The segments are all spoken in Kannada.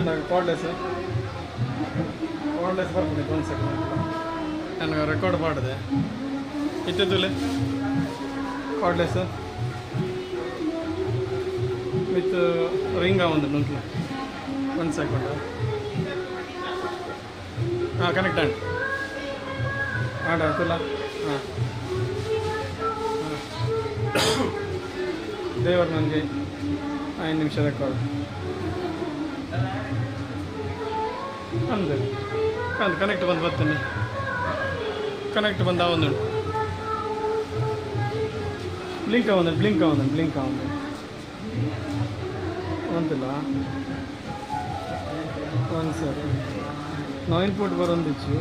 నాకు కార్డ్లెస్ ಬರ್ತೀನಿ 1 ಸೆಕೆಂಡ್ ನನಗೆ ರೆಕಾರ್ಡ್ ಮಾಡಿದೆ ಇತ್ತಿತ್ತುಲೆ ಕಾರ್ಡ್ಲೆಸ್ ವಿತ್ ರಿಂಗ್ ಒಂದು ನುಂಟ್ಲು 1 ಸೆಕೆಂಡ್ ಹಾಂ ಕನೆಕ್ಟ್ ಆಂಡ್ ಆಡಲ್ಲ ಹಾಂ ದೇವರು ನನಗೆ 5 ನಿಮಿಷ ರೆಕಾರ್ಡ್ ಅಂದೆ ಕನೆಕ್ಟ್ ಬಂದು ಬರ್ತೀನಿ ಕನೆಕ್ಟ್ ಬಂದ ಒಂದು ಬ್ಲಿಂಕ್ ಆവുന്നു ಅಂತಿಲ್ಲ ಒಂದು ಸರಿ ನಾವು ಇನ್ಪುಟ್ ಬರೋಂದಿಚ್ಚು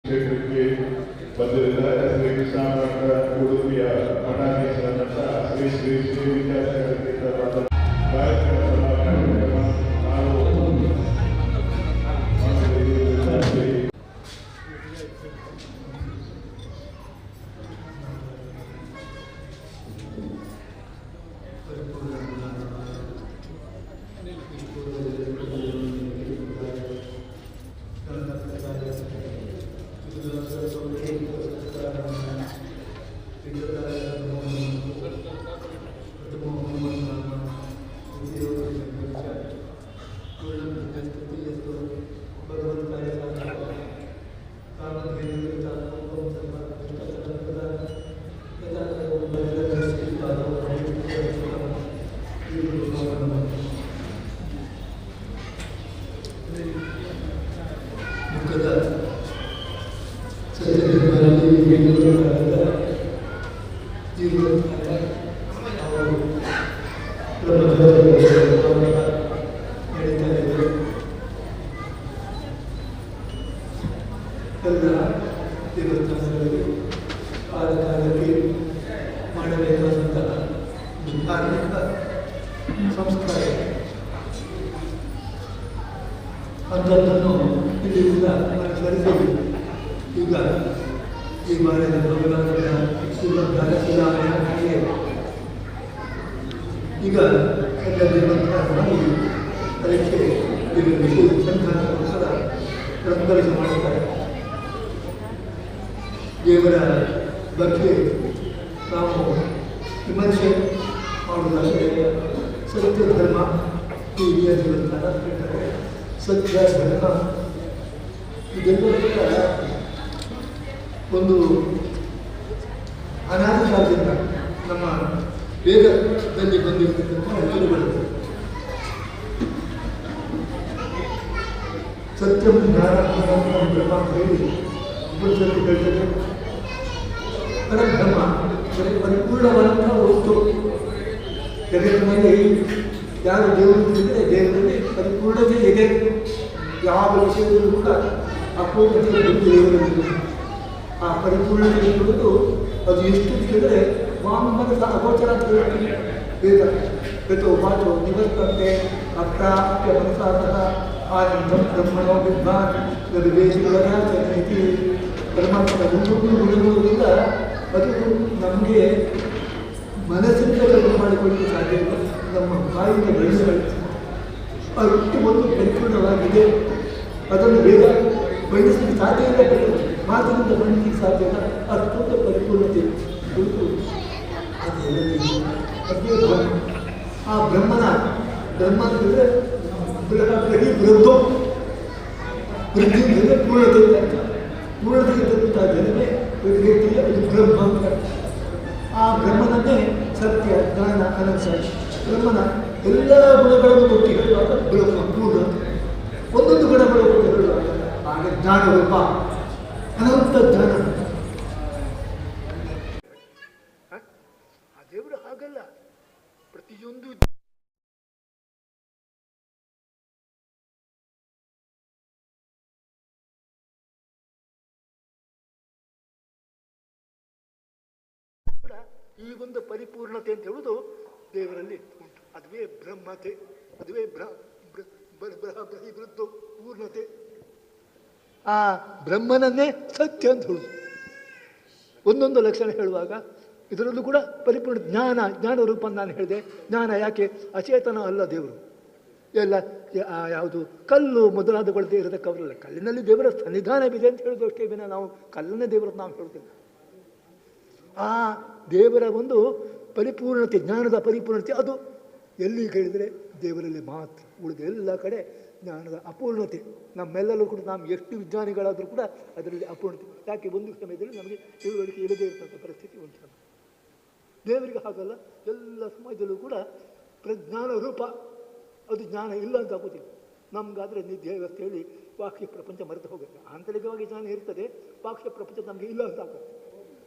ಕ್ಷೇತ್ರಕ್ಕೆ ಬಂದಿರುವ ಶ್ರೀ ಕೃಷ್ಣ ಉಡುಪಿಯ ಮಠಾಧೀಶರಾದಂಥ ಶ್ರೀ ಶ್ರೀ ಶ್ರೀ ವಿದ್ಯಾಸಾಗರ ದೇವಸ್ಥಾನಗಳಲ್ಲಿ ಕಾಲ ಕಾಲಕ್ಕೆ ಮಾಡಬೇಕಾದಂತಹ ಧಾರ್ಮಿಕ ಸಂಸ್ಕಾರ ಅಂಥದ್ದನ್ನು ಇಲ್ಲಿ ಕೂಡ ಅನುಸರಿಸಬೇಕು. ಈಗ ಈ ಬಾರಿಯ ಭಗವಂತನ ಶಿಲಾಮಯ ಈಗ ಎಲ್ಲದಿರುವಂತಹ ನಾವು ಅದಕ್ಕೆ ಇದು ವಿಶೇಷ ಸಂಧಾನಕ್ಕೋಸ್ಕರ ರಂಗರಿಸಿ ಮಾಡುತ್ತಾರೆ. ದೇವರ ಬಗ್ಗೆ ನಾವು ವಿಮರ್ಶೆ ಮಾಡುವುದಾದರೆ ಸತ್ಯ ಧರ್ಮ ಈ ದೇವಸ್ಥಾನ ಹೇಳ್ತಾರೆ. ಸತ್ಯ ಧರ್ಮ ಇದೆಲ್ಲವೂ ಕೂಡ ಒಂದು ಅನಾದಿ ಕಾಲದಿಂದ ನಮ್ಮ ವೇದದಲ್ಲಿ ಬಂದಿರತಕ್ಕಂಥ ಹೆಸರುಗಳು. ಸತ್ಯಂ ಜ್ಞಾನ ಬ್ರಹ್ಮ ಅಂತ ಹೇಳಿ ಉಪನಿಷತ್ತು ಹೇಳ್ತದೆ. ಪರಬ್ರಹ್ಮ ಪರಿಪೂರ್ಣವಾದಂತಹ ವಸ್ತು. ಜಗತ್ತಿನಲ್ಲಿ ಯಾರು ದೇವರು ಇದ್ದರೆ ದೇವರಲ್ಲಿ ಪರಿಪೂರ್ಣತೆ ಇದೆ. ಯಾವ ವಿಷಯದಲ್ಲೂ ಕೂಡ ಅಪೂರ್ಣತೆ ದೇವರಲ್ಲಿ ಆ ಪರಿಪೂರ್ಣತೆ ಇರುವುದು ಅದು ಎಷ್ಟು ಕೇಳಿದರೆ ವಾಮನಸ ಅಗೋಚರ ಅಂತ ಹೇಳ್ತೀವಿ ವೇದ. ಯಥೋ ವಾಚೋ ನಿವರ್ತಂತೆ ಅಪ್ರಾಪ್ಯ ಮನಸಾತಃ ಆನಂದಂ ಬ್ರಹ್ಮಣೋ ವಿದ್ವಾನ್ ವಿವೇಚಿಗಳಾಚರಣೆತಿ. ಪರಮಾತ್ಮನ ಗುಣಗಳು ಗುಣಗಳಿಂದ ಅದು ನಮಗೆ ಮನಸ್ಸಿಂದ ಕಡಿಮೆ ಮಾಡಿಕೊಳ್ಳಲು ಸಾಧ್ಯ ಇಲ್ಲ. ನಮ್ಮ ಬಾಯಿಂದ ಬೆಳೆಸಬೇಕು. ಅಷ್ಟು ಒಂದು ಪರಿಪೂರ್ಣವಾಗಿದೆ. ಅದನ್ನು ಬೇಗ ಬಣ್ಣಿಸಲಿಕ್ಕೆ ಸಾಧ್ಯ ಇಲ್ಲ. ಮಾತಿನಿಂದ ಬಣ್ಣಿಸಲಿಕ್ಕೆ ಸಾಧ್ಯ ಇಲ್ಲ. ಅಷ್ಟೊಂದು ಪರಿಪೂರ್ಣತೆ ಕುರಿತು ಅದೇ ಬ್ರಹ್ಮ. ಆ ಬ್ರಹ್ಮ ಅಂತಂದರೆ ಬೃಹಿ ವೃದ್ಧೋ. ವೃದ್ಧಿ ಅಂದರೆ ಪೂರ್ಣತೆ ಅಂತ. ಪೂರ್ಣತೆ ಇದ್ದಂಥ ಜನನೇ ವೃದ್ಧಿಯ ಇದು ಬ್ರಹ್ಮ ಅಂತ. ಆ ಬ್ರಹ್ಮನನ್ನೇ ಸತ್ಯ ಜ್ಞಾನ ಅನಂತ ಬ್ರಹ್ಮನ ಎಲ್ಲ ಗುಣಗಳನ್ನು ಕೊಟ್ಟು ಹೇಳುವಾಗ ಬ್ರಹ್ಮ ಪೂರ್ಣ. ಒಂದೊಂದು ಗುಣಗಳು ಕೊಟ್ಟು ಹೇಳುವಾಗ ಹಾಗೆ ಜ್ಞಾನ ರೂಪ ಅನಂತ ಜ್ಞಾನ. ಆ ದೇವರು ಹಾಗಲ್ಲ. ಪ್ರತಿಯೊಂದು ಈ ಒಂದು ಪರಿಪೂರ್ಣತೆ ಅಂತ ಹೇಳುವುದು ದೇವರಲ್ಲಿ ಉಂಟು. ಅದುವೇ ಬ್ರಹ್ಮತೆ, ಅದುವೇ ವೃದ್ಧ ಪೂರ್ಣತೆ. ಆ ಬ್ರಹ್ಮನನ್ನೇ ಸತ್ಯ ಅಂತ ಹೇಳುದು. ಒಂದೊಂದು ಲಕ್ಷಣ ಹೇಳುವಾಗ ಇದರಲ್ಲೂ ಕೂಡ ಪರಿಪೂರ್ಣ ಜ್ಞಾನ ರೂಪ ನಾನು ಹೇಳಿದೆ. ಜ್ಞಾನ ಯಾಕೆ? ಅಚೇತನ ಅಲ್ಲ ದೇವರು. ಎಲ್ಲ ಯಾವುದು ಕಲ್ಲು ಮೊದಲಾದಗಳದ್ದೇ ಇರತಕ್ಕವರಲ್ಲ. ಕಲ್ಲಿನಲ್ಲಿ ದೇವರ ಸನ್ನಿಧಾನವಿದೆ ಅಂತ ಹೇಳೋದು ಅಷ್ಟೇ ವಿನ ನಾವು ಕಲ್ಲನ್ನೇ ದೇವರದ್ದು ನಾವು ಹೇಳ್ತೇವೆ. ಆ ದೇವರ ಒಂದು ಪರಿಪೂರ್ಣತೆ, ಜ್ಞಾನದ ಪರಿಪೂರ್ಣತೆ ಅದು ಎಲ್ಲಿ ಕೇಳಿದರೆ ದೇವರಲ್ಲಿ ಮಾತ್ರ. ಉಳಿದ ಎಲ್ಲ ಕಡೆ ಜ್ಞಾನದ ಅಪೂರ್ಣತೆ. ನಮ್ಮೆಲ್ಲರೂ ಕೂಡ ನಾವು ಎಷ್ಟು ವಿಜ್ಞಾನಿಗಳಾದರೂ ಕೂಡ ಅದರಲ್ಲಿ ಅಪೂರ್ಣತೆ. ಯಾಕೆ? ಒಂದು ಸಮಯದಲ್ಲಿ ನಮಗೆ ತಿಳುವಳಿಕೆ ಇಲ್ಲದೇ ಇರ್ತಕ್ಕಂಥ ಪರಿಸ್ಥಿತಿ ಉಂಟು. ದೇವರಿಗೆ ಹಾಗಲ್ಲ. ಎಲ್ಲ ಸಮಾಜದಲ್ಲೂ ಕೂಡ ಪ್ರಜ್ಞಾನ ರೂಪ. ಅದು ಜ್ಞಾನ ಇಲ್ಲ ಅಂತ ಆಗೋದಿಲ್ಲ. ನಮಗಾದರೆ ನಿದ್ದೆ ವ್ಯವಸ್ಥೆ ಹೇಳಿ ಬಾಹ್ಯ ಪ್ರಪಂಚ ಮರೆತು ಹೋಗುತ್ತೆ. ಆಂತರಿಕವಾಗಿ ಜ್ಞಾನ ಇರ್ತದೆ, ಬಾಹ್ಯ ಪ್ರಪಂಚ ನಮಗೆ ಇಲ್ಲ ಅಂತ ಆಗುತ್ತೆ.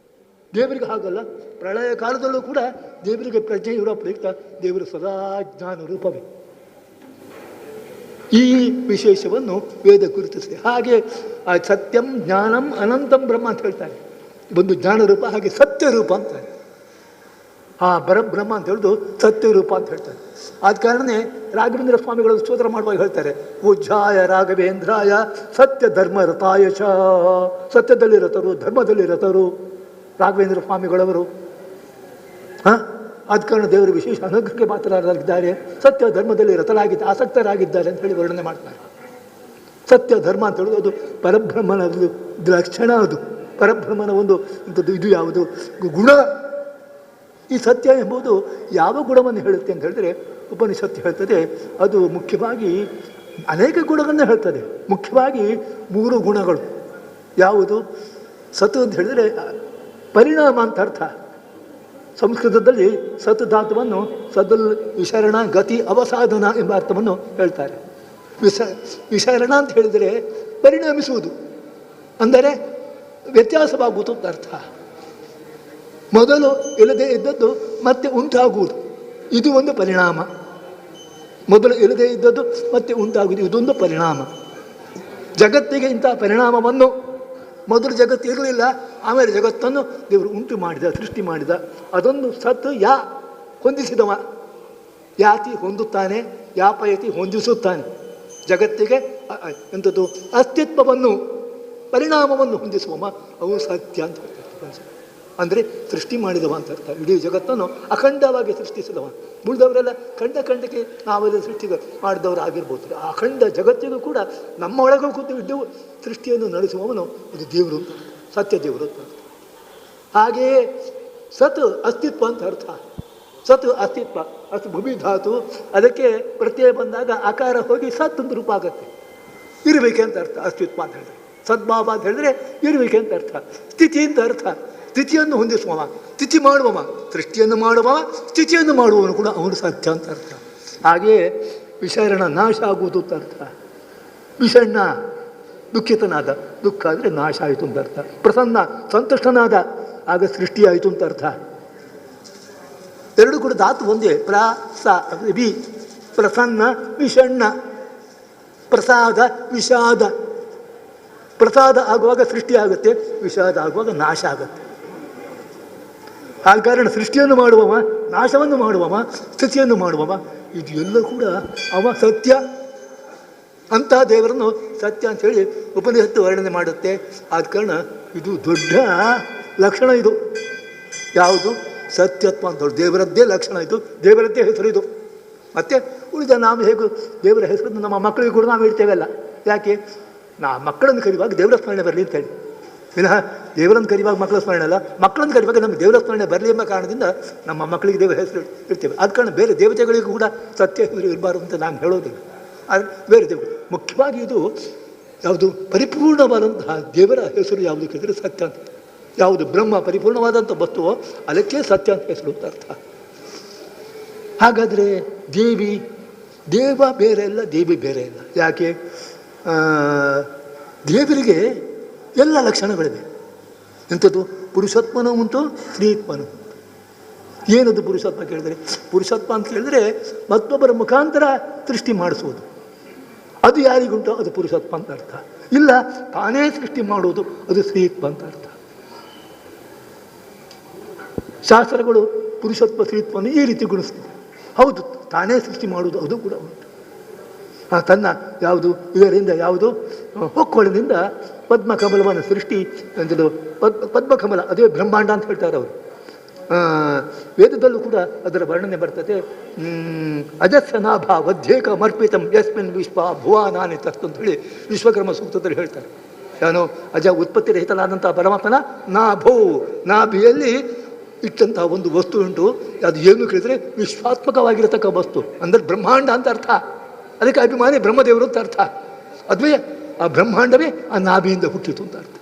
ದೇವರಿಗೆ ಹಾಗಲ್ಲ. ಪ್ರಳಯ ಕಾಲದಲ್ಲೂ ಕೂಡ ದೇವರಿಗೆ ಪ್ರಜ್ಞೆ ಇರೋ ಪ್ರಯುಕ್ತ ದೇವರು ಸದಾ ಜ್ಞಾನ ರೂಪವೇ. ಈ ವಿಶೇಷವನ್ನು ವೇದ ಗುರುತಿಸಿದೆ. ಹಾಗೆ ಆ ಸತ್ಯಂ ಜ್ಞಾನಂ ಅನಂತಂ ಬ್ರಹ್ಮ ಅಂತ ಹೇಳ್ತಾರೆ. ಒಂದು ಜ್ಞಾನ ರೂಪ, ಹಾಗೆ ಸತ್ಯ ರೂಪ ಅಂತಾರೆ. ಆ ಬ್ರಹ್ಮ ಅಂತ ಹೇಳೋದು ಸತ್ಯ ರೂಪ ಅಂತ ಹೇಳ್ತಾರೆ. ಆದ ಕಾರಣನೇ ರಾಘವೇಂದ್ರ ಸ್ವಾಮಿಗಳು ಸ್ತೋತ್ರ ಮಾಡುವಾಗ ಹೇಳ್ತಾರೆ, ಪೂಜ್ಯಾಯ ರಾಘವೇಂದ್ರಾಯ ಸತ್ಯ ಧರ್ಮ ರತಾಯಶ. ಸತ್ಯದಲ್ಲಿ ರತರು, ಧರ್ಮದಲ್ಲಿ ರತರು ರಾಘವೇಂದ್ರ ಸ್ವಾಮಿಗಳವರು. ಆದ ಕಾರಣ ದೇವರು ವಿಶೇಷ ಅನುಗ್ರಹಕ್ಕೆ ಪಾತ್ರರಾಗಿದ್ದಾರೆ. ಸತ್ಯ ಧರ್ಮದಲ್ಲಿ ರತರಾಗಿದ್ದ ಆಸಕ್ತರಾಗಿದ್ದಾರೆ ಅಂತ ಹೇಳಿ ವರ್ಣನೆ ಮಾಡ್ತಾರೆ. ಸತ್ಯ ಧರ್ಮ ಅಂತ ಹೇಳೋದು ಅದು ಪರಬ್ರಹ್ಮನ ಲಕ್ಷಣ. ಅದು ಪರಬ್ರಹ್ಮನ ಒಂದು ಇಂಥದ್ದು. ಇದು ಯಾವುದು ಗುಣ? ಈ ಸತ್ಯ ಎಂಬುದು ಯಾವ ಗುಣವನ್ನು ಹೇಳುತ್ತೆ ಅಂತ ಹೇಳಿದ್ರೆ ಉಪನಿಷತ್ತು ಹೇಳ್ತದೆ. ಅದು ಮುಖ್ಯವಾಗಿ ಅನೇಕ ಗುಣಗಳನ್ನು ಹೇಳ್ತದೆ. ಮುಖ್ಯವಾಗಿ 3 ಗುಣಗಳು. ಯಾವುದು? ಸತ್ ಅಂತ ಹೇಳಿದರೆ ಪರಿಣಾಮ ಅಂತ ಅರ್ಥ. ಸಂಸ್ಕೃತದಲ್ಲಿ ಸತ್ ಧಾತುವನ್ನು ಸದಲ್ ವಿಶರಣ ಗತಿ ಅವಸಾಧನ ಎಂಬ ಅರ್ಥವನ್ನು ಹೇಳ್ತಾರೆ. ವಿಶರಣ ಅಂತ ಹೇಳಿದರೆ ಪರಿಣಾಮಿಸುವುದು, ಅಂದರೆ ವ್ಯತ್ಯಾಸವಾಗುವುದು ಅಂತ ಅರ್ಥ. ಮೊದಲು ಇಲ್ಲದೆ ಇದ್ದದ್ದು ಮತ್ತೆ ಉಂಟಾಗುವುದು, ಇದು ಒಂದು ಪರಿಣಾಮ. ಮೊದಲು ಇಲ್ಲದೆ ಇದ್ದದ್ದು ಮತ್ತೆ ಉಂಟಾಗುವುದು, ಇದೊಂದು ಪರಿಣಾಮ. ಜಗತ್ತಿಗೆ ಇಂಥ ಪರಿಣಾಮವನ್ನು ಮೊದಲು ಜಗತ್ತು ಇರಲಿಲ್ಲ, ಆಮೇಲೆ ಜಗತ್ತನ್ನು ದೇವರು ಉಂಟು ಮಾಡಿದ, ಸೃಷ್ಟಿ ಮಾಡಿದ. ಅದನ್ನು ಸತ್ ಯಾ ಹೊಂದಿಸಿದವ, ಯಾತಿ ಹೊಂದುತ್ತಾನೆ, ಯಾಪಯತಿ ಹೊಂದಿಸುತ್ತಾನೆ. ಜಗತ್ತಿಗೆ ಎಂಥದ್ದು ಅಸ್ತಿತ್ವವನ್ನು ಪರಿಣಾಮವನ್ನು ಹೊಂದಿಸುವವ ಅವು ಸತ್ಯ ಅಂತ ಹೇಳ್ತಾರೆ. ಅಂದರೆ ಸೃಷ್ಟಿ ಮಾಡಿದವ ಅಂತ ಅರ್ಥ. ಇಡೀ ಜಗತ್ತನ್ನು ಅಖಂಡವಾಗಿ ಸೃಷ್ಟಿಸಿದವ. ಉಳಿದವರೆಲ್ಲ ಖಂಡಕ್ಕೆ ನಾವೆಲ್ಲ ಸೃಷ್ಟಿ ಮಾಡಿದವರು ಆಗಿರ್ಬೋದು. ಅಖಂಡ ಜಗತ್ತಿಗೂ ಕೂಡ ನಮ್ಮ ಒಳಗೂ ಕೂತು ಇದ್ದು ಸೃಷ್ಟಿಯನ್ನು ನಡೆಸುವವನು ಅದು ದೇವರು ಅಂತ, ಸತ್ಯ ದೇವರು ಅಂತ ಅರ್ಥ. ಹಾಗೆಯೇ ಸತ್ ಅಸ್ತಿತ್ವ ಅಂತ ಅರ್ಥ. ಸತ್ ಅಸ್ತಿತ್ವ, ಅಸ್ ಭೂಮಿ ಧಾತು, ಅದಕ್ಕೆ ಪ್ರತ್ಯಯ ಬಂದಾಗ ಆಕಾರ ಹೋಗಿ ಸತ್ ಅಂತ ರೂಪ ಆಗುತ್ತೆ. ಇರುವಿಕೆ ಅಂತ ಅರ್ಥ ಅಸ್ತಿತ್ವ ಅಂತ ಹೇಳಿದ್ರೆ. ಸದ್ಭಾವ ಅಂತ ಹೇಳಿದ್ರೆ ಇರುವಿಕೆ ಅಂತ ಅರ್ಥ. ಸ್ಥಿತಿ ಅಂತ ಅರ್ಥ. ಸ್ಥಿತಿಯನ್ನು ಹೊಂದಿಸುವವ, ಸ್ಥಿತಿ ಮಾಡುವವ, ಸೃಷ್ಟಿಯನ್ನು ಮಾಡುವವ, ಸ್ಥಿತಿಯನ್ನು ಮಾಡುವವನು ಕೂಡ ಅವನು ಸತ್ಯ ಅಂತ ಅರ್ಥ. ಹಾಗೆಯೇ ವಿಷರಣ ನಾಶ ಆಗುವುದು ಅಂತ ಅರ್ಥ. ವಿಷಣ್ಣ ದುಃಖಿತನಾದ, ದುಃಖ ಅಂದರೆ ನಾಶ ಆಯಿತು ಅಂತ ಅರ್ಥ. ಪ್ರಸನ್ನ ಸಂತುಷ್ಟನಾದ, ಆಗ ಸೃಷ್ಟಿ ಆಯಿತು ಅಂತ ಅರ್ಥ. ಎರಡು ಕೂಡ ಧಾತು ಒಂದೇ. ವಿ ಪ್ರಸನ್ನ ವಿಷಣ್ಣ. ಪ್ರಸಾದ ವಿಷಾದ. ಪ್ರಸಾದ ಆಗುವಾಗ ಸೃಷ್ಟಿ ಆಗುತ್ತೆ, ವಿಷಾದ ಆಗುವಾಗ ನಾಶ ಆಗುತ್ತೆ. ಆ ಕಾರಣ ಸೃಷ್ಟಿಯನ್ನು ಮಾಡುವವ, ನಾಶವನ್ನು ಮಾಡುವವ, ಸ್ಥಿತಿಯನ್ನು ಮಾಡುವವ, ಇದು ಎಲ್ಲ ಕೂಡ ಅವ ಸತ್ಯ. ಅಂತಹ ದೇವರನ್ನು ಸತ್ಯ ಅಂಥೇಳಿ ಉಪನಿಷತ್ತು ವರ್ಣನೆ ಮಾಡುತ್ತೆ. ಆದ ಕಾರಣ ಇದು ದೊಡ್ಡ ಲಕ್ಷಣ. ಇದು ಯಾವುದು? ಸತ್ಯತ್ವ ಅಂತ ಹೇಳಿ ದೇವರದ್ದೇ ಲಕ್ಷಣ, ಇದು ದೇವರದ್ದೇ ಹೆಸರು. ಇದು ಮತ್ತು ಉಳಿದ ನಾವು ಹೇಗೂ ದೇವರ ಹೆಸರನ್ನು ನಮ್ಮ ಮಕ್ಕಳಿಗೆ ಕೂಡ ನಾವು ಇಡ್ತೇವಲ್ಲ. ಯಾಕೆ? ಮಕ್ಕಳನ್ನು ಕರಿವಾಗ ದೇವರ ಸ್ಮರಣೆ ಬರಲಿ ಅಂತೇಳಿ. ವಿನಃ ದೇವರನ್ನು ಕರಿವಾಗ ಮಕ್ಕಳ ಸ್ಮರಣೆ ಅಲ್ಲ, ಮಕ್ಕಳನ್ನು ಕರಿವಾಗ ನಮಗೆ ದೇವರ ಸ್ಮರಣೆ ಬರಲಿ ಎಂಬ ಕಾರಣದಿಂದ ನಮ್ಮ ಮಕ್ಕಳಿಗೆ ದೇವರ ಹೆಸರು ಇಡ್ತೇವೆ. ಆದ ಕಾರಣ ಬೇರೆ ದೇವತೆಗಳಿಗೂ ಕೂಡ ಸತ್ಯ ಹೆಸರು ಇರಬಾರ್ದು ಅಂತ ನಾನು ಹೇಳೋದಿಲ್ಲ. ಆದರೆ ಬೇರೆ ದೇವರು ಮುಖ್ಯವಾಗಿ ಇದು ಯಾವುದು ಪರಿಪೂರ್ಣವಾದಂತಹ ದೇವರ ಹೆಸರು ಯಾವುದು ಕೇಳಿದರೆ ಸತ್ಯ ಅಂತ. ಯಾವುದು ಬ್ರಹ್ಮ ಪರಿಪೂರ್ಣವಾದಂಥ ವಸ್ತುವೋ ಅದಕ್ಕೆ ಸತ್ಯ ಅಂತ ಹೆಸರು ಅಂತ ಅರ್ಥ. ಹಾಗಾದರೆ ದೇವ ಬೇರೆ ಇಲ್ಲ, ದೇವಿ ಬೇರೆ ಇಲ್ಲ. ಯಾಕೆ? ದೇವರಿಗೆ ಎಲ್ಲ ಲಕ್ಷಣಗಳಿವೆ. ಎಂಥದ್ದು? ಪುರುಷತ್ವನೂ ಉಂಟು, ಸ್ತ್ರೀತ್ವನೂ ಉಂಟು. ಏನದು ಪುರುಷತ್ವ ಕೇಳಿದರೆ? ಪುರುಷತ್ವ ಅಂತ ಕೇಳಿದರೆ ಮತ್ತೊಬ್ಬರ ಮುಖಾಂತರ ಸೃಷ್ಟಿ ಮಾಡಿಸುವುದು. ಅದು ಯಾರಿಗುಂಟೋ ಅದು ಪುರುಷತ್ವ ಅಂತ ಅರ್ಥ. ಇಲ್ಲ, ತಾನೇ ಸೃಷ್ಟಿ ಮಾಡುವುದು, ಅದು ಸ್ತ್ರೀತ್ವ ಅಂತ ಅರ್ಥ. ಶಾಸ್ತ್ರಗಳು ಪುರುಷತ್ವ ಸ್ತ್ರೀತ್ವವನ್ನು ಈ ರೀತಿ ಗುಣಿಸ್ತದೆ. ಹೌದು, ತಾನೇ ಸೃಷ್ಟಿ ಮಾಡುವುದು ಅದು ಕೂಡ ಉಂಟು. ತನ್ನ ಯಾವುದು ಇದರಿಂದ ಯಾವುದು ಹೊಕ್ಕೊಳದಿಂದ ಪದ್ಮಕಮಲವನ್ನು ಸೃಷ್ಟಿ ಎಂಥದ್ದು ಪದ್ಮಕಮಲ, ಅದೇ ಬ್ರಹ್ಮಾಂಡ ಅಂತ ಹೇಳ್ತಾರೆ ಅವರು. ವೇದದಲ್ಲೂ ಕೂಡ ಅದರ ವರ್ಣನೆ ಬರ್ತದೆ. ಅಜಸ್ಸನಾಭ ವಧ್ಯೇಕ ಮರ್ಪಿತಂ ಯಸ್ಮಿನ್ ವಿಶ್ವ ಭುವಾನಾನಿ ತಸ್ತು ಅಂತ ಹೇಳಿ ವಿಶ್ವಕರ್ಮ ಸೂಕ್ತದಲ್ಲಿ ಹೇಳ್ತಾರೆ. ಏನು? ಅಜ ಉತ್ಪತ್ತಿ ರಹಿತನಾದಂಥ ಪರಮಾತ್ಮನ ನಾಭೋ, ನಾಭಿಯಲ್ಲಿ ಇಟ್ಟಂತಹ ಒಂದು ವಸ್ತು ಉಂಟು. ಅದು ಏನು ಕೇಳಿದರೆ ವಿಶ್ವಾತ್ಮಕವಾಗಿರತಕ್ಕ ವಸ್ತು, ಅಂದರೆ ಬ್ರಹ್ಮಾಂಡ ಅಂತ ಅರ್ಥ. ಅದಕ್ಕೆ ಅಭಿಮಾನಿ ಬ್ರಹ್ಮದೇವರು ಅಂತ ಅರ್ಥ. ಅದುವೇ ಆ ಬ್ರಹ್ಮಾಂಡವೇ ಆ ನಾಭಿಯಿಂದ ಹುಟ್ಟಿತು ಅಂತ ಅರ್ಥ.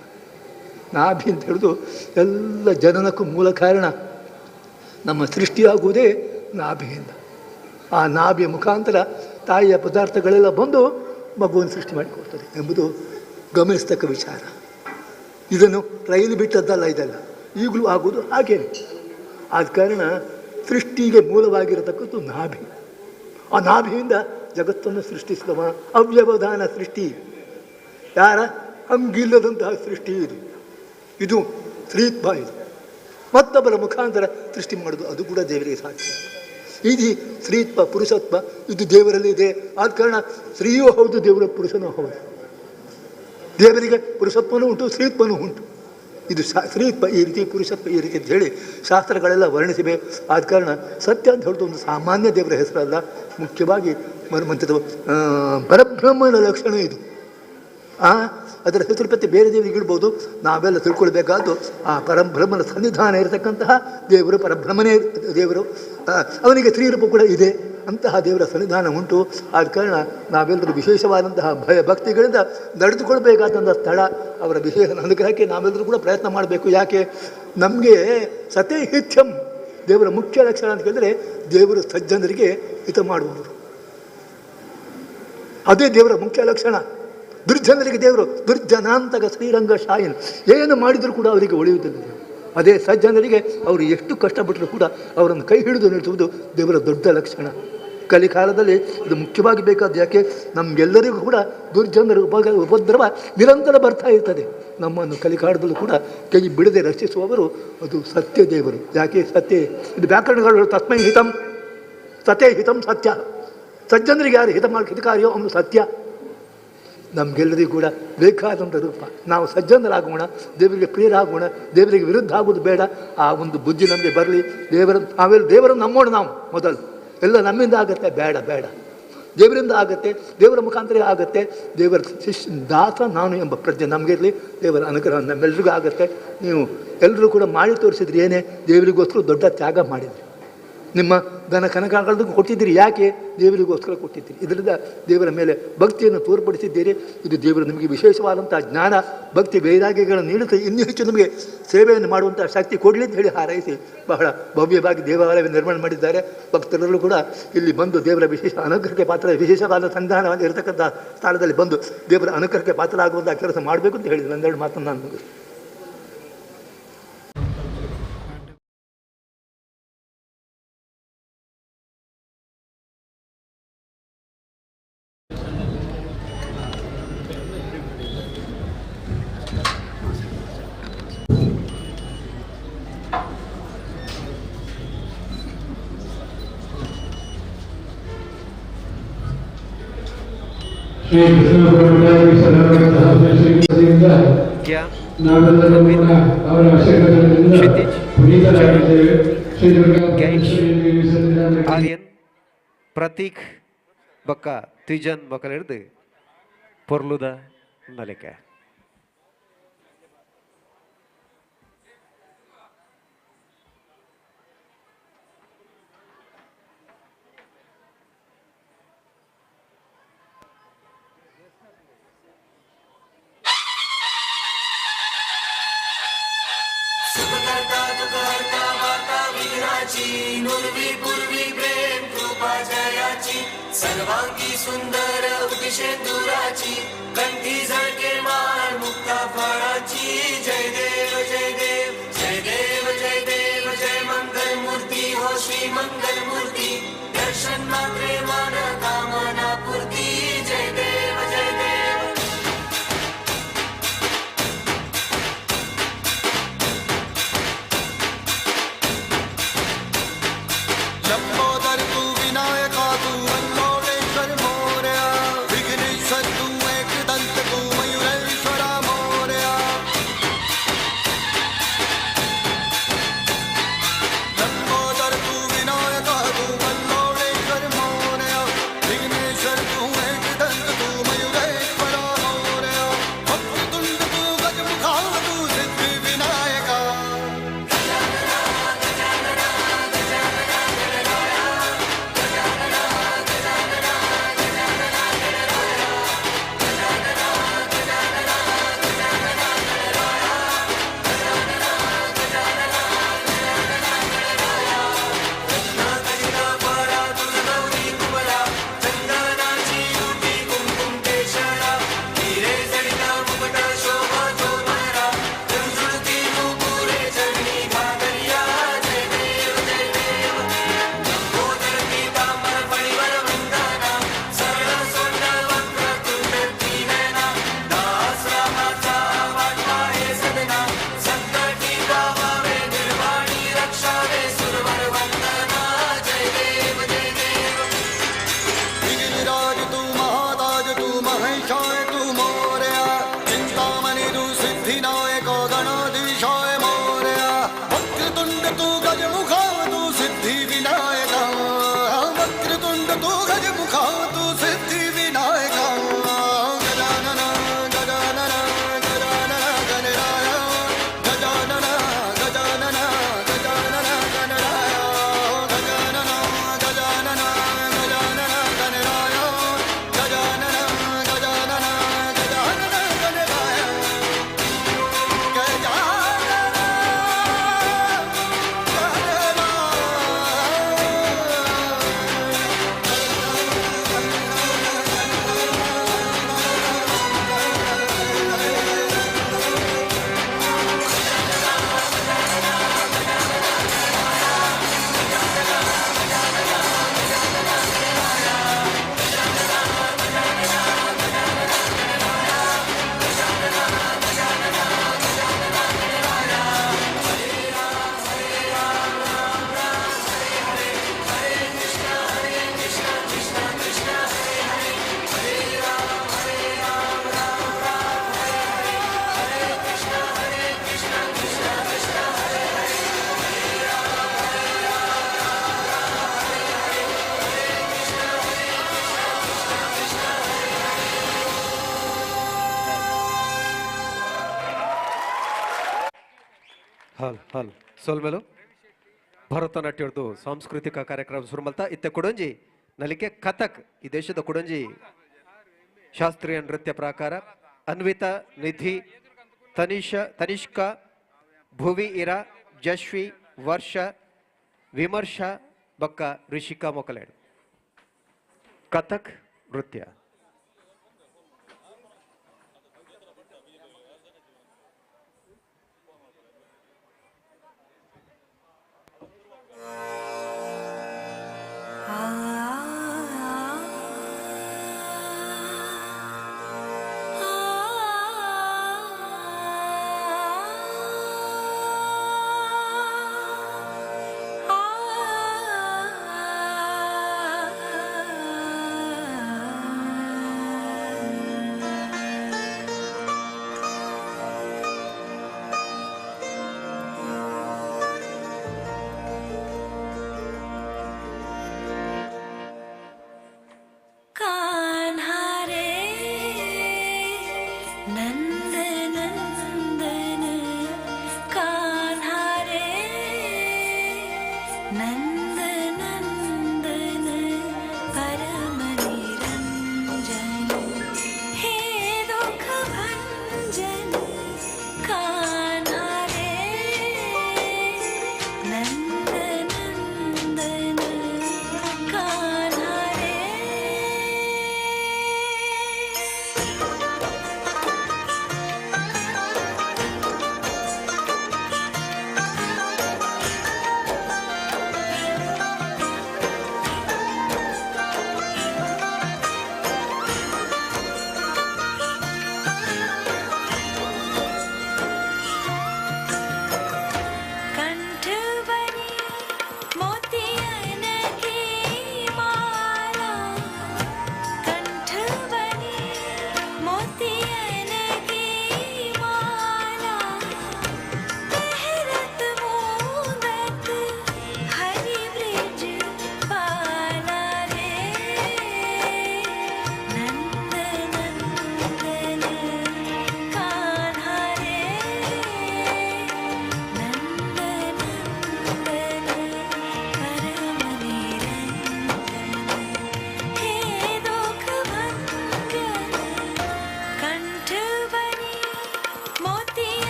ನಾಭಿ ಅಂತ ಹೇಳೋದು ಎಲ್ಲ ಜನನಕ್ಕೂ ಮೂಲ ಕಾರಣ. ನಮ್ಮ ಸೃಷ್ಟಿಯಾಗುವುದೇ ನಾಭಿಯಿಂದ. ಆ ನಾಭಿಯ ಮುಖಾಂತರ ತಾಯಿಯ ಪದಾರ್ಥಗಳೆಲ್ಲ ಬಂದು ಮಗುವನ್ನು ಸೃಷ್ಟಿ ಮಾಡಿಕೊಡ್ತದೆ ಎಂಬುದು ಗಮನಿಸ್ತಕ್ಕ ವಿಚಾರ. ಇದನ್ನು ರೈಲು ಬಿಟ್ಟದ್ದಲ್ಲ, ಇದೆಲ್ಲ ಈಗಲೂ ಆಗುವುದು ಹಾಗೇನೆ. ಆದ ಕಾರಣ ಸೃಷ್ಟಿಗೆ ಮೂಲವಾಗಿರತಕ್ಕದ್ದು ನಾಭಿ. ಆ ನಾಭಿಯಿಂದ ಜಗತ್ತನ್ನು ಸೃಷ್ಟಿಸಿದವ. ಅವ್ಯವಧಾನ ಸೃಷ್ಟಿ, ಯಾರ ಹಂಗಿಲ್ಲದಂತಹ ಸೃಷ್ಟಿ ಇದು ಸ್ತ್ರೀತ್ವ. ಇದು ಮತ್ತೊಬ್ಬರ ಮುಖಾಂತರ ಸೃಷ್ಟಿ ಮಾಡೋದು, ಅದು ಕೂಡ ದೇವರಿಗೆ ಸಾಧ್ಯ. ಇದು ಸ್ತ್ರೀತ್ವ ಪುರುಷತ್ವ ಇದು ದೇವರಲ್ಲಿ ಇದೆ. ಆದ ಕಾರಣ ಸ್ತ್ರೀಯೂ ಹೌದು, ದೇವರ ಪುರುಷನೂ ಹೌದು. ದೇವರಿಗೆ ಪುರುಷತ್ವನೂ ಉಂಟು, ಸ್ತ್ರೀತ್ವನೂ ಉಂಟು. ಇದು ಸ್ತ್ರೀತ್ವ ಈ ರೀತಿ, ಪುರುಷತ್ವ ಈ ರೀತಿ ಅಂತ ಹೇಳಿ ಶಾಸ್ತ್ರಗಳೆಲ್ಲ ವರ್ಣಿಸಿವೆ. ಆದ ಕಾರಣ ಸತ್ಯ ಅಂತ ಹೇಳೋದು ಒಂದು ಸಾಮಾನ್ಯ ದೇವರ ಹೆಸರಲ್ಲ, ಮುಖ್ಯವಾಗಿ ಮಂತ್ರದ ಪರಬ್ರಹ್ಮನ ಲಕ್ಷಣ ಇದು. ಅದರ ಹೆಸರು ಪ್ರತಿ ಬೇರೆ ದೇವರಿಗೆ ಇಡ್ಬೋದು. ನಾವೆಲ್ಲ ತಿಳ್ಕೊಳ್ಬೇಕಾದ್ದು ಆ ಪರಬ್ರಹ್ಮನ ಸನ್ನಿಧಾನ ಇರತಕ್ಕಂತಹ ದೇವರು ಪರಬ್ರಹ್ಮನೇ ದೇವರು. ಅವನಿಗೆ ಸ್ತ್ರೀರೂಪ ಕೂಡ ಇದೆ. ಅಂತಹ ದೇವರ ಸನ್ನಿಧಾನ ಉಂಟು. ಆದ ಕಾರಣ ನಾವೆಲ್ಲರೂ ವಿಶೇಷವಾದಂತಹ ಭಯ ಭಕ್ತಿಗಳಿಂದ ನಡೆದುಕೊಳ್ಬೇಕಾದಂಥ ಸ್ಥಳ ಅವರ ವಿಶೇಷ ಅನುಗ್ರಹಕ್ಕೆ ನಾವೆಲ್ಲರೂ ಕೂಡ ಪ್ರಯತ್ನ ಮಾಡಬೇಕು. ಯಾಕೆ? ನಮಗೆ ಸತೇ ಹಿತ್ಯಂ ದೇವರ ಮುಖ್ಯ ಲಕ್ಷಣ ಅಂತ ಕೇಳಿದರೆ ದೇವರು ಸಜ್ಜನರಿಗೆ ಹಿತ ಮಾಡುವವರು. ಅದೇ ದೇವರ ಮುಖ್ಯ ಲಕ್ಷಣ. ದುರ್ಜನರಿಗೆ ದೇವರು ದುರ್ಜನಾಂತಕ ಶ್ರೀರಂಗ ಶಾಯನ್, ಏನು ಮಾಡಿದರೂ ಕೂಡ ಅವರಿಗೆ ಒಳ್ಳೆಯುವುದಿಲ್ಲ. ಅದೇ ಸಜ್ಜನರಿಗೆ ಅವರು ಎಷ್ಟು ಕಷ್ಟಪಟ್ಟರೂ ಕೂಡ ಅವರನ್ನು ಕೈ ಹಿಡಿದು ನಡೆಸುವುದು ದೇವರ ದೊಡ್ಡ ಲಕ್ಷಣ. ಕಲಿಕಾಲದಲ್ಲಿ ಇದು ಮುಖ್ಯವಾಗಿ ಬೇಕಾದ. ಯಾಕೆ ನಮಗೆಲ್ಲರಿಗೂ ಕೂಡ ದುರ್ಜನರ ಉಪದ್ರವ ನಿರಂತರ ಬರ್ತಾ ಇರ್ತದೆ. ನಮ್ಮನ್ನು ಕಲಿಕಾಲದಲ್ಲೂ ಕೂಡ ಕೈ ಬಿಡದೆ ರಕ್ಷಿಸುವವರು ಅದು ಸತ್ಯ ದೇವರು. ಯಾಕೆ ಸತ್ಯ ಇದು ವ್ಯಾಕರಣಗಳು ತಸ್ಮೈ ಹಿತಂ ಸತ್ಯ ಹಿತಂ ಸತ್ಯ. ಸಜ್ಜನರಿಗೆ ಯಾರು ಹಿತಕಾರಿಯೋ ಅವನು ಸತ್ಯ. ನಮಗೆಲ್ಲರಿಗೂ ಕೂಡ ಬೇಕಾದಂಥ ರೂಪ. ನಾವು ಸಜ್ಜನರಾಗೋಣ, ದೇವರಿಗೆ ಪ್ರಿಯರಾಗೋಣ, ದೇವರಿಗೆ ವಿರುದ್ಧ ಆಗೋದು ಬೇಡ. ಆ ಒಂದು ಬುದ್ಧಿ ನಮಗೆ ಬರಲಿ. ದೇವರನ್ನು ನಂಬೋಣ. ನಾವು ಮೊದಲು ಎಲ್ಲ ನಮ್ಮಿಂದ ಆಗುತ್ತೆ, ಬೇಡ ದೇವರಿಂದ ಆಗುತ್ತೆ, ದೇವರ ಮುಖಾಂತರ ಆಗುತ್ತೆ. ದೇವರ ದಾಸ ನಾನು ಎಂಬ ಪ್ರಜ್ಞೆ ನಮಗಿರಲಿ. ದೇವರ ಅನುಗ್ರಹ ನಮ್ಮೆಲ್ರಿಗೂ ಆಗುತ್ತೆ. ನೀವು ಎಲ್ಲರೂ ಕೂಡ ಮಾಡಿ ತೋರಿಸಿದ್ರಿ. ಏನೇ ದೇವರಿಗೋಸ್ಕರ ದೊಡ್ಡ ತ್ಯಾಗ ಮಾಡಿದ್ರಿ. ನಿಮ್ಮ ದನ ಕನಕಗಳದ್ದು ಕೊಟ್ಟಿದ್ದೀರಿ. ಯಾಕೆ? ದೇವರಿಗೋಸ್ಕರ ಕೊಟ್ಟಿದ್ದೀರಿ. ಇದರಿಂದ ದೇವರ ಮೇಲೆ ಭಕ್ತಿಯನ್ನು ತೋರ್ಪಡಿಸಿದ್ದೀರಿ. ಇದು ದೇವರು ನಿಮಗೆ ವಿಶೇಷವಾದಂಥ ಜ್ಞಾನ, ಭಕ್ತಿ, ವೈರಾಗ್ಯಗಳನ್ನು ನೀಡುತ್ತೆ. ಇನ್ನೂ ಹೆಚ್ಚು ನಿಮಗೆ ಸೇವೆಯನ್ನು ಮಾಡುವಂಥ ಶಕ್ತಿ ಕೊಡಲಿ ಅಂತ ಹೇಳಿ ಹಾರೈಸಿ ಬಹಳ ಭವ್ಯವಾಗಿ ದೇವಾಲಯವನ್ನು ನಿರ್ಮಾಣ ಮಾಡಿದ್ದಾರೆ. ಭಕ್ತರೆಲ್ಲರೂ ಕೂಡ ಇಲ್ಲಿ ಬಂದು ದೇವರ ವಿಶೇಷ ಅನುಗ್ರಹಕ್ಕೆ ಪಾತ್ರ, ವಿಶೇಷವಾದ ಸಂಧಾನವಾಗಿ ಇರತಕ್ಕಂಥ ಸ್ಥಳದಲ್ಲಿ ಬಂದು ದೇವರ ಅನುಗ್ರಹಕ್ಕೆ ಪಾತ್ರ ಆಗುವಂಥ ಕೆಲಸ ಮಾಡಬೇಕು ಅಂತ ಹೇಳಿದ್ರು. ಒಂದೆರಡು ಮಾತನ್ನು ನಾನು ಮುಗಿಸಿ. ಶ್ರೀ ಅವರ ಆಶೀರ್ವಾದದಿಂದ ಪುನೀತರಾಗಿದ್ದೇವೆ. ಶ್ರೀ ಆರ್ಯನ್ ಪ್ರತೀಕ್ ಬೊಕ್ಕ ತ್ವಿಜನ್ ಬೊಕ್ಕಲ್ ಹಿಡಿದು ಪೊರ್ಲುದ ನಲಿಕೆ नुर्वी पूर्वी प्रेम कृपा जयाची सर्वांगी सुंदर उदिशेंदुराची कंठी झळके माळ मुक्ता फळाची. जय देव जय देव जय देव जय देव जय मंगल मूर्ती हो श्री मंगल मूर्ती. दर्शन मात्रे मान कामना पूर्ती. जय देव जय देव. लंबोदर तू विनायका तू अल्लोळेश्वर मोरया. विघ्नेश्वर तू एकदंत तू मयूरेश्वरा मोरया. लंबोदर तू विनायका तू अल्लोळेश्वर मोरया. विघ्नेश्वर तू एकदंत तू मयूरेश्वरा मोरया. वक्रतुंड तू गजमुखा तू सिद्धी विनायका. ಹಾಲ್ ಹಾಲ್ ಸೋಲ್ಮೇಲು ಭರತನಾಟ್ಯದ್ದು ಸಾಂಸ್ಕೃತಿಕ ಕಾರ್ಯಕ್ರಮ ಸುರುಮಲ್ತಾ ಇತ್ತೆ ಕೊಡಂಜಿ ನಲಿಕೆ ಕಥಕ್ ಈ ದೇಶದ ಕೊಡಂಜಿ ಶಾಸ್ತ್ರೀಯ ನೃತ್ಯ ಪ್ರಕಾರ ಅನ್ವಿತಾ ನಿಧಿ ತನಿಷ್ಕಾ ಭುವಿ ಇರಾ ಜಶ್ವಿ ವರ್ಷ ವಿಮರ್ಶ ಬಕ್ಕ ಋಷಿಕಾ ಮೊಕಲೇಡ್ ಕಥಕ್ ನೃತ್ಯ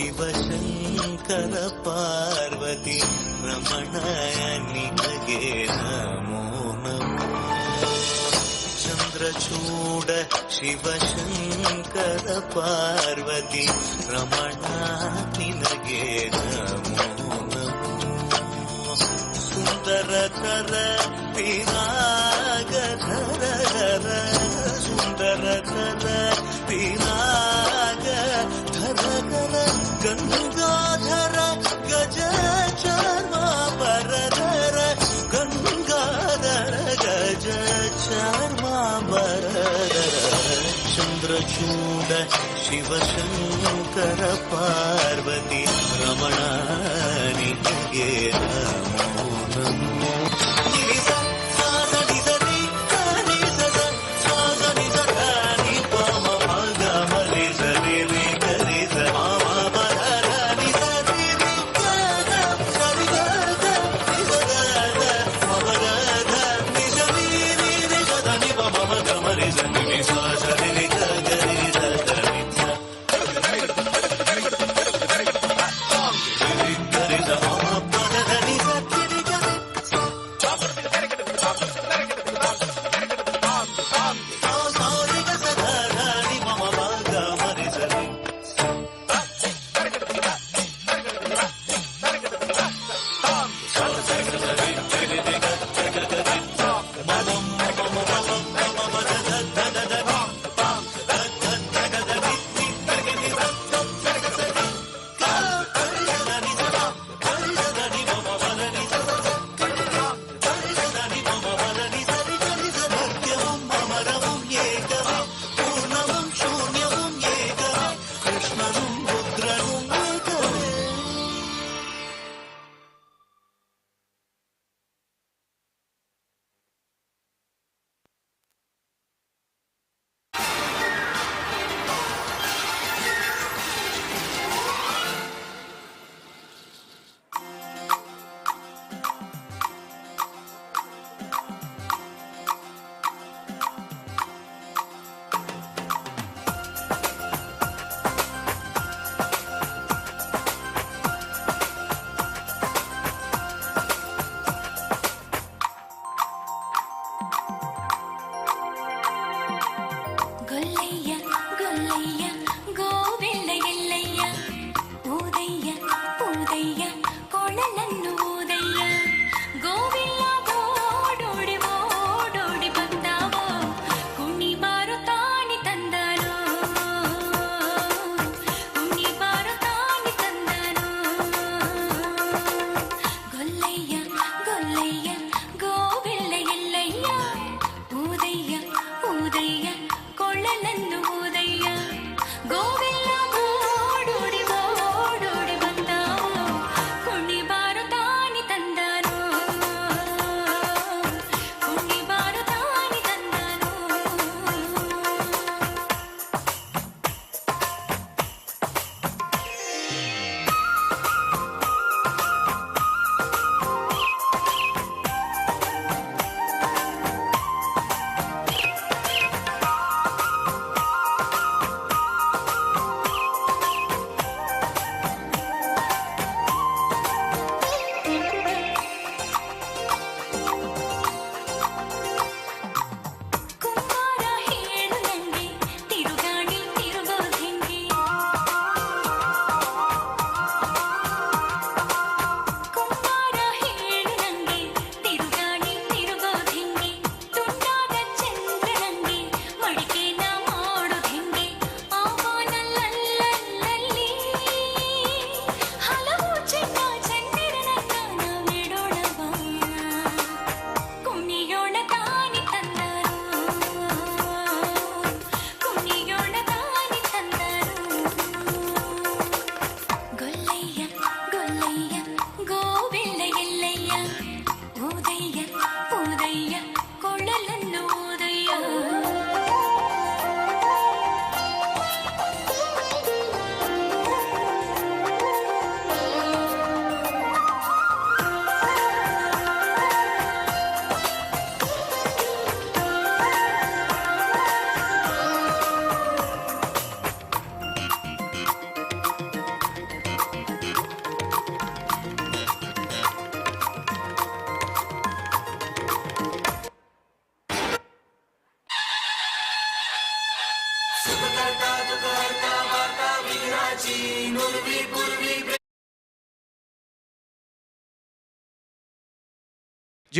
ಶಿವಶಂಕರ ಪಾರ್ವತಿ ರಮಣಯ ನಿನಗೆ ನಮೋ ನಮೋ ಚಂದ್ರಚೂಡ ಶಿವಶಂಕರ ಪಾರ್ವತಿ ರಮಣ ನಿನಗೆ ನಮೋ ನಮೋ ಸುಂದರಕರ ಪಿನಾಗಧರ ಸುಂದರಕರ ಪಿನಾಗಧರ ಗಂಗಾಧರ ಗಜ ಚಾರ್ಮಾಂಬರಧರ ಗಂಗಾಧರ ಗಜ ಚಾರ್ಮಾಂಬರಧರ ಚಂದ್ರಚೂಡ ಶಿವಶಂಕರ ಪಾರ್ವತಿ ರಮಣ ನಿನಗೆ ನಮೋ ನಮೋ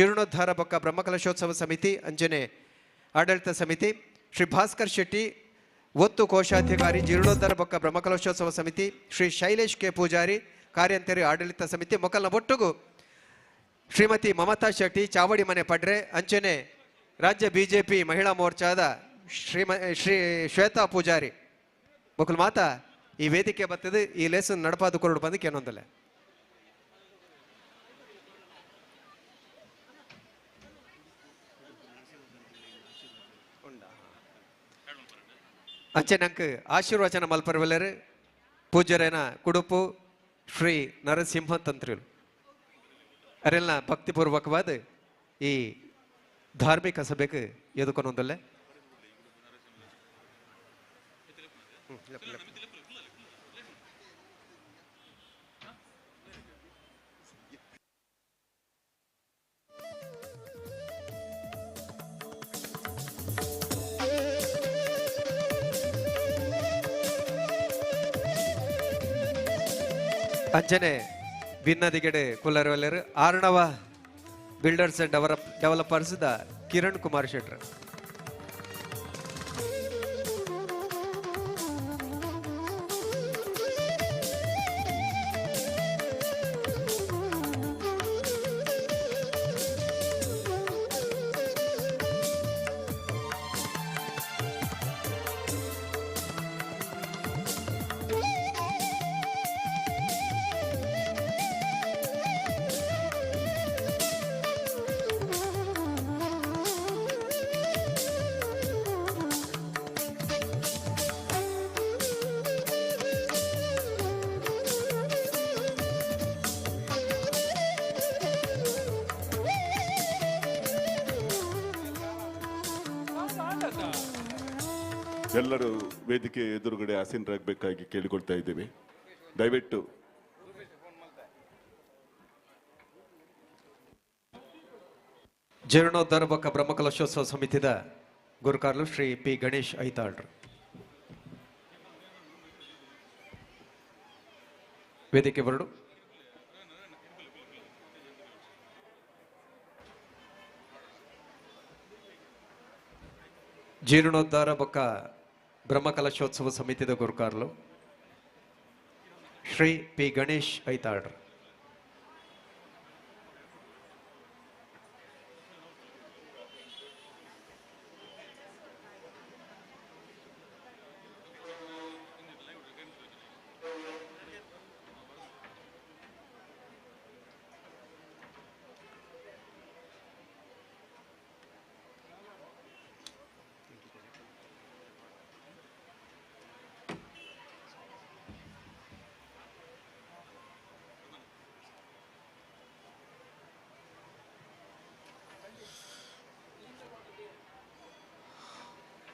ಜೀರ್ಣೋದ್ಧಾರ ಬೊಕ್ಕ ಬ್ರಹ್ಮಕಲಶೋತ್ಸವ ಸಮಿತಿ ಅಂಜನೆ ಆಡಳಿತ ಸಮಿತಿ ಶ್ರೀ ಭಾಸ್ಕರ್ ಶೆಟ್ಟಿ ಒತ್ತು ಕೋಶಾಧಿಕಾರಿ ಜೀರ್ಣೋದ್ಧಾರ ಬೊಕ್ಕ ಬ್ರಹ್ಮಕಲಶೋತ್ಸವ ಸಮಿತಿ ಶ್ರೀ ಶೈಲೇಶ್ ಕೆ ಪೂಜಾರಿ ಕಾರ್ಯಂತರಿ ಆಡಳಿತ ಸಮಿತಿ ಮೊಕಲ್ನ ಒಟ್ಟುಗು ಶ್ರೀಮತಿ ಮಮತಾ ಶೆಟ್ಟಿ ಚಾವಡಿ ಮನೆ ಪಡ್ರೆ ಅಂಚನೆ ರಾಜ್ಯ ಬಿಜೆಪಿ ಮಹಿಳಾ ಮೋರ್ಚಾದ ಶ್ರೀ ಶ್ವೇತಾ ಪೂಜಾರಿ ಮೊಕಲ್ ಮಾತಾ ಈ ವೇದಿಕೆ ಬರ್ತದೆ ಈ ಲೆಸನ್ ನಡಪಾದು ಕೊರಡು ಬಂದು ಕೇನೊಂದಲ್ಲ ಅಂಚೆ ನಂಗೆ ಆಶೀರ್ವಚನ ಮಲ್ಪರ್ವೆಲ್ಲರು ಪೂಜ್ಯರೇನ ಕುಡುಪು ಶ್ರೀ ನರಸಿಂಹ ತಂತ್ರಿಗಳು ಅರೆಲ್ಲ ಭಕ್ತಿಪೂರ್ವಕವಾದ ಈ ಧಾರ್ಮಿಕ ಸಭೆಗೆ ಎದುಕೊನೊಂದಲ್ಲೇ ಅಂಚನೆ ಭಿನ್ನದಿಗೆಡೆ ಕುಲ್ಲರವಲ್ಲರು ಆರ್ಣವ ಬಿಲ್ಡರ್ಸ್ ಅಂಡ್ ಡೆವಲಪರ್ಸ್ ದ ಕಿರಣ್ ಕುಮಾರ್ ಶೆಟ್ರ್ ಎಲ್ಲರೂ ವೇದಿಕೆ ಎದುರುಗಡೆ ಆಸೀನರಾಗಬೇಕಾಗಿ ಕೇಳಿಕೊಳ್ತಾ ಇದ್ದೇವೆ. ದಯವಿಟ್ಟು ಜೀರ್ಣೋದ್ಧಾರ ಬೊಕ್ಕ ಬ್ರಹ್ಮಕಲಶೋತ್ಸವ ಸಮಿತಿದ ಗುರುಕಾರ್ಲು ಶ್ರೀ ಪಿ ಗಣೇಶ್ ಐತಾಳ್ರು ವೇದಿಕೆ ಬರಡು. ಜೀರ್ಣೋದ್ಧಾರ ಬೊಕ್ಕ ಬ್ರಹ್ಮಕಲಶೋತ್ಸವ ಸಮಿತಿದ ಗುರುಕಾರ್ಲು ಶ್ರೀ ಪಿ ಗಣೇಶ್ ಐತಾಳ್ರು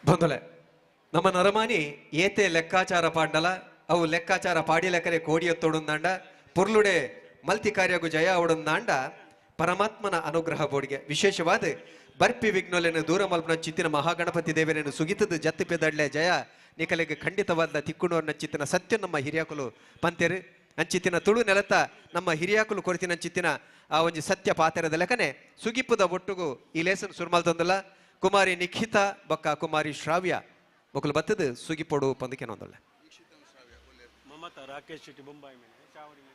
ಬಂದಲೆ ನಮ್ಮ ನರಮಾನಿ ಏತೆ ಲೆಕ್ಕಾಚಾರ ಪಾಂಡಲ ಅವು ಲೆಕ್ಕಾಚಾರ ಪಾಡಿ ಲೆಕ್ಕರೆ ಕೋಡಿಯತ್ತೊಡುಂದಾಂಡ ಪುರ್ಲುಡೆ ಮಲ್ತಿ ಕಾರ್ಯಗು ಜಯ ಅವಡುಂದಾಂಡ ಪರಮಾತ್ಮನ ಅನುಗ್ರಹ ಬೋಡಿಗೆ ವಿಶೇಷವಾದ ಬರ್ಪಿ ವಿಘ್ನೋಲೆನ ದೂರ ಮಲ್ಪನ ಚಿತ್ತಿನ ಮಹಾಗಣಪತಿ ದೇವರನ್ನು ಸುಗಿತದ ಜತ್ತಿಪೆದಡ್ಲೆ ಜಯ ನಿಕಲೆಗೆ ಖಂಡಿತವಾದ ತಿಕ್ಕುಣೋರ್ನ ಚಿತ್ತಿನ ಸತ್ಯ ನಮ್ಮ ಹಿರಿಯಾಕುಲು ಪಂತೆರು ಅಂಚಿತ್ತಿನ ತುಳು ನೆಲತ ನಮ್ಮ ಹಿರಿಯಾಕುಲು ಕೊರತಿನ ಚಿತ್ತಿನ ಆ ಒಂಜಿ ಸತ್ಯ ಪಾತೆರದ ಲೆಕ್ಕನೆ ಸುಗಿಪ್ಪದ ಒಟ್ಟುಗು ಈ ಲೇಸನ್ ಸುರ್ಮಲ್ ತಂದಲ್ಲ ಕುಮಾರಿ ನಿಖಿತ ಬೊಕ್ಕ ಕುಮಾರಿ ಶ್ರಾವ್ಯ ಬೊಕ್ಕಲು ಬತ್ತದ ಸುಗಿಪೊಡು ಪಂದಕೇನೊಂದಲ್ಲ ಮಮತಾ ರಾಕೇಶ್ ಶೆಟ್ಟಿ ಬೊಂಬಾಯಿ ಮೇಲೆ ಚಾವಡಿ ಮೇಲೆ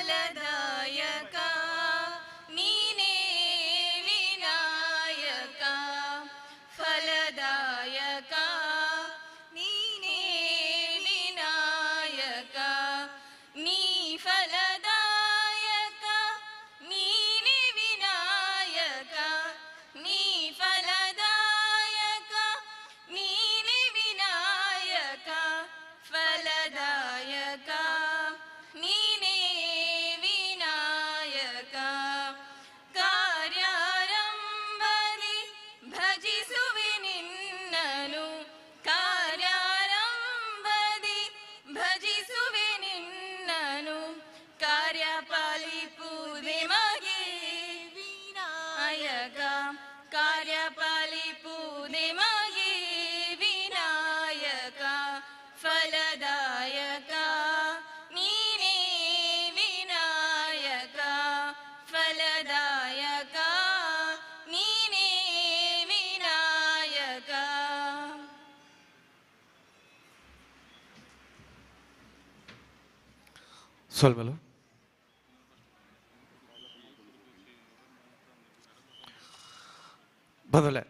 ಫಲದಾಯಕ ನೀನೇ ವಿನಾಯಕ ಫಲದಾಯಕ ನೀನೇ ವಿನಾಯಕ ನೀ ಫಲದಾಯಕ ನೀನೇ ವಿನಾಯಕ ನೀ ಫಲದಾಯಕ ನೀನೇ ವಿನಾಯಕ ಫಲದಾಯಕ ನೀನೇ ವಿನಾಯಕ ಕಾರ್ಯಾರಂಭದಿ ಭಜಿಸುವೆ ನಿನ್ನನು ಕಾರ್ಯಾರಂಭದಿ ಭಜಿಸುವೆ ನಿನ್ನನು ಕಾರ್ಯಪಾಲಿಪುದೆ ಮಗೆ ವಿನಾಯಕ ಕಾರ್ಯಪಾಲಿಪುದೆ ಸೊಲ್ಮಲು ಬದಲೆ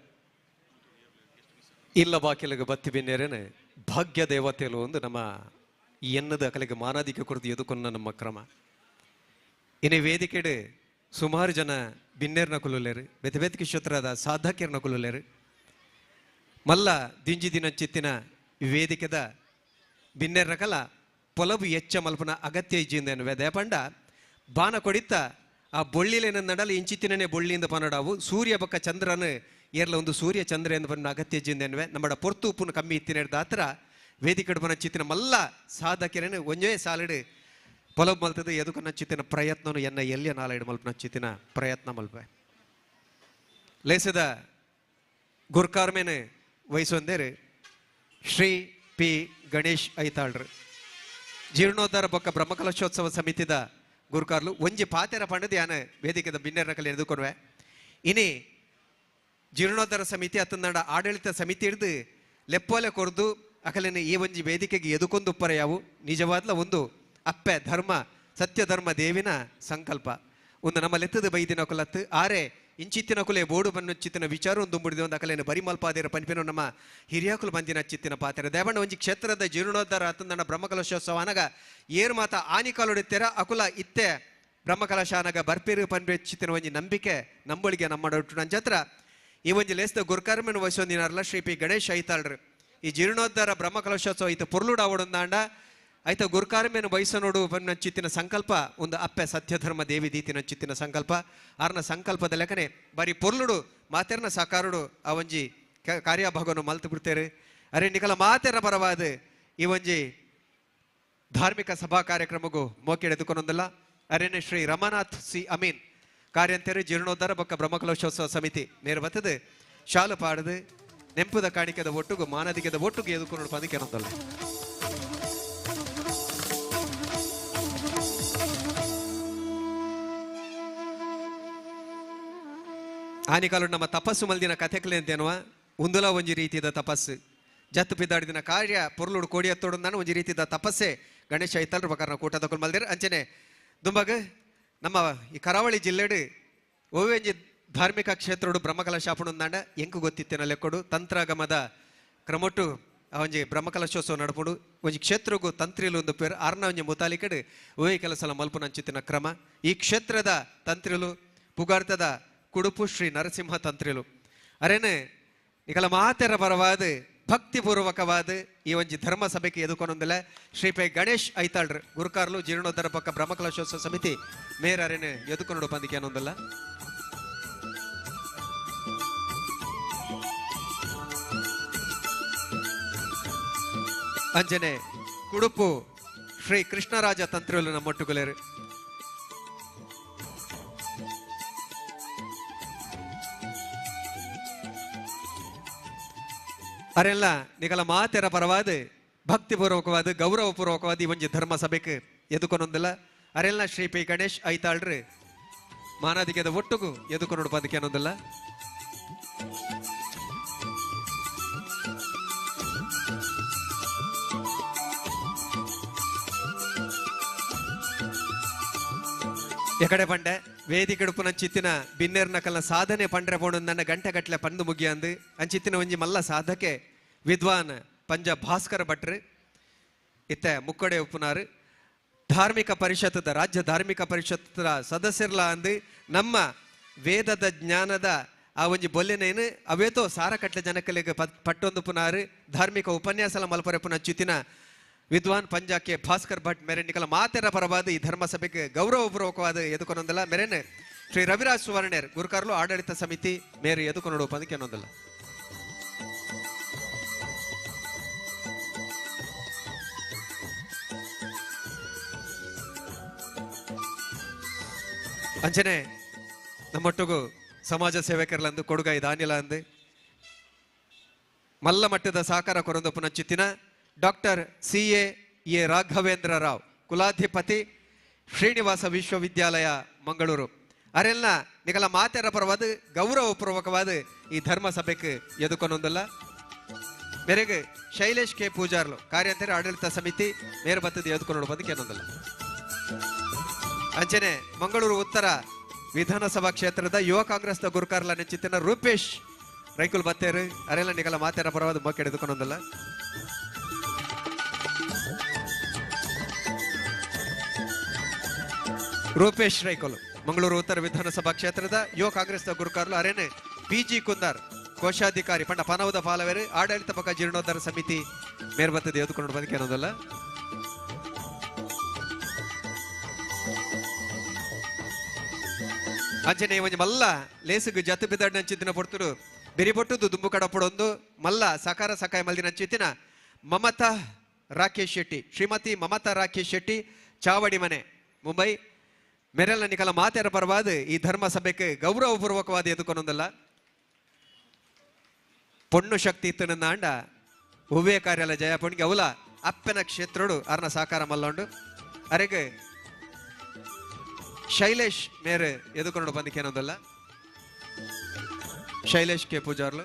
ಇಲ್ಲ ಬಾಕಿಲಿಗೆ ಬತ್ತಿ ಬಿನ್ನೇರೇನೆ ಭಾಗ್ಯ ದೇವತೆಲು ಒಂದು ನಮ್ಮ ಎನ್ನದ ಅಕಲಿಗೆ ಮಾನಾದಿಗೆ ಕೊರದು ಎದುಕೊನ್ನ ನಮ್ಮ ಕ್ರಮ ಇನ್ನೇ ವೇದಿಕೆಡು ಸುಮಾರು ಜನ ಬಿನ್ನೇರ್ನ ಕುಲುಲೇರು ಬೆತ್ತಬೆತ್ತಕ್ಕೆ ಕ್ಷೇತ್ರದ ಸಾಧಕರ್ನ ಕುಲುಲೇರು ಮಲ್ಲ ದಿಂಜಿ ದಿನ ಚಿತ್ತಿನ ವೇದಿಕೆದ ಬಿನ್ನೇರ್ನ ಕಲ ಪೊಲಬು ಎಚ್ಚ ಮಲ್ಪನ ಅಗತ್ಯ ಇಜ್ಜಿಂದೇನು ದೇಪಂಡ ಬಾನ ಕೊಡಿತ್ತ ಆ ಬೊಳ್ಳಿಲೇನ ನಡಲು ಇಂಚಿತ್ತಿನೇ ಬೊಳ್ಳಿಯಿಂದ ಪನ್ನಡಾವು ಸೂರ್ಯ ಬಕ್ಕ ಚಂದ್ರನ ಏರ್ಲ ಒಂದು ಸೂರ್ಯ ಚಂದ್ರ ಎಂದು ಪನ್ನ ಅಗತ್ಯ ಜಿಂದೇನ್ವೆ ನಮ್ಮ ಪೊರ್ತು ಉಪ್ಪುನ ಕಮ್ಮಿ ಇತ್ತಿನ ದಾತ್ರ ವೇದಿಕೆ ಪನ ಚಿತ್ತಿನ ಮಲ್ಲ ಸಾಧಕರೇನು ಒಂಜೇ ಸಾಲಿಡು ಪೊಲಬ್ ಮಲ್ತದ ಎದುಕನ್ನ ಚಿತ್ತಿನ ಪ್ರಯತ್ನನು ಎನ್ನ ಎಲ್ಲಿಯ ನಾಲೆಡು ಮಲ್ಪನ ಚಿತ್ತಿನ ಪ್ರಯತ್ನ ಮಲ್ಪೆ ಲೇಸದ ಗುರ್ಕಾರ್ಮೇನೆ ವಹಿಸೊಂದೇರು ಶ್ರೀ ಪಿ ಗಣೇಶ್ ಐತಾಳ್ರು ಜೀರ್ಣೋದ್ಧಾರ ಬೊಕ್ಕ ಬ್ರಹ್ಮಕಲಶೋತ್ಸವ ಸಮಿತಿದ ಗುರುಕಾರ್ಲು ಒಂಜಿ ಪಾತೆರ ಪಂಡದ ಯಾನ ವೇದಿಕೆದ ಬಿನ್ನೆರ್ನ ಕಲೆ ಎದುಕೊನ್ವೆ ಇನಿ ಜೀರ್ಣೋದ್ಧಾರ ಸಮಿತಿ ಅತ್ತಂದಾಂಡ ಆಡಳಿತ ಸಮಿತಿ ಹಿಡಿದು ಲೆಪ್ಪೋಲೆ ಕೊರ್ದು ಅಕಲಿನ ಈ ಒಂಜಿ ವೇದಿಕೆಗೆ ಎದುಕೊಂದು ಉಪ್ಪರ ಯಾವು ನಿಜವಾದ್ಲ ಒಂದು ಅಪ್ಪೆ ಧರ್ಮ ಸತ್ಯ ಧರ್ಮ ದೇವಿನ ಸಂಕಲ್ಪ ಒಂದು ನಮ್ಮ ಲೆತ್ತದ ಬೈದಿನ ಕುಲತ್ತು ಆರೆ ಇಂಚಿತ್ತಿನ ಕುಲೆ ಬೋಡು ಬನ್ನಚ್ಚಿತ್ತಿನ ವಿಚಾರ ಒಂದು ಮುಡಿದ ಒಂದು ಅಕಲೇನ ಬರಿಮಲ್ಪಾದಿರ ಪಂಪಿನ ನಮ್ಮ ಹಿರಿಯಾಕುಲು ಬಂದಿನ ಚಿತ್ತಿನ ಪಾತ್ರ ದೇವಣ್ಣ ಒಂಜಿ ಕ್ಷೇತ್ರದ ಜೀರ್ಣೋದ್ಧಾರ ಅತ್ತಂದಣ್ಣ ಬ್ರಹ್ಮಕಲಶೋತ್ಸವ ಅನಗ ಏರ್ ಮಾತ ಆನಿ ಕಾಲೊಡಿತ್ತೆರ ಅಕುಲ ಇತ್ತೆ ಬ್ರಹ್ಮಕಲಶ ಅನಗ ಬರ್ಪೇರು ಪನ್ಪೆ ಚಿತ್ತಿನ ಒಂಜಿ ನಂಬಿಕೆ ನಂಬಳಿಗೆ ನಮ್ಮ ಡೊಟ್ಟು ನಂಜತ್ರ ಈ ಒಂಜಿ ಲೇಸ್ದ ಗುರ್ಕರ್ಮನ ವಹಿಸೊಂದಿನಾರಲ್ಲ ಶ್ರೀ ಪಿ ಗಣೇಶ್ ಐತಾಳ್ರು ಈ ಜೀರ್ಣೋದ್ಧಾರ ಬ್ರಹ್ಮಕಲಶೋತ್ಸವ ಐತ ಪೊರ್ಲುಡ ಅವಡೊಂದಾಂಡ ಐತ ಗುರ್ಕಾರ್ಮೇನ ವಯಸ್ಸನೋಡು ಬನ್ನ ಚಿತ್ತಿನ ಸಂಕಲ್ಪ ಒಂದು ಅಪ್ಪೆ ಸತ್ಯಧರ್ಮ ದೇವಿ ದೀತಿನ ಚಿತ್ತಿನ ಸಂಕಲ್ಪ ಆರ್ನ ಸಂಕಲ್ಪದ ಲೆಕ್ಕನೆ ಬರೀ ಪೊರ್ಲುಡು ಮಾತೆರ್ನ ಸಾಕಾರುಡು ಆ ಒಂಜಿ ಕಾರ್ಯಭಾಗವನ್ನು ಮಲ್ತು ಬಿಡ್ತೇರು ಅರೆ ನಿಕಲ ಮಾತೆರ ಪರವಾದ ಈ ಒಂಜಿ ಧಾರ್ಮಿಕ ಸಭಾ ಕಾರ್ಯಕ್ರಮಗೂ ಮೋಕೆ ಎದುಕೊಂಡೊಂದಲ್ಲ ಅರೇನೆ ಶ್ರೀ ರಮಾನಾಥ್ ಸಿ ಅಮೀನ್ ಕಾರ್ಯಂತೇರು ಜೀರ್ಣೋದ್ಧಾರ ಬೊಕ್ಕ ಬ್ರಹ್ಮಕಲಶೋತ್ಸವ ಸಮಿತಿ ನೇರ ಬತ್ತದು ಶಾಲು ಪಾಡದು ನೆಂಪುದ ಕಾಣಿಕೆದ ಒಟ್ಟುಗು ಮಾನದಿಗೆದ ಒಟ್ಟುಗೆ ಎದುಕೊಂಡು ಪದಕ್ಕೆ ಅನ್ನೋದಲ್ಲ ಆನಿಕಾಲು ನಮ್ಮ ತಪಸ್ಸು ಮಲ್ದಿನ ಕಥೆಕಲೆ ಅಂತೇನುವ ಉಂದುಲ ಒಂಜಿ ರೀತಿಯ ತಪಸ್ಸು ಜತ್ತು ಪಿದ್ದಾಡಿದಿನ ಕಾರ್ಯ ಪೊರ್ಲುಡು ಕೋಡಿ ಹತ್ತೋಡು ನಾನು ಒಂಜಿ ರೀತಿಯ ತಪಸ್ಸೆ ಗಣೇಶ ಐತಲ್ರ ಪ್ರಕಾರ ಕೂಟ ತಗೊಂಡು ಮಲ್ದಿರ ಅಂಚನೆ ದುಂಬಾಗ ನಮ್ಮ ಈ ಕರಾವಳಿ ಜಿಲ್ಲೆಡು ಒಂಜಿ ಧಾರ್ಮಿಕ ಕ್ಷೇತ್ರಡು ಬ್ರಹ್ಮಕಲಶಾಪುಣಂದಾಂಡ ಎಂಕು ಗೊತ್ತಿತ್ತೇನ ಲೆಕ್ಕೊಡು ತಂತ್ರಗಮದ ಕ್ರಮೊಟ್ಟು ಒಂಜಿ ಬ್ರಹ್ಮಕಲಶೋತ್ಸವ ನಡ್ಪುಡು ಒಂಜಿ ಕ್ಷೇತ್ರಗೂ ತಂತ್ರಿಲು ಒಂದು ಪೇರು ಆರ್ನ ಒಂಜಿ ಮುತಾಲಿಕಡು ಓಯ್ ಕೆಲಸಲ ಮಲ್ಪು ನಂಚಿತ್ತಿನ ಕ್ರಮ ಈ ಕ್ಷೇತ್ರದ ತಂತ್ರಿಲು ಪುಗಾರ್ತದ ಕುಡುಪು ಶ್ರೀ ನರಸಿಂಹ ತಂತ್ರಿಲು ಅರೇನೆ ನಿಕಲ ಮಾತೆರ ಪರವಾದ ಭಕ್ತಿಪೂರ್ವಕವಾದ ಈ ಒಂಜಿ ಧರ್ಮ ಸಭೆಗೆ ಎದುಕೊಂಡೊಂದಿಲ್ಲ ಶ್ರೀ ಪೈ ಗಣೇಶ್ ಐತಾಳ್ರು ಗುರುಕಾರ್ಲು ಜೀರ್ಣೋದ್ಧಾರ ಪಕ್ಕ ಬ್ರಹ್ಮಕಲಶೋತ್ಸವ ಸಮಿತಿ ಮೇರ ಅರೇನೆ ಎದುಕೊಂಡು ಬಂದಿಕೆ ಅನ್ನೊಂದಿಲ್ಲ ಅಂಜನೆ ಕುಡುಪು ಶ್ರೀ ಕೃಷ್ಣರಾಜ ತಂತ್ರಿಲು ನಮ್ಮೊಟ್ಟುಗುಲೇರು ಅರೆಲ್ಲ ನಿಗಲ ಮಾತೆರ ಪರವಾದ ಭಕ್ತಿಪೂರ್ವಕವಾದ ಗೌರವಪೂರ್ವಕವಾದ ಈ ಒಂಜಿ ಧರ್ಮ ಸಭೆಗೆ ಎದುಕೊಂಡೊಂದಿಲ್ಲ ಅರೆಲ್ಲ ಶ್ರೀ ಪಿ ಗಣೇಶ್ ಐತಾಳ್ರು ಮಾನಾದಿಕೆದ ಒಟ್ಟುಗು ಎದುಕೊಂಡು ಪದಕ್ಕೆ ಅನ್ನೋದಿಲ್ಲ ಎಕಡೆ ಪಂಡೆ ವೇದಿಕೆ ಡುಪುನ ಚಿತ್ತಿನ ಬಿನ್ನೇರ್ನ ಕಲ್ಲ ಸಾಧನೆ ಪಂಡ್ರೆ ಪೋಣ ನನ್ನ ಗಂಟೆ ಗಟ್ಲೆ ಪಂದು ಮುಗಿಯಂದು ಅಂಚಿತ್ತಿನ ಒಂಜಿ ಮಲ್ಲ ಸಾಧಕೆ ವಿದ್ವಾನ್ ಪಂಜ ಭಾಸ್ಕರ ಭಟ್ರು ಇತ್ತೆ ಮುಕ್ಕಡೆ ಉಪ್ಪುನಾರು ಧಾರ್ಮಿಕ ಪರಿಷತ್ತದ ರಾಜ್ಯ ಧಾರ್ಮಿಕ ಪರಿಷತ್ತರ ಸದಸ್ಯರ್ಲ ಅಂದು ನಮ್ಮ ವೇದದ ಜ್ಞಾನದ ಆ ಒಂಜಿ ಬೊಲ್ಲೆನೇನು ಅವೇತೋ ಸಾರ ಕಟ್ಲೆ ಜನಕಲಿಗೆ ಪಟ್ಟೊಂದು ಪುನಾರು ಧಾರ್ಮಿಕ ಉಪನ್ಯಾಸಲ ಮಲ್ಪರೆ ಪುನ ಚಿತ್ತಿನ ವಿದ್ವಾನ್ ಪಂಜಾಕೆ ಭಾಸ್ಕರ್ ಭಟ್ ಮೇರೆ ನಿಕಲ ಮಾತೆರ ಪರವಾದ ಈ ಧರ್ಮ ಸಭೆಗೆ ಗೌರವಪೂರ್ವಕವಾದ ಎದುಕೊಂಡೊಂದಿಲ್ಲ ಮೇರೆನೆ ಶ್ರೀ ರವಿರಾಜ್ ಸುವರ್ಣೇರ್ ಗುರುಕಾರ್ಲು ಆಡಳಿತ ಸಮಿತಿ ಮೇರೆ ಎದುಕೊಂಡು ಪದಕ್ಕೆ ಅನ್ನೊಂದಿಲ್ಲ ಅಂಚನೆ ನಮ್ಮೊಟ್ಟಿಗೂ ಸಮಾಜ ಸೇವಕರ್ಲಂದು ಕೊಡುಗೈ ದಾನಿಲ ಅಂದು ಮಲ್ಲ ಮಟ್ಟದ ಸಹಕಾರ ಕೊರೊಂದು ಚಿತ್ತಿನ ಡಾಕ್ಟರ್ CA ರಾಘವೇಂದ್ರ ರಾವ್ ಕುಲಾಧಿಪತಿ ಶ್ರೀನಿವಾಸ ವಿಶ್ವವಿದ್ಯಾಲಯ ಮಂಗಳೂರು ಅರೆಲ್ಲ ನಿಗಲ ಮಾತೆರ ಪರವಾದ ಗೌರವಪೂರ್ವಕವಾದ ಈ ಧರ್ಮ ಸಭೆಗೆ ಎದುಕೊಂಡೊಂದಲ್ಲ ಮೇರೆಗೆ ಶೈಲೇಶ್ ಕೆ ಪೂಜಾರ್ಲು ಕಾರ್ಯಂತರ ಆಡಳಿತ ಸಮಿತಿ ಮೇರೆ ಬತ್ತದ ಎದುಕೊಂಡು ಬಂದಕ್ಕೆ ಅನ್ನೊಂದಲ್ಲ ಅಂಚನೆ ಮಂಗಳೂರು ಉತ್ತರ ವಿಧಾನಸಭಾ ಕ್ಷೇತ್ರದ ಯುವ ಕಾಂಗ್ರೆಸ್ನ ಗುರುಕಾರ್ಲ ನೆಚ್ಚಿತ್ತಿನ ರೂಪೇಶ್ ರೈಕುಲ್ ಬತ್ತೇರು ಅರೆಲ್ಲ ನಿಗಲ ಮಾತೇರ ಪರವಾದ ಮೊಕ್ಕೆ ಹಿಡಿದುಕೊಂಡೊಂದಲ್ಲ. ರೂಪೇಶ್ ರೈಕುಲ್ ಮಂಗಳೂರು ಉತ್ತರ ವಿಧಾನಸಭಾ ಕ್ಷೇತ್ರದ ಯುವ ಕಾಂಗ್ರೆಸ್ನ ಗುರುಕಾರ್ಲು ಅರೇನೆ PG ಕುಂದಾರ್ ಕೋಶಾಧಿಕಾರಿ ಪಂಡ ಪನವದ ಪಾಲವೇರು ಆಡಳಿತ ಪಕ್ಕ ಜೀರ್ಣೋದ್ಧಾರ ಸಮಿತಿ ಮೇರ್ಬತ್ತದ ಎದುಕೊಂಡು ಬಂದಕ್ಕೆ ಅನ್ನೋದಲ್ಲ. ಅಂಜನೆ ಒಂಜಿ ಮಲ್ಲ ಲೇಸುಗು ಜತ್ತು ಬಿದ್ದಾಡ್ ನಂಚಿತ್ತಿನ ಪೊರ್ತುಡು ಬೆರಿ ಪೊಟ್ಟುದು ದುಂಬು ಕಡಪಡೊಂದು ಮಲ್ಲ ಸಕಾರ ಸಕಾಯ ಮಲ್ದಿನ ನಂಚಿತ್ತಿನ ಮಮತಾ ರಾಕೇಶ್ ಶೆಟ್ಟಿ ಶ್ರೀಮತಿ ಮಮತಾ ರಾಕೇಶ್ ಶೆಟ್ಟಿ ಚಾವಡಿ ಮನೆ ಮುಂಬೈ ಮೆರೆಲ್ಲ ನಿಕಲ ಮಾತೆರ ಪರವಾದ ಈ ಧರ್ಮ ಸಭೆಗೆ ಗೌರವಪೂರ್ವಕವಾದ ಎದುಕೊಂದಲ್ಲ. ಪೊಣ್ಣು ಶಕ್ತಿ ಇತ್ತು ನನ್ನ ಅಂಡ ಹೂವೇ ಕಾರ್ಯಾಲಯ ಜಯ ಪೊಣ್ಣಿಗೆ ಅವಲ ಅಪ್ಪನ ಕ್ಷೇತ್ರಡು ಅರ್ನ ಸಾಕಾರ ಮಲ್ಲೊಂಡು ಅರೆಗೆ ಶೈಲೇಶ್ ಮೇರೆ ಎದುಕೊಂಡು ಬಂದಿಕ್ಕೆ ಏನೊಂದಲ್ಲ. ಶೈಲೇಶ್ ಕೆ ಪೂಜಾರ್ಲು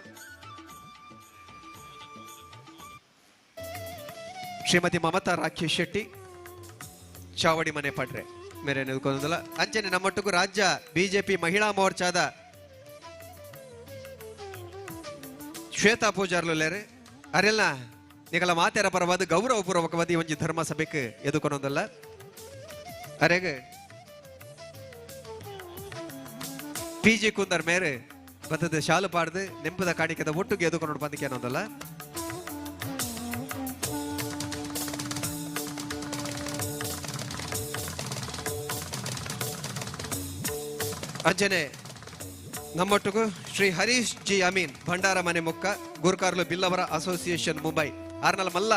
ಶ್ರೀಮತಿ ಮಮತಾ ರಾಕೇಶ್ ಶೆಟ್ಟಿ ಚಾವಡಿ ಮನೆ ಪಡ್ರೆ ಮೇರೆ ಎದುಕೊಂದಲ್ಲ. ಅಂಚನೆ ನಮ್ಮೊಟ್ಟಿಗೂ ರಾಜ್ಯ ಬಿಜೆಪಿ ಮಹಿಳಾ ಮೋರ್ಚಾದ ಶ್ವೇತಾ ಪೂಜಾರ್ಲು ಲೇರೆ ಅರೆಲ್ಲ ನಿಗಲ ಮಾತೆರ ಪರವಾದ ಗೌರವಪೂರ್ವಕವಾದ ಈ ಒಂಜಿ ಧರ್ಮ ಸಭೆಗೆ ಎದುಕೊಂದಲ್ಲ. ಅರೆಗೆ PG ಕುಂದರ್ ಮೇರೆ ಬತ್ತದ ಶಾಲು ಪಾಡ್ದು ನೆಂಪದ ಕಾಣಿಕದ ಒಟ್ಟಿಗೆ ಎದುಕೊಂಡು ಬಂದಿಕ್ಕೆ ಅನ್ನೋದಲ್ಲ. ಅಂಜನೆ ನಮ್ಮೊಟ್ಟಿಗೂ ಶ್ರೀ ಹರೀಶ್ ಜಿ ಅಮೀನ್ ಭಂಡಾರ ಮನೆ ಮುಕ್ಕ ಗುರುಕಾರ್ಲು ಬಿಲ್ಲವರ ಅಸೋಸಿಯೇಷನ್ ಮುಂಬೈ ಆರ್ನಲ್ ಮಲ್ಲ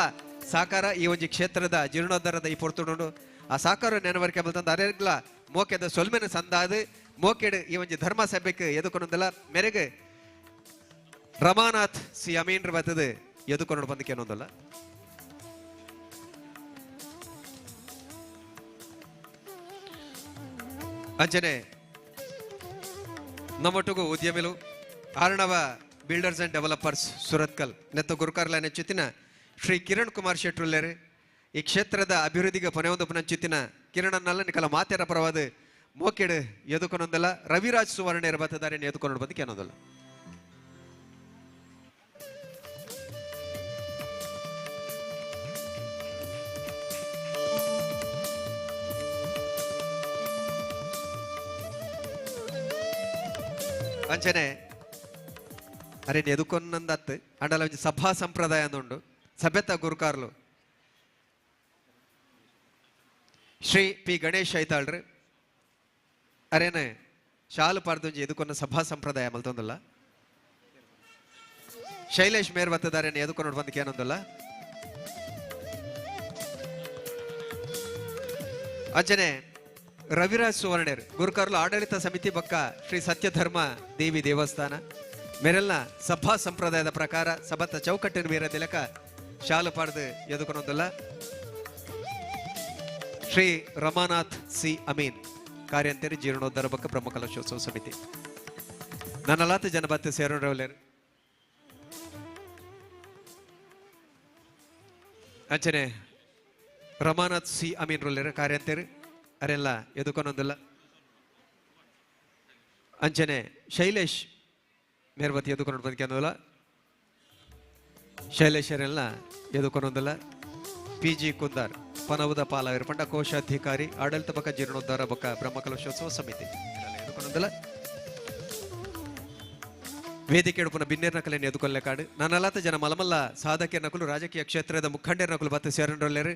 ಸಾಕಾರ ಈ ಒಂಜಿ ಕ್ಷೇತ್ರದ ಜೀರ್ಣೋದ್ಧಾರದ ಈ ಪೊರ್ತುಂಡು ಆ ಸಾಕಾರ ನೆನವರಿಕೆ ಬಂತಂದ ಅರೆಗ್ಲ ಮೋಕೆದ ಸೊಲ್ಮೆನ ಸಂದಾದ ಮೋಕೆಡ್ ಈ ಒಂಜಿ ಧರ್ಮ ಸಭೆಗೆ ಎದುಕೊಂಡಲ್ಲ ಮೆರೆಗೆ ರಮಾನಾಥ್ ಸಿ ಅಮೀನ್ ಬತ್ತದ ಎದುಕೊಂಡು ಬಂದಕ್ಕೆ ಅನ್ನೋದಲ್ಲ. ಅಂಜನೆ ನಮ್ಮೊಟ್ಟಿಗೂ ಉದ್ಯಮಿಲು ಆರ್ಣವ ಬಿಲ್ಡರ್ಸ್ ಅಂಡ್ ಡೆವಲಪರ್ಸ್ ಸುರತ್ಕಲ್ ನೆತ್ತ ಗುರುಕಾರ್ಲ ನೆಚ್ಚಿತ್ತಿನ ಶ್ರೀ ಕಿರಣ್ ಕುಮಾರ್ ಶೆಟ್ರುಲ್ಲೇರು ಈ ಕ್ಷೇತ್ರದ ಅಭಿವೃದ್ಧಿಗೆ ಪೊನೆಯೊಂದು ಪುನಂಚಿತ್ತಿನ ಕಿರಣನ್ನಲ್ಲ ನಿಕಲ ಮಾತೆರ ಪರವಾದ ಮೋಕೆಡ್ ಎದುಕೊಂದಲ್ಲ. ರವಿರಾಜ್ ಸುವರ್ಣೇರ ಬತ್ತದಾರೆ ಎದುಕೊಂಡು ಬಂದಕ್ಕೆ ಅನ್ನೋದಲ್ಲ. ಅಂಚನೆ ಅರೆ ಎದುಕೊಂದಂದತ್ತು ಅಂಡಲ ಒಂಜಿ ಸಭಾ ಸಂಪ್ರದಾಯ ಅಂದುಂಡು ಸಭೆತ ಗುರುಕಾರ್ಲು ಶ್ರೀ P ಗಣೇಶ್ ಐತಾಳ್ರು ಅರೇನೆ ಶಾಲು ಪಾರ್ದೊಂಜಿ ಎದುಕೊನ್ನ ಸಭಾ ಸಂಪ್ರದಾಯ ಮಲ್ತೊಂದಲ್ಲ. ಶೈಲೇಶ್ ಮೇರ್ ಬತ್ತದಾರೇನೆ ಎದುಕೊಂಡು ಬಂದಕ್ಕೆ ಏನೊಂದಲ್ಲ. ಅಂಚನೆ ರವಿರಾಜ್ ಸುವರ್ಣೇರ್ ಗುರುಕಾರ್ಲು ಆಡಳಿತ ಸಮಿತಿ ಬಕ್ಕ ಶ್ರೀ ಸತ್ಯಧರ್ಮ ದೇವಿ ದೇವಸ್ಥಾನ ಮೇರೆಲ್ಲ ಸಭಾ ಸಂಪ್ರದಾಯದ ಪ್ರಕಾರ ಸಭತ್ತ ಚೌಕಟ್ಟಿನ ವೀರ ತಿಲಕ ಶಾಲು ಪಾಡ್ದು ಎದುಕೊಂದಲ್ಲ. ಶ್ರೀ ರಮಾನಾಥ್ ಸಿ ಅಮೀನ್ ಕಾರ್ಯಂತೇರಿ ಜೀರ್ಣೋದ್ಧಾರ ಬಕ್ಕ ಬ್ರಹ್ಮಕಲಶೋತ್ಸವ ಸಮಿತಿ ನನ್ನಲಾತ ಜನ ಬತ್ತು ಸೇರೋರು ಅಂಚನೆ ರಮಾನಾಥ್ ಸಿ ಅಮೀನ್ ರೋಲೇರು ಕಾರ್ಯಂತೇರಿ ಅರೆಲ್ಲ ಎದುಕೊಂದಲ್ಲ. ಅಂಚನೆ ಶೈಲೇಶ್ ಮೇರ್ಬತಿ ಎದುಕೊಂಡು ಬಂದಕ್ಕೆ ಅನ್ನೋಲ್ಲ. ಶೈಲೇಶರೆಲ್ಲ ಎದುಕೊಂದಲ್ಲ. PG ಕುಂದಾರ್ ಪನವದ ಪಾಲವೇರು ಪಂಡ ಕೋಶಾಧಿಕಾರಿ ಆಡಳಿತ ಬಕ್ಕ ಜೀರ್ಣೋದ್ಧಾರ ಬಕ್ಕ ಬ್ರಹ್ಮಕಲಶೋತ್ಸವ ಸಮಿತಿ ಎದುಕೊಂದಲ್ಲ. ವೇದಿಕೆ ಉಡುಪನ ಬಿನ್ನೇರ್ ನಕಲೇನು ಎದುಕೊಲ್ಲೆ ಕಾಡು ನನ್ನಲಾತ ಜನ ಮಲಮಲ್ಲ ಸಾಧಕರ ನಕಲು ರಾಜಕೀಯ ಕ್ಷೇತ್ರದ ಮುಖಂಡರ ನಕಲು ಬತ್ತು ಸೇರೊಂಡ್ರಲ್ಲೇರು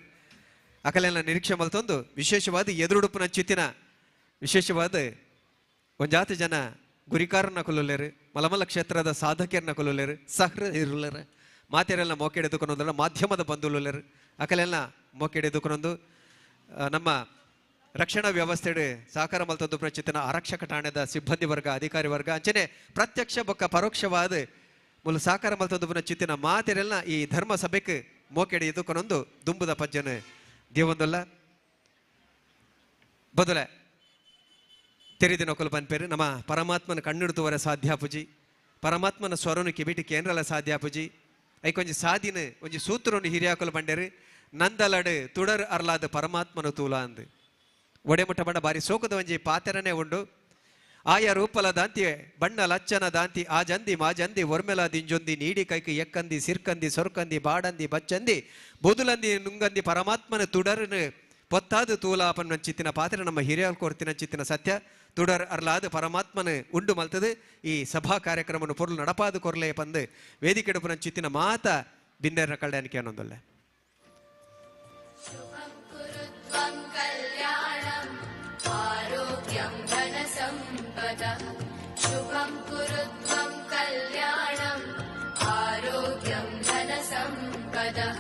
ಅಕಲೆಲ್ಲ ನಿರೀಕ್ಷೆ ಮಲ್ತೊಂದು ವಿಶೇಷವಾದ ಎದುರುಡುಪನ ಚಿತ್ತಿನ ವಿಶೇಷವಾದ ಒಂಜಾತಿ ಜನ ಗುರಿಕಾರನ ಕೊಲ್ಲಲೇರು ಮಲಮಲ್ಲ ಕ್ಷೇತ್ರದ ಸಾಧಕರನ್ನ ಕೊಲ್ಲಲೇರು ಸಹೃ ಇರಲೇರು ಮಾತೆರೆಲ್ಲ ಮೋಕೆಡೆ ಎದುಕೊಂಡೊಂದಲ್ಲ ಮಾಧ್ಯಮದ ಬಂಧುಲೇರು ಅಕಲೆಲ್ಲ ಮೋಕೆಡೆ ಎದುಕೊಂಡೊಂದು ನಮ್ಮ ರಕ್ಷಣಾ ವ್ಯವಸ್ಥೆ ಸಹಕಾರ ಮಲ್ತೊಂದು ಪ್ರಚಿತನ ಆರಕ್ಷಕ ಠಾಣೆದ ಸಿಬ್ಬಂದಿ ವರ್ಗ ಅಧಿಕಾರಿ ವರ್ಗ ಅಂಚನೆ ಪ್ರತ್ಯಕ್ಷ ಬೊಕ್ಕ ಪರೋಕ್ಷವಾದ ಮುಲು ಸಹಕಾರ ಮಲ್ತೊಂದು ಚಿತ್ತಿನ ಮಾತೆರೆಲ್ಲ ಈ ಧರ್ಮ ಸಭೆಗೆ ಮೋಕೆಡೆ ಎದುಕೊಂಡೊಂದು ದುಂಬುದ ಪಜ್ಜನ ದೇವೊಂದಲ್ಲ ಬದಲೆ ತೆರಿದ ನಕಲು ಪನ್ಪೇರು ನಮ್ಮ ಪರಮಾತ್ಮನ ಕಣ್ಣಿಡುತ್ತುವರ ಸಾಧ್ಯಾಪುಜಿ ಪರಮಾತ್ಮನ ಸ್ವರನು ಕಿಬಿಟಿ ಕೇಂದ್ರಲ ಸಾಧ್ಯಾಪುಜಿ ಐಕೊಂಜಿ ಸಾದಿನ ಒಂಜಿ ಸೂತ್ರವನ್ನು ಹಿರಿಯಾಕಲು ಬಂಡೇರು ನಂದಲಡು ತುಡರ್ ಅರ್ಲಾದ ಪರಮಾತ್ಮನ ತೂಲ ಅಂದು ಒಡೆಮುಟ್ಟ ಬಣ್ಣ ಬಾರಿ ಸೋಕದ ಒಂಜಿ ಪಾತೆರನೇ ಉಂಡು. ಆಯ ರೂಪಲ ದಾಂತಿ ಬಣ್ಣ ಲಚ್ಚನ ದಾಂತಿ ಆ ಜಂದಿ ಮಾಜಂದಿ ಒರ್ಮೆಲ ದಿಂಜೊಂದಿ ನೀಡಿ ಕೈಕಿ ಎಕ್ಕಂದಿ ಸಿರ್ಕಂದಿ ಸೊರ್ಕಂದಿ ಬಾಡಂದಿ ಬಚ್ಚಂದಿ ಬೊದುಲಂದಿ ನುಂಗಂದಿ ಪರಮಾತ್ಮನ ತುಡರ್ನು ಪೊತ್ತಾದು ತೂಲಾಪನ್ ಚಿತ್ತಿನ ಪಾತ್ರ ನಮ್ಮ ಹಿರಿಯಲ್ ಕೊರ್ತಿನ ಚಿತ್ತಿನ ಸತ್ಯ ತುಡರ್ ಅರ್ಲಾದು ಪರಮಾತ್ಮನ ಉಂಡು ಮಲ್ತದು ಈ ಸಭಾ ಕಾರ್ಯಕ್ರಮವನ್ನು ಪೊರ್ಲು ನಡಪಾದು ಕೊರ್ಲೆ ಪಂದು ವೇದಿಕೆಡುಪುನ ಚಿತ್ತಿನ ಮಾತ ಬಿಂದೆರ್ನ ಕಳ್ಯಾನಿಕೆ ಅನ್ನೊಂದಲ್ಲ. आरोग्यं धनसम्पदः शुभं कुरु त्वं कल्याणम् आरोग्यं धनसम्पदः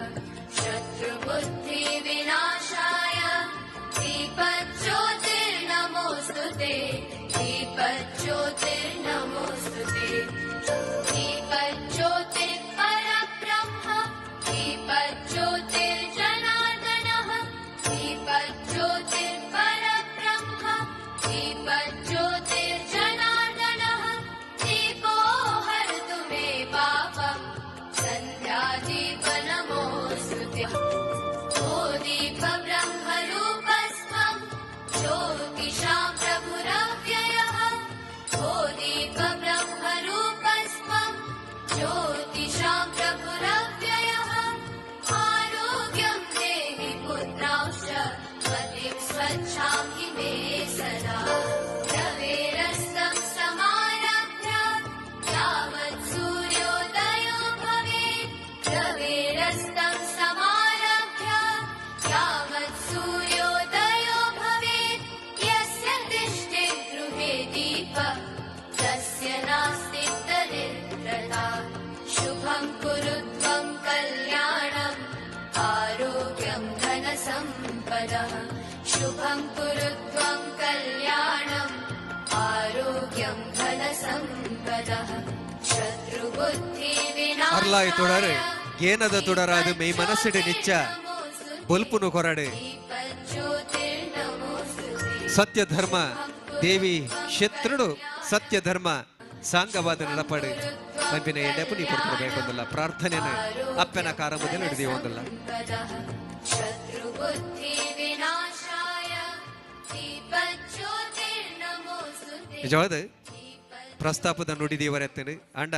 शत्रुबुद्धिविनाशाय दीपज्योतिर्नमोऽस्तु ते दीपज्योतिर्नमोऽस्तु ते दीपज्योतिर्परब्रह्म दीपज्योतिर्जनार्दनः दीपज्योतिर्परब्रह्म दीपज्योतिर्जनार्दनः दीपो हरतु मे पापं सन्ध्यादीपनमोऽस्तु ते ओ दीपब्रह्मरूपस्त्वं ज्योतिषां प्रभुरव्ययः ओ दीपब्रह्मरूपस्त्वं ज्योतिषां प्रभुरव्ययः आरोग्यं देहि पुत्रांश्च मतिं स्वच्छां हि मे सदा रवेरस्तं समारभ्य यावत् सूर्योदयो भवेत् रवेरस्तं समारभ्य यावत् सूर्योदयो भवेत् यस्य तिष्ठे गृहे दीपः तस्य नास्ति दरिद्रता शुभं कुरु त्वं कल्याणम् आरोग्यं धनसम्पदः शुभं कुरु त्वं कल्याणम् आरोग्यं धनसम्पदः शत्रुबुद्धिविनाशाय ಅರ್ಲಾಯಿ ತುಡರ್ ಗೇನದ ತುಡರಾದು ಮೈ ಮನಸ್ಸಿಡು ನಿಚ್ಚ ಬೊಲ್ಪುನು ಕೊರಡು दीपज्योतिर्नमोऽस्तु ते ಸತ್ಯ ಧರ್ಮ ದೇವಿ ಶತ್ರುಡು ಸತ್ಯ ಧರ್ಮ ಸಾಂಗವಾದ ನಡಪಡು ಪಂಪಿನ ಎಡೆಪು ನೀ ಕೊಡ್ತಿರಬೇಕೊಂದಲ್ಲ ಪ್ರಾರ್ಥನೆನ ಅಪ್ಪನ ಕಾರಮದಲ್ಲಿ ನಡೆದೀವೊಂದಲ್ಲ. शत्रुबुद्धिविनाशाय दीपज्योतिर्नमोऽस्तु ते ನಿಜವಾದ ಪ್ರಸ್ತಾಪದ ನುಡಿದೀವರೆತ್ತನು ಅಂಡ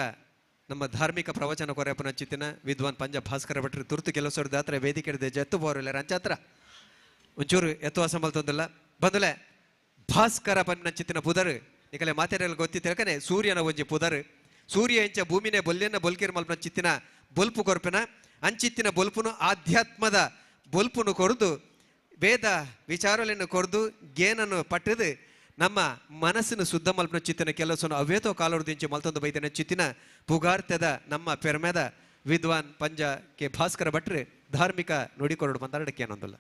ನಮ್ಮ ಧಾರ್ಮಿಕ ಪ್ರವಚನ ಕೊರೆಯಪ್ಪನ ಚಿತ್ತಿನ ವಿದ್ವಾನ್ ಪಂಜ ಭಾಸ್ಕರ ಭಟ್ರು ತುರ್ತು ಕೆಲಸದ ದಾತ್ರ ವೇದಿಕೆ ಹಿಡಿದ ಜತ್ತು ಬೋರಲ್ಲ ರಂಚಾತ್ರ ಒಂಚೂರು ಎತ್ತುವ ಸಂಬಲ್ತೊಂದಲ್ಲ ಬಂದಲೆ ಭಾಸ್ಕರ ಪನ್ನ ಚಿತ್ತಿನ ಪುದರ್ ನಿಕಲೆ ಮಾತೆರೆಲ್ಲ ಗೊತ್ತಿ ತಿಳ್ಕನೆ ಸೂರ್ಯನ ಒಂಜಿ ಪುದರ್ ಸೂರ್ಯ ಇಂಚ ಭೂಮಿನೇ ಬೊಲ್ಲೆನ ಬೊಲ್ಕಿರ್ ಮಲ್ಪನ ಚಿತ್ತಿನ ಬೊಲ್ಪು ಕೊರ್ಪಿನ ಅಂಚಿತ್ತಿನ ಬೊಲ್ಪುನು ಆಧ್ಯಾತ್ಮದ ಬೊಲ್ಪುನು ಕೊರ್ದು ವೇದ ವಿಚಾರಗಳನ್ನು ಕೊರ್ದು ಗೇನನ್ನು ಪಟ್ಟದು ನಮ್ಮ ಮನಸ್ಸಿನ ಶುದ್ಧ ಮಲ್ಪನ ಚಿತ್ತಿನ ಕೆಲಸವನ್ನು ಅವ್ಯತೋ ಕಾಲೋರ್ದಿಂಚಿ ಮಲ್ತೊಂದು ಬೈತನ ಚಿತ್ತಿನ ಪುಗಾರ್ತೆದ ನಮ್ಮ ಪೆರ್ಮೆದ ವಿದ್ವಾನ್ ಪಂಜ ಕೆ ಭಾಸ್ಕರ ಭಟ್ರು ಧಾರ್ಮಿಕ ನುಡಿಕೊರಡು ಮಾತಾಡಕ್ಕೆ ಏನೊಂದಲ್ಲ.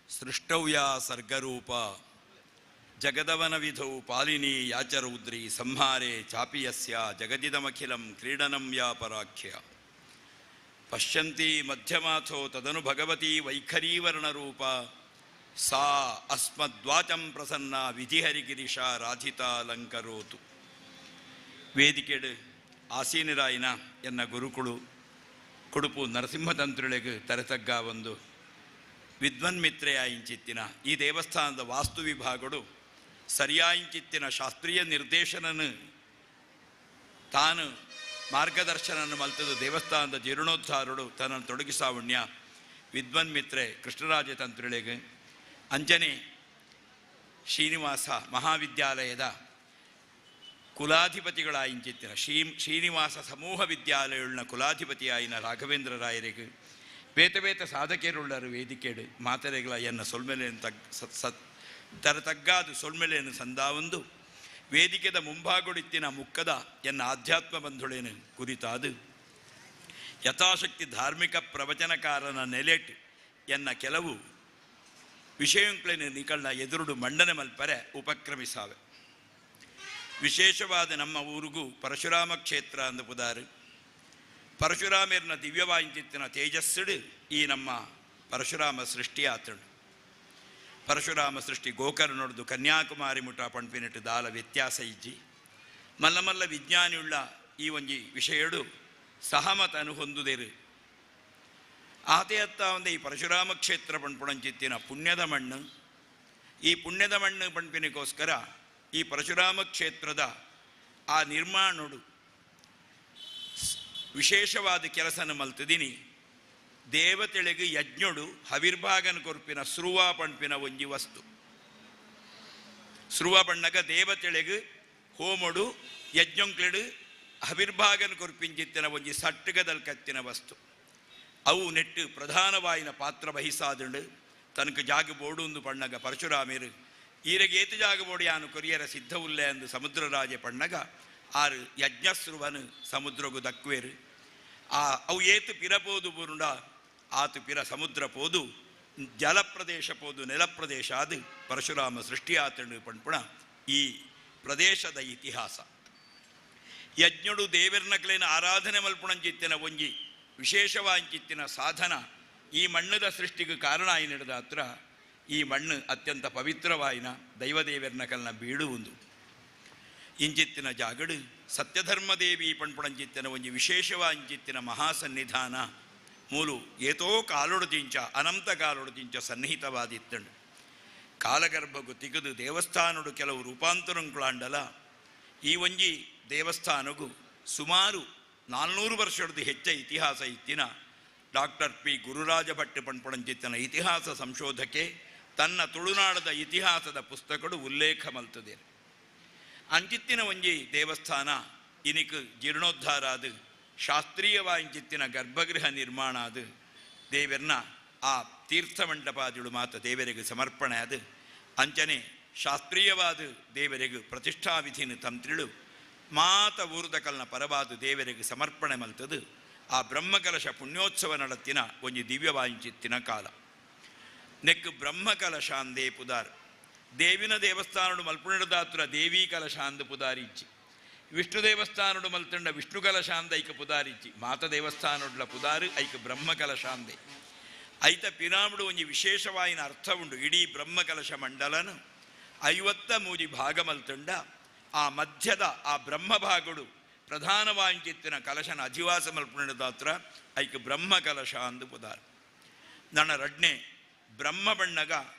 ಸೃಷ್ಟವ್ಯಾ ಸರ್ಗರೂಪ ಜಗದವನ ವಿಧೌ ಪಾಲಿನಿ ಯಾಚರೌದ್ರಿ ಸಂಹಾರೆ ಚಾಪಿಯಸ್ಯ ಜಗದಿದಮಖಿಲಂ ಕ್ರೀಡನಂ ವ್ಯಾಪರಾಖ್ಯ ಪಶ್ಯಂತಿ ಮಧ್ಯಮಾಥೋ ತದನು ಭಗವತಿ ವೈಖರೀವರ್ಣರೂಪ ಸಾ ಅಸ್ಮದ್ವಾಚಂ ಪ್ರಸನ್ನ ವಿಧಿಹರಿಗಿರಿಶ ರಾಧಿತಾಲಂಕರೋತು. ವೇದಿಕೆಡು ಆಸೀನರಾಯಿನ ಎನ್ನ ಗುರುಕುಳು ಕೊಡುಪು ನರಸಿಂಹತಂತ್ರುಳೆಗೆ ತರತಗ್ಗ ಒಂದು ವಿದ್ವನ್ಮಿತ್ರೆಯಾಯಿಂಚಿತ್ತಿನ ಈ ದೇವಸ್ಥಾನದ ವಾಸ್ತು ವಿಭಾಗಗಳು ಸರಿಯಾಯಿಂಚಿತ್ತಿನ ಶಾಸ್ತ್ರೀಯ ನಿರ್ದೇಶನನು ತಾನು ಮಾರ್ಗದರ್ಶನನ್ನು ಮಲ್ತದು ದೇವಸ್ಥಾನದ ಜೀರ್ಣೋದ್ಧಾರಡು ತನ್ನನ್ನು ತೊಡಗಿಸಾವುಣ್ಯ ವಿದ್ವನ್ಮಿತ್ರೆ ಕೃಷ್ಣರಾಜ ತಂತ್ರುಳೆಗೆ ಅಂಜನೆ ಶ್ರೀನಿವಾಸ ಮಹಾವಿದ್ಯಾಲಯದ ಕುಲಾಧಿಪತಿಗಳಾಯಿಂಚಿತ್ತಿನ ಶ್ರೀನಿವಾಸ ಸಮೂಹ ವಿದ್ಯಾಲಯಗಳನ್ನ ಕುಲಾಧಿಪತಿಯಾಯಿನ ರಾಘವೇಂದ್ರ ರಾಯರಿಗೆ ಬೇತ ಸಾಧಕರುಳ್ಳರು ವೇದಿಕೆಡು ಮಾತರೆಗಳ ಎನ್ನ ಸೊಲ್ಮೆಲೆಯನ್ನು ತರತಗ್ಗಾದು ಸೊಲ್ಮೆಲೆಯನ್ನು ಸಂದಾವೊಂದು ವೇದಿಕೆದ ಮುಂಭಾಗೊಡಿತ್ತಿನ ಮುಕ್ಕದ ಎನ್ನ ಆಧ್ಯಾತ್ಮ ಬಂಧುಳೇನು ಕುರಿತಾದು ಯಥಾಶಕ್ತಿ ಧಾರ್ಮಿಕ ಪ್ರವಚನಕಾರನ ನೆಲೆಟ್ ಎನ್ನ ಕೆಲವು ವಿಷಯಂಕ್ಳೇನು ನಿಕಲ್ನ ಎದುರುಡು ಮಂಡನೆ ಮಲ್ಪರೆ ಉಪಕ್ರಮಿಸಾವೆ. ವಿಶೇಷವಾದ ನಮ್ಮ ಊರಿಗೂ ಪರಶುರಾಮ ಕ್ಷೇತ್ರ ಅಂದ ಪುದಾರು ಪರಶುರಾಮೇರ್ನ ದಿವ್ಯವಾಯಿಂಚಿತ್ತಿನ ತೇಜಸ್ಸುಡು ಈ ನಮ್ಮ ಪರಶುರಾಮ ಸೃಷ್ಟಿ ಆತಂಡು. ಪರಶುರಾಮ ಸೃಷ್ಟಿ ಗೋಕರ್ಣೊಡ್ದು ಕನ್ಯಾಕುಮಾರಿ ಮುಟ ಪಂಪಿನಿಟ್ಟು ದಾಲ ವ್ಯತ್ಯಾಸ ಇಜ್ಜಿ ಮಲ್ಲ ಮಲ್ಲ ವಿಜ್ಞಾನಿಯುಳ್ಳ ಈ ಒಂಜಿ ವಿಷಯಡು ಸಹಮತನು ಹೊಂದುದೇರು. ಆತೆ ಅತ್ತ ಒಂದೇ ಈ ಪರಶುರಾಮ ಕ್ಷೇತ್ರ ಪಂಪುಣಂಚಿತ್ತಿನ ಪುಣ್ಯದ ಮಣ್ಣು. ಈ ಪುಣ್ಯದ ಮಣ್ಣು ಪಂಪಿನಿಗೋಸ್ಕರ ಈ ಪರಶುರಾಮ ಕ್ಷೇತ್ರದ ಆ ನಿರ್ಮಾಣೋಡು ವಿಶೇಷವಾದ ಕೆಲಸನ ಮಲ್ತದಿನಿ. ದೇವತೆಳೆಗೆ ಯಜ್ಞೊಡು ಹವಿರ್ಭಾಗನ ಕೊರ್ಪಿನ ಸ್ರುವ ಪಂಪಿನ ಒಂಜಿ ವಸ್ತು. ಸ್ರುವ ಪಣ್ಣಗ ದೇವತೆಳೆಗೆ ಹೋಮೊಡು ಯಜ್ಞೊಂಕ್ಲೆಡು ಹವಿರ್ಭಾಗನ ಕೊರ್ಪಿಂಚಿತ್ತಿನ ಒಂಜಿ ಸಟ್ಟುಗದಲ್ ಕತ್ತಿನ ವಸ್ತು. ಅವು ನೆಟ್ಟು ಪ್ರಧಾನವಾಯಿನ ಪಾತ್ರ ವಹಿಸಾದುಂಡು ತನಕ ಜಾಗ ಬೋಡುಂದು ಪಣ್ಣಗ ಪರಶುರಾಮೇರು ಈರೆಗೆ ಏತು ಜಾಗ ಬೋಡಿ ಆನು ಕೊರಿಯರ ಸಿದ್ಧವುಲ್ಲೆ ಅಂದು ಸಮುದ್ರರಾಜೆ ಪಣ್ಣಗ ಆರು ಯಜ್ಞಸ್ರುವನು ಸಮುದ್ರಗು ದಕ್ಕುವೆರು. ಅವು ಏತು ಪಿರಪೋದು ಬುರುಂಡ ಆತು ಪಿರ ಸಮುದ್ರ ಪೋದು ಜಲಪ್ರದೇಶ ಪೋದು ನೆಲಪ್ರದೇಶ ಅದು ಪರಶುರಾಮ ಸೃಷ್ಟಿ ಆತಂಡು ಪಣ್ಪುಣ ಈ ಪ್ರದೇಶದ ಇತಿಹಾಸ. ಯಜ್ಞುಡು ದೇವರ್ನಕ್ಲೇನ ಆರಾಧನೆ ಮಲ್ಪುಣಂಚಿತ್ತಿನ ಒಂಜಿ ವಿಶೇಷವಾಂಚಿತ್ತಿನ ಸಾಧನ ಈ ಮಣ್ಣದ ಸೃಷ್ಟಿಗೆ ಕಾರಣ ಆಯ್ನಿಡಿದ ಹತ್ರ ಈ ಮಣ್ಣು ಅತ್ಯಂತ ಪವಿತ್ರವಾಯಿನ ದೈವದೇವರ್ನಕಲ್ನ ಬೀಡು ಒಂದು ಇಂಚಿತ್ತಿನ ಜಾಗಡು ಸತ್ಯಧರ್ಮದೇವಿ ಪಣ್ಪುಣಂಚಿತ್ತಿನ ಒಂಜಿ ವಿಶೇಷವಾಂಚಿತ್ತಿನ ಮಹಾಸನ್ನಿಧಾನ ಮೂಲು ಏತೋ ಕಾಲೊಡದಿಂಚ ಅನಂತ ಕಾಲೊಡದಿಂಚ ಸನ್ನಿಹಿತವಾದಿತ್ತಂಡು. ಕಾಲಗರ್ಭಗು ತಿಗದು ದೇವಸ್ಥಾನಡು ಕೆಲವು ರೂಪಾಂತರಂಕುಳಾಂಡಲ ಈ ಒಂಜಿ ದೇವಸ್ಥಾನಗೂ ಸುಮಾರು 400 ವರ್ಷದ ಹೆಚ್ಚ ಇತಿಹಾಸ ಇತ್ತಿನ ಡಾಕ್ಟರ್ ಪಿ ಗುರುರಾಜ ಭಟ್ ಪಣ್ಪುಣಂಚಿತ್ತಿನ ಇತಿಹಾಸ ಸಂಶೋಧಕೆ ತನ್ನ ತುಳುನಾಡದ ಇತಿಹಾಸದ ಪುಸ್ತಕಡು ಉಲ್ಲೇಖ ಮಲ್ತದೆ. ಅಂಚಿತ್ತಿನ ಒಂಜಿ ದೇವಸ್ಥಾನ ಇನಿಕ್ ಜೀರ್ಣೋದ್ಧಾರ ಅದು ಶಾಸ್ತ್ರೀಯವಾಂಚಿತ್ತಿನ ಗರ್ಭಗೃಹ ನಿರ್ಮಾಣ ಅದು ದೇವರನ್ನ ಆ ತೀರ್ಥ ಮಂಟಪಾದಿಳು ಮಾತ ದೇವರಿಗೆ ಸಮರ್ಪಣೆ ಅದು ಅಂಚನೆ ಶಾಸ್ತ್ರೀಯವಾದ ದೇವರಿಗೆ ಪ್ರತಿಷ್ಠಾವಿಧಿನ ತಂತ್ರಿಳು ಮಾತ ಊರ್ದಕಲ್ನ ಪರವಾದ ದೇವರಿಗೆ ಸಮರ್ಪಣೆ ಮಲ್ತದು ಆ ಬ್ರಹ್ಮಕಲಶ ಪುಣ್ಯೋತ್ಸವ ನಡತ್ತಿನ ಒಂಜಿ ದಿವ್ಯವಾಂಚಿತ್ತಿನ ಕಾಲ. ನೆಕ್ ಬ್ರಹ್ಮಕಲಶ ಅಂದೇ ಪುದಾರ್ ದೇವಿನ ದೇವಸ್ಥಾನಡು ಮಲ್ಪುಣಿಡದಾತ್ರ ದೇವಿ ಕಲಶ ಅಂದು ಪುದಾರಿಚ್ಚಿ, ವಿಷ್ಣು ದೇವಸ್ಥಾನಡು ಮಲ್ತಂಡ ವಿಷ್ಣು ಕಲಶ ಅಂದ ಐಕ ಪುದಾರಿಚ್ಚಿ, ಮಾತ ದೇವಸ್ಥಾನಡ್ಲ ಪುದಾರು ಐಕ ಬ್ರಹ್ಮ ಕಲಶ ಅಂದೆ ಐತ ಪಿರಾಮಿಡು ಒಂಜಿ ವಿಶೇಷವಾಯಿನ ಅರ್ಥ ಉಂಡು. ಇಡೀ ಬ್ರಹ್ಮಕಲಶ ಮಂಡಲನು 53 ಭಾಗ ಮಲ್ತಂಡ ಆ ಮಧ್ಯದ ಆ ಬ್ರಹ್ಮ ಭಾಗಡು ಪ್ರಧಾನವಾಂಚಿತ್ತಿನ ಕಲಶನ ಅಧಿವಾಸ ಮಲ್ಪುಣಿಡದಾತ್ರ ಐಕ ಬ್ರಹ್ಮ ಕಲಶ ಅಂದು ಪುದಾರು. ನನ್ನ ರಡ್ನೆ ಬ್ರಹ್ಮ ಬಣ್ಣಗ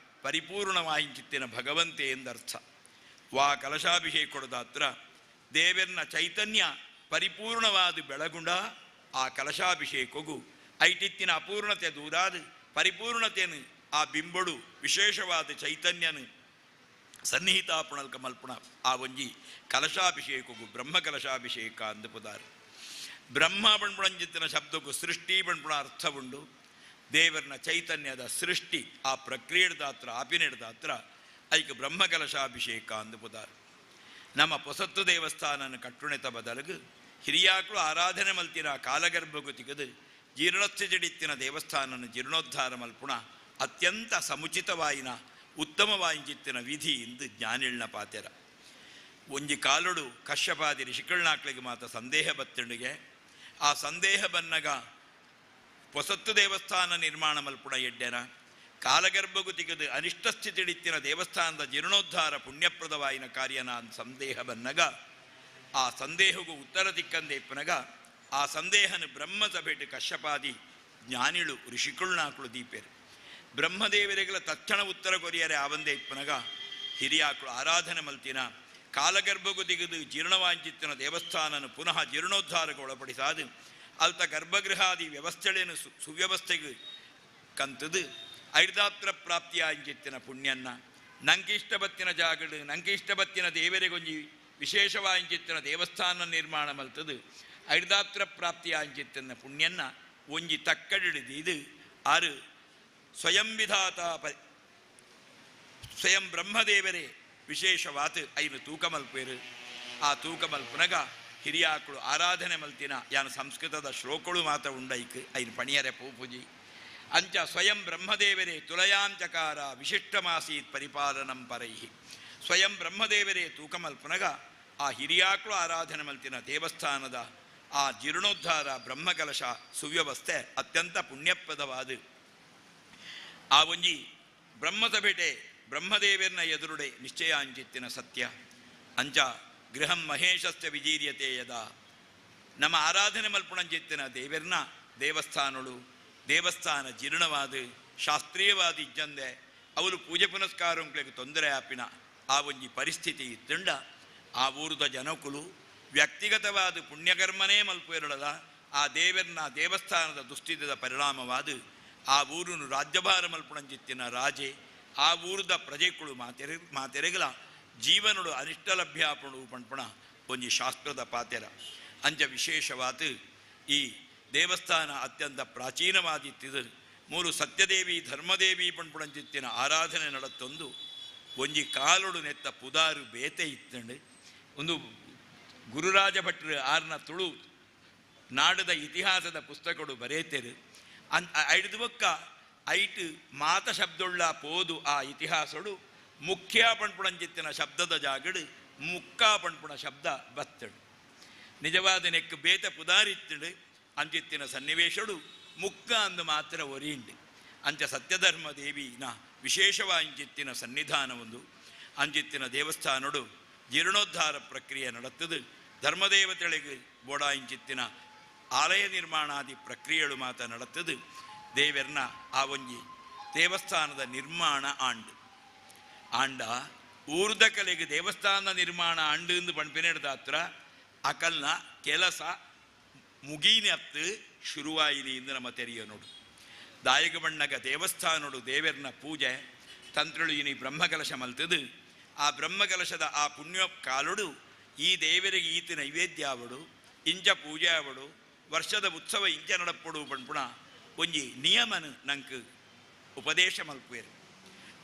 ಪರಿಪೂರ್ಣವಾಂಚಿತ್ತಿನ ಭಗವಂತೆ ಎಂದರ್ಥ. ವಾ ಕಲಶಾಭಿಷೇಕದಾತ್ರ ದೇವರನ ಚೈತನ್ಯ ಪರಿಪೂರ್ಣವಾದ ಬೆಳಗುಂಡ ಆ ಕಲಶಾಭಿಷೇಕಗೂ ಐಟಿತ್ತಿನ ಅಪೂರ್ಣತೆ ದೂರಾದ ಪರಿಪೂರ್ಣತೆಯನ್ನು ಆ ಬಿಂಬಡು ವಿಶೇಷವಾದ ಚೈತನ್ಯನು ಸನ್ನಿಹಿತಾಪುಣಲ್ಕ ಮಲ್ಪುಣ ಆ ಒಂಜಿ ಕಲಶಾಭಿಷೇಕಗೂ ಬ್ರಹ್ಮ ಕಲಶಾಭಿಷೇಕ ಅಂದು ಪುದಾರು. ಬ್ರಹ್ಮ ಬಣ್ಪುಣಂಜಿತ್ತಿನ ಶಬ್ದಕ್ಕೂ ಸೃಷ್ಟಿ ಬಣ್ಪುಣ ಅರ್ಥ ಉಂಡು. ದೇವರನ ಚೈತನ್ಯದ ಸೃಷ್ಟಿ ಆ ಪ್ರಕ್ರಿಯೆದಾತ್ರ ಆಪಿನೆಡ್ದಾತ್ರ ಐಕ ಬ್ರಹ್ಮ ಕಲಶಾಭಿಷೇಕ ಅಂದು ಪುದಾರು. ನಮ್ಮ ಪೊಸತ್ತು ದೇವಸ್ಥಾನನ ಕಟ್ಟುಣೆತ ಬದಲಗು ಹಿರಿಯಾಕ್ಳು ಆರಾಧನೆ ಮಲ್ತಿನ ಕಾಲಗರ್ಭಗು ತಿಗದು ಜೀರ್ಣೋತ್ಸ ಜಡಿತ್ತಿನ ದೇವಸ್ಥಾನನ ಜೀರ್ಣೋದ್ಧಾರ ಮಲ್ಪುಣ ಅತ್ಯಂತ ಸಮುಚಿತವಾಯಿನ ಉತ್ತಮವಾಯಿನ ವಿಧಿ ಇಂದು ಜ್ಞಾನಿಳ್ನ ಪಾತೆರ. ಒಂಜಿ ಕಾಲುಡು ಕಶ್ಯಪಾದಿ ಋಷಿಕಳ್ನಾಕ್ಳಿಗೆ ಮಾತ ಸಂದೇಹ ಬತ್ತಂಡಿಗೆ ಆ ಸಂದೇಹ ಬನ್ನಗ ಪೊಸತ್ತು ದೇವಸ್ಥಾನ ನಿರ್ಮಾಣ ಮಲ್ಪುಣ ಎಡ್ಡೆನ ಕಾಲಗರ್ಭಗು ತಿಗದು ಅನಿಷ್ಟ ಸ್ಥಿತಿಡಿತ್ತಿನ ದೇವಸ್ಥಾನದ ಜೀರ್ಣೋದ್ಧಾರ ಪುಣ್ಯಪ್ರದವಾಯಿನ ಕಾರ್ಯನ ಸಂದೇಹ ಬನ್ನಗ ಆ ಸಂದೇಹಗೂ ಉತ್ತರ ತಿಕ್ಕಂದೇಪ್ಪನಗ ಆ ಸಂದೇಹನ ಬ್ರಹ್ಮಸಭೆಟ್ಟು ಕಶ್ಯಪಾದಿ ಜ್ಞಾನಿಳು ಋಷಿಕುಳ್ನಾಕ್ಳು ದೀಪೇರು ಬ್ರಹ್ಮದೇವರಿಗಳ ತಕ್ಷಣ ಉತ್ತರ ಕೊರಿಯರೆ ಆವಂದೇ ಇಪ್ಪನಗ ಹಿರಿಯಾಕ್ಳು ಆರಾಧನೆ ಮಲ್ತಿನ ಕಾಲಗರ್ಭಗು ದಿಗದು ಜೀರ್ಣವಾಂಚಿತ್ತಿನ ದೇವಸ್ಥಾನನ ಪುನಃ ಜೀರ್ಣೋದ್ಧಾರಕ್ಕೆ ಒಳಪಡಿಸಾದು ಅಲ್ತ ಗರ್ಭಗೃಹಾದಿ ವ್ಯವಸ್ಥೆಳೇನು ಸುವ್ಯವಸ್ಥೆಗೆ ಕಂತದು ಐದಾತ್ರ ಪ್ರಾಪ್ತಿಯಾಂಚಿತ್ತಿನ ಪುಣ್ಯನ್ನ ನಂಗೆ ಇಷ್ಟಬತ್ತಿನ ಜಾಗಡು ನಂಗೆ ಇಷ್ಟಬತ್ತಿನ ದೇವರಿಗೊಂಜಿ ವಿಶೇಷವಾಂಚಿತ್ತಿನ ದೇವಸ್ಥಾನ ನಿರ್ಮಾಣ ಮಲ್ತದು ಐದಾತ್ರ ಪ್ರಾಪ್ತಿಯಾಂಚಿತ್ತಿನ ಪುಣ್ಯನ್ನ ಒಂಜಿ ತಕ್ಕಡಿಡಿದು ಇದು ಆರು ಸ್ವಯಂ ವಿಧಾತ ಸ್ವಯಂ ಬ್ರಹ್ಮದೇವರೇ ವಿಶೇಷವಾತ ಐನು ತೂಕ ಮಲ್ಪೇರು. ಆ ತೂಕ ಮಲ್ಪನಗ ಹಿರಿಯಾಕಳು ಆರಾಧನೆ ಮಲ್ತಿನ ಯಾನು ಸಂಸ್ಕೃತದ ಶ್ಲೋಕಗಳು ಮಾತ ಉಂಡೈಕ್ ಐನು ಪಣಿಯರೆ ಪೂಪೂಜಿ ಅಂಚ ಸ್ವಯಂ ಬ್ರಹ್ಮದೇವರೇ ತುಲಯಾಂಚಕಾರ ವಿಶಿಷ್ಟಮಾಸೀತ್ ಪರಿಪಾಲನಂ ಪರೈಹಿ. ಸ್ವಯಂ ಬ್ರಹ್ಮದೇವರೇ ತೂಕ ಮಲ್ಪನಗ ಆ ಹಿರಿಯಾಕಳು ಆರಾಧನೆ ಮಲ್ತಿನ ದೇವಸ್ಥಾನದ ಆ ಜೀರ್ಣೋದ್ಧಾರ ಬ್ರಹ್ಮಕಲಶ ಸುವ್ಯವಸ್ಥೆ ಅತ್ಯಂತ ಪುಣ್ಯಪ್ರದವಾದ ಆ ಒಂಜಿ ಬ್ರಹ್ಮಸಭೆಟೆ ಬ್ರಹ್ಮದೇವರ್ನ ಎದುರುಡೆ ನಿಶ್ಚಯ ಅಂಚಿತ್ತಿನ ಸತ್ಯ ಅಂಚ ಗೃಹಂ ಮಹೇಶಸ್ಯ ವಿಜೀರ್ಯತೆ ಯದ ನಮ್ಮ ಆರಾಧನೆ ಮಲ್ಪುಣಂಚಿತ್ತಿನ ದೇವರ್ನ ದೇವಸ್ಥಾನಗಳು ದೇವಸ್ಥಾನ ಜೀರ್ಣವಾದ ಶಾಸ್ತ್ರೀಯವಾದ ಇಜ್ಜಂದೆ ಅವರು ಪೂಜೆ ಪುನಸ್ಕಾರಗಳಿಗೆ ತೊಂದರೆ ಆಪಿನ ಆ ಒಂಜಿ ಪರಿಸ್ಥಿತಿ ಇತ್ತಂಡ ಆ ಊರದ ಜನಕುಲು ವ್ಯಕ್ತಿಗತವಾದ ಪುಣ್ಯಕರ್ಮನೇ ಮಲ್ಪೇರಳದ ಆ ದೇವರ್ನ ದೇವಸ್ಥಾನದ ದುಸ್ಥಿತಿದ ಪರಿಣಾಮವಾದ ಆ ಊರನ್ನು ರಾಜ್ಯಭಾರ ಮಲ್ಪುಣಂಚಿತ್ತಿನ ರಾಜೆ ಆ ಊರದ ಪ್ರಜೆಗಳು ಮಾತೆರೆಗಲ ಜೀವನಡು ಅನಿಷ್ಟ ಲಭ್ಯಾಪಣು ಪಣ್ಪಣ ಒಂಜಿ ಶಾಸ್ತ್ರದ ಪಾತೆರ ಅಂಚ ವಿಶೇಷವಾದ ಈ ದೇವಸ್ಥಾನ ಅತ್ಯಂತ ಪ್ರಾಚೀನವಾದಿತ್ತಿದ್ದು ಮೂರು ಸತ್ಯದೇವಿ ಧರ್ಮದೇವಿ ಪಣ್ಪುಣಂಚಿತ್ತಿನ ಆರಾಧನೆ ನಡತ್ತೊಂದು ಒಂಜಿ ಕಾಲೊಡು ನೆತ್ತ ಪುದಾರು ಬೇತೆ ಇತ್ತಂಡು ಒಂದು ಗುರುರಾಜ ಭಟ್ರು ಆರ್ನ ತುಳು ನಾಡದ ಇತಿಹಾಸದ ಪುಸ್ತಕಗಳು ಬರೆಯುತ್ತೇರು ಐದು ಬೊಕ್ಕ ಐಟ್ ಮಾತ ಶಬ್ದೊಳ್ಳ ಪೋದು ಆ ಇತಿಹಾಸಡು ಮುಖ್ಯ ಪಣ್ಪುಣಂಚಿತ್ತಿನ ಶಬ್ದದ ಜಾಗಡು ಮುಕ್ಕ ಪಣ್ಪುಣ ಶಬ್ದ ಬತ್ತಡು ನಿಜವಾದ ನೆಕ್ ಬೇತ ಪುದಾರಿತ್ತಡು ಅಂಚಿತ್ತಿನ ಸನ್ನಿವೇಶಡು ಮುಕ್ಕ ಅಂದು ಮಾತ್ರ ಒರಿಯಿಂಡು ಅಂಚ ಸತ್ಯಧರ್ಮ ದೇವಿನ ವಿಶೇಷವಾಂಚಿತ್ತಿನ ಸನ್ನಿಧಾನ ಒಂದು ಅಂಚಿತ್ತಿನ ದೇವಸ್ಥಾನಡು ಜೀರ್ಣೋದ್ಧಾರ ಪ್ರಕ್ರಿಯೆ ನಡತ್ತದು ಧರ್ಮದೇವತೆಗಳಿಗೆ ಬೋಡಾಂಚಿತ್ತಿನ ಆಲಯ ನಿರ್ಮಾಣಾದಿ ಪ್ರಕ್ರಿಯೆಗಳು ಮಾತ ನಡತ್ತದು ದೇವರ್ನ ಆ ಒಂಜಿ ದೇವಸ್ಥಾನದ ನಿರ್ಮಾಣ ಆಂಡ ಊರ್ದ ಕಲೆಗೆ ದೇವಸ್ಥಾನದ ನಿರ್ಮಾಣ ಆಂಡು ಎಂದು ಪಣ್ಪಿನೆಡ್ದ ಹತ್ರ ಅಕಲ್ನ ಕೆಲಸ ಮುಗೀನತ್ತು ಶುರುವಾಯಿಲಿ ಎಂದು ನಮ್ಮ ತೆರೆಯ ನೋಡು ದಾಯಕ ಬಣ್ಣಗ ದೇವಸ್ಥಾನಡು ದೇವರ್ನ ಪೂಜೆ ತಂತ್ರಳು ಇನಿ ಬ್ರಹ್ಮಕಲಶ ಮಲ್ತದು ಆ ಬ್ರಹ್ಮಕಲಶದ ಆ ಪುಣ್ಯ ಕಾಲುಡು ಈ ದೇವರಿಗೆ ಈತ ನೈವೇದ್ಯ ಅವಡು ಇಂಚ ಪೂಜೆ ಅವಡು ವರ್ಷದ ಉತ್ಸವ ಇಂಚ ನಡಪಡು ಪಣ್ಪುಣ ಒಂಜಿ ನಿಯಮನು ನಂಗೆ ಉಪದೇಶ ಮಲ್ಪುವೆರು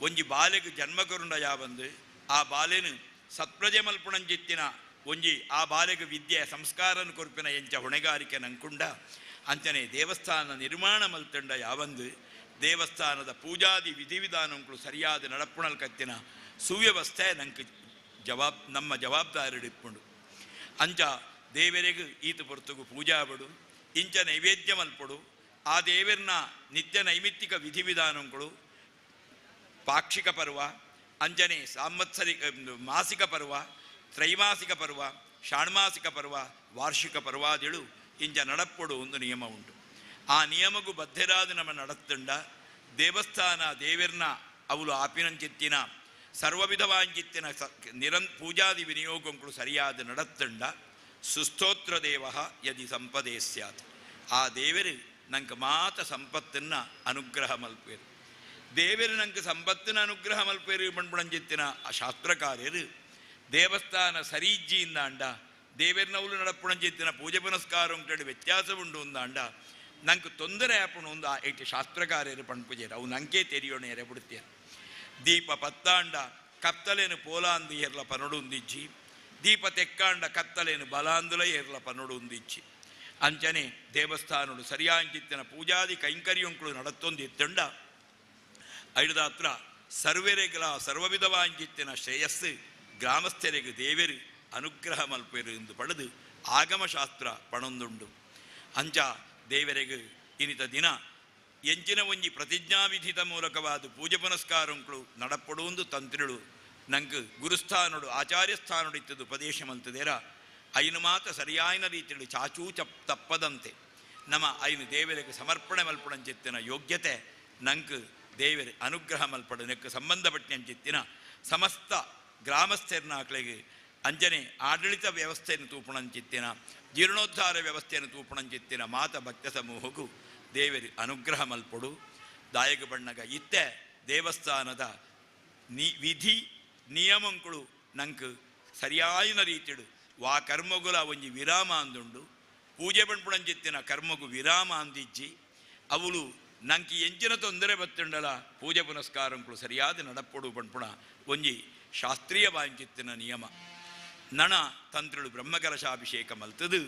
ಒಂಜಿ ಬಾಲೆಗೆ ಜನ್ಮ ಕೊರುಂಡ ಯಾವಂದು ಆ ಬಾಲೆನು ಸತ್ಪ್ರಜೆ ಮಲ್ಪುಣಂಜಿತ್ತಿನ ಒಂಜಿ ಆ ಬಾಲೆಗೆ ವಿದ್ಯೆ ಸಂಸ್ಕಾರನ ಕೊರ್ಪಿನ ಎಂಚ ಹೊಣೆಗಾರಿಕೆ ನಂಕುಂಡ ಅಂಚನೆ ದೇವಸ್ಥಾನ ನಿರ್ಮಾಣ ಮಲ್ತಂಡ ಯಾವಂದು ದೇವಸ್ಥಾನದ ಪೂಜಾದಿ ವಿಧಿವಿಧಾನಗಳು ಸರಿಯಾದ ನಡಪುಣಲ್ ಕತ್ತಿನ ಸುವ್ಯವಸ್ಥೆ ನಂಗೆ ನಮ್ಮ ಜವಾಬ್ದಾರಿ ಇಟ್ಕೊಂಡು ಅಂಚ ದೇವರಿಗೆ ಈತ ಪೊರ್ತುಗು ಪೂಜಾ ಬಡು ಇಂಚ ನೈವೇದ್ಯ ಮಲ್ಪಡು ಆ ದೇವರನ್ನ ನಿತ್ಯ ನೈಮಿತ್ತಿಕ ವಿಧಿವಿಧಾನಗಳು ಪಾಕ್ಷಿಕ ಪರ್ವ ಅಂಜನೆ ಸಾಂವತ್ಸರಿಕ ಮಾಸಿಕ ಪರ್ವ ತ್ರೈಮಾಸಿಕ ಪರ್ವ ಷಾಣ್ಮಾಸಿಕ ಪರ್ವ ವಾರ್ಷಿಕ ಪರ್ವಾದಿಳು ಇಂಚ ನಡಪಡು ಒಂದು ನಿಯಮ ಉಂಟು ಆ ನಿಯಮಗೂ ಬದ್ಧರಾದ ನಮ್ಮ ನಡತ್ತಂಡ ದೇವಸ್ಥಾನ ದೇವರ್ನ ಅವಳು ಆಪಿನಂಚಿತ್ತಿನ ಸರ್ವವಿಧವಾಂಚಿತ್ತಿನ ಪೂಜಾದಿ ವಿನಿಯೋಗಗಳು ಸರಿಯಾದ ನಡತ್ತಂಡ ಸುಸ್ತೋತ್ರ ದೇವ ಯದಿ ಸಂಪದೇ ಸ್ಯಾತ್ ಆ ದೇವರು ನಂಗೆ ಮಾತ ಸಂಪತ್ತನ್ನು ಅನುಗ್ರಹ ಮಲ್ಪೇರು ದೇವರು ನಂಗೆ ಸಂಪತ್ತಿನ ಅನುಗ್ರಹ ಮಲ್ಪೇರು ಪಣ್ಪುಣಂಚಿತ್ತಿನ ಆ ಶಾಸ್ತ್ರಕಾರ್ಯರು ದೇವಸ್ಥಾನ ಸರಿಜ್ಜಿಯಿಂದ ಅಂಡ ದೇವರನವಳು ನಡಪುಣಂಚಿತ್ತಿನ ಪೂಜೆ ಪುನಸ್ಕಾರಂ ವ್ಯತ್ಯಾಸ ಉಂಡು ಅಂದ ನಂಗೆ ತೊಂದರೆ ಆಪಣು ಒಂದು ಐಟಿ ಶಾಸ್ತ್ರಕಾರ್ಯರು ಪಣ್ಪುಜೇರು ಅವು ನಂಗೆ ತೆರಿಯೋಣ ಎರೆಬಿಡ್ತೇರು ದೀಪ ಪತ್ತಾಂಡ ಕತ್ತಲೇನು ಪೋಲಾಂದು ಏರ್ಲ ಪನಡು ಉಂದಿಚ್ಚಿ ದೀಪ ತೆಕ್ಕಾಂಡ ಕತ್ತಲೇನು ಬಲಾಂದುಲ ಏರ್ಲ ಪನಡು ಉಂದಿಚ್ಚಿ ಅಂಚನೆ ದೇವಸ್ಥಾನಗಳು ಸರಿಯಾಂಚಿತ್ತಿನ ಪೂಜಾದಿ ಕೈಂಕರ್ಯಂಗಳು ನಡತ್ತೊಂದಿತ್ತಂಡ ಐಡದ ಹತ್ರ ಸರ್ವರೆಗಳ ಸರ್ವವಿಧವಾಂಚಿತ್ತಿನ ಶ್ರೇಯಸ್ಸು ಗ್ರಾಮಸ್ಥರಿಗೆ ದೇವರು ಅನುಗ್ರಹ ಮಲ್ಪೇರು ಎಂದು ಪಡೆದು ಆಗಮಶಾಸ್ತ್ರ ಪಣೊಂದುಂಡು ಅಂಚ ದೇವರಿಗೆ ಇನ್ನಿತ ದಿನ ಎಂಚಿನ ಒಂಜಿ ಪ್ರತಿಜ್ಞಾವಿಧಿದ ಮೂಲಕವಾದ ಪೂಜೆ ಪುನಸ್ಕಾರಗಳು ನಡಪಡುವುದು ತಂತ್ರಿಗಳು ನಂಗೆ ಗುರುಸ್ಥಾನಡು ಆಚಾರ್ಯ ಸ್ಥಾನಡು ಇತ್ತದು ಉಪದೇಶ ಮಲ್ತದೇರ ಐನು ಮಾತ ಸರಿಯಾಯಿನ ರೀತಿಯಲ್ಲಿ ಚಾಚೂ ತಪ್ಪದಂತೆ ನಮ್ಮ ಐನು ದೇವರಿಗೆ ಸಮರ್ಪಣೆ ಮಲ್ಪಡಂಚಿತ್ತಿನ ಯೋಗ್ಯತೆ ನಂಗೆ ದೇವರ ಅನುಗ್ರಹ ಮಲ್ಪಡು ನೆಕ್ಕೆ ಸಂಬಂಧಪಟ್ಟಂಚಿತ್ತಿನ ಸಮಸ್ತ ಗ್ರಾಮಸ್ಥರನಾಕ್ಳಿಗೆ ಅಂಜನೆ ಆಡಳಿತ ವ್ಯವಸ್ಥೆಯನ್ನು ತೂಪಣಂಚಿತ್ತಿನ ಜೀರ್ಣೋದ್ಧಾರ ವ್ಯವಸ್ಥೆಯನ್ನು ತೂಪಣಂಚಿತ್ತಿನ ಮಾತ ಭಕ್ತ ಸಮೂಹಕ್ಕೂ ದೇವರಿ ಅನುಗ್ರಹ ಮಲ್ಪಡು ದಾಯಕ ಬಣ್ಣಗ ಇತ್ತೆ ದೇವಸ್ಥಾನದ ವಿಧಿ ನಿಯಮಗಳು ನಂಗೆ ಸರಿಯಾಯಿನ ರೀತಿಡು ವಾ ಕರ್ಮಗುಲ ಒಂಜಿ ವಿರಾಮ ಅಂದುಂಡು ಪೂಜೆ ಪಣ್ಪುಣಂಚಿತ್ತಿನ ಕರ್ಮಗು ವಿರಾಮ ಅಂದಿಜ್ಜಿ ಅವಳು ನಂಗೆ ಎಂಚಿನ ತೊಂದರೆ ಬತ್ತುಂಡಲ ಪೂಜೆ ಪುನಸ್ಕಾರಗಳು ಸರಿಯಾದ ನಡಪಡು ಪಣ್ಪುಣ ಒಂಜಿ ಶಾಸ್ತ್ರೀಯ ವಾಂಚಿತ್ತಿನ ನಿಯಮ ನಣ ತಂತ್ರಳು ಬ್ರಹ್ಮಕಲಶಾಭಿಷೇಕ ಮಲ್ತದು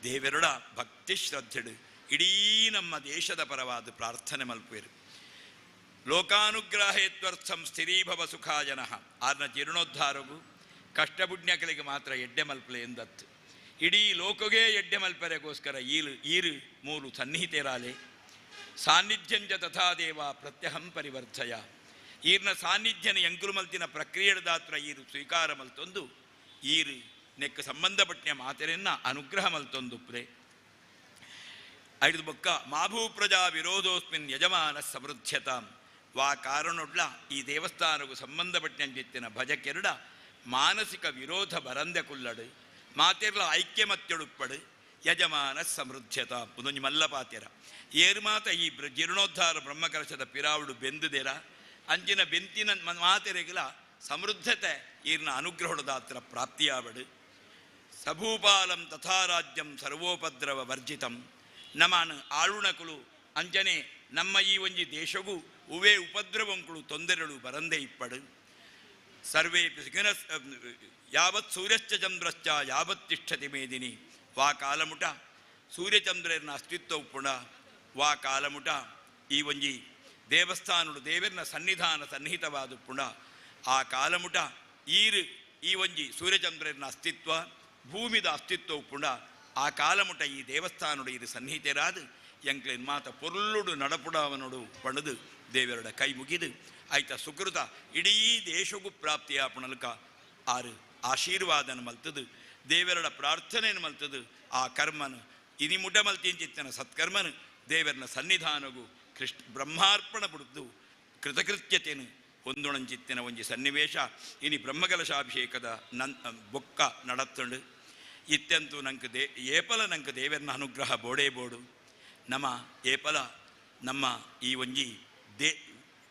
ದೇವರುಡ ಭಕ್ತಿ ಶ್ರದ್ಧೆಡು ಇಡೀ ನಮ್ಮ ದೇಶದ ಪರವಾದ ಪ್ರಾರ್ಥನೆ ಮಲ್ಪೇರು ಲೋಕಾನುಗ್ರಹೇತ್ವರ್ಥಂ ಸ್ಥಿರೀಭವ ಸುಖಾಜನ ಆರ್ನ ಜೀರ್ಣೋದ್ಧಾರವು ಕಷ್ಟಪುಣ್ಯಗಳಿಗೆ ಮಾತ್ರ ಎಡ್ಡೆ ಮಲ್ಪಲೆ ಎಂದತ್ತು ಇಡೀ ಲೋಕಗೆ ಎಡ್ಡೆ ಮಲ್ಪರೆಗೋಸ್ಕರ ಈರು ಮೂರು ಸನ್ನಿಹಿತರಾಲೆ ಸಾನ್ನಿಧ್ಯಂಚ ತಥಾದೇವ ಪ್ರತ್ಯಹಂ ಪರಿವರ್ಧಯ. ಈರ್ನ ಸಾನ್ನಿಧ್ಯನ ಎಂಕುಲು ಮಲ್ತಿನ ಪ್ರಕ್ರಿಯೆಡ ದಾತ್ರ ಈರು ಸ್ವೀಕಾರ ಮಲ್ತೊಂದು ಈರು ನೆಕ್ ಸಂಬಂಧಪಟ್ಟ ಮಾತೆರೆನ್ನ ಅನುಗ್ರಹ ಮಲ್ತೊಂದುಪ್ರೆ. ಐದು ಬೊಕ್ಕ ಮಾಭೂ ಪ್ರಜಾ ವಿರೋಧೋಸ್ಮಿನ್ ಯಜಮಾನ ಸಮೃದ್ಧ್ಯತಾಂ. ವಾ ಕಾರಣೊಡ್ಲ ಈ ದೇವಸ್ಥಾನಕ್ಕೂ ಸಂಬಂಧಪಟ್ಟಂಚಿತ್ತಿನ ಭಜಕೆರಡ ಮಾನಸಿಕ ವಿರೋಧ ಬರಂದೆ ಕುಲ್ಲಡು ಮಾತೆರ್ಲ ಐಕ್ಯಮತ್ಯಡುಪ್ಪಡು ಯಜಮಾನ ಸಮೃದ್ಧ್ಯತ ಪುನೊಂಜಿ ಮಲ್ಲಪಾತ್ಯರ ಏರು ಮಾತ ಈ ಜೀರ್ಣೋದ್ಧಾರ ಬ್ರಹ್ಮಕಲಶದ ಪಿರಾವುಡು ಬೆಂದುದೇರ ಅಂಚಿನ ಬೆಂತಿನ ಮಾತೆರೆಗಳ ಸಮೃದ್ಧತೆ ಈರ್ನ ಅನುಗ್ರಹದಾತ್ರ ಪ್ರಾಪ್ತಿಯಾವಡು. ಸಭೂಪಾಲಂ ತಥಾರಾಜ್ಯಂ ಸರ್ವೋಪದ್ರವ ವರ್ಜಿತಂ. ನಮನ ಆಳುಣಕುಲು ಅಂಚನೆ ನಮ್ಮ ಈ ಒಂಜಿ ದೇಶಗೂ ಉವೇ ಉಪದ್ರವಂಕುಳು ತೊಂದರೆಗಳು ಬರಂದೇ ಇಪ್ಪಡು. ಸರ್ವೇ ಯಾವತ್ ಸೂರ್ಯಶ್ಚ ಚಂದ್ರಶ್ಚ ಯಾವತ್ ತಿಷ್ಠತಿ ಮೇದಿನಿ. ವಾ ಕಾಲಮುಟ ಸೂರ್ಯಚಂದ್ರನ ಅಸ್ತಿತ್ವ ಪುಣ ವಾ ಕಾಲಮುಟ ಈ ಒಂಜಿ ದೇವಸ್ಥಾನಡು ದೇವರನ ಸನ್ನಿಧಾನ ಸನ್ನಿಹಿತವಾದ ಪುಣ ಆ ಕಾಲಮುಟ ಈರು ಈ ಒಂಜಿ ಸೂರ್ಯಚಂದ್ರನ ಅಸ್ತಿತ್ವ ಭೂಮಿದ ಅಸ್ತಿತ್ವ ಪುಣ ಆ ಕಾಲಮುಟ ಈ ದೇವಸ್ಥಾನಡು ಇದು ಸನ್ನಿಹಿತರಾದ ಎಂಕ್ಲೆನ್ ಮಾತ ಪೊರ್ಲುಡು ನಡಪುಡವನೋಡು ಪಣದು ದೇವರಡ ಕೈ ಮುಗಿದು ಆಯ್ತ ಸುಕೃತ ಇಡೀ ದೇಶಗೂ ಪ್ರಾಪ್ತಿಯಾಪಣಲ್ಕ ಆರು ಆಶೀರ್ವಾದನ ಮಲ್ತದು ದೇವರಡ ಪ್ರಾರ್ಥನೆಯನ್ನು ಮಲ್ತದು. ಆ ಕರ್ಮನು ಇನಿ ಮುಟ ಮಲ್ತಿಂಚಿತ್ತನ ಸತ್ಕರ್ಮನು ದೇವರನ ಸನ್ನಿಧಾನಗೂ ಬ್ರಹ್ಮಾರ್ಪಣ ಬಿಡುದು ಕೃತಕೃತ್ಯತೆನು ಹೊಂದೊಣಂಚಿತ್ತಿನ ಒಂಜಿ ಸನ್ನಿವೇಶ ಇನಿ ಬ್ರಹ್ಮಕಲಶಾಭಿಷೇಕದ ಬೊಕ್ಕ ನಡತ್ತುಂಡು. ಇತ್ಯಂತೂ ನಂಗೆ ಏಪಲ ನಂಗೆ ದೇವರನ ಅನುಗ್ರಹ ಬೋಡೇ ಬೋಡು. ನಮ್ಮ ಏಪಲ ನಮ್ಮ ಈ ಒಂಜಿ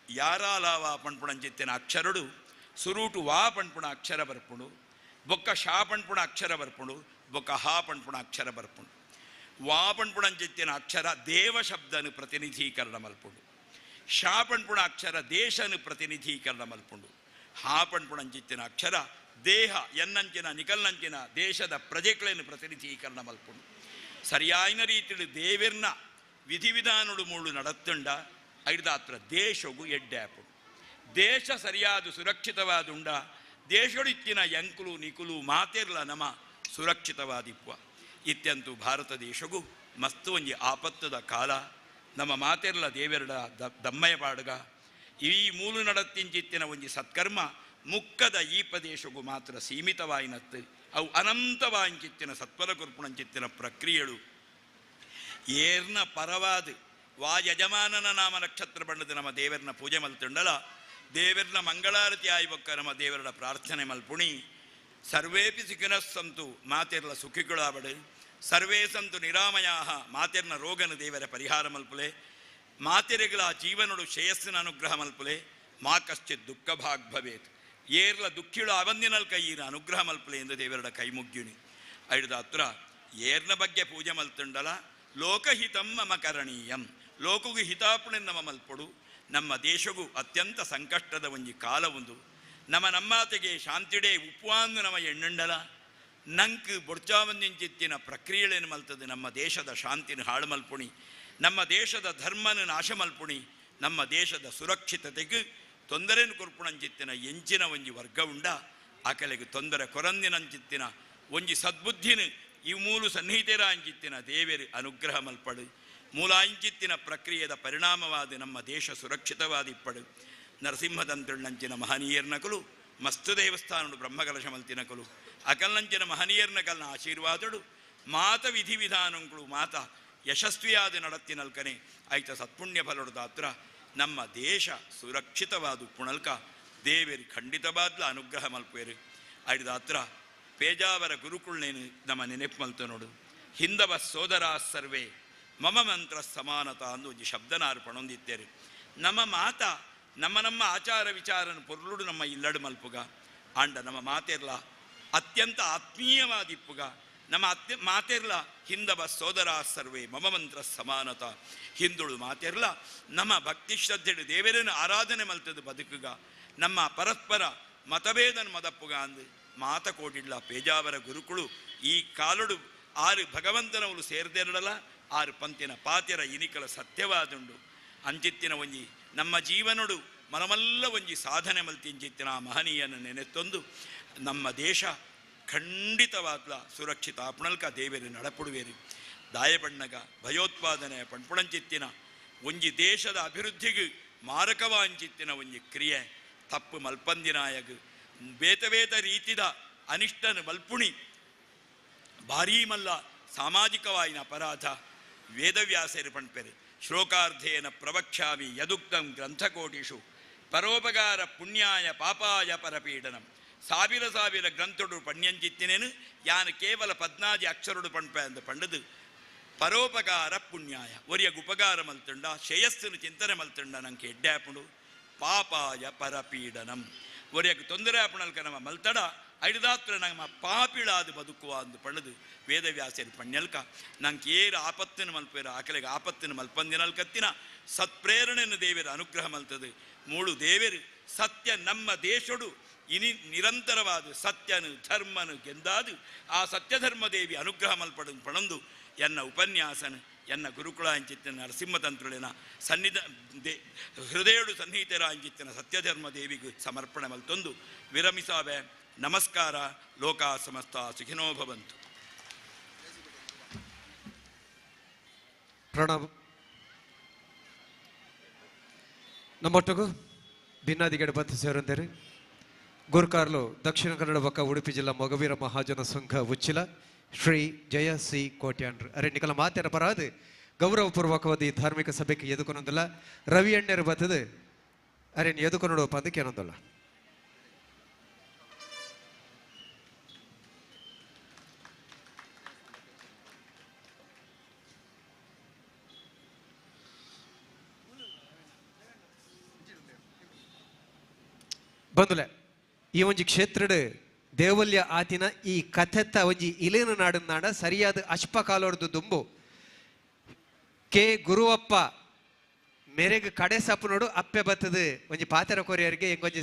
ಯಾರಾಲಾವ ಪಣ್ಪುಣಂಚಿತ್ತಿನ ಅಕ್ಷರಡು ಸುರೂಟು ವಾ ಪಣ್ಪುಣ ಅಕ್ಷರ ಬರ್ಪುಣು ಬೊಕ್ಕ ಶಾ ಪಣ್ಪುಣ ಅಕ್ಷರ ಬರ್ಪುಣು ಬೊಕ್ಕ ಹಾ ಪಣ್ಪುಣ ಅಕ್ಷರ ಬರ್ಪುಣು. ವಾ ಪಣ್ಪುಣಂಚಿತ್ತಿನ ಅಕ್ಷರ ದೇವ ಶಬ್ದನು ಪ್ರತಿನಿಧೀಕರಣ ಮಲ್ಪುಂಡು. ಶಾ ಪಣ್ಪುಣ ಅಕ್ಷರ ದೇಶನು ಪ್ರತಿನಿಧೀಕರಣ ಮಲ್ಪುಂಡು. ಹಾ ಪಣ್ಪುಣಂಚಿತ್ತಿನ ಅಕ್ಷರ ದೇಹ ಎನ್ನಂಚಿನ ನಿಕಲ್ನಂಚಿನ ದೇಶದ ಪ್ರಜೆಗಳನ್ನು ಪ್ರತಿನಿಧೀಕರಣ ಮಲ್ಪುಂಡು. ಸರಿಯಾಯಿನ ರೀತಿಯಲ್ಲಿ ದೇವರ್ನ ವಿಧಿವಿಧಾನಗಳು ಮೂಳು ನಡತ್ತುಂಡ ಐದಾತ್ರ ದೇಶಗೂ ಎಡ್ಡ್ಯಾಪು. ದೇಶ ಸರಿಯಾದ ಸುರಕ್ಷಿತವಾದುಂಡ ದೇಶಡಿತ್ತಿನ ಎಂಕುಲು ನಿಕುಲು ಮಾತೆರ್ಲ ನಮ ಸುರಕ್ಷಿತವಾದಿಪ್ಪ. ಇತ್ಯಂತೂ ಭಾರತ ದೇಶಗೂ ಮಸ್ತು ಒಂಜಿ ಆಪತ್ತದ ಕಾಲ. ನಮ್ಮ ಮಾತೆರ್ಲ ದೇವೆರಡ ದಮ್ಮಯ ಪಾಡ್ಗ ಈ ಮೂಲು ನಡತ್ತಿಂಚಿತ್ತಿನ ಒಂಜಿ ಸತ್ಕರ್ಮ ಮುಕ್ಕದ ಈ ಪ್ರದೇಶಗೂ ಮಾತ್ರ ಸೀಮಿತವಾಯಿನತ್ತು. ಅವು ಅನಂತವಾಂಚಿತ್ತಿನ ಸತ್ವರ ಕುರ್ಪುಣಂಚಿತ್ತಿನ ಪ್ರಕ್ರಿಯೆಗಳು ಏರ್ನ ಪರವಾದ ವಾ ಯಜಮಾನನ ನಾಮ ನಕ್ಷತ್ರ ಬಣ್ಣದ ನಮ್ಮ ದೇವರನ್ನ ಪೂಜೆ ಮಲ್ತುಂಡಲ ದೇವರನ್ನ ಮಂಗಳಾರತಿ ಆಯ್ಬೊಕ್ಕ ನಮ್ಮ ದೇವರ ಪ್ರಾರ್ಥನೆ ಮಲ್ಪುಣಿ. ಸರ್ವೇಪಿ ಸುಖಿನಸ್ಸಂತು ಮಾತೆರ್ಲ ಸುಖಿಗಳಾಬಡು. ಸರ್ವೇ ಸಂತು ನಿರಾಮಯಾ ಮಾತೆರ್ನ ರೋಗನ ದೇವರ ಪರಿಹಾರ ಮಲ್ಪುಲೆ. ಮಾತೆರೆಗಳ ಜೀವನಡು ಶ್ರೇಯಸ್ಸಿನ ಅನುಗ್ರಹ ಮಲ್ಪುಲೆ. ಮಾ ಕಶ್ಚಿತ್ ದುಃಖ ಭಾಗ್ ಭವೇತ್. ಏರ್ಲ ದುಃಖಿಳು ಅವಂದಿನಲ್ ಕೈಯಿನ ಅನುಗ್ರಹ ಮಲ್ಪುಲೆ ಎಂದು ದೇವರಡ ಕೈ ಮುಗ್ಗಿಣಿ. ಐದು ಹತ್ರ ಏರ್ನ ಬಗ್ಗೆ ಪೂಜೆ ಮಲ್ತುಂಡಲ ಲೋಕಹಿತಂ ಮಮ ಕರಣೀಯಂ. ಲೋಕಗೂ ಹಿತಾಪುಣೆ ನಮ್ಮ ಮಲ್ಪಡು. ನಮ್ಮ ದೇಶಗೂ ಅತ್ಯಂತ ಸಂಕಷ್ಟದ ಒಂಜಿ ಕಾಲ ಒಂದು. ನಮ್ಮಾತೆಗೆ ಶಾಂತಿಡೇ ಉಪವಾಂದು ನಮ್ಮ ಎಣ್ಣುಂಡಲ ನಂಕ್ ಬೊಡ್ಚಾವಂದಿಂಚಿತ್ತಿನ ಪ್ರಕ್ರಿಯೆಳೇನು ಮಲ್ತದೆ. ನಮ್ಮ ದೇಶದ ಶಾಂತಿನ ಹಾಳು ಮಲ್ಪುಣಿ. ನಮ್ಮ ದೇಶದ ಧರ್ಮನ ನಾಶ ಮಲ್ಪುಣಿ. ನಮ್ಮ ದೇಶದ ಸುರಕ್ಷಿತತೆಗೆ ತೊಂದರೆಯನ್ನು ಕೊರ್ಪುಣಂಚಿತ್ತಿನ ಎಂಚಿನ ಒಂಜಿ ವರ್ಗ ಉಂಡ ಆಕಲೆಗೆ ತೊಂದರೆ ಕೊರಂದಿನಂಚಿತ್ತಿನ ಒಂಜಿ ಸದ್ಬುದ್ಧಿನ ಈ ಮೂಲು ಸನ್ನಿಹಿತೆರ ಅಂಚಿತ್ತಿನ ದೇವೇರು ಅನುಗ್ರಹ ಮಲ್ಪಡು. ಮೂಲಾಂಚಿತ್ತಿನ ಪ್ರಕ್ರಿಯೆದ ಪರಿಣಾಮವಾದ ನಮ್ಮ ದೇಶ ಸುರಕ್ಷಿತವಾದಿಪ್ಪಡು. ನರಸಿಂಹದಂತ್ರುಳ್ಳಂಚಿನ ಮಹನೀಯರ್ನಕಲು ಮಸ್ತು ದೇವಸ್ಥಾನಡು ಬ್ರಹ್ಮಕಲಶ ಮಲ್ತಿನಕಲು ಅಕಲ್ನಂಚಿನ ಮಹನೀಯರ್ನಕಲ್ನ ಆಶೀರ್ವಾದಡು ಮಾತ ವಿಧಿವಿಧಾನಗಳು ಮಾತ ಯಶಸ್ವಿಯಾದ ನಡತ್ತಿನಲ್ಕನೆ ಆಯ್ತ ಸತ್ಪುಣ್ಯ ಫಲಡು ದಾತ್ರ ನಮ್ಮ ದೇಶ ಸುರಕ್ಷಿತವಾದ ಪುಣಲ್ಕ ದೇವೇರು ಖಂಡಿತವಾದ್ಲ ಅನುಗ್ರಹ ಮಲ್ಪೇರು. ಐದಾತ್ರ ಪೇಜಾವರ ಗುರುಕುಳ್ನೇನು ನಮ್ಮ ನೆನಪು ಮಲ್ತು ನೋಡು. ಹಿಂದವ ಸೋದರ ಸರ್ವೇ ಮಮ ಮಂತ್ರ ಸಮಾನತ ಅಂದು ಒಂದು ಶಬ್ದನಾರು ಪಣೊಂದಿತ್ತೇರು. ನಮ್ಮ ಮಾತ ನಮ್ಮ ಆಚಾರ ವಿಚಾರನ ಪೊರ್ಲುಡು ನಮ್ಮ ಇಲ್ಲಡು ಮಲ್ಪುಗ ಆಂಡ ನಮ್ಮ ಮಾತೆರ್ಲ ಅತ್ಯಂತ ಆತ್ಮೀಯವಾದಿಪ್ಪುಗ ನಮ್ಮ ಮಾತೆರ್ಲ ಹಿಂದವ ಸೋದರ ಸರ್ವೇ ಮಮ ಮಂತ್ರ ಸಮಾನತ. ಹಿಂದುಳು ಮಾತೆರ್ಲ ನಮ್ಮ ಭಕ್ತಿ ಶ್ರದ್ಧೆಡು ದೇವರನ್ನು ಆರಾಧನೆ ಮಲ್ತದು ಬದುಕುಗ. ನಮ್ಮ ಪರಸ್ಪರ ಮತಭೇದನ ಮದಪ್ಪುಗ ಅಂದು ಮಾತ ಕೋಟಿಡ್ಲ ಪೇಜಾವರ ಗುರುಕುಳು ಈ ಕಾಲುಡು ಆರು ಭಗವಂತನವಳು ಸೇರ್ದೆರಡಲ ಆರು ಪಂತಿನ ಪಾತೆರ ಇನಿಕಲ ಸತ್ಯವಾದುಂಡು. ಅಂಚಿತ್ತಿನ ಒಂಜಿ ನಮ್ಮ ಜೀವನಡು ಮನಮಲ್ಲ ಒಂಜಿ ಸಾಧನೆ ಮಲ್ತಿಂಚಿತ್ತಿನ ಆ ಮಹನೀಯನ ನೆನೆತ್ತೊಂದು ನಮ್ಮ ದೇಶ ಖಂಡಿತವಾದ್ಲ ಸುರಕ್ಷಿತ ಅಪಣಲ್ಕ ದೇವೇರು ನಡಪುಡುವೇರು. ದಾಯಬಣ್ಣಗ ಭಯೋತ್ಪಾದನೆ ಪಣ್ಪುಣಂಚಿತ್ತಿನ ಒಂಜಿ ದೇಶದ ಅಭಿವೃದ್ಧಿಗೆ ಮಾರಕವಾಂಚಿತ್ತಿನ ಒಂಜಿ ಕ್ರಿಯೆ ತಪ್ಪು ಮಲ್ಪಂದಿನಾಯಗ ಬೇತ ರೀತಿದ ಅನಿಷ್ಟನ ಮಲ್ಪುಣಿ ಭಾರೀ ಮಲ್ಲ ಸಾಮಾಜಿಕವಾಯಿನ ಅಪರಾಧ ವೇದವ್ಯಾಸರು ಪಣ್ಪೆರು ಶ್ಲೋಕಾರ್ಧೇನ ಪ್ರವಕ್ಷ್ಯಾಮಿ ಯದುಕ್ತಂ ಗ್ರಂಥಕೋಟಿಷು ಪರೋಪಕಾರ ಪುಣ್ಯಾಯ ಪಾಪಾಯ ಪರಪೀಡನಂ ಸಾವಿರ ಗ್ರಂಥಡು ಪಣ್ಯಂಚಿತ್ತಿನೇನು ಯಾನು ಕೇವಲ 14 ಅಕ್ಷರಡು ಪಣ್ಪೆ ಅಂತ ಪಂಡದು ಪರೋಪಕಾರ ಪುಣ್ಯಾಯ ಒರಿಯಗೆ ಉಪಕಾರ ಮಲ್ತುಂಡ ಶ್ರೇಯಸ್ಸನ್ನು ಚಿಂತನೆ ಮಲ್ತುಂಡ ನಂಗೆ ಎಡ್ಡಾಪುಡು ಪಾಪಾಯ ಪರಪೀಡನಂ ಒರಿಯಗೆ ತೊಂದರೆ ಆಪುಣಲ್ಕ ನಮ್ಮ ಮಲ್ತಡ ಐದಾತ್ರ ನಮ್ಮ ಪಾಪಿಳಾದು ಬದುಕುವ ಅಂದು ಪಡೆದು ವೇದವ್ಯಾಸರು ಪಣ್ಯಲ್ಕ ನಂಗೆ ಏರು ಆಪತ್ತಿನ ಮಲ್ಪೇರ ಆಕಲೆಗೆ ಆಪತ್ತಿನ ಮಲ್ಪಂದಿನಲ್ಕತ್ತಿನ ಸತ್ಪ್ರೇರಣೆಯನ್ನು ದೇವರ ಅನುಗ್ರಹ ಮಲ್ತದು ಮೂಳು ದೇವರು ಸತ್ಯ ನಮ್ಮ ದೇಶಡು ಇನಿ ನಿರಂತರವಾದ ಸತ್ಯನು ಧರ್ಮನು ಗೆಂದಾದು ಆ ಸತ್ಯಧರ್ಮ ದೇವಿ ಅನುಗ್ರಹ ಮಲ್ಪಡ ಪಣಂದು ಎನ್ನ ಉಪನ್ಯಾಸನ ಎನ್ನ ಗುರುಕುಳ ಅಂಚಿತ್ತಿನ ನರಸಿಂಹತಂತ್ರುಳಿನ ಹೃದಯಡು ಸನ್ನಿಹಿತರ ಅಂಚಿತ್ತಿನ ಸತ್ಯಧರ್ಮ ದೇವಿಗೆ ಸಮರ್ಪಣೆ ಮಲ್ತೊಂದು ವಿರಮಿಸಾವೆ. ನಮಸ್ಕಾರ. ಲೋಕ ಸಮಸ್ತ ಸುಖಿನೋ ಭವಂತು. ಪ್ರಣವ್ ನಮ್ಮೊಟ್ಟಿಗೂ ಭಿನ್ನಾದಿಗಡೆ ಬಂದು ಸೇರಂದೇರಿ ಗುರುಕಾರ್ಲು ದಕ್ಷಿಣ ಕನ್ನಡ ಬೊಕ್ಕ ಉಡುಪಿ ಜಿಲ್ಲಾ ಮೊಗವೀರ ಮಹಾಜನ ಸಂಘ ಉಚ್ಚಿಲ ಶ್ರೀ ಜಯ ಸಿ ಕೋಟ್ಯಾಂಡ್ರು ಅರೆ ನಿಕಲ ಮಾತೆರ ಪರಾದು ಗೌರವಪೂರ್ವಕವಾದ ಈ ಧಾರ್ಮಿಕ ಸಭೆಗೆ ಎದುಕೊನೊಂದಿಲ್ಲ ರವಿ ಎಣ್ಣೆರು ಬರ್ತದೆ ಅರೆ ಎದುಕೊನೋಡು ಪದಕ್ಕೆ ಏನೊಂದಲ್ಲ ಬಂದುಲೆ ಈ ಒಂಜಿ ಕ್ಷೇತ್ರಡ್ ದೇವಲ್ಯ ಆತಿನ ಈ ಕಥೆತ್ತ ಒಂಜಿ ಇಲೇನ ನಾಡಿನ ನಾಡ ಸರಿಯಾದ ಅಶ್ಪಕಾಲೋರ್ದು ದುಂಬು ಕೆ ಗುರುವಪ್ಪ ಮೇರೆಗೆ ಕಡೆ ಸಪ್ಪನೋಡು ಅಪ್ಪೆ ಬತ್ತದು ಒಂಜಿ ಪಾತೆರ ಕೊರಿಯರಿಗೆ ಎಂಗೊಂಜಿ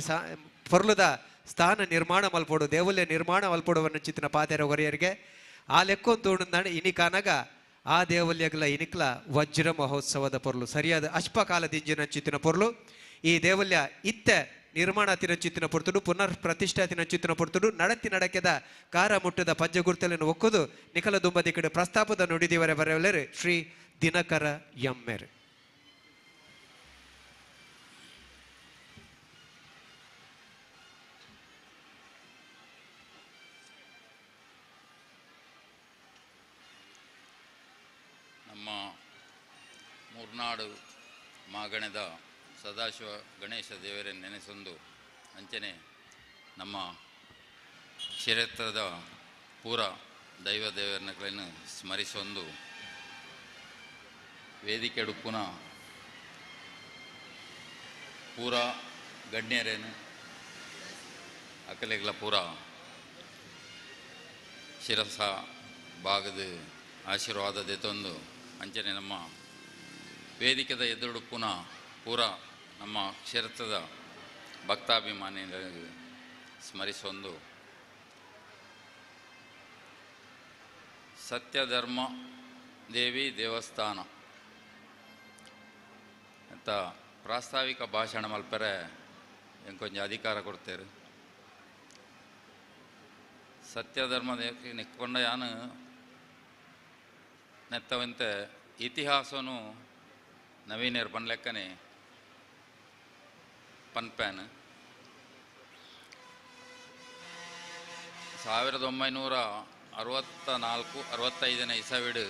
ಪೊರ್ಲುದ ಸ್ಥಾನ ನಿರ್ಮಾಣ ಮಲ್ಪೋಡು ದೇವಲ್ಯ ನಿರ್ಮಾಣ ಮಲ್ಪೋಡುವನ್ನ ಚಿತ್ತಿನ ಪಾತೆರ ಕೊರಿಯರಿಗೆ ಆ ಲೆಕ್ಕೊಂದು ತೋಣನಾಡ ಇನಿಕಾನಾಗ ಆ ದೇವಲ್ಯಗಳ ಇನಿಕ್ಲ ವಜ್ರ ಮಹೋತ್ಸವದ ಪೊರ್ಲು ಸರಿಯಾದ ಅಶ್ಪಕಾಲದಿಂಜಿನ ಚಿತ್ತಿನ ಪೊರ್ಲು ಈ ದೇವಲ್ಯ ಇತ್ತೆ ನಿರ್ಮಾಣ ತಿರಚಿತ್ತಿನ ಪೊರ್ತುಡು ಪುನರ್ ಪ್ರತಿಷ್ಠಾ ತಿರಚಿತ್ತಿನ ಪೊರ್ತುಡು ನಡತಿ ನಡಕೆದ ಕಾರ ಮುಟ್ಟದ ಪಂಜಗುರ್ತಲನ್ನು ಒಕ್ಕುದು ನಿಖಲ ದುಂಬದಿ ಕಡೆ ಪ್ರಸ್ತಾಪದ ನುಡಿದಿವರೆ ಬರೆಯಲರು ಶ್ರೀ ದಿನಕರ ಎಮ್ಮೆರ್. ನಮ್ಮ ಮೂರ್ನಾಡು ಮಾಗಣದ ಸದಾಶಿವ ಗಣೇಶ ದೇವರನ್ನು ನೆನೆಸೊಂದು ಅಂಚನೆ ನಮ್ಮ ಕ್ಷೇತ್ರದ ಪೂರ ದೈವ ದೇವರನ್ನು ಸ್ಮರಿಸೊಂದು ವೇದಿಕೆ ಉಡುಪುನ ಪೂರ ಗಣ್ಯರೇನು ಅಕಲೆಗಳ ಪೂರ ಶಿರಸ ಭಾಗದ ಆಶೀರ್ವಾದ ದೆತೊಂದು ಅಂಚನೆ ನಮ್ಮ ವೇದಿಕೆದ ಎದುರುಡುಪುನ ಪೂರ ನಮ್ಮ ಕ್ಷೇತ್ರದ ಭಕ್ತಾಭಿಮಾನಿಗಳಿಗೆ ಸ್ಮರಿಸೊಂದು ಸತ್ಯಧರ್ಮ ದೇವಿ ದೇವಸ್ಥಾನ ಅಂತ ಪ್ರಾಸ್ತಾವಿಕ ಭಾಷಣ ಮಲ್ಪರೆ ಎಂಕೊಂಚ ಅಧಿಕಾರ ಕೊಡ್ತೇರು ಸತ್ಯಧರ್ಮ ದೇವಿ ನಿಕ್ಕೊಂಡ ಯಾನು ನೆತ್ತವಂತೆ ಇತಿಹಾಸನು ನವೀನೇರು ಪನ್ಲೆಕ್ಕನೆ ಪನ್ಪ್ಯಾನ್ 1964-65 ಇಸವಿಡು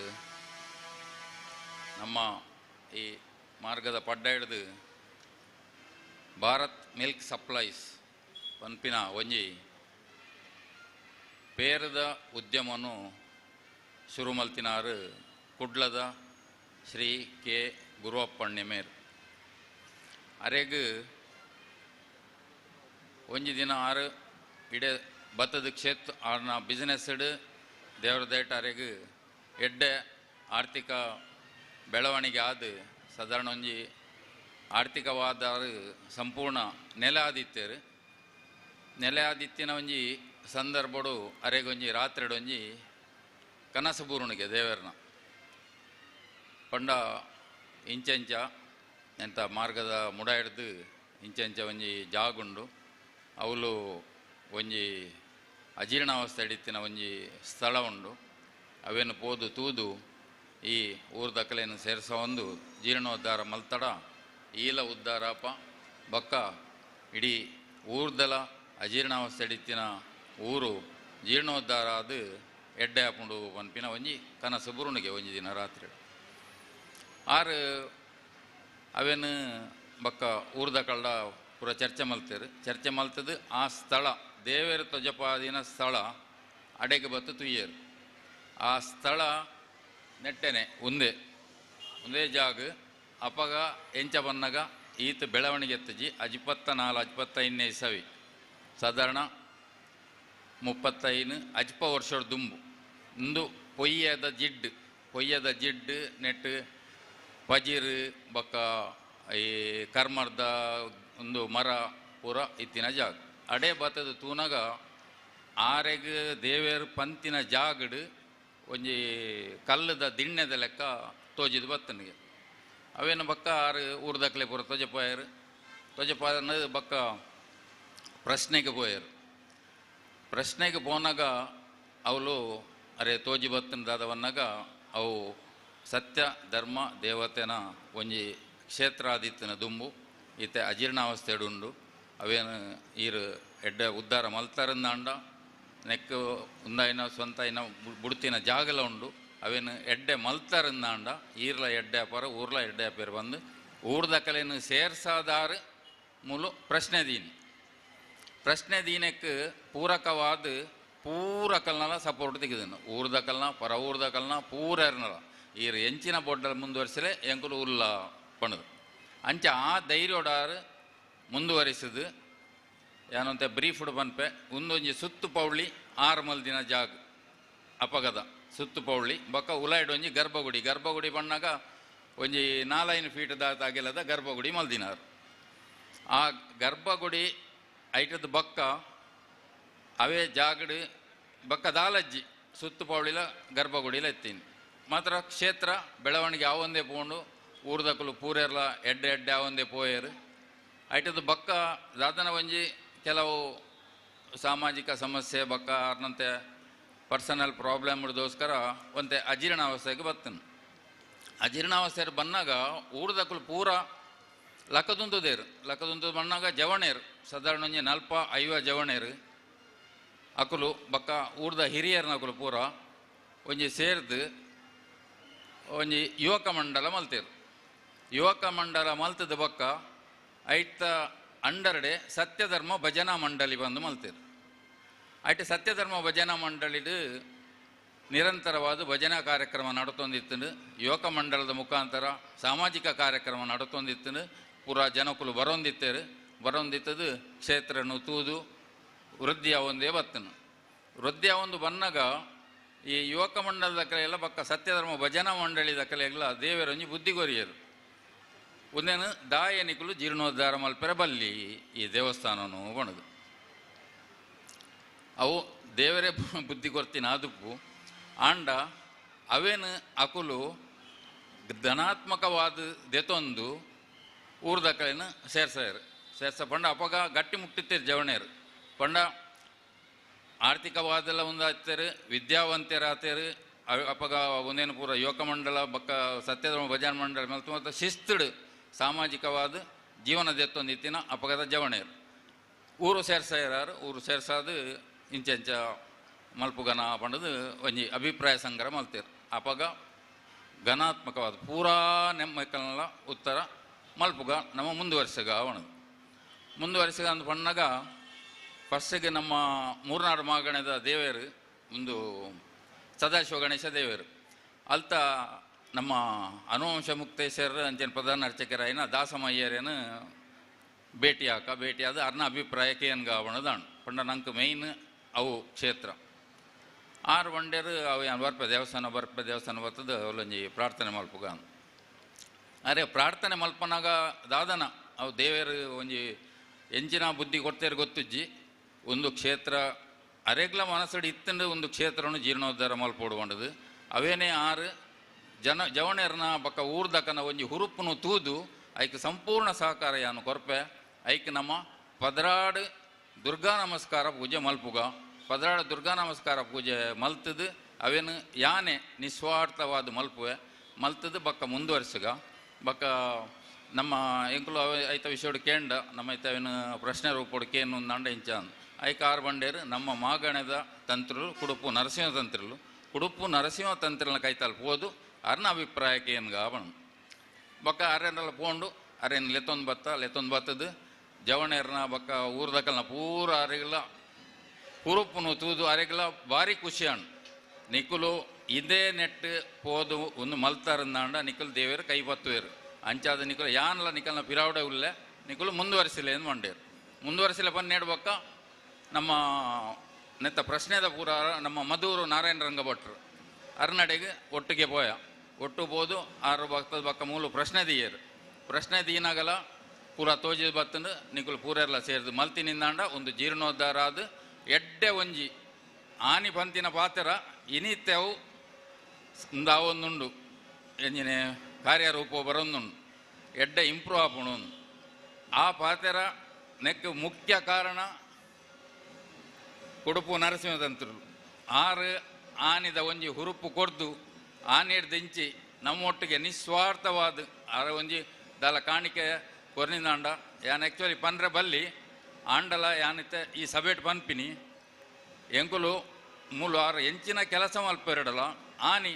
ನಮ್ಮ ಈ ಮಾರ್ಗದ ಪಡ್ಡ ಹಿಡಿದು ಭಾರತ್ ಮಿಲ್ಕ್ ಸಪ್ಲೈಸ್ ಪನ್ಪಿನ ಒಂಜಿ ಪೇರದ ಉದ್ಯಮವನ್ನು ಶುರು ಮಲ್ತಿನಾರು ಕುಡ್ಲದ ಶ್ರೀ ಕೆ ಗುರುವಪ್ಪಣ್ಣೆಮೇರ್ ಅರೆಗ್ ಒಂಜಿ ದಿನ ಆರು ಇಡೆ ಬತ್ತದ ಕ್ಷೇತ್ರ ಆರ್ನ ಬಿಸ್ನೆಸ್ ದೇವರ ದಯಟ ಅರೆಗ್ ಎಡ್ಡೆ ಆರ್ಥಿಕ ಬೆಳವಣಿಗೆ ಆದ ಸಾಧಾರಣ ಒಂಜಿ ಆರ್ಥಿಕವಾದ ಸಂಪೂರ್ಣ ನೆಲೆ ಆದಿತ್ತೇರು ನೆಲೆ ಆದಿತ್ತಿನ ಒಂಜಿ ಸಂದರ್ಭಡು ಅರೆಗೊಂಜಿ ರಾತ್ರಿಡೊಂಜಿ ಕನಸು ಬೂರುಣಿಗೆ ದೇವರನ್ನ ಪಂಡ ಇಂಚೆಂಚ ಎಂತ ಮಾರ್ಗದ ಮುಡ ಹಿಡ್ದು ಇಂಚೆಂಚ ಒಂಜಿ ಜಾಗುಂಡು ಅವಳು ಒಂಜಿ ಅಜೀರ್ಣಾವಸ್ಥೆ ಹಿಡಿತಿನ ಒಂಜಿ ಸ್ಥಳ ಉಂಡು ಅವೇನು ಪೋದು ತೂದು ಈ ಊರ್ದಕಲೆಯನ್ನು ಸೇರಿಸ ಒಂದು ಜೀರ್ಣೋದ್ಧಾರ ಮಲ್ತಡ ಈಲ ಉದ್ಧಾರಪ ಬಕ್ಕ ಇಡೀ ಊರ್ದಲ ಅಜೀರ್ಣಾವಸ್ಥೆ ಇಡಿತ್ತಿನ ಊರು ಜೀರ್ಣೋದ್ಧಾರ ಅದು ಎಡ್ಡೆ ಹಾಕೊಂಡು ಪನ್ಪಿನ ಒಂಜಿ ಕನಸು ಬುರುಣಿಗೆ ಒಂಜಿ ದಿನ ರಾತ್ರಿ ಆರು ಅವೇನು ಬಕ್ಕ ಊರ್ದ ಕಳ್ಳ ಪೂರ ಚರ್ಚೆ ಮಲ್ತದು ಆ ಸ್ಥಳ ದೇವೇರು ತೊಜಪಾದಿನ ಸ್ಥಳ ಅಡೆಗೆ ಬತ್ತು ತುಯ್ಯರು ಆ ಸ್ಥಳ ನೆಟ್ಟೆನೆ ಒಂದೇ ಜಾಗ ಅಪಗ ಎಂಚ ಬನ್ನಗ ಈತ ಬೆಳವಣಿಗೆ ಎತ್ತಜಿ 24-25 ಇಸವಿ ಸಾಧಾರಣ 35 ಅಜ್ಪ ವರ್ಷದ ದುಂಬು ಇಂದು ಪೊಯ್ಯದ ಜಿಡ್ಡು ನೆಟ್ಟು ಪಜಿರು ಬಕ್ಕ ಈ ಕರ್ಮರ್ದ ಒಂದು ಮರ ಪೂರ ಇತ್ತಿನ ಜಾಗ ಅಡೆ ಬತ್ತದ ತೂನಗ ಆರೆಗ್ ದೇವೇರು ಪಂತಿನ ಜಾಗಡು ಒಂಜಿ ಕಲ್ಲದ ದಿಣ್ಣೆದ ಲೆಕ್ಕ ತೋಜಿದು ಬತ್ತನಿಗೆ ಅವೇನು ಬಕ್ಕ ಆರು ಊರ್ದಕ್ಲೆ ಪೂರ ತೊಜಪಾಯರು ಬಕ್ಕ ಪ್ರಶ್ನೆಗೆ ಪೋನಾಗ ಅವಳು ಅರೆ ತೋಜಿ ಬತ್ತನದಾದವನ್ನಾಗ ಅವು ಸತ್ಯ ಧರ್ಮ ದೇವತೆನ ಒಂಜಿ ಕ್ಷೇತ್ರಾದಿತ್ತಿನ ದುಂಬು ಈತೆ ಅಜೀರ್ಣಾವಸ್ಥೆ ಉಂಡು ಅವೇನು ಈರು ಎಡ್ಡೆ ಉದ್ಧಾರ ಮಲ್ತಾರಂದಾಂಡ ನೆಕ್ಕು ಉಂದಾಯಿನ ಸ್ವಂತ ಇನ್ನ ಬುಡ್ತಿನ ಜಾಗಲ ಉಂಡು ಅವೇನು ಎಡ್ಡೆ ಮಲ್ತಾರಂದಾಂಡ ಈರ್ಲ ಎಡ್ಡೆ ಅಪರ ಊರ್ಲ ಎಡ್ಡೆ ಅಪೇರು ಬಂದು ಊರ್ದ ಕಲೆಯನ್ನು ಸೇರ್ಸಾದಾರು ಮೂಲು ಪ್ರಶ್ನೆ ದೀನಕ್ಕೆ ಪೂರಕವಾದ ಪೂರಕಲ್ನಲ ಸಪೋರ್ಟ್ ತೆಗೆದನು ಊರ್ದ ಕಲ್ನ ಪರ ಊರ್ದ ಕಲ್ನ ಪೂರ ಇರ್ನಲ ಈರು ಎಂಚಿನ ಬೋರ್ಡಲ್ಲಿ ಮುಂದುವರಿಸಲೇ ಎಂಕುಲು ಉಲ್ಲ ಪಣದು ಅಂಚ ಆ ಧೈರ್ಯೋಡಾರು ಮುಂದುವರಿಸಿದು ಏನಂತ ಬ್ರೀಫ್ಡ್ ಪನ್ಪೆ ಒಂದೊಂಜಿ ಸುತ್ತು ಪೌಳಿ 6 ಮಲ್ದಿನ ಜಾಗ ಅಪಗದ ಸುತ್ತು ಪೌಳಿ ಬೊಕ್ಕ ಉಲಾಯ್ಡ್ ಒಂಜಿ ಗರ್ಭಗುಡಿ ಬಣ್ಣಾಗ ಒಂಜಿ 4 ಫೀಟ್ ದಾತಾಗಿಲ್ಲದ ಗರ್ಭಗುಡಿ ಮಲ್ದಿನಾರು ಆ ಗರ್ಭಗುಡಿ ಐಟದ ಬಕ್ಕ ಅವೇ ಜಾಗಡು ಬಕ್ಕ ದಾಲಜ್ಜಿ ಸುತ್ತು ಪೌಳಿಲ ಗರ್ಭಗುಡಿಲ ಎತ್ತೀನಿ ಮಾತ್ರ ಕ್ಷೇತ್ರ ಬೆಳವಣಿಗೆ ಯಾವೊಂದೇ ಪೋಂಡು ಊರ್ದಕ್ಕಲು ಪೂರೆರ್ಲ ಎಡ್ಡೆ ಯಾವೊಂದೇ ಪೋಯರು ಐಟದ ಬಕ್ಕ ದಾದನ ಒಂಜಿ ಕೆಲವು ಸಾಮಾಜಿಕ ಸಮಸ್ಯೆ ಬಕ್ಕ ಅರ್ನಂತೆ ಪರ್ಸನಲ್ ಪ್ರಾಬ್ಲಮ್ ಹಿಡಿದೋಸ್ಕರ ಒಂತೆ ಅಜೀರ್ಣಾವಸ್ಥೆಗೆ ಬರ್ತನು ಅಜೀರ್ಣಾವಸ್ಥೆ ಬಂದಾಗ ಊರ್ದಕ್ಕಲು ಪೂರ ಲಕ್ಕದುಂದು ಬಣ್ಣಾಗ ಜವಣೇರು ಸಾಧಾರಣ ಒಂಜಿ 40-50 ಜವಣೇರು ಅಕುಲು ಬಕ್ಕ ಊರ್ದ ಹಿರಿಯರ್ನ ಅಕುಲು ಪೂರ ಒಂಜಿ ಸೇರ್ದು ಒಂಜಿ ಯುವಕ ಮಂಡಲ ಮಲ್ತದ ಬಕ್ಕ ಐಟ ಅಂಡರ್ಡೆ ಸತ್ಯಧರ್ಮ ಭಜನಾ ಮಂಡಳಿ ಬಂದು ಮಲ್ತೇರು ಐಟ ಸತ್ಯಧರ್ಮ ಭಜನಾ ಮಂಡಳಿಡು ನಿರಂತರವಾದ ಭಜನಾ ಕಾರ್ಯಕ್ರಮ ನಡತೊಂದಿತ್ತು ಯುವಕ ಮಂಡಲದ ಮುಖಾಂತರ ಸಾಮಾಜಿಕ ಕಾರ್ಯಕ್ರಮ ನಡತೊಂದಿತ್ತು ಪೂರ ಜನಕುಲು ಬರೋಂದಿತ್ತದು ಕ್ಷೇತ್ರನು ತೂದು ವೃದ್ಧಿಯ ಒಂದೇ ಬತ್ತನು ವೃದ್ಧಿಯ ಒಂದು ಬನ್ನಾಗ ಈ ಯುವಕ ಮಂಡಲದ ಕಲೆಯೆಲ್ಲ ಬಕ್ಕ ಸತ್ಯಧರ್ಮ ಭಜನಾ ಮಂಡಳಿದ ಕಲೆಯೆಲ್ಲ ದೇವರೊಂಜಿ ಬುದ್ಧಿಗೋರಿಯರು ಒಂದೇನು ದಾಯನಿಕಲು ಜೀರ್ಣೋದ್ಧಾರ ಮಲ್ಪೆರ ಬಲ್ಲಿ ಈ ದೇವಸ್ಥಾನನು ಬಣದು ಅವು ದೇವರೇ ಬುದ್ಧಿ ಕೊರ್ತಿನ ಆದುಪ್ಪು ಆಂಡ ಅವೇನು ಅಕುಲು ಧನಾತ್ಮಕವಾದ ದೆತೊಂದು ಊರ್ದ ಕಲೆನ ಸೇರ್ಸ ಪಂಡ ಅಪಗ ಗಟ್ಟಿ ಮುಟ್ಟಿತ್ತೇರು ಜವಣೇರು ಪಂಡ ಆರ್ಥಿಕವಾದೆಲ್ಲ ಒಂದು ಹತ್ತೇರು ವಿದ್ಯಾವಂತರಾತೇರು ಅಪಗ ಒಂದೇನು ಪೂರ ಯುವಕ ಮಂಡಲ ಬಕ್ಕ ಸತ್ಯಧರ್ಮ ಭಜನಾ ಮಂಡಳ ಮತ್ತು ಶಿಸ್ತುಡು ಸಾಮಾಜಿಕವಾದ ಜೀವನದ ಎತ್ತೊಂದಿತ್ತಿನ ಅಪಗದ ಜವಣೇರು ಊರು ಸೇರ್ಸಾದು ಇಂಚೆಂಚ ಮಲ್ಪುಗನ ಪಂಡದು ಒಂಜಿ ಅಭಿಪ್ರಾಯ ಸಂಗ್ರಹ ಮಲ್ತೇರು ಅಪಗ ಘನಾತ್ಮಕವಾದ ಪೂರಾ ನೆಮ್ಮಕಲ್ನ ಉತ್ತರ ಮಲ್ಪುಗ ನಮ್ಮ ಮುಂದುವರಿಸಗ ಅಂದು ಪಣ್ಣಾಗ ಫಸ್ಟಿಗೆ ನಮ್ಮ ಮೂರ್ನಾಡು ಮಾಗಣದ ದೇವೇರು ಒಂದು ಸದಾಶಿವ ಗಣೇಶ ದೇವೇರು ಅಲ್ತ ನಮ್ಮ ಅನುವಂಶ ಮುಕ್ತೇಶ್ವರ ಅಂಚೆನ ಪ್ರಧಾನ ಅರ್ಚಕರಾಯಿನ ದಾಸಮಯ್ಯರೇನು ಭೇಟಿಯಾದ ಅರ್ನ ಅಭಿಪ್ರಾಯಕ್ಕೆ ಏನು ಗಾವಣದಾಣ್ ಪಂಡ ನಂಗೆ ಮೇಯ್ನ್ ಅವು ಕ್ಷೇತ್ರ 6 ಬಂಡೇರು ಅವು ಬರ್ಪೆ ದೇವಸ್ಥಾನ ಬರ್ತದೆ ಅವಲೊಂಜಿ ಪ್ರಾರ್ಥನೆ ಮಲ್ಪುಗ ಅರೆ ಪ್ರಾರ್ಥನೆ ಮಲ್ಪನಾಗ ದಾದನ ಅವು ದೇವೇರು ಒಂಜಿ ಎಂಚಿನ ಬುದ್ಧಿ ಕೊಡ್ತೇರು ಗೊತ್ತುಜ್ಜಿ ಒಂದು ಕ್ಷೇತ್ರ ಅರೆಗ್ಲ ಮನಸ್ಸಡಿ ಇತ್ತಂಡು ಒಂದು ಕ್ಷೇತ್ರವನ್ನು ಜೀರ್ಣೋದ್ಧಾರ ಮಲ್ಪೊಡುವಂಡದು ಅವೇನೇ 6 ಜವಣೇರ್ನ ಬಕ್ಕ ಊರ್ದಕನ ಒಂಜಿ ಹುರುಪುನು ತೂದು ಐಕ್ ಸಂಪೂರ್ಣ ಸಹಕಾರ ಯಾನು ಕೊರ್ಪೆ ಐಕ್ ನಮ್ಮ ಪದರಾಡು ದುರ್ಗಾ ನಮಸ್ಕಾರ ಪೂಜೆ ಮಲ್ಪುಗ ದುರ್ಗಾ ನಮಸ್ಕಾರ ಪೂಜೆ ಮಲ್ತದು ಅವೇನು ಯಾನೆ ನಿಸ್ವಾರ್ಥವಾದ ಮಲ್ಪುವೆ ಮಲ್ತದ್ದು ಬಕ್ಕ ಮುಂದುವರ್ಸಗ ಬಕ್ಕ ನಮ್ಮ ಎಂಕುಲು ಐತ ವಿಷಯ ಕೇಂಡ ನಮ್ಮ ಐತವೇನು ಪ್ರಶ್ನೆ ರೂಪಡು ಕೇನು ನಂಡ ಇಂಚ ಐಕ ಆರು ಬಂಡೇರು ನಮ್ಮ ಮಾಗಣದ ತಂತ್ರಲು ಕುಡುಪು ನರಸಿಂಹ ತಂತ್ರಲು ಕುಡುಪು ನರಸಿಂಹ ತಂತ್ರನ ಕೈತಲ್ ಪೋದು ಅರ್ನ ಅಭಿಪ್ರಾಯಕ್ಕೆ ಏನ್ಗ ಬಣ ಬಕ್ಕ ಅರೆಲ್ಲ ಪೋಂಡು ಅರೇನು ಲೆತ್ತೊಂದು ಬತ್ತದು ಜವಣೆರ್ನ ಬಕ್ಕ ಊರ್ದಕಲ್ನ ಪೂರ ಅರೆಗಲ ಕುರುಪುನು ತೂದು ಅರೆಗಲ ಭಾರಿ ಖುಷಿ ಅಣ್ಣ ನಿಕ್ಕುಲು ಇದೇ ನೆಟ್ಟು ಪೋದು ಒಂದು ಮಲ್ತಾರಂದಾಂಡ ನಿಕ್ಕಲು ದೇವೇರು ಕೈ ಬತ್ತುವೇರು ಅಂಚಾದ ನಿಕ್ಕಲು ಯಾನಲ್ಲ ನಿಕ್ಕಲ್ನ ಪಿರಾವಡೆ ಉಲ್ಲೆ ನಿಕ್ಕಲು ಮುಂದುವರಿಸಿಲ್ಲ ಎಂದು ಮಂಡೇರು ಮುಂದುವರಿಸಿಲ್ಲ ಬಂದು ಬಕ್ಕ ನಮ್ಮ ನೆತ್ತ ಪ್ರಶ್ನೆದ ಪೂರ ನಮ್ಮ ಮಧೂರು ನಾರಾಯಣ ರಂಗ ಭಟ್ರು ಅರ್ನಡೆಗೆ ಒಟ್ಟಿಗೆ ಪೋಯ ಒಟ್ಟು ಬೋದು ಆರು ಭಕ್ತದ ಬಕ್ಕ ಮೂಲು ಪ್ರಶ್ನೆ ದೀಯರು ಪ್ರಶ್ನೆ ದೀನಾಗಲ ಪೂರ ತೋಜಿ ಬತ್ತಂದು ನಿಕ್ಕಲು ಪೂರೆಲ್ಲ ಸೇರಿದು ಮಲ್ತಿನಿಂದಾಂಡ ಒಂದು ಜೀರ್ಣೋದ್ಧಾರ ಆದ ಎಡ್ಡೆ ಒಂಜಿ ಆನಿ ಪಂತಿನ ಪಾತ್ರ ಇನಿತ್ಯವು ಒಂದುಂಡು ಎಂಜಿನೆ ಕಾರ್ಯರೂಪ ಬರೊಂದುಂಡು ಎಡ್ಡೆ ಇಂಪ್ರೂವ್ ಆಪುಣು ಆ ಪಾತ್ರ ನೆಕ್ ಮುಖ್ಯ ಕಾರಣ ಕುಡುಪು ನರಸಿಂಹತಂತ್ರರು ಆರು ಆನಿದ ಒಂಜಿ ಹುರುಪು ಕೊರ್ದು ಆನಿಡ್ದಿಂಚಿ ನಮ್ಮೊಟ್ಟಿಗೆ ನಿಸ್ವಾರ್ಥವಾದ ಆರ ಒಂಜಿ ದಾಲ ಕಾಣಿಕೆ ಕೊರ್ನಿಂದಾಂಡ ಯಾನ್ ಆ್ಯಕ್ಚುಲಿ ಪನ್ರೆ ಬಲ್ಲಿ ಆಂಡಲ ಯಾನಿತ್ತೆ ಈ ಸಬೇಟ್ ಪನ್ಪಿನಿ ಎಂಕುಲು ಮೂಲು ಆರು ಎಂಚಿನ ಕೆಲಸ ಮಲ್ಪೆರಡಲ್ಲ ಆನಿ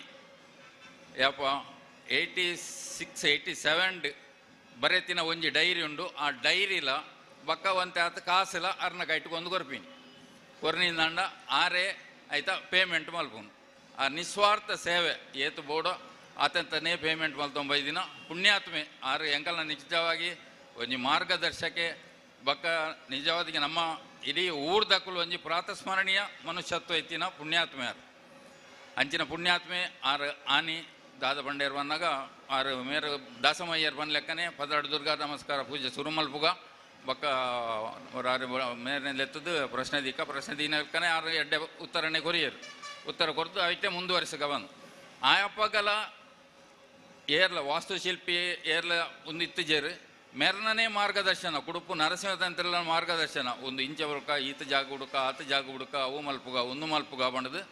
ಯಾಪ 86-87 ಬರೆತಿನ ಒಂಜಿ ಡೈರಿ ಉಂಡು ಆ ಡೈರಿಲ ಬಕ್ಕವಂತೆ ಆತ ಕಾಸಿಲ ಅರ್ನ ಕೈಟ್ಕೊಂಡು ಕೊರ್ಪಿನಿ ಕೊರ್ನಿಂದಾಂಡ ಆರೇ ಆಯ್ತಾ ಪೇಮೆಂಟ್ ಮಲ್ಪುನು ಆ ನಿಸ್ವಾರ್ಥ ಸೇವೆ ಏತು ಬೋಡೋ ಆತಂತನೇ ಪೇಮೆಂಟ್ ಮಲ್ತೊಂಬೈ ದಿನ ಪುಣ್ಯಾತ್ಮೆ ಆರು ಎಂಕಲ್ನ ನಿಜವಾಗಿ ಒಂಜಿ ಮಾರ್ಗದರ್ಶಕೆ ಬಕ್ಕ ನಿಜವಾದಿಗೆ ನಮ್ಮ ಇಡೀ ಊರ್ದಕ್ಕಲು ಒಂಜಿ ಪ್ರಾತಸ್ಮರಣೀಯ ಮನುಷ್ಯತ್ವ ಎತ್ತಿನ ಪುಣ್ಯಾತ್ಮೆ ಯಾರು ಅಂಚಿನ ಪುಣ್ಯಾತ್ಮೆ ಆರು ಆನಿ ದಾದ ಬಂಡೇರು ಬಂದಾಗ ಆರು ಮೇರು ದಾಸಮಯ್ಯರು ಬಂದ ಲೆಕ್ಕನೆ 12 ದುರ್ಗಾ ನಮಸ್ಕಾರ ಪೂಜೆ ಸುರುಮಲ್ಪುಗ ಬಕ್ಕ ಆರು ಮೇರೆನೆತ್ತದು ಪ್ರಶ್ನೆ ದೀನ ಲೆಕ್ಕನೆ ಆರು ಎಡ್ಡೆ ಉತ್ತರನೇ ಕೊರಿಯರು ಉತ್ತರ ಕೊರತು ಐತೆ ಮುಂದುವರಿಸಗ ಬಂದು ಆಯಪ್ಪಗಲ ಏರ್ಲ ವಾಸ್ತುಶಿಲ್ಪಿ ಏರ್ಲ ಒಂದು ಇತ್ತಿಜೇರು ಮೆರ್ನನೇ ಮಾರ್ಗದರ್ಶನ ಕುಡುಪು ನರಸಿಂಹತಂತ್ರಲ ಮಾರ್ಗದರ್ಶನ ಒಂದು ಇಂಚ ಹುಡುಕ ಈತ ಜಾಗ ಹುಡುಕ ಆತ ಜಾಗ ಹುಡುಕ ಅವು ಮಲ್ಪುಗ ಒಂದು ಮಲ್ಪುಗ ಬಂಡದು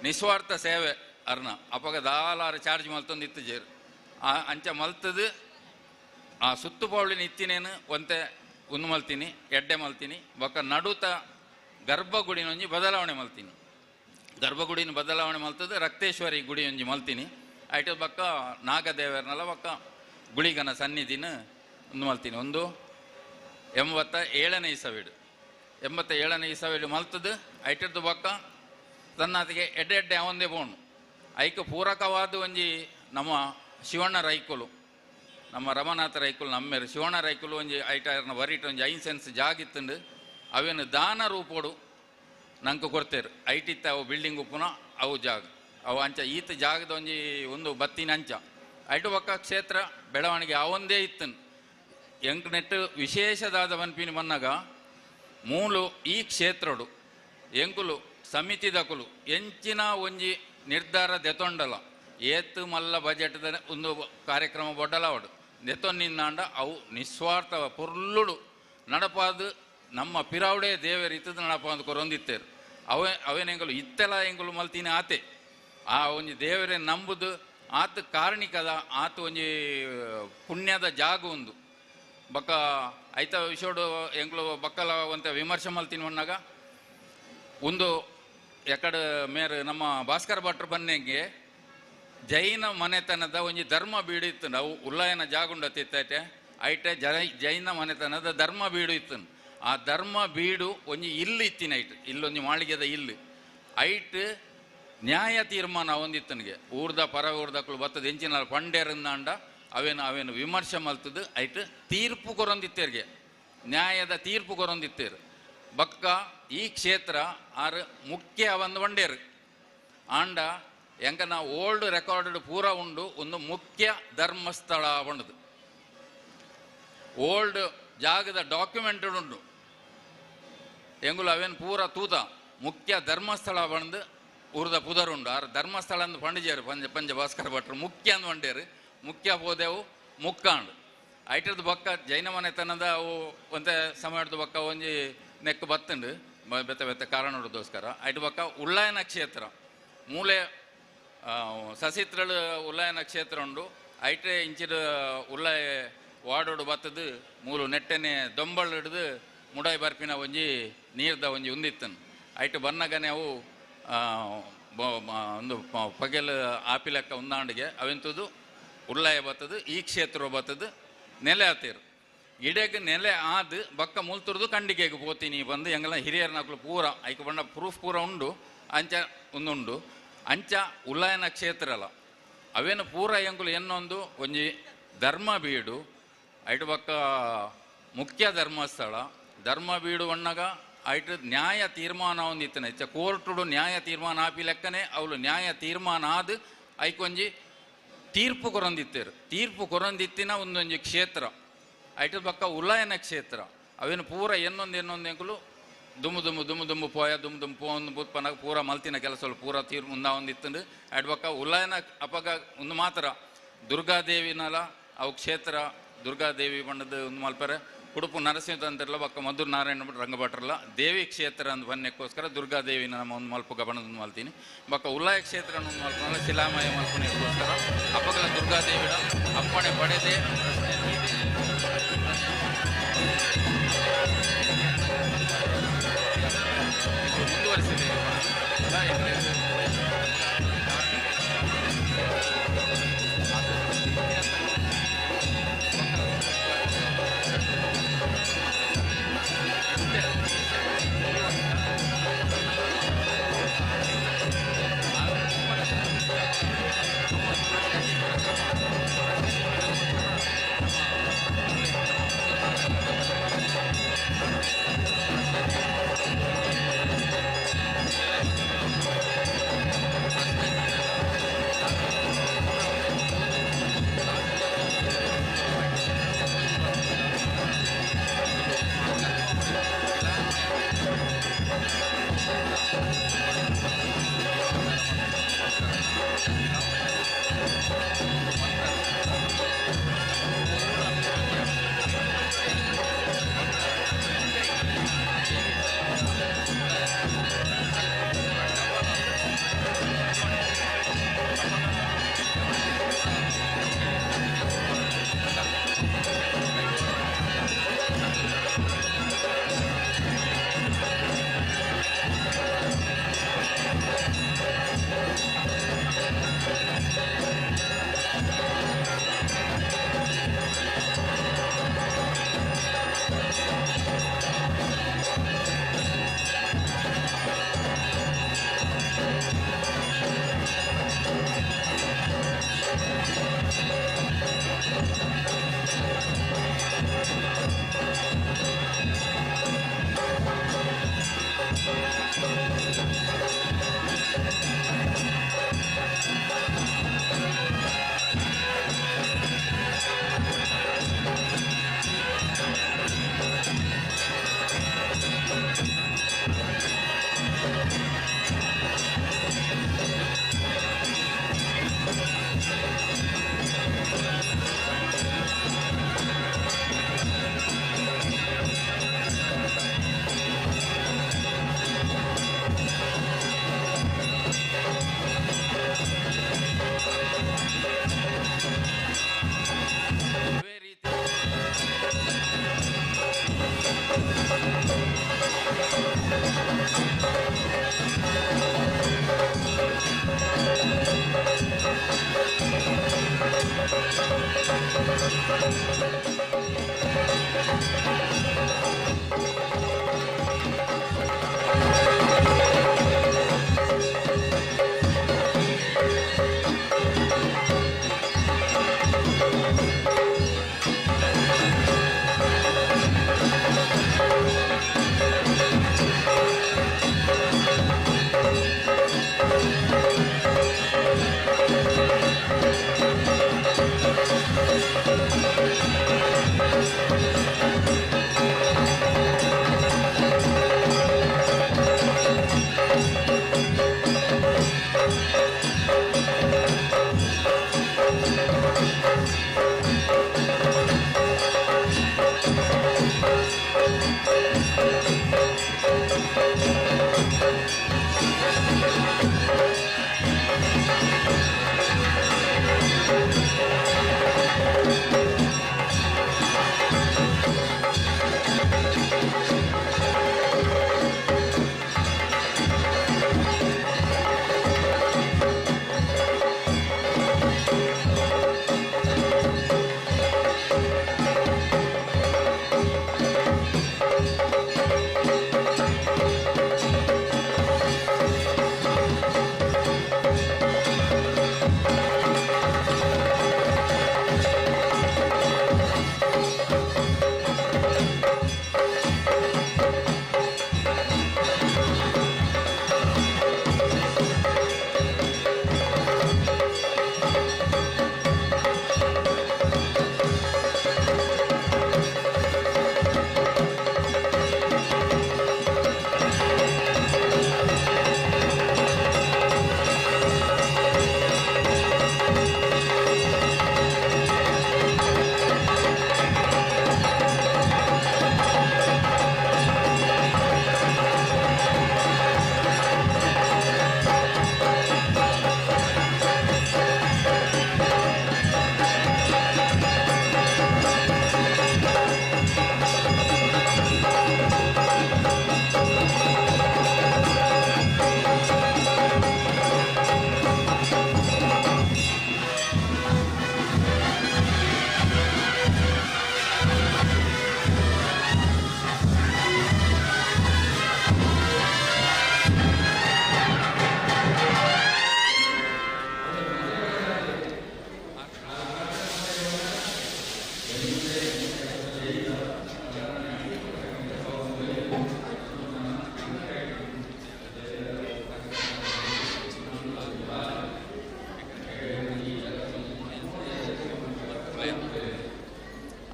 ನಿಸ್ವಾರ್ಥ ಸೇವೆ ಅರ್ನ ಅಪ್ಪಗ ದಾಲಾರು ಚಾರ್ಜ್ ಮಲ್ತೊಂದು ಇತ್ತಿಜೇರು ಆ ಅಂಚ ಮಲ್ತದು ಆ ಸುತ್ತು ಪೌಳಿನ ಇತ್ತಿನೇನು ಒಂತೆ ಒಂದು ಮಲ್ತೀನಿ ಎಡ್ಡೆ ಮಲ್ತೀನಿ ಬೊಕ್ಕ ನಡುತ ಗರ್ಭಗುಡಿನ ಒಂಜಿ ಬದಲಾವಣೆ ಮಲ್ತೀನಿ ಗರ್ಭಗುಡಿನ ಬದಲಾವಣೆ ಮಲ್ತದ್ದು ರಕ್ತೇಶ್ವರಿ ಗುಡಿ ಒಂಜಿ ಮಲ್ತೀನಿ ಐಟ ಬಕ್ಕ ನಾಗದೇವರನೆಲ್ಲ ಬಕ್ಕ ಗುಳಿಗನ ಸನ್ನಿಧಿನ ಒಂದು ಮಲ್ತೀನಿ ಒಂದು 87ನೇ ಇಸವೀಡು 87ನೇ ಇಸವೀಡು ಮಲ್ತದ್ದು ಐಟದ್ದು ಬಕ್ಕ ತನ್ನತಿಗೆ ಎಡ್ಡೆ ಅವಂದೇ ಬೋಣು ಐಕ ಪೂರಕವಾದ ಒಂಜಿ ನಮ್ಮ ಶಿವಣ್ಣ ರೈಕುಲು ನಮ್ಮ ರಮನಾಥ ರೈಕುಲು ನಮ್ಮೇರು ಶಿವಣ್ಣ ರೈಕುಲು ಒಂಜಿ ಐಟರ್ನ ಬರೀಟ್ ಒಂಜಿ 5 ಸೆನ್ಸ್ ಜಾಗಿತ್ತಂಡು ಅವೇನು ದಾನ ರೂಪೋಡು ನಂಗೆ ಕೊಡ್ತೇರು ಐಟಿತ್ತ ಅವು ಬಿಲ್ಡಿಂಗ್ ಉಪ್ಪುನ ಅವು ಜಾಗ ಅವು ಅಂಚ ಈತ ಜಾಗದ ಒಂಜಿ ಒಂದು ಬತ್ತಿನ ಅಂಚ ಐಟು ಪಕ್ಕ ಕ್ಷೇತ್ರ ಬೆಳವಣಿಗೆ ಅವಂದೇ ಇತ್ತನು ಎಂಕ್ ನೆಟ್ಟು ವಿಶೇಷದಾದ ಮನ್ಪಿನ ಮನ್ನಾಗ ಮೂಲು ಈ ಕ್ಷೇತ್ರಡು ಎಂಕುಲು ಸಮಿತಿದಕುಲು ಎಂಚಿನ ಒಂಜಿ ನಿರ್ಧಾರ ದೆತೊಂಡಲ ಏತು ಮಲ್ಲ ಬಜೆಟ್ದ ಒಂದು ಕಾರ್ಯಕ್ರಮ ಬೊಡ್ಡಲ ಅವಡು ದೆತೊನ್ನಿಂದಾಂಡ ಅವು ನಿಸ್ವಾರ್ಥ ಪುರ್ಲುಡು ನಡಪಾದು ನಮ್ಮ ಪಿರಾವಡೆ ದೇವರು ಇತ್ತದ ನಡಪಾದ ಕೊರೊಂದಿತ್ತೇರು ಅವೇನೆಂಗಲು ಇತ್ತೆಲ್ಲ ಎಂಗಲು ಮಲ್ತೀನಿ ಆತೆ ಆ ಒಂಜಿ ದೇವರೇ ನಂಬುದು ಆತ ಕಾರಣಿಕದ ಆತ ಒಂಜಿ ಪುಣ್ಯದ ಜಾಗ ಒಂದು ಬಕ್ಕ ಐತ ವಿಷೋಡು ಎಂಗ್ಲು ಬಕ್ಕಲ ಒಂತ ವಿಮರ್ಶೆ ಮಲ್ತೀನಿ ಮನ್ನಾಗ ಒಂದು ಎಕಡೆ ಮೇರೆ ನಮ್ಮ ಭಾಸ್ಕರ ಭಟ್ರು ಬನ್ನೆಂಗೆ ಜೈನ ಮನೆತನದ ಒಂಜಿ ಧರ್ಮ ಬೀಡು ಇತ್ತು ಅವು ಉಲ್ಲಯನ ಜಾಗುಂಡತ್ತಿತ್ತೈತೆ ಐಟೆ ಜೈನ ಮನೆತನದ ಧರ್ಮ ಬೀಡು ಇತ್ತು ಆ ಧರ್ಮ ಬೀಡು ಒಂಜಿ ಇಲ್ಲು ಇತ್ತಿನ ಐಟ್ ಇಲ್ಲೊಂಜಿ ಮಾಳಿಗೆದ ಇಲ್ಲು ಐಟ್ ನ್ಯಾಯ ತೀರ್ಮಾನ ಒಂದಿತ್ತನಿಗೆ ಊರ್ದ ಪರ ಊರ್ದಕ್ಕಳು ಬತ್ತದ ಎಂಚಿನ ಪಂಡೇರಿಂದಾಂಡ ಅವೇನು ವಿಮರ್ಶೆ ಮಲ್ತದ್ದು ಐಟ್ ತೀರ್ಪು ಕೊರೊಂದಿತ್ತೇರಿಗೆ ನ್ಯಾಯದ ತೀರ್ಪು ಕೊರೊಂದಿತ್ತೇರು ಬಕ್ಕ ಈ ಕ್ಷೇತ್ರ ಆರು ಮುಖ್ಯ ಒಂದು ಬಂಡೇರು ಆಂಡ ಎಂಕ ನಾ ಓಲ್ಡ್ ರೆಕಾರ್ಡ್ ಪೂರ ಉಂಡು ಒಂದು ಮುಖ್ಯ ಧರ್ಮಸ್ಥಳ ಬಂಡದು ಓಲ್ಡ್ ಜಾಗದ ಡಾಕ್ಯುಮೆಂಟೆಡ್ ಉಂಡು ಎಂಗುಲು ಅವೇನು ಪೂರ ತೂತ ಮುಖ್ಯ ಧರ್ಮಸ್ಥಳ ಬಂದು ಊರ್ದ ಪುದರುಂಡು ಆರು ಧರ್ಮಸ್ಥಳ ಅಂದು ಪಂಡಿಜೇರು ಪಂಜ ಭಾಸ್ಕರ ಭಟ್ರು ಮುಖ್ಯ ಅಂದು ಬಂಡೇರು ಮುಖ್ಯ ಹೋದೆವು ಮುಕ್ಕಾಂಡು ಐಟದ ಬಕ್ಕ ಜೈನ ಮನೆತನದ ಅವು ಒಂದೇ ಸಮಯದ ಬಕ್ಕ ಒಂಜಿ ನೆಕ್ ಬತ್ತಂಡು ಬೆತ್ತ ಕಾರಣೋದೋಸ್ಕರ ಐಟು ಬಕ್ಕ ಉಳ್ಳಾಯನ ಕ್ಷೇತ್ರ ಮೂಲೆ ಸಸಿತ್ರಳು ಉಲ್ಲಾಯ ನಕ್ಷತ್ರ ಉಂಡು ಐಟೆ ಇಂಚಿದ ಉಲ್ಲಾಯ ವಾಡೋಡು ಬತ್ತದು ಮೂಲು ನೆಟ್ಟನೆ ದೊಂಬಳು ಹಿಡಿದು ಮುಡಾಯಿ ಬರ್ಪಿನ ಒಂಜಿ ನೀರ್ದ ಒಂಜಿ ಉಂದಿತ್ತನು ಐಟು ಬನ್ನಗನೆ ಅವು ಒಂದು ಪಗೆಲ್ ಆಪಿಲೆಕ್ಕ ಉಂದಾಂಡಿಗೆ ಅವೆಂತದು ಉಲ್ಲಾಯ ಬತ್ತದು ಈ ಕ್ಷೇತ್ರ ಬತ್ತದು ನೆಲೆ ಆತೀರು ಇಡೆಗೆ ನೆಲೆ ಆದ ಬಕ್ಕ ಮುಲ್ತುರ್ದು ಕಂಡಿಗೆಗೆ ಪೋತೀನಿ ಬಂದು ಎಂಗೆಲ್ಲ ಹಿರಿಯರ ನಕ್ಲು ಪೂರ ಐಕೆ ಬಂಡ ಪ್ರೂಫ್ ಪೂರ ಉಂಡು ಅಂಚ ಒಂದುಂಡು ಅಂಚ ಉಲ್ಲಾಯ ನಕ್ಷತ್ರ ಅಲ್ಲ ಅವೇನು ಪೂರ ಎಂಕುಲು ಎನ್ನೊಂದು ಒಂಜಿ ಧರ್ಮ ಬೀಡು ಐಟು ಬಕ್ಕ ಮುಖ್ಯ ಧರ್ಮಸ್ಥಳ ಧರ್ಮ ಬೀಡು ಒಣ್ಣಗ ಐಟು ನ್ಯಾಯ ತೀರ್ಮಾನ ಒಂದಿತ್ತನ ಹೆಚ್ಚ ಕೋರ್ಟುಡು ನ್ಯಾಯ ತೀರ್ಮಾನ ಆಪಿ ಲೆಕ್ಕನೆ ಅವಳು ನ್ಯಾಯ ತೀರ್ಮಾನ ಆದ ಐಕೊಂಜಿ ತೀರ್ಪು ಕೊರೊಂದಿತ್ತೇರು ತೀರ್ಪು ಕೊರೊಂದಿತ್ತಿನ ಒಂದೊಂಜಿ ಕ್ಷೇತ್ರ ಐಟು ಬಕ್ಕ ಉಲ್ಲಾಯನ ಕ್ಷೇತ್ರ ಅವೇನು ಪೂರ ಎನ್ನೊಂದು ಎಂಕುಲು ದುಮ್ಮು ಪೋಯ ದುಮ್ಮು ಪೋಂದು ಬುತ್ಪನಾಗ ಪೂರ ಮಲ್ತಿನ ಕೆಲಸ ಪೂರ ತೀರ್ ಮುಂದಾ ಒಂದಿತ್ತಂಡು ಐಟು ಬಕ್ಕ ಉಲ್ಲಾಯನ ಅಪಗ ಒಂದು ಮಾತ್ರ ದುರ್ಗಾದೇವಿನಲ ಅವು ಕ್ಷೇತ್ರ ದುರ್ಗಾದೇವಿ ಬಣ್ಣದ ಒಂದು ಮಲ್ಪರೆ ಉಡುಪು ನರಸಿಂಹ ಅಂತಿರಲ್ಲ ಬಕ್ಕ ಮಧುರ್ ನಾರಾಯಣ ರಂಗಭಟ್ರಲ್ಲ ದೇವಿ ಕ್ಷೇತ್ರ ಅಂತ ಬನ್ನಕ್ಕೋಸ್ಕರ ದುರ್ಗಾದೇವಿನ ನಮ್ಮ ಒಂದು ಮಲ್ಪಗ ಬಣ್ಣದ ಮಲ್ತೀನಿ ಬಕ್ಕ ಉಲ್ಲಾಯ ಕ್ಷೇತ್ರ ಒಂದು ಮಲ್ಪನಲ್ಲ ಶಿಲಾಮಯ ಮಲ್ಪನೆಗೋಸ್ಕರ ಅಪ್ಪಗಲ ದುರ್ಗಾದೇವಿಡ ಅಪ್ಪಣೆ ಪಡೆದೇ ಮುಂದುವರಿಸಿದೆ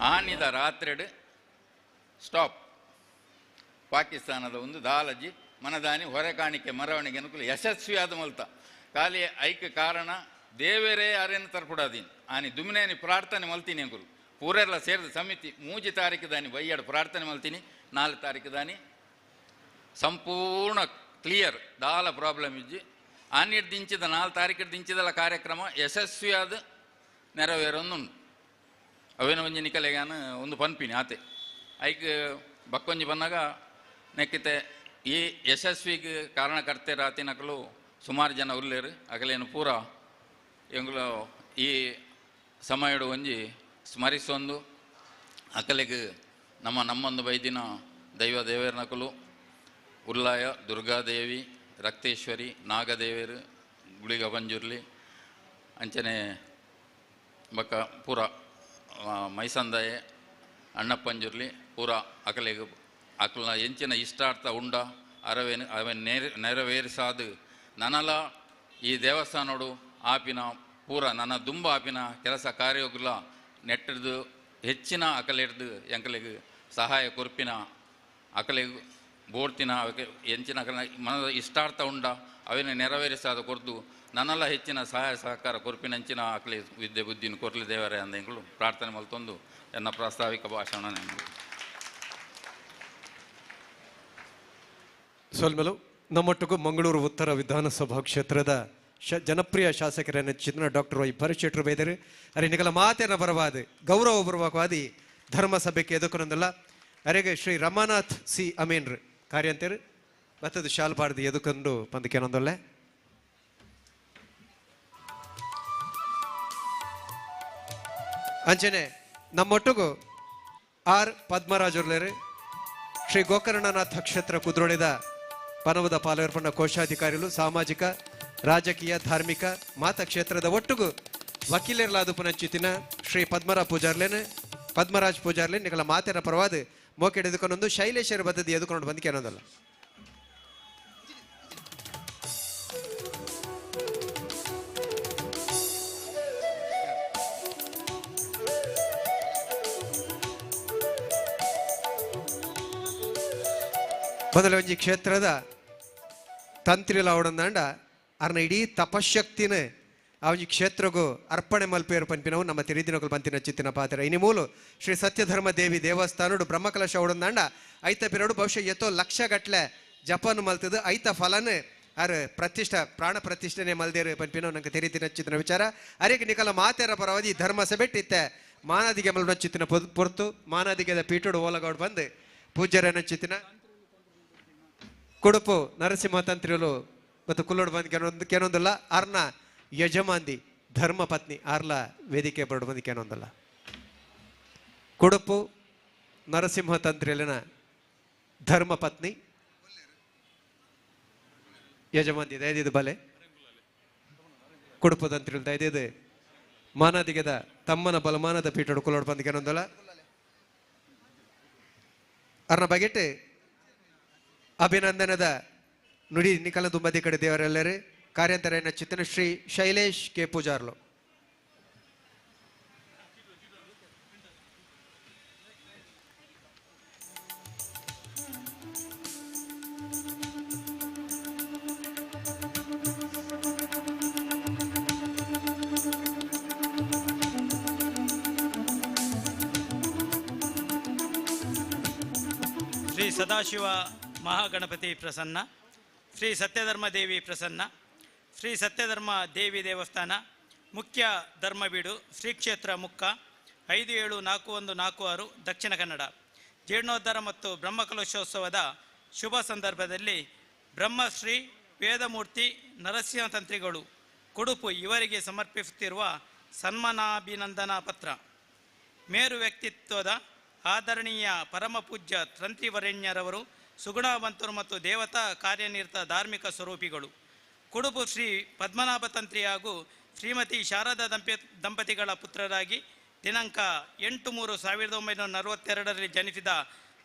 ಆನಿದ ರಾತ್ರೆಡು ಸ್ಟಾಪ್ ಪಾಕಿಸ್ತಾನದ ಒಂದು ದಾಲಜಿ ಮನದಾನಿ ಹೊರೆ ಕಾಣಿಕೆ ಮೆರವಣಿಗೆ ಅನುಕೂಲ ಯಶಸ್ವಿಯಾದ ಮಲ್ತ ಖಾಲಿ ಐಕ್ಯ ಕಾರಣ ದೇವರೇ ಯಾರೇನು ತರ್ಪಡಾದೀನಿ ಆನಿ ದುಮ್ನೇನಿ ಪ್ರಾರ್ಥನೆ ಮಲ್ತೀನಿ ಅಂಕುಲು ಪೂರೆಲ್ಲ ಸೇರಿದ ಸಮಿತಿ 3 ತಾರೀಕು ದಾನಿ ಬೈಯಾಡು ಪ್ರಾರ್ಥನೆ ಮಲ್ತೀನಿ 4 ತಾರೀಕು ದಾನಿ ಸಂಪೂರ್ಣ ಕ್ಲಿಯರ್ ದಾಲ ಪ್ರಾಬ್ಲಮ್ ಇಜ್ಜಿ ಆನಿಡ್ ದಿಂಚಿದ 4 ತಾರೀಕು ದಿಂಚಿದಲ್ಲ ಕಾರ್ಯಕ್ರಮ ಯಶಸ್ವಿಯಾದ ನೆರವೇರೊಂದುಂಡು ಅವೇನೋ ಒಂಜಿ ನಿಕಲೆಗಾನ ಒಂದು ಪನ್ಪಿನಿ ಆತೆ ಐಕ್ ಬಕ್ಕೊಂಜಿ ಬಂದಾಗ ನೆಕ್ಕಿತೆ ಈ ಯಶಸ್ವಿಗೆ ಕಾರಣಕರ್ತೆರ ಆತಿನಕಲು ಸುಮಾರು ಜನ ಉಲ್ಲೇರು ಅಗಲೇನು ಪೂರ ಎಂಗ್ಲು ಈ ಸಮಯಡು ಒಂಜಿ ಸ್ಮರಿಸೊಂದು ಅಕಲೆಗೆ ನಮ್ಮೊಂದು ಬೈದಿನ ದೈವ ದೇವೇರ್ನಕಲು ಉಲ್ಲಾಯ ದುರ್ಗಾದೇವಿ ರಕ್ತೇಶ್ವರಿ ನಾಗದೇವೇರು ಗುಳಿಗ ಪಂಜುರ್ಲಿ ಅಂಚನೆ ಬಕ್ಕ ಪೂರ ಮೈಸಂದಾಯೆ ಅಣ್ಣಪ್ಪಂಜುರ್ಲಿ ಪೂರ ಅಕಲೆಗೆ ಅಕಲ್ನ ಎಂಚಿನ ಇಷ್ಟಾರ್ಥ ಉಂಡ ಅವೇನು ನೆರವೇರಿಸಾದು ನನಲ ಈ ದೇವಸ್ಥಾನೋಡು ಆಪಿನ ಪೂರ ನನ್ನ ದುಂಬ ಆಪಿನ ಕೆಲಸ ಕಾರ್ಯಗಳ ನೆಟ್ಟದು ಹೆಚ್ಚಿನ ಅಕಲೆಡ್ದು ಎಂಕಲೆಗೆ ಸಹಾಯ ಕೊರ್ಪಿನ ಅಕಲೆಗೆ ಬೋಡ್ತಿನ ಎಂಚಿನ ಅಕಲ ಮನದ ಇಷ್ಟಾರ್ಥ ಉಂಡ ಅವೇನು ನೆರವೇರಿಸಾದ ಕೊರ್ದು ನನ್ನೆಲ್ಲ ಹೆಚ್ಚಿನ ಸಹಾಯ ಸಹಕಾರ ಕೊರ್ಪಿನಂಚಿನ ಅಕಲೆ ವಿದ್ಯೆ ಬುದ್ಧಿನ ಕೊರ್ಲಿ ದೇವರೇ ಅಂದೆಂಗಳು ಪ್ರಾರ್ಥನೆ ಮಲ್ತೊಂದು ಎನ್ನ ಪ್ರಾಸ್ತಾವಿಕ ಭಾಷಣ ಸೊಲ್ಮೆಲು ನಮ್ಮೊಟ್ಟಿಗೂ ಮಂಗಳೂರು ಉತ್ತರ ವಿಧಾನಸಭಾ ಕ್ಷೇತ್ರದ ಜನಪ್ರಿಯ ಶಾಸಕರ ನೆಚ್ಚಿನ ಡಾಕ್ಟರ್ ವೈ ಪರಿಶೆಟ್ರು ಬೇದರು ಅರಿನಿಗಲ ಮಾತೇನ ಬರವಾದ ಗೌರವಪೂರ್ವಕವಾದಿ ಧರ್ಮಸಭೆಗೆ ಎದುಕೊಂದಲ್ಲ ಅರೆಗೆ ಶ್ರೀ ರಮಾನಾಥ್ ಸಿ ಅಮೀನ್ರು ಕಾರ್ಯಂತರು ಮತ್ತದು ಶಾಲ್ಪಾಡ್ದು ಎದುಕೊಂಡು ಪಂದಕೇನೊಂದೊಳ್ಳೆ ಅಂಚನೆ ನಮ್ಮೊಟ್ಟಿಗೂ ಆರ್ ಪದ್ಮರಾಜುರ್ಲೇರು ಶ್ರೀ ಗೋಕರ್ಣನಾಥ ಕ್ಷೇತ್ರ ಕುದ್ರೋಳಿದ ಪನವದ ಪಾಲ್ಗೊಳ್ಳ ಕೋಶಾಧಿಕಾರಿಗಳು ಸಾಮಾಜಿಕ ರಾಜಕೀಯ ಧಾರ್ಮಿಕ ಮಾತಕ್ಷೇತ್ರದ ಒಟ್ಟಿಗೂ ವಕೀಲರ್ಲಾದು ಪುನಂಚಿತಿನ ಶ್ರೀ ಪದ್ಮರಾಜ್ ಪೂಜಾರ್ಲೆ ನಿಗಳ ಮಾತಿನ ಪರವಾದ ಮೋಕೆ ಎದುಕೊಂಡೊಂದು ಶೈಲೇಶ್ವರ ಬದ್ಧತಿ ಎದುಕೊಂಡು ಬಂದಕ್ಕೆ ಅನ್ನೋದಲ್ಲ ಮೊದಲ ಒಂಜಿ ಕ್ಷೇತ್ರದ ತಂತ್ರಿಲ ಅವಡಂದಾಂಡ ಅರ್ನ ಇಡೀ ತಪಶಕ್ತಿನ ಆ ಒಂಜಿ ಕ್ಷೇತ್ರಗೂ ಅರ್ಪಣೆ ಮಲ್ಪೇರು ಪಂಪಿನವು ನಮ್ಮ ತಿರಿದಿನಕಲು ಪಂತಿನ ಚಿತ್ತಿನ ಪಾತ್ರ ಇನಿ ಮೂಲು ಶ್ರೀ ಸತ್ಯಧರ್ಮ ದೇವಿ ದೇವಸ್ಥಾನಡು ಬ್ರಹ್ಮಕಲಶ ಅವಡಂದಾಂಡ ಐತ ಪಿರಡು ಬಹುಶಃ ಎತ್ತೋ ಲಕ್ಷ ಗಟ್ಲೆ ಜಪನ್ ಮಲ್ತದು ಐತ ಫಲನ ಅರ್ ಪ್ರಾಣ ಪ್ರತಿಷ್ಠೆನೆ ಮಲ್ದೇರು ಪಂಪಿನವು ನಂಗೆ ತಿರಿದಿನ ಚಿತ್ತಿನ ವಿಚಾರ ಅರೆಗೆ ನಿಕಲ ಮಾತೆರ ಪರವಾದಿ ಧರ್ಮ ಸಭೆಟ್ಟಿತ್ತೆ ಮಾನಾದಿಗೆ ಮಲ್ನ ಚಿತ್ತಿನ ಪೊರ್ತು ಮಾನಾದಿಗೆದ ಪೀಠೋಡು ಓಲಗೌಡ್ ಬಂದು ಪೂಜ್ಯರನ ಚಿತ್ತಿನ ಕೊಡುಪು ನರಸಿಂಹ ತಂತ್ರಿಗಳು ಮತ್ತು ಕುಲ್ಲೋಡು ಬಂದು ಕೇನೊಂದಲ್ಲ ಆರ್ನ ಯಜಮಾಂದಿ ಧರ್ಮ ಪತ್ನಿ ಆರ್ಲ ವೇದಿಕೆ ಬರಡು ಬಂದು ಕೇನೊಂದಲ್ಲ ಕೊಡುಪು ನರಸಿಂಹ ತಂತ್ರಿಯಲ್ಲಿನ ಧರ್ಮ ಪತ್ನಿ ಯಜಮಾಂದಿ ದಯದಿದು ಬಲೆ ಕೊಡುಪು ತಂತ್ರಿಗಳು ದಯದಿದು ಮಾನಾದಿಗೆದ ತಮ್ಮನ ಬಲಮಾನದ ಪೀಠೋಡು ಕುಲ್ಲೋಡು ಬಂದು ಕೇನೊಂದಲ್ಲ ಅರ್ನ ಬಗೆಟ್ ಅಭಿನಂದನದ ನುಡಿ ನಿಕಲ ತುಂಬದಿ ಕಡೆ ದೇವರೆಲ್ಲರೂ ಕಾರ್ಯಾಂತರ ಚಿತ್ತನ ಶ್ರೀ ಶೈಲೇಶ್ ಕೆ ಪೂಜಾರ್ಲು ಶ್ರೀ ಸದಾಶಿವ ಮಹಾಗಣಪತಿ ಪ್ರಸನ್ನ, ಶ್ರೀ ಸತ್ಯಧರ್ಮ ದೇವಿ ಪ್ರಸನ್ನ, ಶ್ರೀ ಸತ್ಯಧರ್ಮ ದೇವಿ ದೇವಸ್ಥಾನ, ಮುಖ್ಯ ಧರ್ಮಬೀಡು, ಶ್ರೀ ಕ್ಷೇತ್ರ ಮುಕ್ಕ 574146 ದಕ್ಷಿಣ ಕನ್ನಡ. ಜೀರ್ಣೋದ್ಧಾರ ಮತ್ತು ಬ್ರಹ್ಮಕಲಶೋತ್ಸವದ ಶುಭ ಸಂದರ್ಭದಲ್ಲಿ ಬ್ರಹ್ಮಶ್ರೀ ವೇದಮೂರ್ತಿ ನರಸಿಂಹ ತಂತ್ರಿಗಳು ಕೊಡುಪು ಇವರಿಗೆ ಸಮರ್ಪಿಸುತ್ತಿರುವ ಸನ್ಮಾನಾಭಿನಂದನಾ ಪತ್ರ. ಮೇರು ವ್ಯಕ್ತಿತ್ವದ ಆದರಣೀಯ ಪರಮ ಪೂಜ್ಯ ತಂತ್ರಿವರೆಣ್ಯರವರು ಸುಗುಣವಂತರು ಮತ್ತು ದೇವತಾ ಕಾರ್ಯನಿರತ ಧಾರ್ಮಿಕ ಸ್ವರೂಪಿಗಳು. ಕೊಡುಪು ಶ್ರೀ ಪದ್ಮನಾಭ ತಂತ್ರಿ ಹಾಗೂ ಶ್ರೀಮತಿ ಶಾರದಾ ದಂಪತಿಗಳ ಪುತ್ರರಾಗಿ ದಿನಾಂಕ 8/3/1942 ಜನಿಸಿದ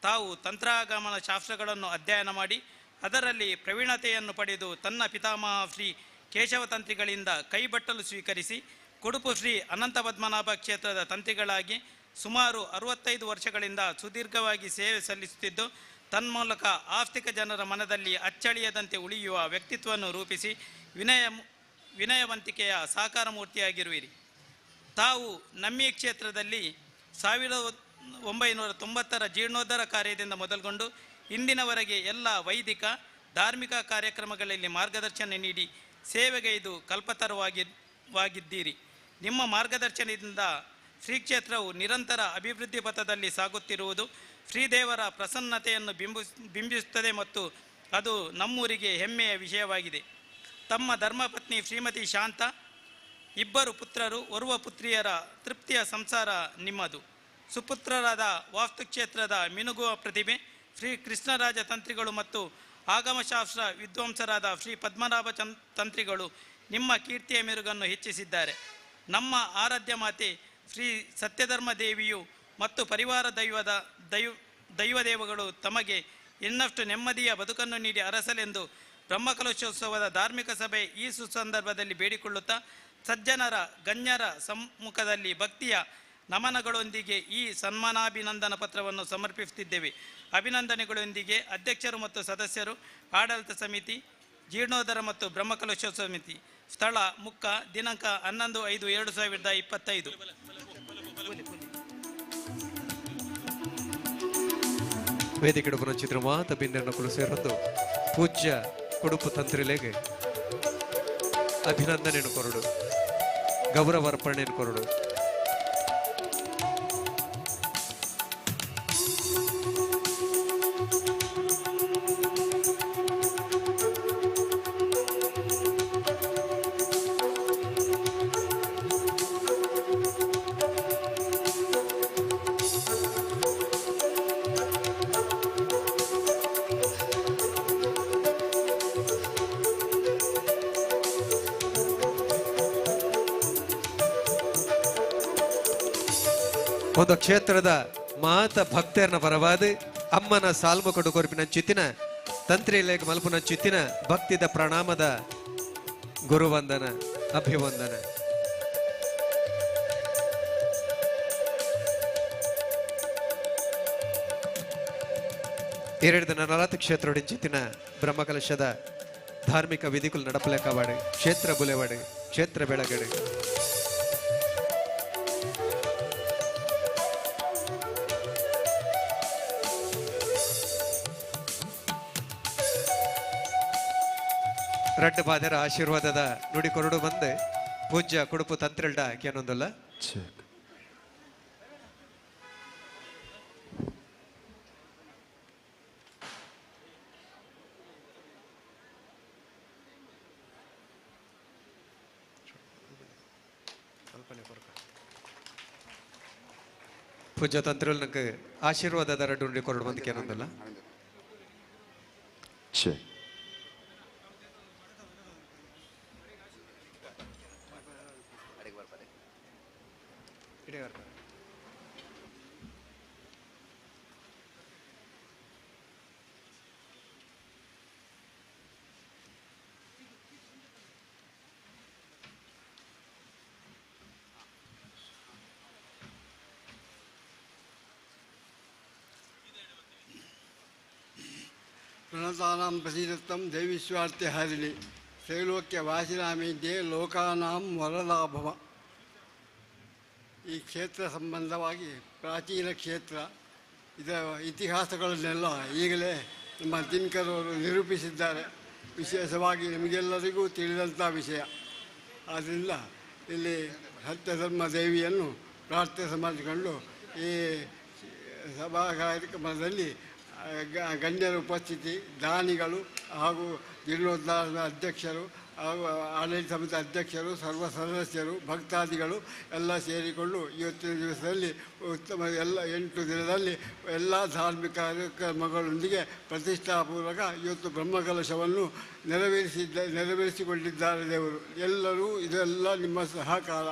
ತಾವು ತಂತ್ರಾಗಮನ ಶಾಸ್ತ್ರಗಳನ್ನು ಅಧ್ಯಯನ ಮಾಡಿ ಅದರಲ್ಲಿ ಪ್ರವೀಣತೆಯನ್ನು ಪಡೆದು ತನ್ನ ಪಿತಾಮಹ ಶ್ರೀ ಕೇಶವ ತಂತ್ರಿಗಳಿಂದ ಕೈಬಟ್ಟಲು ಸ್ವೀಕರಿಸಿ ಕೊಡುಪು ಶ್ರೀ ಅನಂತ ಪದ್ಮನಾಭ ಕ್ಷೇತ್ರದ ತಂತ್ರಿಗಳಾಗಿ ಸುಮಾರು 65 ವರ್ಷಗಳಿಂದ ಸುದೀರ್ಘವಾಗಿ ಸೇವೆ ಸಲ್ಲಿಸುತ್ತಿದ್ದು ತನ್ಮೂಲಕ ಆಸ್ತಿಕ ಜನರ ಮನದಲ್ಲಿ ಅಚ್ಚಳಿಯದಂತೆ ಉಳಿಯುವ ವ್ಯಕ್ತಿತ್ವವನ್ನು ರೂಪಿಸಿ ವಿನಯವಂತಿಕೆಯ ಸಾಕಾರ ಮೂರ್ತಿಯಾಗಿರುವಿರಿ. ತಾವು ನಮ್ಮಿ ಕ್ಷೇತ್ರದಲ್ಲಿ 1990ರ ಜೀರ್ಣೋದ್ಧಾರ ಕಾರ್ಯದಿಂದ ಮೊದಲುಗೊಂಡು ಇಂದಿನವರೆಗೆ ಎಲ್ಲ ವೈದಿಕ ಧಾರ್ಮಿಕ ಕಾರ್ಯಕ್ರಮಗಳಲ್ಲಿ ಮಾರ್ಗದರ್ಶನ ನೀಡಿ ಸೇವೆಗೈದು ಕಲ್ಪತರುವಾಗಿದ್ದೀರಿ. ನಿಮ್ಮ ಮಾರ್ಗದರ್ಶನದಿಂದ ಶ್ರೀ ಕ್ಷೇತ್ರವು ನಿರಂತರ ಅಭಿವೃದ್ಧಿ ಪಥದಲ್ಲಿ ಸಾಗುತ್ತಿರುವುದು ಶ್ರೀದೇವರ ಪ್ರಸನ್ನತೆಯನ್ನು ಬಿಂಬಿಸುತ್ತದೆ ಮತ್ತು ಅದು ನಮ್ಮೂರಿಗೆ ಹೆಮ್ಮೆಯ ವಿಷಯವಾಗಿದೆ. ತಮ್ಮ ಧರ್ಮಪತ್ನಿ ಶ್ರೀಮತಿ ಶಾಂತ, 2 ಪುತ್ರರು, ಓರ್ವ ಪುತ್ರಿಯರ ತೃಪ್ತಿಯ ಸಂಸಾರ ನಿಮ್ಮದು. ಸುಪುತ್ರರಾದ ವಾಸ್ತುಕ್ಷೇತ್ರದ ಮಿನುಗುವ ಪ್ರತಿಭೆ ಶ್ರೀ ಕೃಷ್ಣರಾಜ ತಂತ್ರಿಗಳು ಮತ್ತು ಆಗಮಶಾಸ್ತ್ರ ವಿದ್ವಾಂಸರಾದ ಶ್ರೀ ಪದ್ಮನಾಭ ತಂತ್ರಿಗಳು ನಿಮ್ಮ ಕೀರ್ತಿಯ ಮೆರುಗನ್ನು ಹೆಚ್ಚಿಸಿದ್ದಾರೆ. ನಮ್ಮ ಆರಾಧ್ಯ ಮಾತೆ ಶ್ರೀ ಸತ್ಯಧರ್ಮ ದೇವಿಯು ಮತ್ತು ಪರಿವಾರ ದೈವದೇವಗಳು ತಮಗೆ ಇನ್ನಷ್ಟು ನೆಮ್ಮದಿಯ ಬದುಕನ್ನು ನೀಡಿ ಅರಸಲೆಂದು ಬ್ರಹ್ಮಕಲಶೋತ್ಸವದ ಧಾರ್ಮಿಕ ಸಭೆ ಈ ಸುಸಂದರ್ಭದಲ್ಲಿ ಬೇಡಿಕೊಳ್ಳುತ್ತಾ ಸಜ್ಜನರ ಗಣ್ಯರ ಸಮ್ಮುಖದಲ್ಲಿ ಭಕ್ತಿಯ ನಮನಗಳೊಂದಿಗೆ ಈ ಸನ್ಮಾನಾಭಿನಂದನ ಪತ್ರವನ್ನು ಸಮರ್ಪಿಸುತ್ತಿದ್ದೇವೆ. ಅಭಿನಂದನೆಗಳೊಂದಿಗೆ ಅಧ್ಯಕ್ಷರು ಮತ್ತು ಸದಸ್ಯರು, ಆಡಳಿತ ಸಮಿತಿ, ಜೀರ್ಣೋದ್ಧಾರ ಮತ್ತು ಬ್ರಹ್ಮಕಲಶೋತ್ಸವ ಸಮಿತಿ. ಸ್ಥಳ ಮುಕ್ಕ, ದಿನಾಂಕ 11/5/2025. ವೇದಿಕೆ ಚಿತ್ರ ಮಾತ ಭಿನ್ನನ್ನು ಸೇರೊಂದು ಪೂಜ್ಯ ಕುಡುಪು ತಂತ್ರಿಲೆಗೆ ಅಭಿನಂದನೆಯನ್ನು ಕೊರಡು, ಗೌರವ ಅರ್ಪಣೆಯನ್ನು ಕೊರಡು. ಒಂದು ಕ್ಷೇತ್ರದ ಮಾತ ಭಕ್ತರನ ಪರವಾದ ಅಮ್ಮನ ಸಾಲ್ಮ ಕೊಡು ಕೊರಪಿನ ಚಿತ್ತಿನ ತಂತ್ರಿ ಇಲಾಖೆ ಮಲ್ಪುನ ಚಿತ್ತಿನ ಭಕ್ತಿದ ಪ್ರಣಾಮದ ಗುರುವಂದನ ಅಭಿವಂದನ. 2040 ಕ್ಷೇತ್ರ ಚಿತ್ತಿನ ಬ್ರಹ್ಮಕಲಶದ ಧಾರ್ಮಿಕ ವಿಧಿಕುಲು ನಡಪಲೇಕವಾಡು ಕ್ಷೇತ್ರ ಬುಲೆವಾಡು ಕ್ಷೇತ್ರ ಬೆಳಗಡೆ ರಡ್ಡು ಬಾದರ ಆಶೀರ್ವಾದದ ನುಡಿ ಕೊರಡು ಬಂದು ಪೂಜ್ಯ ಕುಡುಪು ತಂತ್ರಿಲ್ಡ ಕೇನೊಂದಲ್ಲ ಪೂಜ್ಯ ತಂತ್ರಿಲ್ ನಂಗೆ ಆಶೀರ್ವಾದದ ರಡ್ಡು ನುಡಿ ಕೊರಡು ಬಂದು ಕೇನೊಂದಲ್ಲ ಪ್ರಣತಾನಾಂ ಪ್ರಸೀದತ್ತಂ ದೈವಿಸ್ವಾರ್ಥ್ಯ ಹರಿಣಿ ತ್ರೈಲೋಕ್ಯ ವಾಸಿನಾಮಿದ್ಯೆ ಲೋಕಾನಾಂ ವರದಾಭವ. ಈ ಕ್ಷೇತ್ರ ಸಂಬಂಧವಾಗಿ ಪ್ರಾಚೀನ ಕ್ಷೇತ್ರ, ಇದರ ಇತಿಹಾಸಗಳನ್ನೆಲ್ಲ ಈಗಲೇ ನಮ್ಮ ದಿನಕರವರು ನಿರೂಪಿಸಿದ್ದಾರೆ. ವಿಶೇಷವಾಗಿ ನಿಮಗೆಲ್ಲರಿಗೂ ತಿಳಿದಂಥ ವಿಷಯ. ಆದ್ದರಿಂದ ಇಲ್ಲಿ ಸತ್ಯಧರ್ಮ ದೇವಿಯನ್ನು ಪ್ರಾರ್ಥನೆ ಮಾಡಿಕೊಂಡು ಈ ಸಭಾ ಕಾರ್ಯಕ್ರಮದಲ್ಲಿ ಗಣ್ಯರ ಉಪಸ್ಥಿತಿ, ದಾನಿಗಳು ಹಾಗೂ ಜೀರ್ಣೋದ್ಧಾರದ ಅಧ್ಯಕ್ಷರು ಹಾಗೂ ಆಡಳಿತ ಸಮಿತಿ ಅಧ್ಯಕ್ಷರು, ಸರ್ವ ಸದಸ್ಯರು, ಭಕ್ತಾದಿಗಳು ಎಲ್ಲ ಸೇರಿಕೊಂಡು ಇವತ್ತಿನ ದಿವಸದಲ್ಲಿ ಉತ್ತಮ 8 ದಿನದಲ್ಲಿ ಎಲ್ಲ ಧಾರ್ಮಿಕ ಕಾರ್ಯಕ್ರಮಗಳೊಂದಿಗೆ ಪ್ರತಿಷ್ಠಾಪೂರ್ವಕ ಇವತ್ತು ಬ್ರಹ್ಮಕಲಶವನ್ನು ನೆರವೇರಿಸಿಕೊಂಡಿದ್ದಾರೆ ದೇವರು. ಎಲ್ಲರೂ ಇದೆಲ್ಲ ನಿಮ್ಮ ಸಹಕಾರ.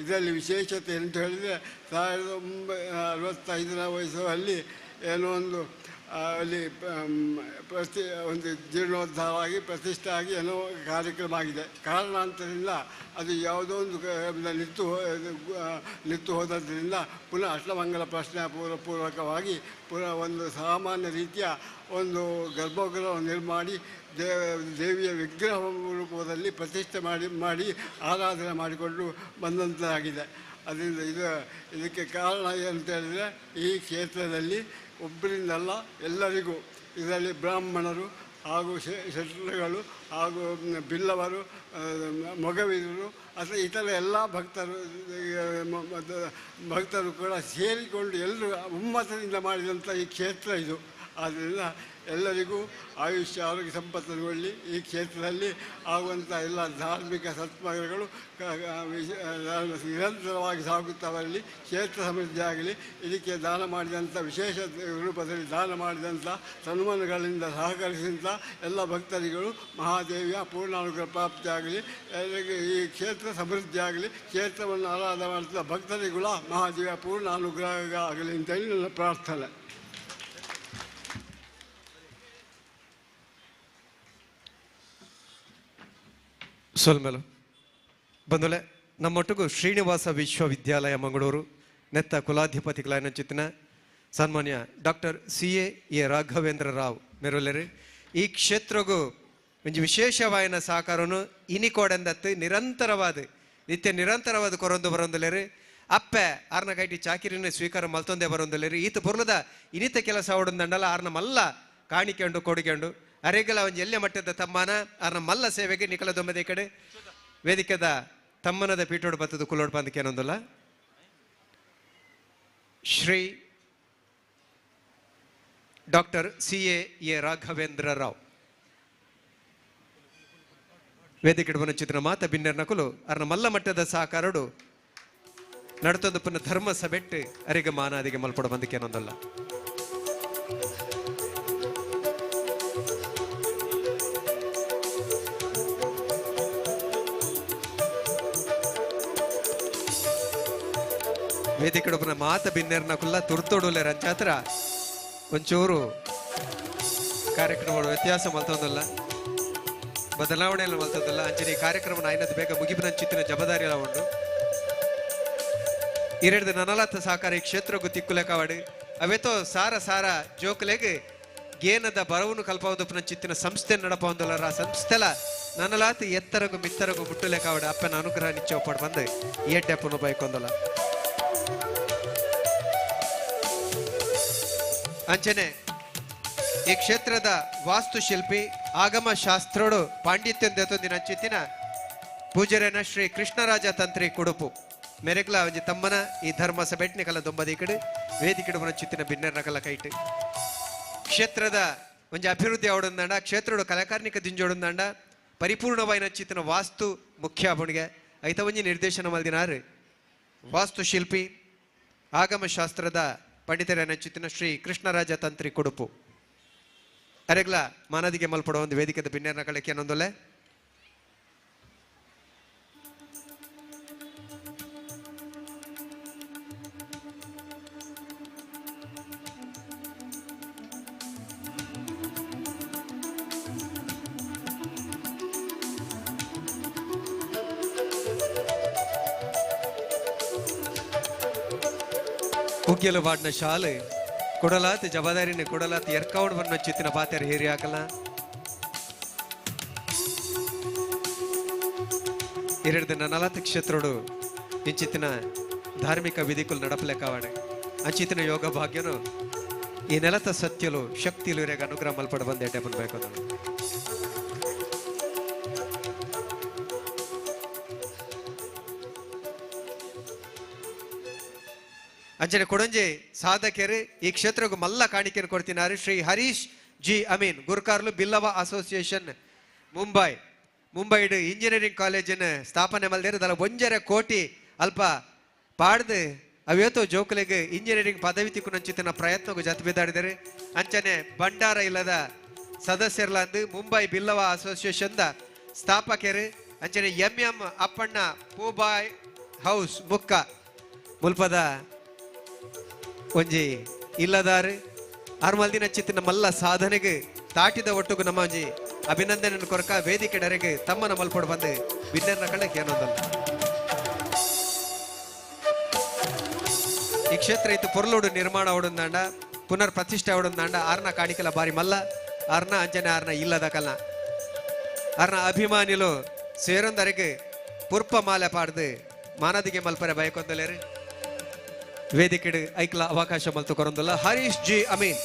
ಇದರಲ್ಲಿ ವಿಶೇಷತೆ ಅಂತ ಹೇಳಿದರೆ 1965ರ ವಯಸ್ಸಲ್ಲಿ ಏನೋ ಒಂದು ಅಲ್ಲಿ ಒಂದು ಜೀರ್ಣೋದ್ಧಾರವಾಗಿ ಪ್ರತಿಷ್ಠೆ ಆಗಿ ಏನೋ ಕಾರ್ಯಕ್ರಮ ಆಗಿದೆ. ಕಾರಣಾಂತರದಿಂದ ಅದು ಯಾವುದೋ ಒಂದು ನಿತ್ತು ಹೋದದ್ದರಿಂದ ಪುನಃ ಅಷ್ಟಮಂಗಲ ಪ್ರಶ್ನೆ ಪೂರ್ವಕವಾಗಿ ಪುನಃ ಒಂದು ಸಾಮಾನ್ಯ ರೀತಿಯ ಒಂದು ಗರ್ಭಗೃಹವನ್ನು ನಿರ್ಮಾಡಿ ದೇವಿಯ ವಿಗ್ರಹ ರೂಪದಲ್ಲಿ ಪ್ರತಿಷ್ಠೆ ಮಾಡಿ ಆರಾಧನೆ ಮಾಡಿಕೊಂಡು ಬಂದಂತಾಗಿದೆ. ಅದರಿಂದ ಇದಕ್ಕೆ ಕಾರಣ ಏನಂತ ಹೇಳಿದರೆ, ಈ ಕ್ಷೇತ್ರದಲ್ಲಿ ಒಬ್ಬರಿಂದಲ್ಲ ಎಲ್ಲರಿಗೂ, ಇದರಲ್ಲಿ ಬ್ರಾಹ್ಮಣರು ಹಾಗೂ ಶೆಟ್ರುಗಳು ಹಾಗೂ ಬಿಲ್ಲವರು, ಮೊಗವೀರರು ಅಥವಾ ಇತರ ಎಲ್ಲ ಭಕ್ತರು ಕೂಡ ಸೇರಿಕೊಂಡು ಎಲ್ಲರೂ ಒಮ್ಮತದಿಂದ ಮಾಡಿದಂಥ ಈ ಕ್ಷೇತ್ರ ಇದು. ಆದ್ದರಿಂದ ಎಲ್ಲರಿಗೂ ಆಯುಷ್ಯ ಆರೋಗ್ಯ ಸಂಪತ್ತುಗೊಳ್ಳಿ. ಈ ಕ್ಷೇತ್ರದಲ್ಲಿ ಆಗುವಂಥ ಎಲ್ಲ ಧಾರ್ಮಿಕ ಸತ್ಮಾರ್ಗಗಳು ನಿರಂತರವಾಗಿ ಸಾಗುತ್ತಾ ಬರಲಿ, ಕ್ಷೇತ್ರ ಸಮೃದ್ಧಿ ಆಗಲಿ. ಇದಕ್ಕೆ ದಾನ ಮಾಡಿದಂಥ ವಿಶೇಷ ರೂಪದಲ್ಲಿ ದಾನ ಮಾಡಿದಂಥ ಸನ್ಮಾನಗಳಿಂದ ಸಹಕರಿಸಿದಂಥ ಎಲ್ಲ ಭಕ್ತರಿಗಳು ಮಹಾದೇವಿಯ ಪೂರ್ಣಾನುಗ್ರಹ ಪ್ರಾಪ್ತಿಯಾಗಲಿ, ಎಲ್ಲರಿಗೆ ಈ ಕ್ಷೇತ್ರ ಸಮೃದ್ಧಿ ಆಗಲಿ, ಕ್ಷೇತ್ರವನ್ನು ಆರಾಧನೆ ಮಾಡುತ್ತಾ ಭಕ್ತರಿಗಳ ಮಹಾದೇವಿಯ ಪೂರ್ಣ ಅನುಗ್ರಹ ಆಗಲಿ ಅಂತೇಳಿ ನನ್ನ ಪ್ರಾರ್ಥನೆ. ಸೋಲ್ಮೇಲು ಬಂದುಲೆ ನಮ್ಮೊಟ್ಟಿಗೂ ಶ್ರೀನಿವಾಸ ವಿಶ್ವವಿದ್ಯಾಲಯ ಮಂಗಳೂರು ನೆತ್ತ ಕುಲಾಧಿಪತಿಗಳಾಯನ ಚಿತ್ತನ ಸನ್ಮಾನ್ಯ ಡಾಕ್ಟರ್ CA ರಾಘವೇಂದ್ರ ರಾವ್ ಮೆರುಲೆರು ಈ ಕ್ಷೇತ್ರಗೂ ಒಂದು ವಿಶೇಷವಾಯಿನ ಸಹಕಾರನು ಇನಿಕೋಡೆಂದತ್ತು ನಿತ್ಯ ನಿರಂತರವಾದ ಕೊರೊಂದು ಬರೊಂದುಲೇರು ಅಪ್ಪೆ ಆರ್ನ ಕೈಟಿ ಚಾಕಿರಿನ ಸ್ವೀಕಾರ ಮಲ್ತೊಂದೆ ಬರೊಂದುಲೇರು ಈತ ಪುರ್ಲದ ಇನಿತ ಕೆಲಸ ಹೊಡಂದಂಡಲ್ಲ ಆರ್ನ ಮಲ್ಲ ಕಾಣಿಕೊಂಡು ಕೊಡಿಕೊಂಡು ಅರೆಗಲ ಒಂದು ಎಲ್ಲೆ ಮಟ್ಟದ ತಮ್ಮನ ಆರ್ನ ಮಲ್ಲ ಸೇವೆಗೆ ನಿಖಲ ದೊಂಬದೆ ಕಡೆ ವೇದಿಕೆದ ತಮ್ಮನದ ಪೀಠೋಡು ಬತ್ತದ ಕುಲೋಡ್ ಬಂದಕ್ಕೆ ಏನೊಂದಲ್ಲ ಶ್ರೀ ಡಾಕ್ಟರ್ CA ರಾಘವೇಂದ್ರ ರಾವ್ ವೇದಿಕೆ ಬನ ಚಿತ್ರ ಮಾತ ಬಿನ್ನೆರ್ ನಕುಲು ಅರ್ನ ಮಲ್ಲ ಮಟ್ಟದ ಸಹಕಾರಡು ನಡತೊಂದು ಪುನಃ ಧರ್ಮ ಸಭೆಟ್ಟು ಅರಿಗ ಮಾನಾದಿಗೆ ಮಲ್ಪಡ ಬಂದಕ್ಕೆ ಏನೊಂದಲ್ಲ ವೇದಿಕೆ ಒಬ್ಬನ ಮಾತ ಬಿನ್ನೆರ್ನ ಕುಲ್ಲ ತುರ್ತೋಡುಲೆ ರಂಚಾತ್ರ ಒಂಚೂರು ಕಾರ್ಯಕ್ರಮಗಳು ವ್ಯತ್ಯಾಸ ಮಲ್ತೊಂದಲ್ಲ ಬದಲಾವಣೆಯಲ್ಲಿ ಮಲ್ತೊಂದಲ್ಲ ಅಂಚನೆ ಈ ಕಾರ್ಯಕ್ರಮ ಐನದು ಬೇಗ ಮುಗಿಬಿನ ಚಿತ್ತಿನ ಜವಾಬ್ದಾರಿ ಎಲ್ಲ ಉಂಟು ಇರೆಡ್ದು ನನಲತ್ತ ಸಹಕಾರ ಈ ಕ್ಷೇತ್ರಕ್ಕೂ ತಿಕ್ಕುಲೆ ಕಾವಾಡು ಅವೆತೋ ಸಾರ ಜೋಕಲೆಗೆ ಗೇನದ ಬರವನು ಕಲ್ಪವದಪ್ಪನ ಚಿತ್ತಿನ ಸಂಸ್ಥೆ ನಡಪೊಂದಲ್ಲ ಆ ಸಂಸ್ಥೆಲ ನನಲಾತ ಎತ್ತರಗೂ ಮಿತ್ತರಗೂ ಮುಟ್ಟುಲೆ ಕಾವಾಡು ಅಪ್ಪನ ಅನುಗ್ರಹ ನಿಚ್ಚೋಪಾಡು ಬಂದು ಏಟೆಪ್ಪನು ಬೈಕೊಂದಲ್ಲ ಅಂಚನೆ ಈ ಕ್ಷೇತ್ರದ ವಾಸ್ತುಶಿಲ್ಪಿ ಆಗಮ ಶಾಸ್ತ್ರೋಡು ಪಾಂಡಿತ್ಯ ದೆತೊಂದಿನ ಚಿತ್ತಿನ ಪೂಜರೇನ ಶ್ರೀ ಕೃಷ್ಣರಾಜ ತಂತ್ರಿ ಕುಡುಪು ಮೆರೆಗ್ಲ ಒಂಜಿ ತಮ್ಮನ ಈ ಧರ್ಮ ಸಭೆಟ್ನಿ ಕಲ ದೊಂಬದಿ ಕಡೆ ವೇದಿಕೆ ಚಿತ್ತಿನ ಭಿನ್ನರ್ನ ಕಲ ಕೈಟ್ ಕ್ಷೇತ್ರದ ಒಂಜಿ ಅಭಿವೃದ್ಧಿ ಅವಡಂದಾಂಡ ಕ್ಷೇತ್ರೋಡು ಕಲಾಕಾರ್ನಿಕ ದಿಂಜೋಡಂದಾಂಡ ಪರಿಪೂರ್ಣವಾಯಿನ ಚಿತ್ತಿನ ವಾಸ್ತು ಮುಖ್ಯ ಬುಣಿಗೆ ಐತ ಒಂಜಿ ನಿರ್ದೇಶನ ಮಲ್ದಿನಾರು ವಾಸ್ತುಶಿಲ್ಪಿ ಆಗಮ ಶಾಸ್ತ್ರದ ಪಂಡಿತರನ ಚಿತ್ತಿನ ಶ್ರೀ ಕೃಷ್ಣರಾಜ ತಂತ್ರಿ ಕುಡುಪು ಅರೆಗ್ಲ ಮಾನದಿಗೆ ಮಲ್ಪಡೋ ಒಂದು ವೇದಿಕೆದ ಭಿನ್ನೆರ್ನ ಕಳಕ್ಕೆ ಅನ್ನೊಂದೊಲ್ಲೆ ಉಗ್ಗೆಲು ವಾಡ್ನ ಶಾಲೆ ಕೊಡಲಾತ್ ಜವಾಬ್ದಾರಿನ ಕೊಡಲಾತ್ ಎರ್ಕೌಂಡ್ ಬನ್ನ ಚಿತ್ತಿನ ಪಾತ್ಯಾರ ಹೇರಿ ಹಾಕಲ್ಲ ಎರಡು 40 ಕ್ಷೇತ್ರಡು ಇಂಚಿತ್ತಿನ ಧಾರ್ಮಿಕ ವಿಧಿಕುಲು ನಡಪಲೆ ಕಾವಾಡೆ ಅಂಚಿತ್ತಿನ ಯೋಗ ಭಾಗ್ಯನು ಈ ನೆಲತ ಸತ್ಯಲು ಶಕ್ತಿಲು ಇರೆಗ ಅನುಗ್ರಹ ಮಲ್ಪಡ ಬಂದ ಎಡ್ಡೆ ಬಂದ್ಬೇಕು ನಾನು ಅಂಚನೆ ಕೊಡಂಜಿ ಸಾಧಕರು ಈ ಕ್ಷೇತ್ರಕ್ಕೂ ಮಲ್ಲ ಕಾಣಿಕೆಯನ್ನು ಕೊಡ್ತಿದ್ದಾರೆ ಶ್ರೀ ಹರೀಶ್ ಜಿ ಅಮೀನ್ ಗುರ್ಕಾರ್ಲು ಬಿಲ್ಲವ ಅಸೋಸಿಯೇಷನ್ ಮುಂಬೈಡ್ ಇಂಜಿನಿಯರಿಂಗ್ ಕಾಲೇಜಿನ ಸ್ಥಾಪನೆ ಮಲ್ದೇರು ದಲ 1.5 ಕೋಟಿ ಅಲ್ಪ ಪಾಡ್ದು ಅವೇತೋ ಜೋಕಲೆಗೆ ಇಂಜಿನಿಯರಿಂಗ್ ಪದವಿ ತಿಕ್ಕುನಂಚಿತ್ತಿನ ಪ್ರಯತ್ನಕ್ಕೂ ಜತ ಬಿದ್ದಾಡಿದ್ದಾರೆ ಅಂಚನೆ ಭಂಡಾರ ಇಲ್ಲದ ಸದಸ್ಯರ್ಲಂದು ಮುಂಬೈ ಬಿಲ್ಲವ ಅಸೋಸಿಯೇಷನ್ ಸ್ಥಾಪಕರು ಅಂಚನೆ MM ಅಪ್ಪಣ್ಣ ಪೂಬಾಯ್ ಹೌಸ್ ಮುಕ್ಕ ಮುಲ್ಪದ ಒಂಜಿ ಇಲ್ಲದಾರು ಆರ್ಮಲ್ದಿನ ಚಿತ್ತಿನ ಮಲ್ಲ ಸಾಧನೆಗೆ ತಾಟಿದ ಒಟ್ಟುಗು ನಮ್ಮ ಒಂಜಿ ಅಭಿನಂದನೆ ಕೊರಕ ವೇದಿಕೆ ಡರೆಗೆ ತಮ್ಮನ ಮಲ್ಪಡು ಬಂದು ವಿನ್ನರ್ನ ಕಳಕ್ಕೆ ಅನ್ನೋದಲ್ಲ. ಈ ಕ್ಷೇತ್ರ ಇತ್ತು ಪೊರ್ಲೋಡು ನಿರ್ಮಾಣ ಅವಡಂದಾಂಡ ಪುನರ್ ಪ್ರತಿಷ್ಠೆ ಅವಡಂದಾಂಡ ಆರ್ನ ಕಾಣಿಕಲ ಬಾರಿ ಮಲ್ಲ ಆರ್ನ ಅಂಜನೆ ಆರ್ನ ಇಲ್ಲದ ಕಲ್ನ ಆರ್ನ ಅಭಿಮಾನಿಲು ಸೇರೊಂದರೆಗೆ ಪುರ್ಪ ಮಾಲೆ ಪಾಡ್ದು ಮಾನದಿಗೆ ಮಲ್ಪರೆ ಬಯಕೊಂದಲೇರಿ ವೇದಿಕೆ ಐಕ್ಲ ಅವಕಾಶ ಮಲ್ತು ಕೊರೊಂದಲ್ಲ. ಹರೀಶ್ ಜಿ ಅಮೀನ್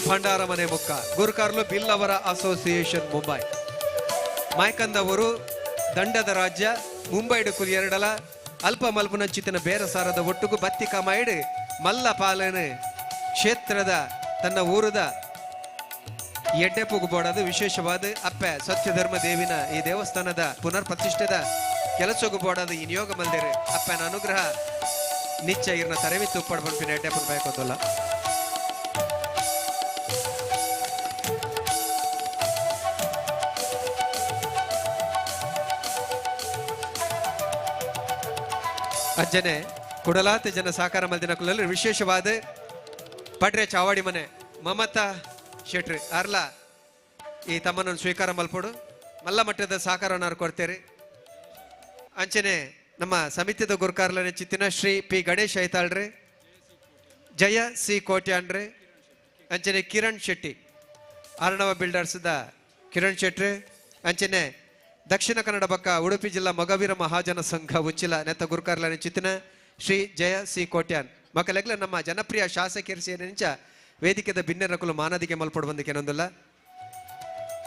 ಭಂಡಾರ ಮನೆ ಮುಕ್ಕ ಗುರುಕಾರ್ಲು ಬಿಲ್ ಅವರ ಅಸೋಸಿಯೇಷನ್ ಮುಂಬೈ ಮಾಯ್ಕಂದವರು ದಂಡದ ರಾಜ್ಯ ಮುಂಬೈಡು ಕುರಿಯರಡಲ ಅಲ್ಪ ಮಲ್ಪುನ ಚಿತ್ತನ ಬೇರಸಾರದ ಒಟ್ಟುಗು ಬತ್ತಿ ಕಮಾಯಿಡು ಮಲ್ಲ ಪಾಲನ ಕ್ಷೇತ್ರದ ತನ್ನ ಊರದ ಎಡ್ಡೆ ಪುಗುಬೋಡದು ವಿಶೇಷವಾದ ಅಪ್ಪೆ ಸತ್ಯಧರ್ಮ ದೇವಿನ ಈ ದೇವಸ್ಥಾನದ ಪುನರ್ ಪ್ರತಿಷ್ಠೆದ ಕೆಲಸಗು ಬೋಡದು ಈ ನಿಯೋಗ ಮಲ್ದಿರು ಅಪ್ಪನ ಅನುಗ್ರಹ ನಿಚ್ಚ ಇರ್ನ ತರವಿತ್ತು ಉಪ್ಪಡ್ ಬಂಪಿನ ಎಡ್ಡೆ ಪುನ್ ಬಯಕೊಂದಲ್ಲ. ಅಜ್ಜನೆ ಕುಡಲಾತ ಜನ ಸಾಕಾರ ಮಲ್ದಿನ ಕುಲಲ್ಲಿ ವಿಶೇಷವಾದ ಪಡ್ರೆ ಚಾವಾಡಿ ಮನೆ ಮಮತಾ ಶೆಟ್ರಿ ಅರ್ಲ ಈ ತಮ್ಮನನ್ನು ಸ್ವೀಕಾರ ಮಲ್ಪಡು ಮಲ್ಲ ಮಟ್ಟದ ಸಹಕಾರವನ್ನು ಕೊಡ್ತೇರಿ. ಅಂಚನೆ ನಮ್ಮ ಸಮಿತಿದ ಗುರುಕಾರ್ಲನೆ ಚಿತ್ತಿನ ಶ್ರೀ ಪಿ ಗಣೇಶ್ ಐತಾಳ್ರಿ, ಜಯ ಸಿ ಕೋಟ್ಯಾನ್ರಿ, ಅಂಚನೆ ಕಿರಣ್ ಶೆಟ್ಟಿ ಆರ್ಣವ ಬಿಲ್ಡರ್ಸ್ದ ಕಿರಣ್ ಶೆಟ್ರಿ, ಅಂಚನೆ ದಕ್ಷಿಣ ಕನ್ನಡ ಪಕ್ಕ ಉಡುಪಿ ಜಿಲ್ಲಾ ಮೊಗವೀರ ಮಹಾಜನ ಸಂಘ ಉಚ್ಚಿಲ ನೆತ್ತ ಗುರುಕಾರ್ಲನೆ ಚಿತ್ತಿನ ಶ್ರೀ ಜಯ ಸಿ ಕೋಟ್ಯಾನ್ ಮಕ್ಕಳೆಗ್ಲ ನಮ್ಮ ಜನಪ್ರಿಯ ಶಾಸಕಿಯರು ಸೇರಿನಿಂಚ ವೇದಿಕೆದ ಭಿನ್ನರಕುಲು ಮಾನದಿಗೆ ಮಲ್ಪಡು ಬಂದಕ್ಕೆ ಏನೊಂದಿಲ್ಲ.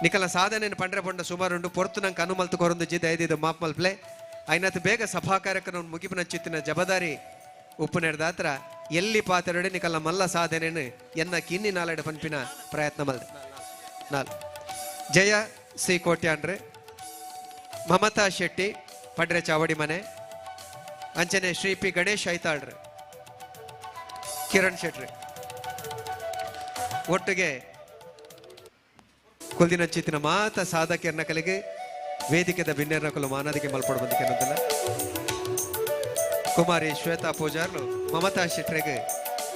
ನಿಕಲ ಸಾಧನೆಯನ್ನು ಪಂಡ್ರೆ ಪಂಡ ಸುಮಾರುಂಡು ಪೊರ್ತು ನಂಗೆ ಅನುಮಲ್ತು ಕೊರೊಂದು ಜಿದ ಐದಿದ್ದು ಮಾಪ್ ಮಲ್ಪ್ಲೆ ಐನತ್ ಬೇಗ ಸಭಾ ಕಾರ್ಯಕ್ರಮ ಮುಗಿಪಿನ ಚಿತ್ತಿನ ಜಬದಾರಿ ಉಪ್ಪು ನೆಡ್ದಾತ್ರ ಎಲ್ಲಿ ಪಾತೆರಡೆ ನಿಕಲ ಮಲ್ಲ ಸಾಧನೆಯನ್ನು ಎನ್ನ ಕಿನ್ನಿ ನಾಲೆಡೆ ಪಂಪಿನ ಪ್ರಯತ್ನ ಮಲ್ದೆ ನಾಲ್ ಜಯ ಸಿ ಕೋಟ್ಯಾನ್ರೆ, ಮಮತಾ ಶೆಟ್ಟಿ ಪಡ್ರೆ ಚಾವಡಿ ಮನೆ, ಅಂಚನೆ ಶ್ರೀ ಪಿ ಗಣೇಶ್ ಐತಾಳ್ರೆ, ಕಿರಣ್ ಶೆಟ್ರಿ ಒಟ್ಟಿಗೆ ಕುಲ್ದಿನ ಚಿತ್ತಿನ ಮಾತ ಸಾಧಕರನ್ನ ಕಲೆಗೆ ವೇದಿಕೆದ ಭಿನ್ನೆರನ ಕುಲು ಮಾನದಿಗೆ ಮಲ್ಪಡು ಬಂದಿಕೆ ಅನ್ನೋದಲ್ಲ. ಕುಮಾರಿ ಶ್ವೇತಾ ಪೂಜಾರ್ಲು ಮಮತಾ ಶೆಟ್ರಿಗೆ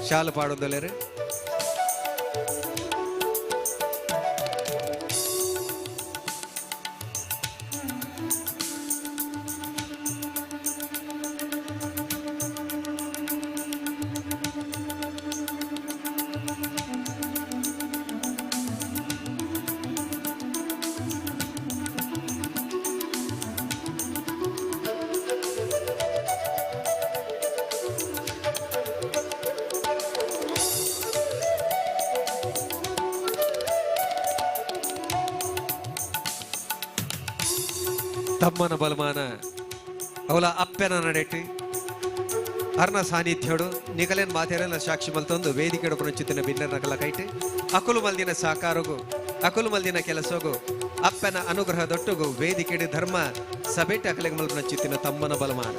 ಶಾಲು ಪಾಡೋದಲ್ಲರು. ತಮ್ಮನ ಬಲಮಾನ ಅವಳ ಅಪ್ಪೆನ ನಡೆಟ್ಟು ಅರ್ನ ಸಾನ್ನಿಧ್ಯೋಡು ನಿಗಲೇನ್ ಮಾತೇರೆಲ್ಲ ಸಾಕ್ಷಿ ಮಲ್ತೊಂದು ವೇದಿಕೆ ಚಿತ್ತಿನ ಭಿನ್ನರ ನಕಲ ಕೈಟ್ ಅಕುಲು ಮಲ್ದಿನ ಸಾಕಾರಗು ಅಕುಲು ಮಲ್ದಿನ ಕೆಲಸಗು ಅಪ್ಪನ ಅನುಗ್ರಹದೊಟ್ಟುಗು ವೇದಿಕೆ ಧರ್ಮ ಸಭೆಟ್ ಅಕಲೆಗೆ ಮಲ್ಪನ ಚಿತ್ತಿನ ತಮ್ಮನ ಬಲಮಾನ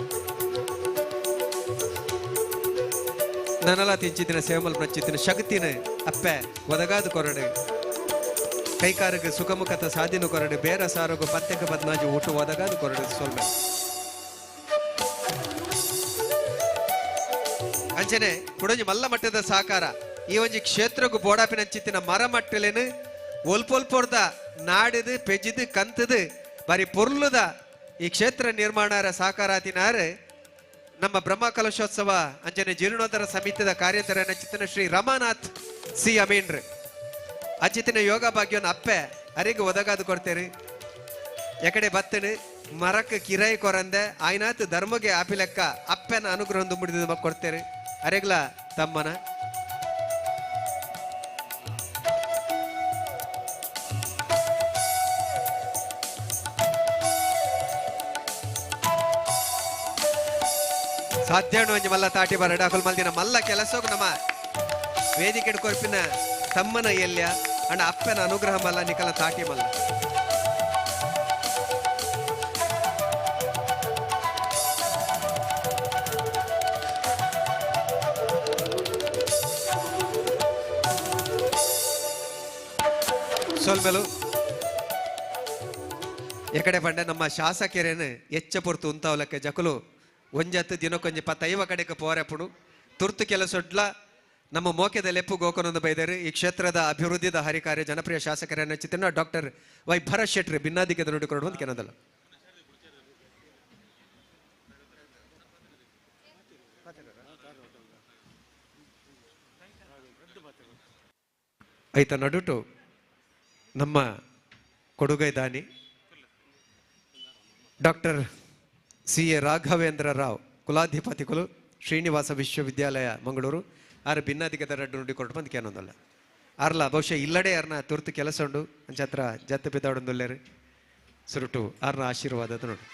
ನನಲ ತಿಂಚಿತ್ತಿನ ಸೇವೆ ಮಲ್ಪನ ಚಿತ್ತಿನ ಶಕ್ತಿನ ಅಪ್ಪೆ ಒದಗಾದು ಕೊರಡು ಕೈಕಾರಕ್ಕೆ ಸುಖಮುಖತ ಸಾಧಿನ ಕೊರಡು ಬೇರೆ ಸಾರಗು ಪತ್ತೆಗೆ ಬದ್ನಾಜಿ ಊಟ ಒದಗಾದು ಕೊರಡು ಸೊಲ್ಮೆ ಅಂಚನೆ ಕುಡಂಜಿ ಮಲ್ಲ ಮಟ್ಟದ ಸಾಕಾರ ಈ ಒಂಜಿ ಕ್ಷೇತ್ರಗೂ ಬೋಡಾಪಿನ ಚಿತ್ತಿನ ಮರ ಮಟ್ಟಲೇನು ಒಲ್ಪೊಲ್ಪೊರ್ದ ನಾಡಿದು ಪೆಜ್ಜಿದು ಕಂತದು ಬಾರಿ ಪೊರ್ಲುದ ಈ ಕ್ಷೇತ್ರ ನಿರ್ಮಾಣರ ಸಾಕಾರಾತಿನಾರ ನಮ್ಮ ಬ್ರಹ್ಮ ಕಲಶೋತ್ಸವ ಅಂಚನೆ ಜೀರ್ಣೋದ್ಧಾರ ಸಮಿತಿದ ಕಾರ್ಯತರನ ಚಿತ್ತಿನ ಶ್ರೀ ರಮಾನಾಥ್ ಸಿ ಅಮೀನ್ರು ಅಚಿತ್ತಿನ ಯೋಗ ಭಾಗ್ಯವನ್ನು ಅಪ್ಪೆ ಅರಿಗೆ ಒದಗಾದು ಕೊಡ್ತೇರಿ ಎಕಡೆ ಬತ್ತನು ಮರಕ್ಕೆ ಕಿರಾಯಿ ಕೊರಂದೆ ಆಯ್ನಾತ್ ಧರ್ಮಗೆ ಆಪಿಲೆಕ್ಕ ಅಪ್ಪನ ಅನುಗ್ರಹ ಮುಡಿದ ಕೊಡ್ತೇರಿ ಅರೆಗ್ಲ ತಮ್ಮನ ಸಾಧ್ಯ ಮಲ್ಲ ತಾಟಿ ಬರಡ ಅಕುಲ್ ಮಲ್ದಿನ ಮಲ್ಲ ಕೆಲಸೋಗ ನಮ್ಮ ವೇದಿಕೆ ಕೊರ್ಪಿನ ತಮ್ಮನ ಎಲ್ಯ ಅಂಡ ಅಪ್ಪನ ಅನುಗ್ರಹ ಮಲ್ಲ ನಿಕಲ ತಾಟಿ ಮಲ್ಲ ಸೋಲ್ಮೆಲು ಎಕಡೆ ಪಂಡೆ ನಮ್ಮ ಶಾಸಕರೇನು ಎಚ್ಚ ಪೊರ್ತು ಉಂತಾವಲಕ್ಕೆ ಜಕುಲು ಒಂಜತ್ತು ದಿನಕ್ಕೊಂಜಿ 15 ಕಡೆಗೆ ಪೋರೆಪುಡು ತುರ್ತು ಕೆಲಸೊಡ್ಲ ನಮ್ಮ ಮೋಕೆದ ಲೆಪ್ಪು ಗೋಕನೊಂದು ಬೈದರು ಈ ಕ್ಷೇತ್ರದ ಅಭಿವೃದ್ಧಿದ ಹರಿಕಾರ್ಯ ಜನಪ್ರಿಯ ಶಾಸಕರನ್ನ ಚಿತ್ರನ ಡಾಕ್ಟರ್ ವೈ ಭರತ್ ಶೆಟ್ಟಿ ಭಿನ್ನಾಧಿಕದ ನೋಡಿಕೊಂಡು ಅಂತ ಕೆನದಲ್ಲ ಐತ ನಡುಟು ನಮ್ಮ ಕೊಡುಗೈ ದಾನಿ doctor C A Raghavendra Rao ಕುಲಾಧಿಪತಿಗಳು ಶ್ರೀನಿವಾಸ ವಿಶ್ವವಿದ್ಯಾಲಯ ಮಂಗಳೂರು ಆರು ಭಿನ್ನಾಧಿಕದ ರಡ್ಡು ನುಡಿ ಕೊಟ್ಟು ಬಂದು ಕೇನೊಂದಲ್ಲ ಆರ್ಲ ಬಹುಶಃ ಇಲ್ಲಡೆ ಯಾರನ್ನ ತುರ್ತು ಕೆಲಸ ಉಂಡು ಅಂಚತ್ರ ಜತ್ತ ಬಿದ್ದಾಡೊಂದುಲ್ಲೇರು ಸುರುಟು ಆರ್ನ ಆಶೀರ್ವಾದದ ನೋಡು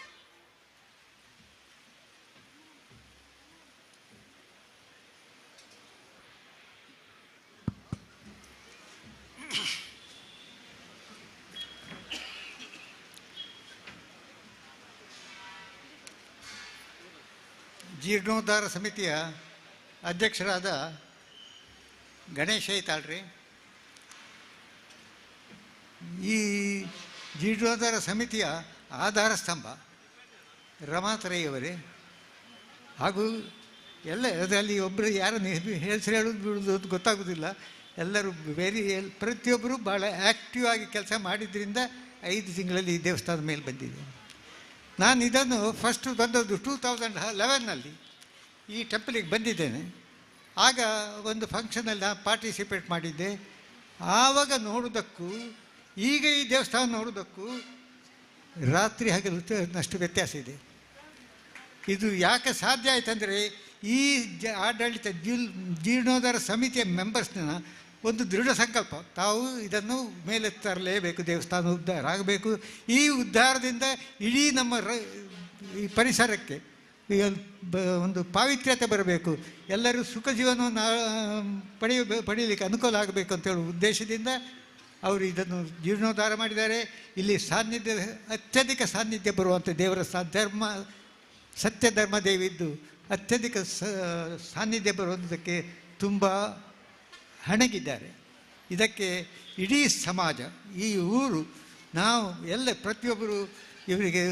ಜೀರ್ಣೋದ್ಧಾರ ಸಮಿತಿಯ ಅಧ್ಯಕ್ಷರಾದ ಗಣೇಶ ಐತಾಳ್ರಿ. ಈ ಜೀರ್ಣೋದ್ಧಾರ ಸಮಿತಿಯ ಆಧಾರ ಸ್ತಂಭ ರಮಾತರಯ್ಯವರೇ. ಹಾಗೂ ಎಲ್ಲ ಅದರಲ್ಲಿ ಒಬ್ಬರು ಯಾರನ್ನು ಹೆಸರು ಹೇಳೋದು ಬಿಡೋದು ಅಂತ ಗೊತ್ತಾಗೋದಿಲ್ಲ. ಎಲ್ಲರೂ ಪ್ರತಿಯೊಬ್ಬರು ಭಾಳ ಆ್ಯಕ್ಟಿವ್ ಆಗಿ ಕೆಲಸ ಮಾಡಿದ್ರಿಂದ 5 ತಿಂಗಳಲ್ಲಿ ಈ ದೇವಸ್ಥಾನದ ಮೇಲೆ ಬಂದಿದೆ. ನಾನು ಇದನ್ನು ಫಸ್ಟ್ ಬಂದದ್ದು 2011ನಲ್ಲಿ ಈ ಟೆಂಪಲಿಗೆ ಬಂದಿದ್ದೇನೆ. ಆಗ ಒಂದು ಫಂಕ್ಷನಲ್ಲಿ ನಾನು ಪಾರ್ಟಿಸಿಪೇಟ್ ಮಾಡಿದ್ದೆ. ಆವಾಗ ನೋಡೋದಕ್ಕೂ ಈಗ ಈ ದೇವಸ್ಥಾನ ನೋಡೋದಕ್ಕೂ ರಾತ್ರಿ ಹಗಲು ಅಷ್ಟು ವ್ಯತ್ಯಾಸ ಇದೆ. ಇದು ಯಾಕೆ ಸಾಧ್ಯ ಆಯ್ತಂದರೆ ಈ ಆಡಳಿತ ಜೀರ್ಣೋದ್ಧಾರ ಸಮಿತಿಯ ಮೆಂಬರ್ಸ್ನ ಒಂದು ದೃಢ ಸಂಕಲ್ಪ, ತಾವು ಇದನ್ನು ಮೇಲೆ ತರಲೇಬೇಕು, ದೇವಸ್ಥಾನ ಉದ್ಧಾರ ಆಗಬೇಕು. ಈ ಉದ್ಧಾರದಿಂದ ಇಡೀ ನಮ್ಮ ಈ ಪರಿಸರಕ್ಕೆ ಒಂದು ಪಾವಿತ್ರ್ಯತೆ ಬರಬೇಕು, ಎಲ್ಲರೂ ಸುಖ ಜೀವನವನ್ನು ಪಡೆಯಲಿಕ್ಕೆ ಅನುಕೂಲ ಆಗಬೇಕು ಅಂತೇಳುವ ಉದ್ದೇಶದಿಂದ ಅವರು ಇದನ್ನು ಜೀರ್ಣೋದ್ಧಾರ ಮಾಡಿದ್ದಾರೆ. ಇಲ್ಲಿ ಸಾನ್ನಿಧ್ಯ, ಅತ್ಯಧಿಕ ಸಾನ್ನಿಧ್ಯ ಬರುವಂಥ ದೇವರ ಸತ್ಯ ಧರ್ಮ ದೇವಿದ್ದು ಅತ್ಯಧಿಕ ಸಾನ್ನಿಧ್ಯ ಬರುವುದಕ್ಕೆ ತುಂಬ ಹಣಗಿದ್ದಾರೆ. ಇದಕ್ಕೆ ಇಡೀ ಸಮಾಜ, ಈ ಊರು, ನಾವು ಎಲ್ಲ ಪ್ರತಿಯೊಬ್ಬರು ಇವರಿಗೆ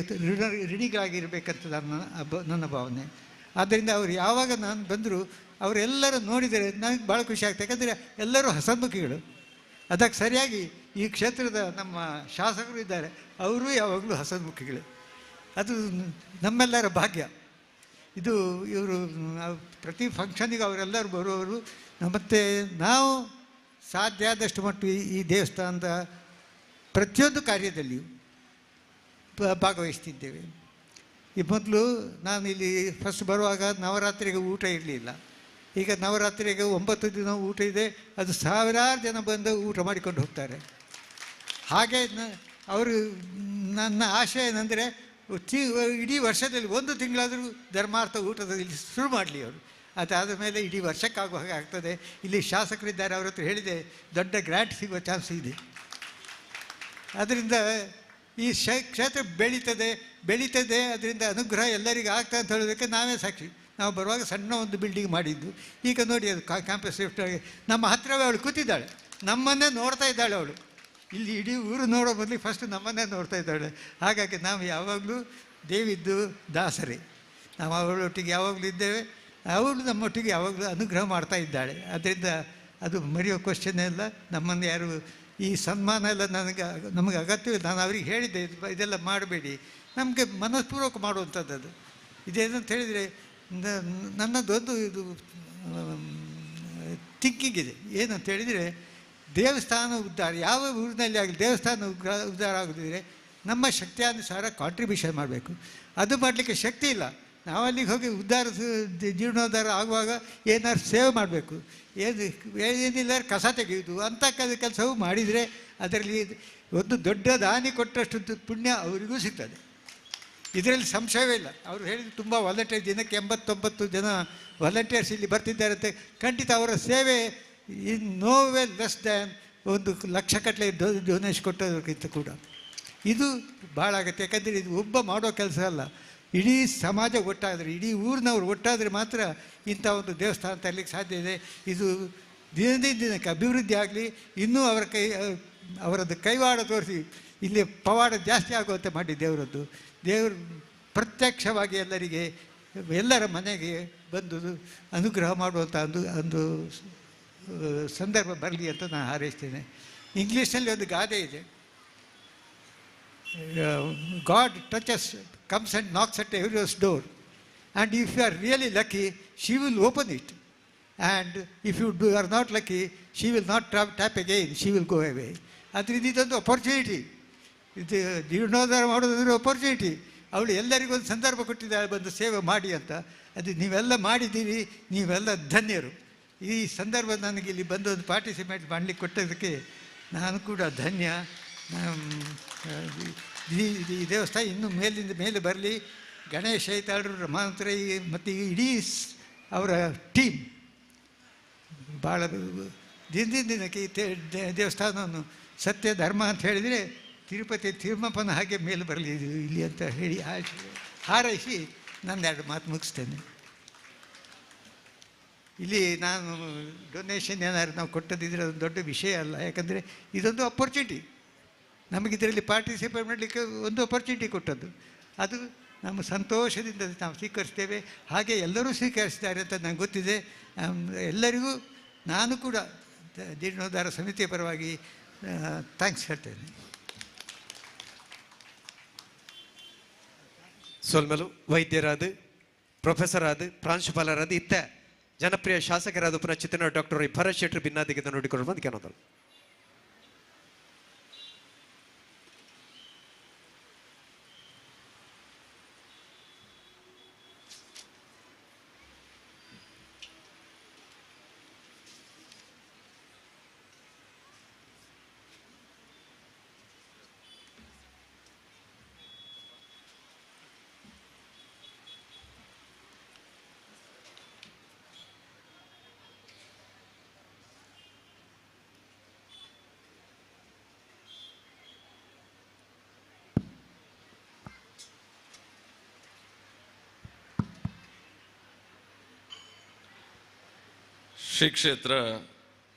ಋಣಿಗಳಾಗಿರಬೇಕಂತ ನನ್ನ ಭಾವನೆ. ಆದ್ದರಿಂದ ಅವರು ಯಾವಾಗ ನಾನು ಬಂದರೂ ಅವರೆಲ್ಲರೂ ನೋಡಿದರೆ ನನಗೆ ಭಾಳ ಖುಷಿ ಆಗ್ತದೆ. ಯಾಕಂದರೆ ಎಲ್ಲರೂ ಹಸನ್ಮುಖಿಗಳು. ಅದಕ್ಕೆ ಸರಿಯಾಗಿ ಈ ಕ್ಷೇತ್ರದ ನಮ್ಮ ಶಾಸಕರು ಇದ್ದಾರೆ, ಅವರು ಯಾವಾಗಲೂ ಹಸನ್ಮುಖಿಗಳು. ಅದು ನಮ್ಮೆಲ್ಲರ ಭಾಗ್ಯ. ಇದು ಇವರು ಪ್ರತಿ ಫಂಕ್ಷನಿಗೆ ಅವರೆಲ್ಲರೂ ಬರುವವರು. ಮತ್ತು ನಾವು ಸಾಧ್ಯ ಆದಷ್ಟು ಮಟ್ಟು ಈ ದೇವಸ್ಥಾನದ ಪ್ರತಿಯೊಂದು ಕಾರ್ಯದಲ್ಲಿಯೂ ಭಾಗವಹಿಸ್ತಿದ್ದೇವೆ. ಈ ಮೊದಲು ನಾನು ಇಲ್ಲಿ ಫಸ್ಟ್ ಬರುವಾಗ ನವರಾತ್ರಿಗೆ ಊಟ ಇರಲಿಲ್ಲ. ಈಗ ನವರಾತ್ರಿಗೆ 9 ದಿನ ಊಟ ಇದೆ. ಅದು ಸಾವಿರಾರು ಜನ ಬಂದು ಊಟ ಮಾಡಿಕೊಂಡು ಹೋಗ್ತಾರೆ. ಹಾಗೆ ಅವರು ನನ್ನ ಆಶಯ ಏನಂದರೆ ಇಡೀ ವರ್ಷದಲ್ಲಿ 1 ತಿಂಗಳಾದರೂ ಧರ್ಮಾರ್ಥ ಊಟದಲ್ಲಿ ಶುರು ಮಾಡಲಿ ಅವರು. ಅದಾದ ಮೇಲೆ ಇಡೀ ವರ್ಷಕ್ಕಾಗುವ ಹಾಗೆ ಆಗ್ತದೆ. ಇಲ್ಲಿ ಶಾಸಕರಿದ್ದಾರೆ, ಅವ್ರ ಹತ್ರ ಹೇಳಿದೆ, ದೊಡ್ಡ ಗ್ರ್ಯಾಂಟ್ ಸಿಗುವ ಚಾನ್ಸ್ ಇದೆ. ಅದರಿಂದ ಈ ಕ್ಷೇತ್ರ ಬೆಳೀತದೆ. ಅದರಿಂದ ಅನುಗ್ರಹ ಎಲ್ಲರಿಗೂ ಆಗ್ತದೆ ಅಂತ ಹೇಳೋದಕ್ಕೆ ನಾವೇ ಸಾಕ್ಷಿ. ನಾವು ಬರುವಾಗ ಸಣ್ಣ ಒಂದು ಬಿಲ್ಡಿಂಗ್ ಮಾಡಿದ್ದು, ಈಗ ನೋಡಿ ಅದು ಕ್ಯಾಂಪಸ್ ಶಿಫ್ಟ್ ಆಗಿ ನಮ್ಮ ಹತ್ತಿರವೇ ಅವಳು ಕೂತಿದ್ದಾಳೆ, ನಮ್ಮನ್ನೇ ನೋಡ್ತಾ ಇದ್ದಾಳೆ. ಅವಳು ಇಲ್ಲಿ ಇಡೀ ಊರು ನೋಡೋ ಬದಲಿಗೆ ಫಸ್ಟ್ ನಮ್ಮನ್ನೇ ನೋಡ್ತಾ ಇದ್ದಾಳೆ. ಹಾಗಾಗಿ ನಾವು ಯಾವಾಗಲೂ ದೇವಿದ್ದು ದಾಸರೇ. ನಾವು ಅವಳೊಟ್ಟಿಗೆ ಯಾವಾಗಲೂ ಇದ್ದೇವೆ, ಅವಳು ನಮ್ಮೊಟ್ಟಿಗೆ ಯಾವಾಗಲೂ ಅನುಗ್ರಹ ಮಾಡ್ತಾ ಇದ್ದಾಳೆ. ಅದರಿಂದ ಅದು ಮರೆಯೋ ಕ್ವಶನ್ನೇ ಇಲ್ಲ. ನಮ್ಮನ್ನು ಯಾರು ಈ ಸನ್ಮಾನ ಎಲ್ಲ ನಮಗೆ ಅಗತ್ಯವಿಲ್ಲ. ನಾನು ಅವ್ರಿಗೆ ಹೇಳಿದ್ದೆ, ಇದೆಲ್ಲ ಮಾಡಬೇಡಿ, ನಮಗೆ ಮನಸ್ಪೂರ್ವಕ ಮಾಡುವಂಥದ್ದು. ಇದೇನಂತ ಹೇಳಿದರೆ ನನ್ನದೊಂದು ಇದು ಥಿಂಕಿಂಗ್ ಇದೆ. ಏನಂತ ಹೇಳಿದರೆ, ದೇವಸ್ಥಾನ ಉದ್ಧಾರ ಯಾವ ಊರಿನಲ್ಲಿ ಆಗಲಿ ದೇವಸ್ಥಾನ ಉದ್ಧಾರ ಆಗೋದಿದ್ರೆ ನಮ್ಮ ಶಕ್ತಿಯಾನುಸಾರ ಕಾಂಟ್ರಿಬ್ಯೂಷನ್ ಮಾಡಬೇಕು. ಅದು ಮಾಡಲಿಕ್ಕೆ ಶಕ್ತಿ ಇಲ್ಲ. ನಾವು ಅಲ್ಲಿಗೆ ಹೋಗಿ ಜೀರ್ಣೋದ್ಧಾರ ಆಗುವಾಗ ಏನಾದ್ರು ಸೇವೆ ಮಾಡಬೇಕು. ಏನಿಲ್ಲ ಕಸ ತೆಗೆಯುವುದು ಅಂಥ ಕೆಲಸವೂ ಮಾಡಿದರೆ ಅದರಲ್ಲಿ ಒಂದು ದೊಡ್ಡ ದಾನಿ ಕೊಟ್ಟಷ್ಟು ಪುಣ್ಯ ಅವರಿಗೂ ಸಿಗ್ತದೆ. ಇದರಲ್ಲಿ ಸಂಶಯವೇ ಇಲ್ಲ. ಅವರು ಹೇಳಿದ್ರು ತುಂಬ ವಾಲಂಟಿಯರ್, ದಿನಕ್ಕೆ 89 ಜನ ವಾಲಂಟಿಯರ್ಸ್ ಇಲ್ಲಿ ಬರ್ತಿದ್ದಾರಂತೆ. ಖಂಡಿತ ಅವರ ಸೇವೆ in no way less than 1 ಲಕ್ಷಗಟ್ಟಲೆ ಡೊನೇಷನ್ ಕೊಟ್ಟೋದಕ್ಕಿಂತ ಕೂಡ ಇದು ಭಾಳ ಆಗುತ್ತೆ. ಯಾಕಂದರೆ ಇದು ಒಬ್ಬ ಮಾಡೋ ಕೆಲಸ ಅಲ್ಲ, ಇಡೀ ಸಮಾಜ ಒಟ್ಟಾದರೆ, ಇಡೀ ಊರಿನವರು ಒಟ್ಟಾದರೆ ಮಾತ್ರ ಇಂಥ ಒಂದು ದೇವಸ್ಥಾನ ತರಲಿಕ್ಕೆ ಸಾಧ್ಯ ಇದೆ. ಇದು ದಿನಕ್ಕೆ ಅಭಿವೃದ್ಧಿ ಆಗಲಿ, ಇನ್ನೂ ಅವರದ್ದು ಕೈವಾಡ ತೋರಿಸಿ ಇಲ್ಲಿ ಪವಾಡ ಜಾಸ್ತಿ ಆಗುವಂತೆ ಮಾಡಿ ದೇವರದ್ದು. ದೇವರು ಪ್ರತ್ಯಕ್ಷವಾಗಿ ಎಲ್ಲರ ಮನೆಗೆ ಬಂದು ಅನುಗ್ರಹ ಮಾಡುವಂಥ ಒಂದು ಸಂದರ್ಭ ಬರಲಿ ಅಂತ ನಾನು ಹಾರೈಸ್ತೇನೆ. ಇಂಗ್ಲೀಷ್ನಲ್ಲಿ ಒಂದು ಗಾದೆ ಇದೆ, God touches comes and knocks at everyone's door and if you are really lucky she will open it and if you are not lucky she will not tap again, she will go away. ಅದರಿಂದ ಇದೊಂದು ಅಪರ್ಚುನಿಟಿ, ಇದು ಜೀರ್ಣೋದ್ಧಾರ ಮಾಡೋದಂದ್ರೆ ಅಪರ್ಚುನಿಟಿ. ಅವಳು ಎಲ್ಲರಿಗೊಂದು ಸಂದರ್ಭ ಕೊಟ್ಟಿದ್ದಾಳೆ ಬಂದು ಸೇವೆ ಮಾಡಿ ಅಂತ. ಅದು ನೀವೆಲ್ಲ ಮಾಡಿದ್ದೀರಿ, ನೀವೆಲ್ಲ ಧನ್ಯರು. ಈ ಸಂದರ್ಭ ನನಗೆ ಇಲ್ಲಿ ಬಂದು ಒಂದು ಪಾರ್ಟಿಸಿಪೇಟ್ ಮಾಡಲಿಕ್ಕೆ ಕೊಟ್ಟದಕ್ಕೆ ನಾನು ಕೂಡ ಧನ್ಯ. ಈ ದೇವಸ್ಥಾನ ಇನ್ನೂ ಮೇಲಿಂದ ಮೇಲೆ ಬರಲಿ. ಗಣೇಶ ಐತಾಳರು, ರಮಾಂತರ ಮತ್ತು ಇಡೀ ಅವರ ಟೀಮ್ ಭಾಳ ದಿನಕ್ಕೆ ಈ ದೇವಸ್ಥಾನವನ್ನು ಸತ್ಯ ಧರ್ಮ ಅಂತ ಹೇಳಿದರೆ ತಿರುಪತಿ ತಿರುಮಪ್ಪನ ಹಾಗೆ ಮೇಲೆ ಬರಲಿ ಇಲ್ಲಿ ಅಂತ ಹೇಳಿ ಹಾರೈಸಿ ನಂದೆರಡು ಮಾತು ಮುಗಿಸ್ತೇನೆ. ಇಲ್ಲಿ ನಾನು ಡೊನೇಷನ್ ಏನಾದ್ರು ನಾವು ಕೊಟ್ಟದಿದ್ದರೆ ಅದೊಂದು ದೊಡ್ಡ ವಿಷಯ ಅಲ್ಲ, ಯಾಕಂದರೆ ಇದೊಂದು ಅಪರ್ಚುನಿಟಿ. ನಮಗಿದರಲ್ಲಿ ಪಾರ್ಟಿಸಿಪೇಟ್ ಮಾಡಲಿಕ್ಕೆ ಒಂದು ಅಪರ್ಚುನಿಟಿ ಕೊಟ್ಟದ್ದು, ಅದು ನಮ್ಮ ಸಂತೋಷದಿಂದ ನಾವು ಸ್ವೀಕರಿಸ್ತೇವೆ. ಹಾಗೆ ಎಲ್ಲರೂ ಸ್ವೀಕರಿಸಿದ್ದಾರೆ ಅಂತ ನನಗೆ ಗೊತ್ತಿದೆ. ಎಲ್ಲರಿಗೂ ನಾನು ಕೂಡ ಜೀರ್ಣೋದ್ಧಾರ ಸಮಿತಿಯ ಪರವಾಗಿ ಥ್ಯಾಂಕ್ಸ್ ಹೇಳ್ತೇನೆ. ಸೋಲ್ಮೆಲು ವೈದ್ಯರಾದ, ಪ್ರೊಫೆಸರ್ ಆದ, ಪ್ರಾಂಶುಪಾಲರಾದ, ಇತ್ತ ಜನಪ್ರಿಯ ಶಾಸಕರಾದ ಪುನಃ ಚಿತ್ರನಟ ಡಾಕ್ಟರ್ ಭರತ್ ಶೆಟ್ಟಿ ಭಿನ್ನಾದಿಗೆ ನೋಡಿಕೊಂಡು ಬಂದು ಕೇಳೋದು. ಶ್ರೀ ಕ್ಷೇತ್ರ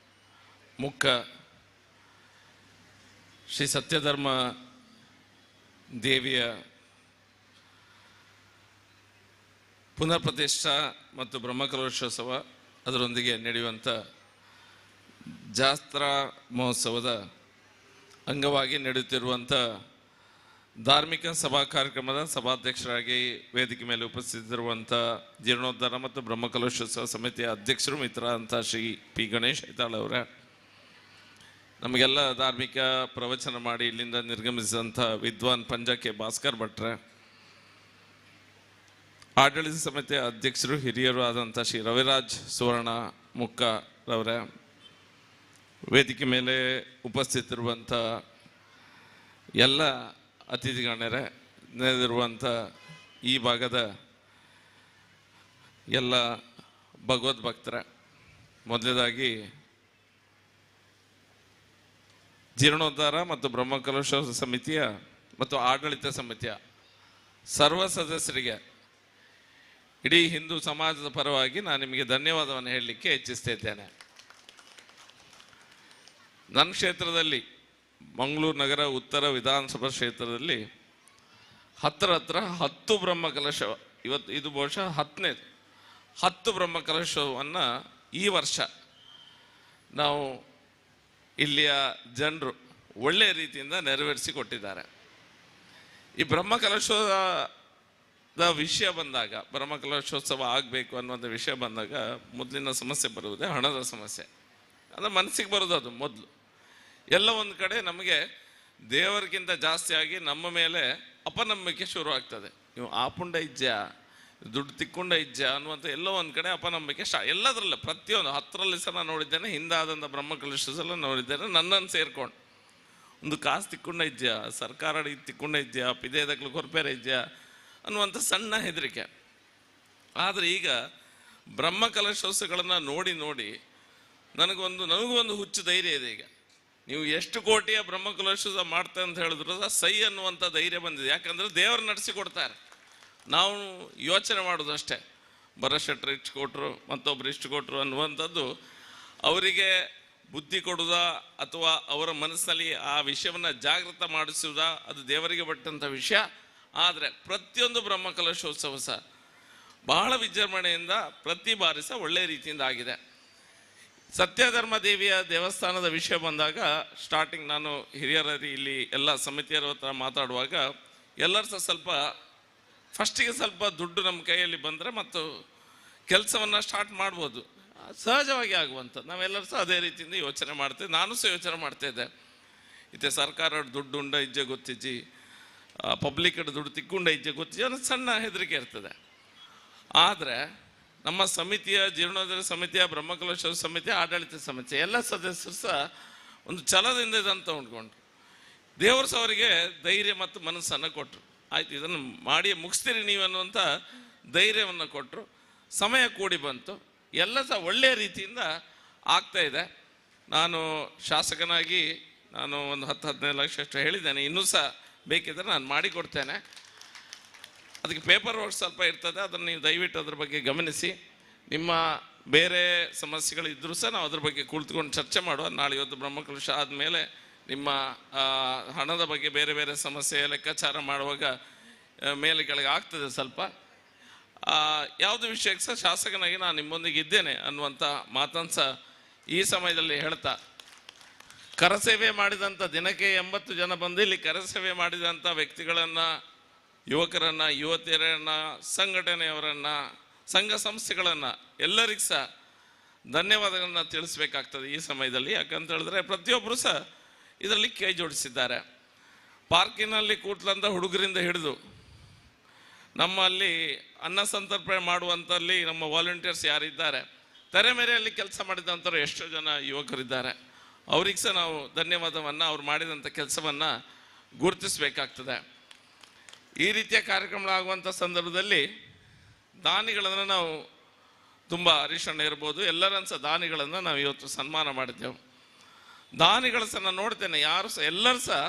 ಮುಖ್ಯ ಶ್ರೀ ಸತ್ಯಧರ್ಮ ದೇವಿಯ ಪುನರ್ ಪ್ರತಿಷ್ಠಾ ಮತ್ತು ಬ್ರಹ್ಮಕಲಶೋತ್ಸವ ಅದರೊಂದಿಗೆ ನಡೆಯುವಂಥ ಜಾತ್ರಾ ಮಹೋತ್ಸವದ ಅಂಗವಾಗಿ ನಡೆಯುತ್ತಿರುವಂಥ ಧಾರ್ಮಿಕ ಸಭಾ ಕಾರ್ಯಕ್ರಮದ ಸಭಾಧ್ಯಕ್ಷರಾಗಿ ವೇದಿಕೆ ಮೇಲೆ ಉಪಸ್ಥಿತರಿರುವಂಥ ಜೀರ್ಣೋದ್ಧಾರ ಮತ್ತು ಬ್ರಹ್ಮಕಲಶೋತ್ಸವ ಸಮಿತಿಯ ಅಧ್ಯಕ್ಷರು ಮಿತ್ರರಾದಂಥ ಶ್ರೀ ಪಿ ಗಣೇಶ್ ಐತಾಳ್ ಅವರ, ನಮಗೆಲ್ಲ ಧಾರ್ಮಿಕ ಪ್ರವಚನ ಮಾಡಿ ಇಲ್ಲಿಂದ ನಿರ್ಗಮಿಸಿದಂಥ ವಿದ್ವಾನ್ ಪಂಜಕ್ಕೆ ಭಾಸ್ಕರ್ ಭಟ್ರೆ, ಆಡಳಿತ ಸಮಿತಿಯ ಅಧ್ಯಕ್ಷರು ಹಿರಿಯರು ಆದಂಥ ಶ್ರೀ ರವಿರಾಜ್ ಸುವರ್ಣ ಮುಕ್ಕರವರೇ, ವೇದಿಕೆ ಮೇಲೆ ಉಪಸ್ಥಿತರಿರುವಂಥ ಎಲ್ಲ ಅತಿಥಿಗಣ್ಯರೇ, ನೆರೆದಿರುವಂಥ ಈ ಭಾಗದ ಎಲ್ಲ ಭಗವದ್ಭಕ್ತರೇ, ಮೊದಲನೇದಾಗಿ ಜೀರ್ಣೋದ್ಧಾರ ಮತ್ತು ಬ್ರಹ್ಮಕಲಶೋತ್ಸವ ಸಮಿತಿಯ ಮತ್ತು ಆಡಳಿತ ಸಮಿತಿಯ ಸರ್ವ ಸದಸ್ಯರಿಗೆ ಇಡೀ ಹಿಂದೂ ಸಮಾಜದ ಪರವಾಗಿ ನಾನು ನಿಮಗೆ ಧನ್ಯವಾದವನ್ನು ಹೇಳಲಿಕ್ಕೆ ಇಚ್ಛಿಸ್ತಾ ಇದ್ದೇನೆ. ನನ್ನ ಕ್ಷೇತ್ರದಲ್ಲಿ ಮಂಗಳೂರು ನಗರ ಉತ್ತರ ವಿಧಾನಸಭಾ ಕ್ಷೇತ್ರದಲ್ಲಿ ಹತ್ರ 10 ಬ್ರಹ್ಮಕಲಶ, ಇದು ಬಹುಶಃ 10 ಬ್ರಹ್ಮಕಲಶವನ್ನು ಈ ವರ್ಷ ನಾವು ಇಲ್ಲಿಯ ಜನರು ಒಳ್ಳೆಯ ರೀತಿಯಿಂದ ನೆರವೇರಿಸಿ ಕೊಟ್ಟಿದ್ದಾರೆ. ಈ ಬ್ರಹ್ಮಕಲಶದ ವಿಷಯ ಬಂದಾಗ, ಬ್ರಹ್ಮಕಲಶೋತ್ಸವ ಆಗಬೇಕು ಅನ್ನುವಂಥ ವಿಷಯ ಬಂದಾಗ ಮೊದಲಿನ ಸಮಸ್ಯೆ ಬರುವುದೇ ಹಣದ ಸಮಸ್ಯೆ. ಅಂದರೆ ಮನಸ್ಸಿಗೆ ಬರೋದು ಅದು ಮೊದಲು. ಎಲ್ಲ ಒಂದು ಕಡೆ ನಮಗೆ ದೇವರಿಗಿಂತ ಜಾಸ್ತಿಯಾಗಿ ನಮ್ಮ ಮೇಲೆ ಅಪನಂಬಿಕೆ ಶುರು ಆಗ್ತದೆ. ನೀವು ಆಪುಂಡ ಇಜ್ಜ, ದುಡ್ಡು ತಿಕ್ಕೊಂಡ ಇಜ್ಜ ಅನ್ನುವಂಥ ಎಲ್ಲೋ ಒಂದು ಕಡೆ ಅಪನಂಬಿಕೆ ಎಲ್ಲದರಲ್ಲ, ಪ್ರತಿಯೊಂದು 10ರಲ್ಲಿ ಸಹ ನಾನು ನೋಡಿದ್ದೇನೆ, ಹಿಂದಾದಂಥ ಬ್ರಹ್ಮಕಲಶಲ್ಲ ನೋಡಿದ್ದೇನೆ. ನನ್ನನ್ನು ಸೇರ್ಕೊಂಡು ಒಂದು ಕಾಸು ತಿಕ್ಕೊಂಡ ಇಜ್ಜ, ಸರ್ಕಾರ ತಿಕ್ಕೊಂಡ ಇಜ್ಜ, ಪಿದೇದಕ್ಲು ಕೊರ್ಪೇರೆ ಇಜ್ಜ ಅನ್ನುವಂಥ ಸಣ್ಣ ಹೆದರಿಕೆ. ಆದರೆ ಈಗ ಬ್ರಹ್ಮಕಲಶೋತ್ಸವಗಳನ್ನು ನೋಡಿ ನೋಡಿ ನನಗೂ ಒಂದು ಹುಚ್ಚು ಧೈರ್ಯ ಇದೆ. ಈಗ ನೀವು ಎಷ್ಟು ಕೋಟಿಯ ಬ್ರಹ್ಮಕಲಶೋತ್ಸವ ಮಾಡ್ತಾ ಅಂತ ಹೇಳಿದ್ರು ಸೈ ಅನ್ನುವಂಥ ಧೈರ್ಯ ಬಂದಿದೆ. ಯಾಕಂದರೆ ದೇವರು ನಡೆಸಿಕೊಡ್ತಾರೆ, ನಾವು ಯೋಚನೆ ಮಾಡೋದು ಅಷ್ಟೇ. ಭರತ್ ಶೆಟ್ಟರು ಇಷ್ಟು ಕೊಟ್ಟರು, ಮತ್ತೊಬ್ಬರು ಇಷ್ಟು ಕೊಟ್ಟರು ಅನ್ನುವಂಥದ್ದು ಅವರಿಗೆ ಬುದ್ಧಿ ಕೊಡುವುದಾ ಅಥವಾ ಅವರ ಮನಸ್ಸಿನಲ್ಲಿ ಆ ವಿಷಯವನ್ನು ಜಾಗೃತ ಮಾಡಿಸುವುದಾ, ಅದು ದೇವರಿಗೆ ಬಿಟ್ಟಂಥ ವಿಷಯ. ಆದರೆ ಪ್ರತಿಯೊಂದು ಬ್ರಹ್ಮಕಲಶೋತ್ಸವ ಸಹ ಬಹಳ ವಿಜೃಂಭಣೆಯಿಂದ ಪ್ರತಿ ಬಾರಿ ಸಹ ಒಳ್ಳೆಯ ರೀತಿಯಿಂದ ಆಗಿದೆ. ಸತ್ಯಧರ್ಮ ದೇವಿಯ ದೇವಸ್ಥಾನದ ವಿಷಯ ಬಂದಾಗ ಸ್ಟಾರ್ಟಿಂಗ್ ನಾನು ಹಿರಿಯರಲ್ಲಿ ಇಲ್ಲಿ ಎಲ್ಲ ಸಮಿತಿಯರ ಹತ್ರ ಮಾತಾಡುವಾಗ ಎಲ್ಲರೂ ಸಹ ಸ್ವಲ್ಪ ಫಸ್ಟಿಗೆ ಸ್ವಲ್ಪ ದುಡ್ಡು ನಮ್ಮ ಕೈಯಲ್ಲಿ ಬಂದರೆ ಮತ್ತು ಕೆಲಸವನ್ನು ಸ್ಟಾರ್ಟ್ ಮಾಡ್ಬೋದು, ಸಹಜವಾಗಿ ಆಗುವಂಥದ್ದು. ನಾವೆಲ್ಲರೂ ಸಹ ಅದೇ ರೀತಿಯಿಂದ ಯೋಚನೆ ಮಾಡ್ತೇವೆ. ನಾನು ಸಹ ಯೋಚನೆ ಮಾಡ್ತಾಯಿದ್ದೆ, ಇತ್ತೆ ಸರ್ಕಾರ ದುಡ್ಡು ಉಂಡ ಇಜ್ಜೆ ಗೊತ್ತಿಜ್ಜಿ, ಪಬ್ಲಿಕ್ ದುಡ್ಡು ತಿಕ್ಕೊಂಡ ಇಜ್ಜೆ ಗೊತ್ತಿಜ್ಜಿ ಅನ್ನೋ ಸಣ್ಣ ಹೆದರಿಕೆ ಇರ್ತದೆ. ಆದರೆ ನಮ್ಮ ಸಮಿತಿಯ ಜೀರ್ಣೋದ್ಧಾರ ಸಮಿತಿಯ ಬ್ರಹ್ಮಕಲಶೋತ್ಸವ ಸಮಿತಿಯ ಆಡಳಿತ ಸಮಿತಿ ಎಲ್ಲ ಸದಸ್ಯರು ಸಹ ಒಂದು ಛಲದಿಂದ ಇದಂತ ಉಂಡ್ಕೊಂಡ್ರು. ದೇವರು ಸಹ ಅವರಿಗೆ ಧೈರ್ಯ ಮತ್ತು ಮನಸ್ಸನ್ನು ಕೊಟ್ಟರು. ಆಯ್ತು, ಇದನ್ನು ಮಾಡಿ ಮುಗಿಸ್ತೀರಿ ನೀವು ಅನ್ನುವಂಥ ಧೈರ್ಯವನ್ನು ಕೊಟ್ಟರು. ಸಮಯ ಕೂಡಿ ಬಂತು, ಎಲ್ಲ ಸಹ ಒಳ್ಳೆಯ ರೀತಿಯಿಂದ ಆಗ್ತಾ ಇದೆ. ನಾನು ಶಾಸಕನಾಗಿ ನಾನು ಒಂದು 10-15 ಲಕ್ಷ ಅಷ್ಟು ಹೇಳಿದ್ದೇನೆ, ಇನ್ನೂ ಸಹ ಬೇಕಿದ್ದರೆ ನಾನು ಮಾಡಿಕೊಡ್ತೇನೆ. ಅದಕ್ಕೆ ಪೇಪರ್ ವರ್ಕ್ ಸ್ವಲ್ಪ ಇರ್ತದೆ, ಅದನ್ನು ನೀವು ದಯವಿಟ್ಟು ಅದ್ರ ಬಗ್ಗೆ ಗಮನಿಸಿ. ನಿಮ್ಮ ಬೇರೆ ಸಮಸ್ಯೆಗಳಿದ್ದರೂ ಸಹ ನಾವು ಅದ್ರ ಬಗ್ಗೆ ಕುಳಿತುಕೊಂಡು ಚರ್ಚೆ ಮಾಡುವ. ನಾಳೆ ಇವತ್ತು ಬ್ರಹ್ಮಕಲಶ ಆದಮೇಲೆ ನಿಮ್ಮ ಹಣದ ಬಗ್ಗೆ ಬೇರೆ ಬೇರೆ ಸಮಸ್ಯೆ ಲೆಕ್ಕಾಚಾರ ಮಾಡುವಾಗ ಮೇಲೆ ಕೆಳಗೆ ಆಗ್ತದೆ ಸ್ವಲ್ಪ. ಯಾವುದು ವಿಷಯಕ್ಕೆ ಸಹ ಶಾಸಕನಾಗಿ ನಾನು ನಿಮ್ಮೊಂದಿಗೆ ಇದ್ದೇನೆ ಅನ್ನುವಂಥ ಮಾತನ್ನು ಸಹ ಈ ಸಮಯದಲ್ಲಿ ಹೇಳ್ತಾ, ಕರಸೇವೆ ಮಾಡಿದಂಥ ದಿನಕ್ಕೆ 80 ಜನ ಬಂದು ಇಲ್ಲಿ ಕರಸೇವೆ ಮಾಡಿದಂಥ ವ್ಯಕ್ತಿಗಳನ್ನು, ಯುವಕರನ್ನು, ಯುವತಿಯರನ್ನು, ಸಂಘಟನೆಯವರನ್ನು, ಸಂಘ ಸಂಸ್ಥೆಗಳನ್ನು ಎಲ್ಲರಿಗೂ ಸಹ ಧನ್ಯವಾದಗಳನ್ನು ತಿಳಿಸ್ಬೇಕಾಗ್ತದೆ ಈ ಸಮಯದಲ್ಲಿ. ಯಾಕಂತ ಹೇಳಿದ್ರೆ ಪ್ರತಿಯೊಬ್ಬರು ಸಹ ಇದರಲ್ಲಿ ಕೈ ಜೋಡಿಸಿದ್ದಾರೆ. ಪಾರ್ಕಿನಲ್ಲಿ ಕೂತ್ಲಂಥ ಹುಡುಗರಿಂದ ಹಿಡಿದು ನಮ್ಮಲ್ಲಿ ಅನ್ನ ಸಂತರ್ಪಣೆ ಮಾಡುವಂಥಲ್ಲಿ ನಮ್ಮ ವಾಲಂಟಿಯರ್ಸ್ ಯಾರಿದ್ದಾರೆ, ತೆರೆಮೆರೆಯಲ್ಲಿ ಕೆಲಸ ಮಾಡಿದಂಥವ್ರು ಎಷ್ಟೋ ಜನ ಯುವಕರಿದ್ದಾರೆ. ಅವ್ರಿಗೆ ಸಹ ನಾವು ಧನ್ಯವಾದವನ್ನು, ಅವ್ರು ಮಾಡಿದಂಥ ಕೆಲಸವನ್ನು ಗುರುತಿಸಬೇಕಾಗ್ತದೆ. ಈ ರೀತಿಯ ಕಾರ್ಯಕ್ರಮಗಳಾಗುವಂಥ ಸಂದರ್ಭದಲ್ಲಿ ದಾನಿಗಳನ್ನು ನಾವು ತುಂಬ ಹರೀಶಣ್ಣ ಇರ್ಬೋದು, ಎಲ್ಲರನ್ನು ಸಹ ದಾನಿಗಳನ್ನು ನಾವು ಇವತ್ತು ಸನ್ಮಾನ ಮಾಡಿದ್ದೆವು. ದಾನಿಗಳು ಸಹ ನಾನು ನೋಡ್ತೇನೆ, ಯಾರು ಸಹ ಎಲ್ಲರೂ ಸಹ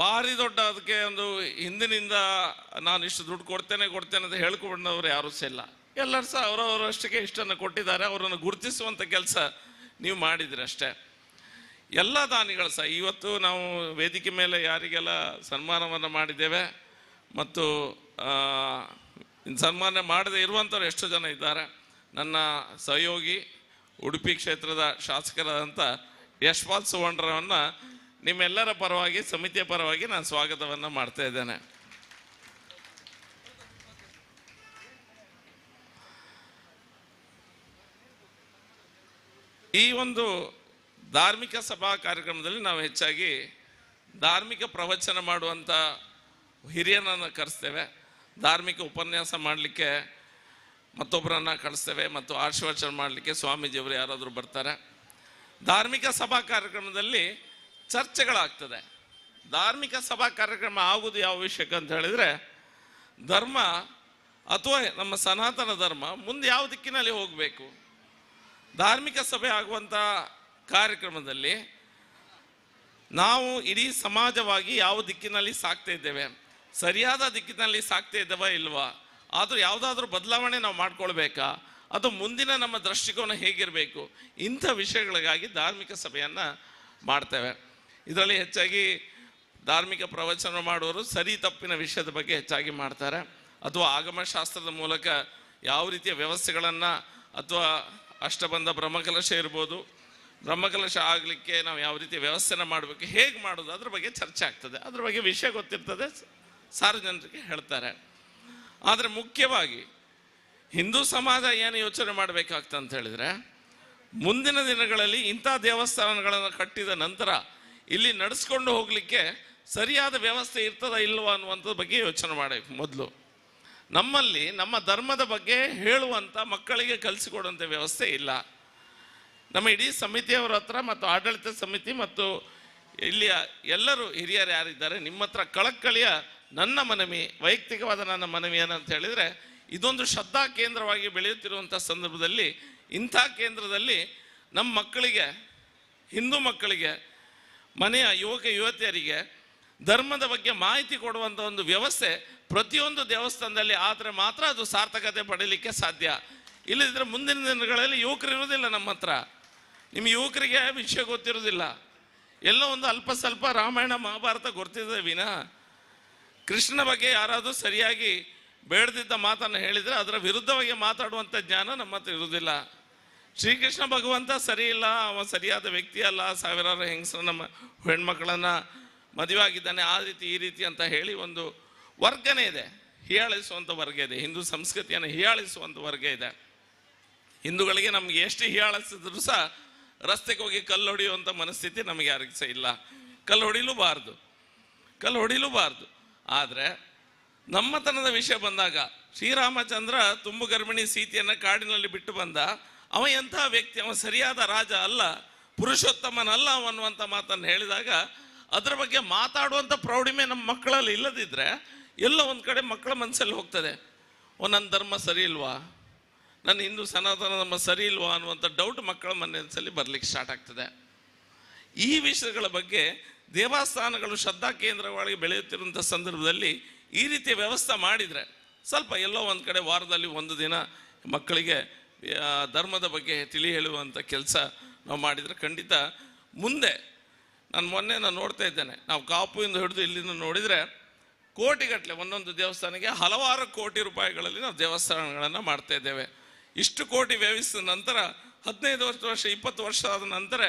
ಭಾರಿ ದೊಡ್ಡ ಅದಕ್ಕೆ ಒಂದು ಹಿಂದಿನಿಂದ ನಾನು ಇಷ್ಟು ದುಡ್ಡು ಕೊಡ್ತೇನೆ ಅಂತ ಹೇಳ್ಕೊಂಡವ್ರು ಯಾರೂ ಸಹ ಇಲ್ಲ. ಎಲ್ಲರೂ ಸಹ ಅವರವರಷ್ಟಕ್ಕೆ ಇಷ್ಟನ್ನು ಕೊಟ್ಟಿದ್ದಾರೆ. ಅವರನ್ನು ಗುರುತಿಸುವಂಥ ಕೆಲಸ ನೀವು ಮಾಡಿದ್ರಿ ಅಷ್ಟೇ. ಎಲ್ಲ ದಾನಿಗಳು ಸಹ ಇವತ್ತು ನಾವು ವೇದಿಕೆ ಮೇಲೆ ಯಾರಿಗೆಲ್ಲ ಸನ್ಮಾನವನ್ನು ಮಾಡಿದ್ದೇವೆ ಮತ್ತು ಸನ್ಮಾನ ಮಾಡದೇ ಇರುವಂಥವ್ರು ಎಷ್ಟೋ ಜನ ಇದ್ದಾರೆ. ನನ್ನ ಸಹಯೋಗಿ ಉಡುಪಿ ಕ್ಷೇತ್ರದ ಶಾಸಕರಾದಂಥ ಯಶ್ಪಾಲ್ ಸುವರ್ಣರನ್ನು ನಿಮ್ಮೆಲ್ಲರ ಪರವಾಗಿ, ಸಮಿತಿಯ ಪರವಾಗಿ ನಾನು ಸ್ವಾಗತವನ್ನು ಮಾಡ್ತಾ ಇದ್ದೇನೆ. ಈ ಒಂದು ಧಾರ್ಮಿಕ ಸಭಾ ಕಾರ್ಯಕ್ರಮದಲ್ಲಿ ನಾವು ಹೆಚ್ಚಾಗಿ ಧಾರ್ಮಿಕ ಪ್ರವಚನ ಮಾಡುವಂಥ ಹಿರಿಯರನ್ನು ಕರೆಸ್ತೇವೆ. ಧಾರ್ಮಿಕ ಉಪನ್ಯಾಸ ಮಾಡಲಿಕ್ಕೆ ಮತ್ತೊಬ್ಬರನ್ನು ಕಳಿಸ್ತೇವೆ ಮತ್ತು ಆಶೀರ್ವಚನ ಮಾಡಲಿಕ್ಕೆ ಸ್ವಾಮೀಜಿಯವರು ಯಾರಾದರೂ ಬರ್ತಾರೆ. ಧಾರ್ಮಿಕ ಸಭಾ ಕಾರ್ಯಕ್ರಮದಲ್ಲಿ ಚರ್ಚೆಗಳಾಗ್ತದೆ. ಧಾರ್ಮಿಕ ಸಭಾ ಕಾರ್ಯಕ್ರಮ ಆಗುವುದು ಯಾವ ವಿಷಯಕ್ಕೆ ಅಂತ ಹೇಳಿದರೆ, ಧರ್ಮ ಅಥವಾ ನಮ್ಮ ಸನಾತನ ಧರ್ಮ ಮುಂದೆ ಯಾವ ದಿಕ್ಕಿನಲ್ಲಿ ಹೋಗಬೇಕು. ಧಾರ್ಮಿಕ ಸಭೆ ಆಗುವಂಥ ಕಾರ್ಯಕ್ರಮದಲ್ಲಿ ನಾವು ಇಡೀ ಸಮಾಜವಾಗಿ ಯಾವ ದಿಕ್ಕಿನಲ್ಲಿ ಸಾಕ್ತಾ ಇದ್ದೇವೆ, ಸರಿಯಾದ ದಿಕ್ಕಿನಲ್ಲಿ ಸಾಕ್ತಾ ಇದ್ದೇವಾ ಇಲ್ವಾ, ಆದರೂ ಯಾವುದಾದ್ರೂ ಬದಲಾವಣೆ ನಾವು ಮಾಡ್ಕೊಳ್ಬೇಕಾ, ಅದು ಮುಂದಿನ ನಮ್ಮ ದೃಷ್ಟಿಕೋನ ಹೇಗಿರಬೇಕು, ಇಂಥ ವಿಷಯಗಳಿಗಾಗಿ ಧಾರ್ಮಿಕ ಸಭೆಯನ್ನು ಮಾಡ್ತೇವೆ. ಇದರಲ್ಲಿ ಹೆಚ್ಚಾಗಿ ಧಾರ್ಮಿಕ ಪ್ರವಚನ ಮಾಡುವವರು ಸರಿ ತಪ್ಪಿನ ವಿಷಯದ ಬಗ್ಗೆ ಹೆಚ್ಚಾಗಿ ಮಾಡ್ತಾರೆ, ಅಥವಾ ಆಗಮಶಾಸ್ತ್ರದ ಮೂಲಕ ಯಾವ ರೀತಿಯ ವ್ಯವಸ್ಥೆಗಳನ್ನು, ಅಥವಾ ಅಷ್ಟಬಂಧ ಬ್ರಹ್ಮಕಲಶ ಇರ್ಬೋದು, ಬ್ರಹ್ಮಕಲಶ ಆಗಲಿಕ್ಕೆ ನಾವು ಯಾವ ರೀತಿ ವ್ಯವಸ್ಥೆನ ಮಾಡಬೇಕು, ಹೇಗೆ ಮಾಡೋದು, ಅದ್ರ ಬಗ್ಗೆ ಚರ್ಚೆ ಆಗ್ತದೆ. ಅದ್ರ ಬಗ್ಗೆ ವಿಷಯ ಗೊತ್ತಿರ್ತದೆ, ಸಾರ್ವಜನಿಕರಿಗೆ ಹೇಳ್ತಾರೆ. ಆದರೆ ಮುಖ್ಯವಾಗಿ ಹಿಂದೂ ಸಮಾಜ ಏನು ಯೋಚನೆ ಮಾಡಬೇಕಾಗ್ತದೆ ಅಂತ ಹೇಳಿದರೆ, ಮುಂದಿನ ದಿನಗಳಲ್ಲಿ ಇಂಥ ದೇವಸ್ಥಾನಗಳನ್ನು ಕಟ್ಟಿದ ನಂತರ ಇಲ್ಲಿ ನಡೆಸ್ಕೊಂಡು ಹೋಗಲಿಕ್ಕೆ ಸರಿಯಾದ ವ್ಯವಸ್ಥೆ ಇರ್ತದ ಇಲ್ವಾ ಅನ್ನುವಂಥದ್ದು ಬಗ್ಗೆ ಯೋಚನೆ ಮಾಡಬೇಕು. ಮೊದಲು ನಮ್ಮಲ್ಲಿ ನಮ್ಮ ಧರ್ಮದ ಬಗ್ಗೆ ಹೇಳುವಂಥ, ಮಕ್ಕಳಿಗೆ ಕಲಿಸಿಕೊಡುವಂಥ ವ್ಯವಸ್ಥೆ ಇಲ್ಲ. ನಮ್ಮ ಇಡೀ ಸಮಿತಿಯವರ ಹತ್ರ ಮತ್ತು ಆಡಳಿತ ಸಮಿತಿ ಮತ್ತು ಇಲ್ಲಿಯ ಎಲ್ಲರೂ ಹಿರಿಯರು ಯಾರಿದ್ದಾರೆ, ನಿಮ್ಮ ಹತ್ರ ಕಳಕಳಿಯ ನನ್ನ ಮನವಿ, ವೈಯಕ್ತಿಕವಾದ ನನ್ನ ಮನವಿ ಏನಂತ ಹೇಳಿದರೆ, ಇದೊಂದು ಶ್ರದ್ಧಾ ಕೇಂದ್ರವಾಗಿ ಬೆಳೆಯುತ್ತಿರುವಂಥ ಸಂದರ್ಭದಲ್ಲಿ ಇಂಥ ಕೇಂದ್ರದಲ್ಲಿ ನಮ್ಮ ಮಕ್ಕಳಿಗೆ, ಹಿಂದೂ ಮಕ್ಕಳಿಗೆ, ಮನೆಯ ಯುವಕ ಯುವತಿಯರಿಗೆ ಧರ್ಮದ ಬಗ್ಗೆ ಮಾಹಿತಿ ಕೊಡುವಂಥ ಒಂದು ವ್ಯವಸ್ಥೆ ಪ್ರತಿಯೊಂದು ದೇವಸ್ಥಾನದಲ್ಲಿ ಆದರೆ ಮಾತ್ರ ಅದು ಸಾರ್ಥಕತೆ ಪಡೀಲಿಕ್ಕೆ ಸಾಧ್ಯ. ಇಲ್ಲದಿದ್ದರೆ ಮುಂದಿನ ದಿನಗಳಲ್ಲಿ ಯುವಕರು ಇರೋದಿಲ್ಲ ನಮ್ಮ ಹತ್ರ. ನಿಮ್ಮ ಯುವಕರಿಗೆ ವಿಷಯ ಗೊತ್ತಿರೋದಿಲ್ಲ, ಎಲ್ಲ ಒಂದು ಅಲ್ಪ ಸ್ವಲ್ಪ ರಾಮಾಯಣ ಮಹಾಭಾರತ ಗೊತ್ತಿದೆ ವಿನಃ ಕೃಷ್ಣನ ಬಗ್ಗೆ ಯಾರಾದರೂ ಸರಿಯಾಗಿ ಬೇಡದಿದ್ದ ಮಾತನ್ನು ಹೇಳಿದರೆ ಅದರ ವಿರುದ್ಧವಾಗಿ ಮಾತಾಡುವಂಥ ಜ್ಞಾನ ನಮ್ಮ ಹತ್ರ ಇರೋದಿಲ್ಲ. ಶ್ರೀಕೃಷ್ಣ ಭಗವಂತ ಸರಿ ಇಲ್ಲ, ಅವ ಸರಿಯಾದ ವ್ಯಕ್ತಿ ಅಲ್ಲ, ಸಾವಿರಾರು ಹೆಂಗಸರು ನಮ್ಮ ಹೆಣ್ಮಕ್ಳನ್ನ ಮದುವೆ ಆಗಿದ್ದಾನೆ, ಆ ರೀತಿ ಈ ರೀತಿ ಅಂತ ಹೇಳಿ ಒಂದು ವರ್ಗನೇ ಇದೆ, ಹೀಯಾಳಿಸುವಂಥ ವರ್ಗ ಇದೆ, ಹಿಂದೂ ಸಂಸ್ಕೃತಿಯನ್ನು ಹೀಯಾಳಿಸುವಂಥ ವರ್ಗ ಇದೆ. ಹಿಂದೂಗಳಿಗೆ ನಮ್ಗೆ ಎಷ್ಟು ಹೀಯಾಳಿಸಿದ್ರು ಸಹ ರಸ್ತೆಗೆ ಹೋಗಿ ಕಲ್ಲು ಹೊಡೆಯುವಂಥ ಮನಸ್ಥಿತಿ ನಮಗೆ ಯಾರಿಗೂ ಸಹ ಇಲ್ಲ. ಕಲ್ಲು ಹೊಡಿಲೂಬಾರ್ದು. ಆದರೆ ನಮ್ಮತನದ ವಿಷಯ ಬಂದಾಗ ಶ್ರೀರಾಮಚಂದ್ರ ತುಂಬು ಗರ್ಭಿಣಿ ಸೀತೆಯನ್ನು ಕಾಡಿನಲ್ಲಿ ಬಿಟ್ಟು ಬಂದ. ಅವ ಎಂಥ ವ್ಯಕ್ತಿ, ಅವ ಸರಿಯಾದ ರಾಜ ಅಲ್ಲ, ಪುರುಷೋತ್ತಮನಲ್ಲ ಅನ್ನುವಂಥ ಮಾತನ್ನು ಹೇಳಿದಾಗ ಅದರ ಬಗ್ಗೆ ಮಾತಾಡುವಂಥ ಪ್ರೌಢಿಮೆ ನಮ್ಮ ಮಕ್ಕಳಲ್ಲಿ ಇಲ್ಲದಿದ್ದರೆ ಎಲ್ಲೋ ಒಂದು ಕಡೆ ಮಕ್ಕಳ ಮನಸ್ಸಲ್ಲಿ ಹೋಗ್ತದೆ, ನನ್ನ ಧರ್ಮ ಸರಿ ಇಲ್ವಾ, ನನ್ನ ಹಿಂದೂ ಸನಾತನ ಧರ್ಮ ಸರಿ ಇಲ್ವಾ ಅನ್ನುವಂಥ ಡೌಟ್ ಮಕ್ಕಳ ಮನಸ್ಸಲ್ಲಿ ಬರಲಿಕ್ಕೆ ಸ್ಟಾರ್ಟ್ ಆಗ್ತದೆ. ಈ ವಿಷಯಗಳ ಬಗ್ಗೆ ದೇವಸ್ಥಾನಗಳು ಶ್ರದ್ಧಾ ಕೇಂದ್ರಗಳಿಗೆ ಬೆಳೆಯುತ್ತಿರುವಂಥ ಸಂದರ್ಭದಲ್ಲಿ ಈ ರೀತಿಯ ವ್ಯವಸ್ಥೆ ಮಾಡಿದರೆ ಸ್ವಲ್ಪ ಎಲ್ಲೋ ಒಂದು ಕಡೆ ವಾರದಲ್ಲಿ ಒಂದು ದಿನ ಮಕ್ಕಳಿಗೆ ಧರ್ಮದ ಬಗ್ಗೆ ತಿಳಿ ಹೇಳುವಂಥ ಕೆಲಸ ನಾವು ಮಾಡಿದರೆ ಖಂಡಿತ ಮುಂದೆ ಮೊನ್ನೆ ನೋಡ್ತಾ ಇದ್ದೇನೆ, ನಾವು ಕಾಪುವಿಂದ ಹಿಡಿದು ಇಲ್ಲಿಂದ ನೋಡಿದರೆ ಕೋಟಿಗಟ್ಟಲೆ ಒಂದೊಂದು ದೇವಸ್ಥಾನಕ್ಕೆ ಹಲವಾರು ಕೋಟಿ ರೂಪಾಯಿಗಳಲ್ಲಿ ನಾವು ದೇವಸ್ಥಾನಗಳನ್ನು ಮಾಡ್ತಾ ಇದ್ದೇವೆ. ಇಷ್ಟು ಕೋಟಿ ವ್ಯಯಿಸಿದ ನಂತರ 15 ವರ್ಷ 20 ವರ್ಷ ಆದ ನಂತರ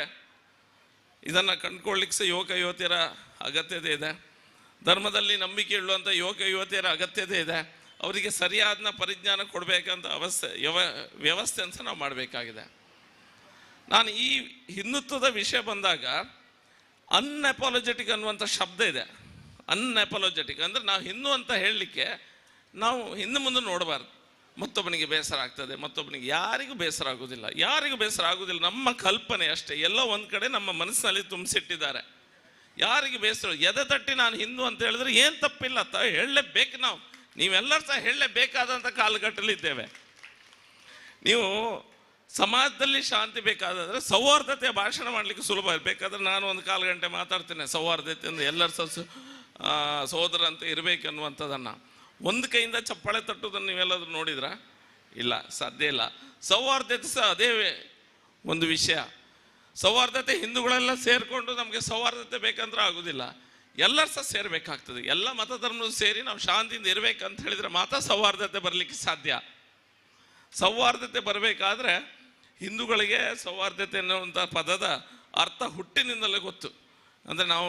ಇದನ್ನು ಕಂಡುಕೊಳ್ಳಿಕ್ಕೆ ಸಹ ಯುವಕ ಯುವತಿಯರ ಅಗತ್ಯತೆ ಇದೆ. ಧರ್ಮದಲ್ಲಿ ನಂಬಿಕೆ ಇಡುವಂಥ ಯುವಕ ಯುವತಿಯರ ಅಗತ್ಯತೆ ಇದೆ. ಅವರಿಗೆ ಸರಿಯಾದ ಪರಿಜ್ಞಾನ ಕೊಡಬೇಕಂತ ವ್ಯವಸ್ಥೆ ಅಂತ ನಾವು ಮಾಡಬೇಕಾಗಿದೆ. ನಾನು ಈ ಹಿಂದುತ್ವದ ವಿಷಯ ಬಂದಾಗ ಅನ್ಅಪಾಲಜೆಟಿಕ್ ಅನ್ನುವಂಥ ಶಬ್ದ ಇದೆ. ಅನ್ಅಪಾಲಜೆಟಿಕ್ ಅಂದರೆ ನಾವು ಹಿಂದೂ ಅಂತ ಹೇಳಲಿಕ್ಕೆ ನಾವು ಹಿಂದೆ ಮುಂದೆ ನೋಡಬಾರ್ದು. ಮತ್ತೊಬ್ಬನಿಗೆ ಬೇಸರ ಆಗ್ತದೆ, ಮತ್ತೊಬ್ಬನಿಗೆ ಯಾರಿಗೂ ಬೇಸರ ಆಗೋದಿಲ್ಲ. ನಮ್ಮ ಕಲ್ಪನೆ ಅಷ್ಟೇ, ಎಲ್ಲೋ ಒಂದು ಕಡೆ ನಮ್ಮ ಮನಸ್ಸಿನಲ್ಲಿ ತುಂಬಿಸಿಟ್ಟಿದ್ದಾರೆ. ಯಾರಿಗೆ ಬೇಸರ, ಎದೆ ತಟ್ಟಿ ನಾನು ಹಿಂದೂ ಅಂತ ಹೇಳಿದ್ರೆ ಏನು ತಪ್ಪಿಲ್ಲ, ಹೇಳಲೇಬೇಕು. ನೀವೆಲ್ಲರೂ ಸಹ ಹೇಳಲೇಬೇಕಾದಂಥ ಕಾಲಘಟ್ಟದಲ್ಲಿದ್ದೇವೆ. ನೀವು ಸಮಾಜದಲ್ಲಿ ಶಾಂತಿ ಬೇಕಾದರೆ ಸೌಹಾರ್ದತೆಯ ಭಾಷಣ ಮಾಡಲಿಕ್ಕೆ ಸುಲಭ. ಬೇಕಾದ್ರೆ ನಾನು ಒಂದು 1/4 ಗಂಟೆ ಮಾತಾಡ್ತೇನೆ ಸೌಹಾರ್ದತೆಯಿಂದ, ಎಲ್ಲರೂ ಸಹ ಸಹೋದರ ಅಂತ ಇರಬೇಕನ್ನುವಂಥದ್ದನ್ನು. ಒಂದು ಕೈಯಿಂದ ಚಪ್ಪಾಳೆ ತಟ್ಟುವುದನ್ನು ನೀವೆಲ್ಲಾದರೂ ನೋಡಿದ್ರಾ? ಇಲ್ಲ, ಸಾಧ್ಯ ಇಲ್ಲ. ಸೌಹಾರ್ದತೆ ಸಹ ಅದೇ ಒಂದು ವಿಷಯ. ಸೌಹಾರ್ದತೆ ಹಿಂದೂಗಳೆಲ್ಲ ಸೇರಿಕೊಂಡು ನಮಗೆ ಸೌಹಾರ್ದತೆ ಬೇಕಂದ್ರೆ ಆಗೋದಿಲ್ಲ, ಎಲ್ಲರೂ ಸಹ ಸೇರಬೇಕಾಗ್ತದೆ. ಎಲ್ಲ ಮತ ಧರ್ಮದ ಸೇರಿ ನಾವು ಶಾಂತಿಯಿಂದ ಇರಬೇಕಂತ ಹೇಳಿದರೆ ಮಾತ್ರ ಸೌಹಾರ್ದತೆ ಬರಲಿಕ್ಕೆ ಸಾಧ್ಯ. ಸೌಹಾರ್ದತೆ ಬರಬೇಕಾದ್ರೆ ಹಿಂದೂಗಳಿಗೆ ಸೌಹಾರ್ದತೆ ಅನ್ನುವಂಥ ಪದದ ಅರ್ಥ ಹುಟ್ಟಿನಿಂದಲೇ ಗೊತ್ತು. ಅಂದರೆ ನಾವು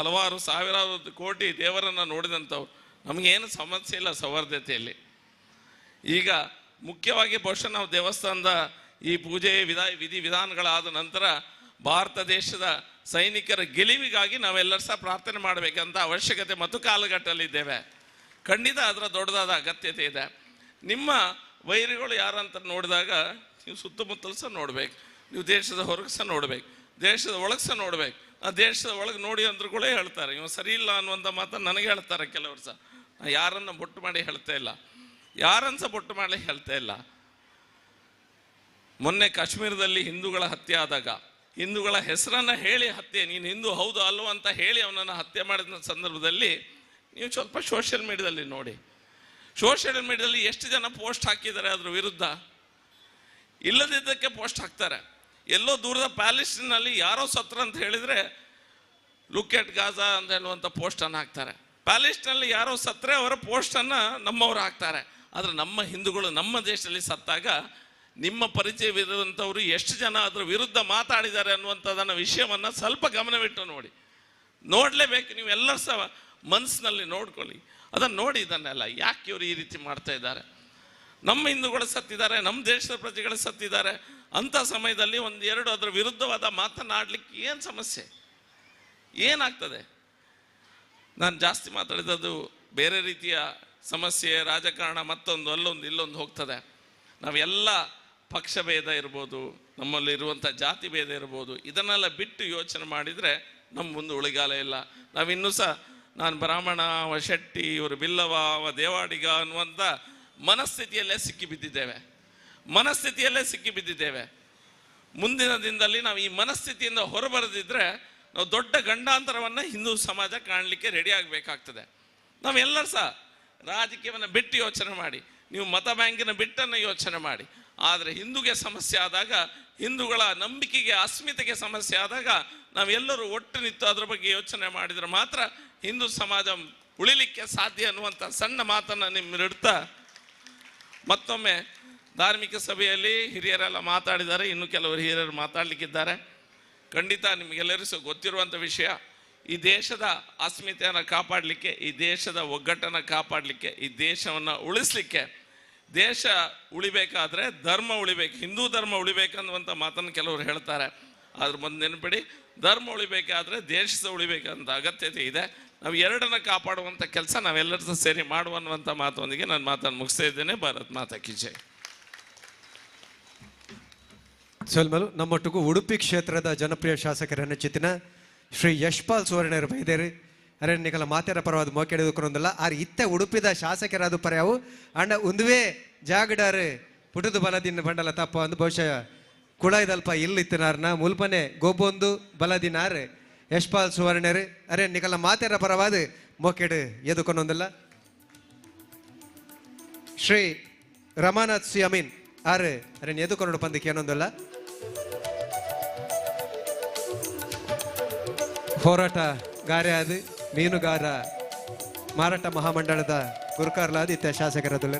ಹಲವಾರು ಸಾವಿರಾರು ಕೋಟಿ ದೇವರನ್ನು ನೋಡಿದಂಥವ್ರು, ನಮಗೇನು ಸಮಸ್ಯೆ ಇಲ್ಲ ಸೌಹಾರ್ದತೆಯಲ್ಲಿ. ಈಗ ಮುಖ್ಯವಾಗಿ ಬಹುಶಃ ನಾವು ದೇವಸ್ಥಾನದ ಈ ಪೂಜೆ ವಿಧಿ ವಿಧಾನಗಳಾದ ನಂತರ ಭಾರತ ದೇಶದ ಸೈನಿಕರ ಗೆಲುವಿಗಾಗಿ ನಾವೆಲ್ಲರೂ ಸಹ ಪ್ರಾರ್ಥನೆ ಮಾಡಬೇಕಂತ ಅವಶ್ಯಕತೆ ಮತ್ತು ಕಾಲಘಟ್ಟದಲ್ಲಿದ್ದೇವೆ. ಖಂಡಿತ ಅದರ ದೊಡ್ಡದಾದ ಅಗತ್ಯತೆ ಇದೆ. ನಿಮ್ಮ ವೈರಿಗಳು ಯಾರಂತ ನೋಡಿದಾಗ ನೀವು ಸುತ್ತಮುತ್ತಲು ಸಹ ನೋಡ್ಬೇಕು, ನೀವು ದೇಶದ ಹೊರಗೆ ಸಹ ನೋಡ್ಬೇಕು, ದೇಶದ ಒಳಗೆ ಸಹ ನೋಡ್ಬೇಕು. ಆ ದೇಶದ ಒಳಗೆ ನೋಡಿ ಅಂದ್ರುಗಳೇ ಹೇಳ್ತಾರೆ ಇವ ಸರಿ ಇಲ್ಲ ಅನ್ನುವಂಥ ಮಾತನ್ನು ನನಗೆ ಹೇಳ್ತಾರೆ ಕೆಲವರು ಸಹ. ಯಾರನ್ನು ಬೊಟ್ಟು ಮಾಡಿ ಹೇಳ್ತಾ ಇಲ್ಲ, ಯಾರನ್ನು ಸಹ ಬೊಟ್ಟು ಮಾಡಿ ಹೇಳ್ತಾ ಇಲ್ಲ. ಮೊನ್ನೆ ಕಾಶ್ಮೀರದಲ್ಲಿ ಹಿಂದೂಗಳ ಹತ್ಯೆ ಆದಾಗ ಹಿಂದೂಗಳ ಹೆಸರನ್ನು ಹೇಳಿ ಹತ್ಯೆ, ನೀನು ಹಿಂದೂ ಹೌದು ಅಲ್ವ ಅಂತ ಹೇಳಿ ಅವನನ್ನು ಹತ್ಯೆ ಮಾಡಿದ ಸಂದರ್ಭದಲ್ಲಿ ನೀವು ಸ್ವಲ್ಪ ಸೋಷಿಯಲ್ ಮೀಡಿಯಾದಲ್ಲಿ ನೋಡಿ. ಸೋಷಿಯಲ್ ಮೀಡಿಯಾದಲ್ಲಿ ಎಷ್ಟು ಜನ ಪೋಸ್ಟ್ ಹಾಕಿದ್ದಾರೆ ಅದ್ರ ವಿರುದ್ಧ. ಇಲ್ಲದಿದ್ದಕ್ಕೆ ಪೋಸ್ಟ್ ಹಾಕ್ತಾರೆ. ಎಲ್ಲೋ ದೂರದ ಪ್ಯಾಲೆಸ್ಟೀನಲ್ಲಿ ಯಾರೋ ಸತ್ರ ಅಂತ ಹೇಳಿದರೆ ಲುಕ್ ಎಟ್ ಗಾಜಾ ಅಂತ ಹೇಳುವಂಥ ಪೋಸ್ಟನ್ನು ಹಾಕ್ತಾರೆ. ಪ್ಯಾಲೆಸ್ಟೀನಲ್ಲಿ ಯಾರೋ ಸತ್ತರೆ ಅವರ ಪೋಸ್ಟನ್ನು ನಮ್ಮವರು ಹಾಕ್ತಾರೆ. ಆದರೆ ನಮ್ಮ ಹಿಂದೂಗಳು ನಮ್ಮ ದೇಶದಲ್ಲಿ ಸತ್ತಾಗ ನಿಮ್ಮ ಪರಿಚಯವಿರುವಂಥವರು ಎಷ್ಟು ಜನ ಅದರ ವಿರುದ್ಧ ಮಾತಾಡಿದ್ದಾರೆ ಅನ್ನುವಂಥದ್ದನ್ನು ವಿಷಯವನ್ನು ಸ್ವಲ್ಪ ಗಮನವಿಟ್ಟು ನೋಡಿ. ನೋಡಲೇಬೇಕು, ನೀವೆಲ್ಲರೂ ಸಹ ಮನಸ್ಸಿನಲ್ಲಿ ನೋಡ್ಕೊಳ್ಳಿ. ಅದನ್ನು ನೋಡಿ ಇದನ್ನೆಲ್ಲ ಯಾಕೆ ಇವರು ಈ ರೀತಿ ಮಾಡ್ತಾ ಇದ್ದಾರೆ. ನಮ್ಮ ಹಿಂದೂಗಳು ಸತ್ತಿದ್ದಾರೆ, ನಮ್ಮ ದೇಶದ ಪ್ರಜೆಗಳು ಸತ್ತಿದ್ದಾರೆ ಅಂಥ ಸಮಯದಲ್ಲಿ ಒಂದೆರಡು ಅದರ ವಿರುದ್ಧವಾದ ಮಾತನಾಡಲಿಕ್ಕೆ ಏನು ಸಮಸ್ಯೆ, ಏನಾಗ್ತದೆ? ನಾನು ಜಾಸ್ತಿ ಮಾತಾಡಿದ್ದು ಬೇರೆ ರೀತಿಯ ಸಮಸ್ಯೆ, ರಾಜಕಾರಣ, ಮತ್ತೊಂದು ಅಲ್ಲೊಂದು ಇಲ್ಲೊಂದು ಹೋಗ್ತದೆ. ನಾವೆಲ್ಲ ಪಕ್ಷ ಭೇದ ಇರ್ಬೋದು, ನಮ್ಮಲ್ಲಿ ಇರುವಂಥ ಜಾತಿ ಭೇದ ಇರ್ಬೋದು, ಇದನ್ನೆಲ್ಲ ಬಿಟ್ಟು ಯೋಚನೆ ಮಾಡಿದರೆ ನಮ್ಮ ಮುಂದೆ ಉಳಿಗಾಲ ಇಲ್ಲ. ನಾವಿನ್ನೂ ಸಹ ನಾನು ಬ್ರಾಹ್ಮಣ, ಅವ ಶೆಟ್ಟಿ, ಇವರು ಬಿಲ್ಲವ, ಅವ ದೇವಾಡಿಗ ಅನ್ನುವಂಥ ಮನಸ್ಥಿತಿಯಲ್ಲೇ ಸಿಕ್ಕಿಬಿದ್ದಿದ್ದೇವೆ. ಮುಂದಿನ ದಿನದಲ್ಲಿ ನಾವು ಈ ಮನಸ್ಥಿತಿಯಿಂದ ಹೊರಬರದಿದ್ದರೆ ನಾವು ದೊಡ್ಡ ಗಂಡಾಂತರವನ್ನು ಹಿಂದೂ ಸಮಾಜ ಕಾಣಲಿಕ್ಕೆ ರೆಡಿ ಆಗಬೇಕಾಗ್ತದೆ. ನಾವೆಲ್ಲರೂ ಸಹ ರಾಜಕೀಯವನ್ನು ಬಿಟ್ಟು ಯೋಚನೆ ಮಾಡಿ, ನೀವು ಮತ ಬ್ಯಾಂಕಿನ ಬಿಟ್ಟನ್ನು ಯೋಚನೆ ಮಾಡಿ. ಆದರೆ ಹಿಂದೂಗೆ ಸಮಸ್ಯೆ ಆದಾಗ, ಹಿಂದೂಗಳ ನಂಬಿಕೆಗೆ ಅಸ್ಮಿತೆಗೆ ಸಮಸ್ಯೆ ಆದಾಗ ನಾವೆಲ್ಲರೂ ಒಟ್ಟು ನಿಂತು ಅದರ ಬಗ್ಗೆ ಯೋಚನೆ ಮಾಡಿದರೆ ಮಾತ್ರ ಹಿಂದೂ ಸಮಾಜ ಉಳಿಲಿಕ್ಕೆ ಸಾಧ್ಯ ಅನ್ನುವಂಥ ಸಣ್ಣ ಮಾತನ್ನು ನಿಮ್ಮಿಡ್ತಾ ಮತ್ತೊಮ್ಮೆ ಧಾರ್ಮಿಕ ಸಭೆಯಲ್ಲಿ ಹಿರಿಯರೆಲ್ಲ ಮಾತಾಡಿದ್ದಾರೆ, ಇನ್ನು ಕೆಲವರು ಹಿರಿಯರು ಮಾತಾಡಲಿಕ್ಕಿದ್ದಾರೆ. ಖಂಡಿತ ನಿಮಗೆಲ್ಲರಿಗೂ ಗೊತ್ತಿರುವಂಥ ವಿಷಯ, ಈ ದೇಶದ ಅಸ್ಮಿತೆಯನ್ನು ಕಾಪಾಡಲಿಕ್ಕೆ, ಈ ದೇಶದ ಒಗ್ಗಟ್ಟನ್ನು ಕಾಪಾಡಲಿಕ್ಕೆ, ಈ ದೇಶವನ್ನು ಉಳಿಸ್ಲಿಕ್ಕೆ, ದೇಶ ಉಳಿಬೇಕಾದ್ರೆ ಧರ್ಮ ಉಳಿಬೇಕು, ಹಿಂದೂ ಧರ್ಮ ಉಳಿಬೇಕನ್ನುವಂಥ ಮಾತನ್ನು ಕೆಲವರು ಹೇಳ್ತಾರೆ. ಅದ್ರ ಮುಂದೆ ನೆನಪಿಡಿ, ಧರ್ಮ ಉಳಿಬೇಕಾದ್ರೆ ದೇಶ ಉಳಿಬೇಕಂತ ಅಗತ್ಯತೆ ಇದೆ. ನಾವು ಎರಡನ್ನ ಕಾಪಾಡುವಂಥ ಕೆಲಸ ನಾವೆಲ್ಲರೂ ಸೇರಿ ಮಾಡುವಂಥ ಮಾತೊಂದಿಗೆ ನಾನು ಮಾತನ್ನು ಮುಗಿಸ್ತಾ ಇದ್ದೇನೆ. ಭಾರತ್ ಮಾತಾ ಕಿ ಜೈ. ಸೊಲ್ಮಲು ನಮ್ಮೊಟ್ಟಿಗೂ ಉಡುಪಿ ಕ್ಷೇತ್ರದ ಜನಪ್ರಿಯ ಶಾಸಕರನ್ನ ಚಿತ್ತಿನ ಶ್ರೀ ಯಶ್ಪಾಲ್ ಸುವರ್ಣರು ಬೈದೇರಿ ಅರಣ್ಯಕಲ ಮಾತೆರ ಪರವಾದ ಮೋಕೆಡಿದುಕೊಂಡಲ್ಲ ಆರು ಇತ್ತೆ ಉಡುಪಿದ ಶಾಸಕರಾದ ಪರ್ಯಾವು ಅಂಡ ಒಂದುವೇ ಜಾಗಡಾರು ಪುಟದ ಬಲದಿನ ಬಂಡಲ ತಪ್ಪ ಒಂದು ಬಹುಶಃ ಕುಳಾಯ್ದಲ್ಪ ಇಲ್ಲಿತ್ತಿನಾರ್ನ ಮುಲ್ಪನೆ ಗೊಬ್ಬೊಂದು ಬಲದಿನಾರು ಯಶ್ಪಾಲ್ ಸುವರ್ಣರು ಅರಣ್ಯಕಲ ಮಾತೆರ ಪರವಾದ ಮೋಕೆಡು ಎದುಕೊಂಡೊಂದಲ್ಲ ಶ್ರೀ ರಮಾನಾಥ್ ಸಿ ಅಮೀನ್ ಆರು ಅರಣ್ಯ ಎದುಕೊಂಡು ಪಂದಕ್ಕೆ ಏನೊಂದಲ್ಲ ಹೋರಾಟಗಾರ ಮೀನುಗಾರ ಮಾರಾಟ ಮಹಾಮಂಡಳದ ಗುರುಕಾರ್ಲಾದ ಇತ್ತ ಶಾಸಕರದುಲ್ಲ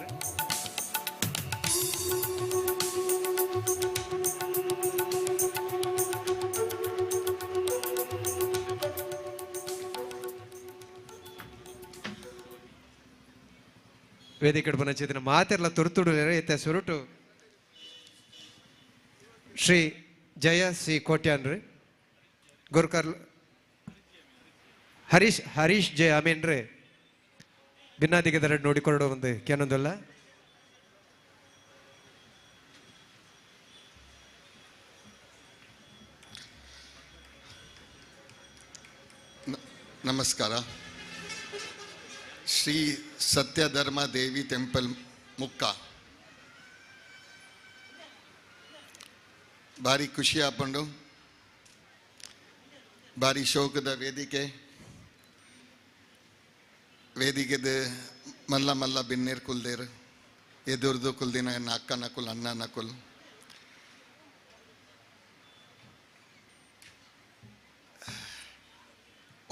ವೇದಿಕೆ ಬಂದಿನ ಮಾತೆಲ್ಲ ತುರ್ತುಡು ಇತ್ತ ಸುರುಟು ಶ್ರೀ ಜಯ ಸಿ ಕೋಟ್ಯಾನ್ರಿ ಗುರುಕಾರ್ ಹರೀಶ್ ಜೆ ಅಮೀನ್ ರೇ ಭಿನ್ನಾದಿಗದರ ನೋಡಿಕೊಳ್ಳೋ ಒಂದು ಕೇನೊಂದಲ್ಲ ನಮಸ್ಕಾರ. ಶ್ರೀ ಸತ್ಯಧರ್ಮ ದೇವಿ ಟೆಂಪಲ್ ಮುಕ್ಕ ಭಾರಿ ಖುಷಿ ಆಪಂಡು, ಭಾರಿ ಶೋಕದ ವೇದಿಕೆದ ಮಲ್ಲ ಮಲ್ಲ ಬಿನ್ನೇರು ಕುಲ್ದೇರು ಎದುರ್ದು ಕುಲ್ದಿನ ಅಕ್ಕ ನಕುಲ್ ಅಣ್ಣ ನಕುಲ್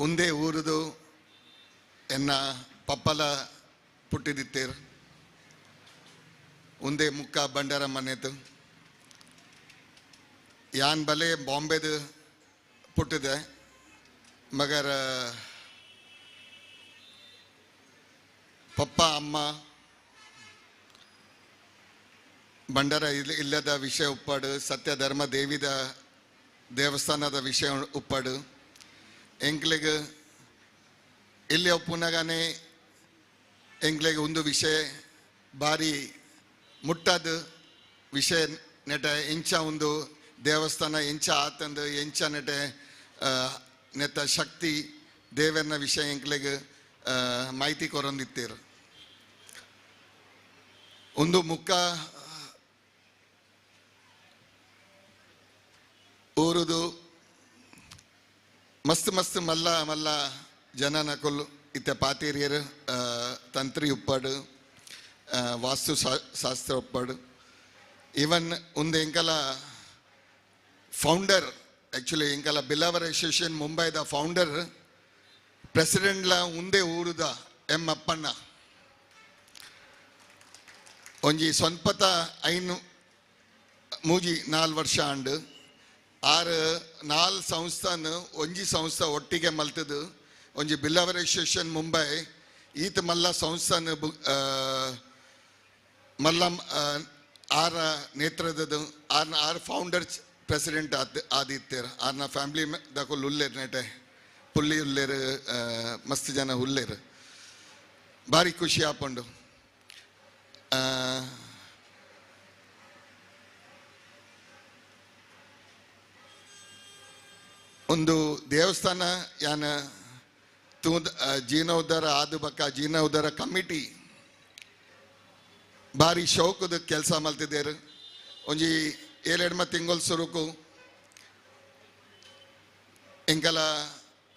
ಒಂದೇ ಊರದು ಎನ್ನ ಪಪ್ಪಲ ಪುಟ್ಟಿದಿತ್ತೇರು ಒಂದೇ ಮುಕ್ಕ ಬಂಡಾರ ಮನೆದು ಯಾನ್ ಬಲೆ ಬಾಂಬೆದು ಪುಟ್ಟಿದೆ ಮಗರ ಪಪ್ಪ ಅಮ್ಮ ಬಂಡಾರ ಇಲ್ಲದ ವಿಷಯ ಉಪ್ಪಾಡು, ಸತ್ಯಧರ್ಮ ದೇವಿದ ದೇವಸ್ಥಾನದ ವಿಷಯ ಉಪ್ಪಾಡು ಎಂಕ್ಲೆಗೆ ಇಲ್ಲಿ ಒಪ್ಪುನಾಗಾನೆ ಎಂಕ್ಲೆಗೆ ಒಂದು ವಿಷಯ ಭಾರಿ ಮುಟ್ಟದ ವಿಷಯ ನೆಟ ಎಂಚ ಒಂದು ದೇವಸ್ಥಾನ ಎಂಚ ಆತಂದು ಎಂಚ ನೆಟ ನೆತ್ತ ಶಕ್ತಿ ದೇವರನ ವಿಷಯ ಎಂಕ್ಲೆಗೆ ಮಾಹಿತಿ ಕೊರೊಂದಿತ್ತೇರು. ಒಂದು ಮುಕ್ಕ ಊರುದು ಮಸ್ತ್ ಮಸ್ತ್ ಮಲ್ಲ ಮಲ್ಲ ಜನ ನಕುಲ್ ಇತ್ತೆ ಪಾತೇರಿಯರು ತಂತ್ರಿ ಉಪ್ಪಾಡು ವಾಸ್ತು ಶಾಸ್ತ್ರ ಉಪ್ಪಾಡು ಈವನ್ ಒಂದು ಎಂಕಲ ಫೌಂಡರ್ ಆ್ಯಕ್ಚುಲಿ ಎಂಕಲ ಬಿಲಾವರ್ ಅಸೋಸಿಯೇಷನ್ ಮುಂಬೈದ ಫೌಂಡರ್ ಪ್ರೆಸಿಡೆಂಟ್ಲ ಒಂದೇ ಊರುದ ಎಂ ಅಪ್ಪಣ್ಣ ಒಂಜಿ ಸ್ವಂಪತ ಐನು ಮೂಜಿ 4 ವರ್ಷ ಆಂಡು ಆರು 4 ಸಂಸ್ಥಾನ ಒಂಜಿ ಸಂಸ್ಥೆ ಒಟ್ಟಿಗೆ ಮಲ್ತದು ಒಂಜಿ ಬಿಲಾವರ್ ಅಸೋಸಿಯೇಷನ್ ಮುಂಬೈ ಈತ ಮಲ್ಲ ಸಂಸ್ಥಾನ ಮಲ್ಲ 6 ನೇತೃತ್ವದ 6 ಫೌಂಡರ್ ಪ್ರೆಸಿಡೆಂಟ್ ಆದಿತ್ಯರು 6 ಫ್ಯಾಮಿಲಿ ದಕುಲ್ ಉಲ್ಲೇರು ನೆಟೆ ಪುಲ್ಲಿ ಉಲ್ಲೇರು ಮಸ್ತ್ ಜನ ಉಲ್ಲೇರು ಭಾರಿ ಖುಷಿ ಆಪಂಡು. ಒಂದು ದೇವಸ್ಥಾನ ಯಾನ ಜೀರ್ಣೋದ್ಧಾರ ಆದ ಬಕ್ಕ ಜೀರ್ಣೋದ್ಧಾರ ಕಮಿಟಿ ಭಾರಿ ಶೌಕದ ಕೆಲಸ ಮಲ್ತಿದ್ದೇರು. ಒಂಜಿ 7 ತಿಂಗಳು ಸುರುಕು ಎಂಕಲ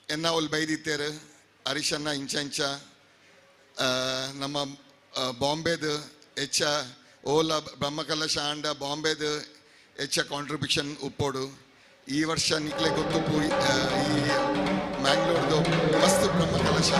ಎನ್ನ ಒಲ್ ಬೈದಿತ್ತೇರು ಹರೀಶನ್ನ ಇಂಚ ನಮ್ಮ ಬಾಂಬೆದು ಹೆಚ್ಚ ಓಲ ಬ್ರಹ್ಮಕಲಶ ಆಂಡ ಬಾಂಬೆದು ಹೆಚ್ಚ ಕಾಂಟ್ರಿಬ್ಯೂಷನ್ ಉಪ್ಪೋಡು. ಈ ವರ್ಷ ನಿಕ್ಲೆ ಗೊತ್ತು ಈ ಮ್ಯಾಂಗ್ಳೂರ್ದು ಮಸ್ತ್ ಬ್ರಹ್ಮಕಲಶ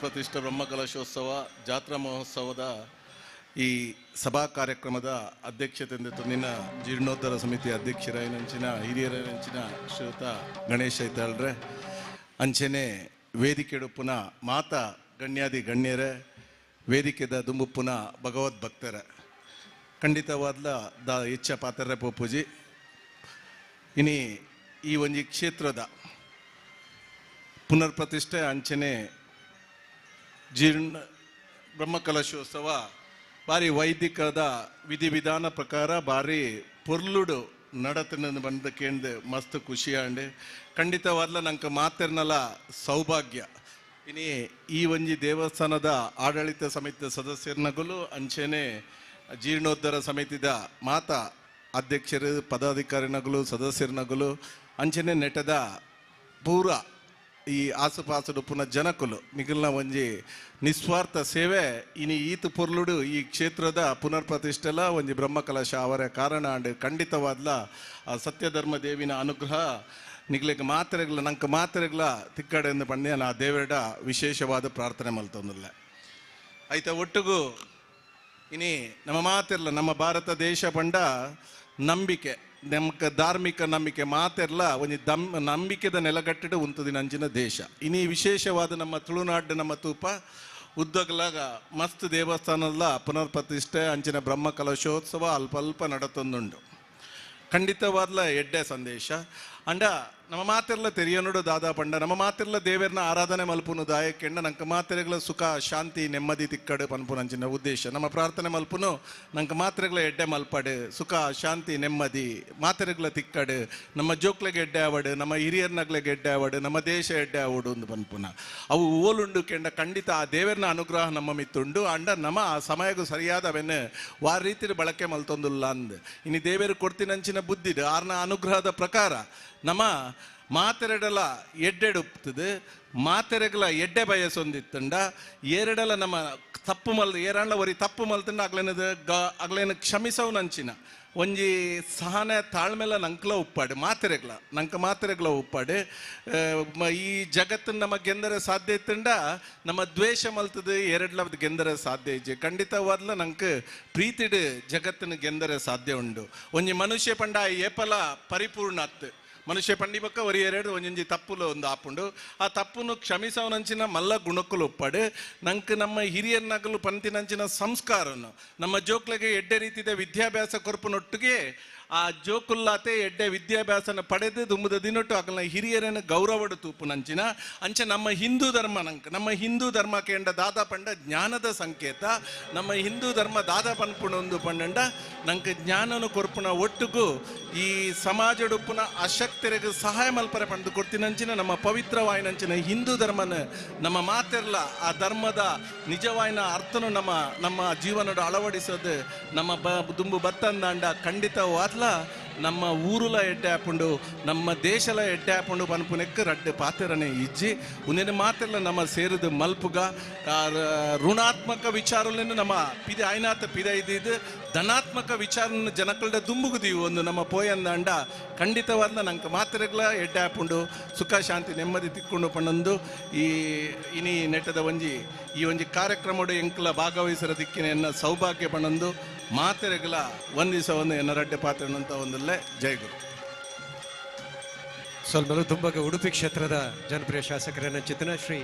ಪುನರ್ಪ್ರತಿಷ್ಠ ಬ್ರಹ್ಮಕಲಶೋತ್ಸವ ಜಾತ್ರಾ ಮಹೋತ್ಸವದ ಈ ಸಭಾ ಕಾರ್ಯಕ್ರಮದ ಅಧ್ಯಕ್ಷತೆಯಿಂದ ತಂದಿನ ಜೀರ್ಣೋದ್ಧಾರ ಸಮಿತಿ ಅಧ್ಯಕ್ಷರಾಯನಂಚಿನ ಹಿರಿಯರನಂಚಿನ ಶ್ರೀಯುತ ಗಣೇಶ್ ಐತಾಳ್ರೆ ಅಂಚೆನೆ ವೇದಿಕೆಡು ಪುನಃ ಮಾತಾ ಗಣ್ಯಾದಿ ಗಣ್ಯರೇ ವೇದಿಕೆದ ದುಂಬುಪ್ಪುನ ಭಗವದ್ ಭಕ್ತರ ಖಂಡಿತವಾದ್ಲ ಹೆಚ್ಚ ಪಾತ್ರ ಪೋಪುಜಿ ಇನಿ ಈ ಒಂಜಿ ಕ್ಷೇತ್ರದ ಪುನರ್ಪ್ರತಿಷ್ಠೆ ಅಂಚನೆ ಜೀರ್ಣ ಬ್ರಹ್ಮಕಲಶೋತ್ಸವ ಭಾರಿ ವೈದಿಕದ ವಿಧಿವಿಧಾನ ಪ್ರಕಾರ ಭಾರಿ ಪೊರ್ಲುಡು ನಡತನ ಬಂದ ಕೇಂದ್ರ ಮಸ್ತ್ ಖುಷಿಯಾಂಡೆ ಖಂಡಿತವಾದ್ಲ ನಂಗೆ ಮಾತಿರ್ನಲ್ಲ ಸೌಭಾಗ್ಯ ಇನಿ ಈ ಒಂಜಿ ದೇವಸ್ಥಾನದ ಆಡಳಿತ ಸಮಿತಿ ಸದಸ್ಯರನಗಲು ಅಂಚೆನೆ ಜೀರ್ಣೋದ್ಧಾರ ಸಮಿತಿದ ಮಾತಾ ಅಧ್ಯಕ್ಷರು ಪದಾಧಿಕಾರಿನಗಲು ಸದಸ್ಯರನಗಲು ಅಂಚೆನೆ ನೆಟದ ಪೂರ ಈ ಆಸುಪಾಸು ಪುನಃ ಜನಕುಲು ಮಿಗಿಲ್ನ ಒಂಜಿ ನಿಸ್ವಾರ್ಥ ಸೇವೆ ಇನಿ ಈತ ಪೊರ್ಲುಡು ಈ ಕ್ಷೇತ್ರದ ಪುನರ್ಪ್ರತಿಷ್ಠೆಲ ಒಂಜಿ ಬ್ರಹ್ಮಕಲಶ ಅವರ ಕಾರಣ ಅಂಡ್ ಖಂಡಿತವಾದ್ಲ ಆ ಸತ್ಯಧರ್ಮ ದೇವಿನ ಅನುಗ್ರಹ ನಿಗ್ಲಿಕ್ಕೆ ಮಾತ್ರೆಗಳ ನಂಗೆ ಮಾತ್ರೆಗಳ ತಿಕ್ಕಡೆಂದು ಪಂಡ್ಯ ನಾ ದೇವರ ವಿಶೇಷವಾದ ಪ್ರಾರ್ಥನೆ ಮಲ್ತೊಂದಿಲ್ಲ ಆಯ್ತಾ ಒಟ್ಟಿಗೂ ಇನಿ ನಮ್ಮ ಮಾತಿರ್ಲ ನಮ್ಮ ಭಾರತ ದೇಶ ಪಂಡ ನಂಬಿಕೆ ನಮ್ಗೆ ಧಾರ್ಮಿಕ ನಂಬಿಕೆ ಮಾತೆಲ್ಲ ಒಂದು ನಂಬಿಕೆದ ನೆಲಗಟ್ಟಿಡು ಉಂತದಿನ ಅಂಚಿನ ದೇಶ ಇನಿ ವಿಶೇಷವಾದ ನಮ್ಮ ತುಳುನಾಡು ನಮ್ಮ ತೂಪ ಉದ್ದಗಲಾಗ ಮಸ್ತ್ ದೇವಸ್ಥಾನದ ಪುನರ್ಪ್ರತಿಷ್ಠೆ ಅಂಚಿನ ಬ್ರಹ್ಮಕಲಶೋತ್ಸವ ಅಲ್ಪ ನಡತೊಂದುಂಡು ಖಂಡಿತವಾದ್ಲ ಎಡ್ಡೆ ಸಂದೇಶ ಅಂಡ ನಮ್ಮ ಮಾತೆಲ್ಲ ತೆರಿಯನುಡು ದಾದಾ ಪಂಡ ನಮ್ಮ ಮಾತೆಲ್ಲ ದೇವರನ್ನ ಆರಾಧನೆ ಮಲ್ಪುನು ದಾಯಕ್ಕೆಂಡ ನಂಗೆ ಮಾತ್ರೆಗಳ ಸುಖ ಶಾಂತಿ ನೆಮ್ಮದಿ ತಿಕ್ಕಡು ಪನ್ಪುನಂಚಿನ ಉದ್ದೇಶ ನಮ್ಮ ಪ್ರಾರ್ಥನೆ ಮಲ್ಪುನು ನಂಗೆ ಮಾತ್ರೆಗಳ ಎಡ್ಡೆ ಮಲ್ಪಡು ಸುಖ ಶಾಂತಿ ನೆಮ್ಮದಿ ಮಾತ್ರೆಗಳ ತಿಕ್ಕಡು ನಮ್ಮ ಜೋಕ್ಲೆಗೆ ಎಡ್ಡೆ ಆವಡು ನಮ್ಮ ಹಿರಿಯರ್ನಗ್ಲೆಗೆ ಎಡ್ಡೆ ಆವಡು ನಮ್ಮ ದೇಶ ಎಡ್ಡೆ ಆವಡು ಒಂದು ಪನ್ಪುನ ಅವು ಓಲುಂಡು ಕೆಂಡ ಖಂಡಿತ ಆ ದೇವರನ ಅನುಗ್ರಹ ನಮ್ಮ ಮಿತ್ತುಂಡು ಅಂಡ ನಮ್ಮ ಆ ಸಮಯಗೂ ಸರಿಯಾದವೆನ್ನು ವಾರ ರೀತಿ ಬಳಕೆ ಮಲ್ತೊಂದುಲ್ಲ ಅಂದ್ ಇನ್ನು ದೇವರು ಕೊಡ್ತಿನಂಚಿನ ಬುದ್ಧಿಡು ಆರ್ನ ಅನುಗ್ರಹದ ಪ್ರಕಾರ ನಮ್ಮ ಮಾತೆರೆಡಲ ಎಡ್ಡೆಡುತ್ತದೆ ಮಾತೆರೆಗಳ ಎಡ್ಡೆ ಬಯಸೊಂದಿತ್ತಂಡ ಏರೆಡಲ ನಮ್ಮ ತಪ್ಪು ಏರಣ್ಣ ಒರಿ ತಪ್ಪು ಮಲ್ತಂಡ ಅಗ್ಲೇನ ಕ್ಷಮಿಸವು ನಂಚಿನ ಒಂಜಿ ಸಹನೆ ತಾಳ್ಮೆಲ ನಂಕ್ಲ ಉಪ್ಪಾಡು ಮಾತೆರೆಗಳ ಉಪ್ಪಾಡು ಈ ಜಗತ್ತನ್ನು ನಮ್ಮ ಗೆಂದರೆ ಸಾಧ್ಯ ಇತ್ತಂಡ ನಮ್ಮ ದ್ವೇಷ ಮಲ್ತದ ಎರಡ್ಲವ್ದು ಗೆಂದರೆ ಸಾಧ್ಯ ಇಜ್ಜೆ ಖಂಡಿತವಾದ್ಲ ನಂಗೆ ಪ್ರೀತಿಡು ಜಗತ್ತನ್ನು ಗೆಂದರೆ ಸಾಧ್ಯ ಉಂಡು ಒಂಜಿ ಮನುಷ್ಯ ಪಂಡ ಏಪಲ ಪರಿಪೂರ್ಣ ಅತ್ತು ಮನುಷ್ಯ ಪಂಡಿ ಪಕ್ಕ ಒರಿ ಎರಡು ಒಂಜೊಂಜಿ ತಪ್ಪುಲು ಒಂದು ಆಪುಂಡು ಆ ತಪ್ಪುನು ಕ್ಷಮಿಸವನಂಚಿನ ಮಲ್ಲ ಗುಣಕ್ಕಲು ಒಪ್ಪಾಡು ನಂಗೆ ನಮ್ಮ ಹಿರಿಯರ್ನಗಲು ಪಂತಿನಂಚಿನ ಸಂಸ್ಕಾರನು ನಮ್ಮ ಜೋಕ್ಲೆಗೆ ಎಡ್ಡೆ ರೀತಿಯ ವಿದ್ಯಾಭ್ಯಾಸ ಕೊರ್ಪುನೊಟ್ಟಿಗೆ ಆ ಜೋಕುಲ್ಲಾತೆ ಎಡ್ಡೆ ವಿದ್ಯಾಭ್ಯಾಸನ ಪಡೆದು ದುಂಬುದ ದಿನೊಟ್ಟು ಆಗಲ ಹಿರಿಯರನ್ನು ಗೌರವಡು ತೂಪು ನಂಚಿನ ಅಂಚೆ ನಮ್ಮ ಹಿಂದೂ ಧರ್ಮ ನಮ್ಮ ಹಿಂದೂ ಧರ್ಮ ಕೇಂದ್ರ ದಾದಾ ಪಂಡ ಜ್ಞಾನದ ಸಂಕೇತ ನಮ್ಮ ಹಿಂದೂ ಧರ್ಮ ದಾದಾ ಪನ್ಪುಣೊಂದು ಪಂಡ ನಂಗೆ ಜ್ಞಾನನು ಕೊರ್ಪುನ ಒಟ್ಟಿಗೂ ಈ ಸಮಾಜಡುಪ್ಪುನ ಅಶಕ್ತರಿಗೆ ಸಹಾಯ ಮಲ್ಪರೆ ಪಂಡು ಕೊಡ್ತಿನಂಚಿನ ನಮ್ಮ ಪವಿತ್ರವಾಯಿನಂಚಿನ ಹಿಂದೂ ಧರ್ಮನ ನಮ್ಮ ಮಾತೆರ್ಲ ಆ ಧರ್ಮದ ನಿಜವಾಯಿನ ಅರ್ಥನು ನಮ್ಮ ಜೀವನದ ಅಳವಡಿಸೋದು ನಮ್ಮ ದುಂಬು ಬತ್ತಂದಾಂಡ ಖಂಡಿತವಾದ ನಮ್ಮ ಊರುಲ ಎಡ್ಡೆ ಹಾಪುಂಡು ನಮ್ಮ ದೇಶಲ ಎಡ್ಡೆ ಹಾಪುಂಡು ಪನ್ಪುನೆಕ್ ರಡ್ಡೆ ಪಾತೆರನೆ ಇಜ್ಜಿ ಉಂದಿನ ಮಾತೆಲ್ಲ ನಮ್ಮ ಸೇರಿದ ಮಲ್ಪುಗ ಋಣಾತ್ಮಕ ವಿಚಾರಗಳನ್ನು ನಮ್ಮ ಪಿದೆ ಆಯ್ನಾತ ಪಿದೆ ಇದ್ದಿದ್ದು ಧನಾತ್ಮಕ ವಿಚಾರ ಜನಕಲ್ಡ ದುಂಬುಗುದೀವಿ ಒಂದು ನಮ್ಮ ಪೋಯಂದಾಂಡ ಖಂಡಿತವಾದ ನಂಗೆ ಮಾತ್ರೆಗಳ ಎಡ್ಡೆ ಹಾಪುಂಡು ಸುಖ ಶಾಂತಿ ನೆಮ್ಮದಿ ತಿಕ್ಕೊಂಡು ಪಣ್ಣೊಂದು ಇನಿ ನೆಟ್ಟದ ಈ ಒಂಜಿ ಕಾರ್ಯಕ್ರಮಡು ಎಂಕ್ಲ ಭಾಗವಹಿಸರ ದಿಕ್ಕಿನ ಎನ್ನ ಸೌಭಾಗ್ಯ ಪಣ್ಣೊಂದು ಮಾತೆರೆಗಳ ಒಂದಿವಸ ಒಂದು ಎನ್ನರಡ್ಡೆ ಪಾತ್ರ ಅಂತ ಒಂದಲ್ಲೇ ಜೈಗುರು ಸ್ವಲ್ಪ ತುಂಬಗ ಉಡುಪಿ ಕ್ಷೇತ್ರದ ಜನಪ್ರಿಯ ಶಾಸಕರನ್ನ ಚಿತ್ತನ ಶ್ರೀ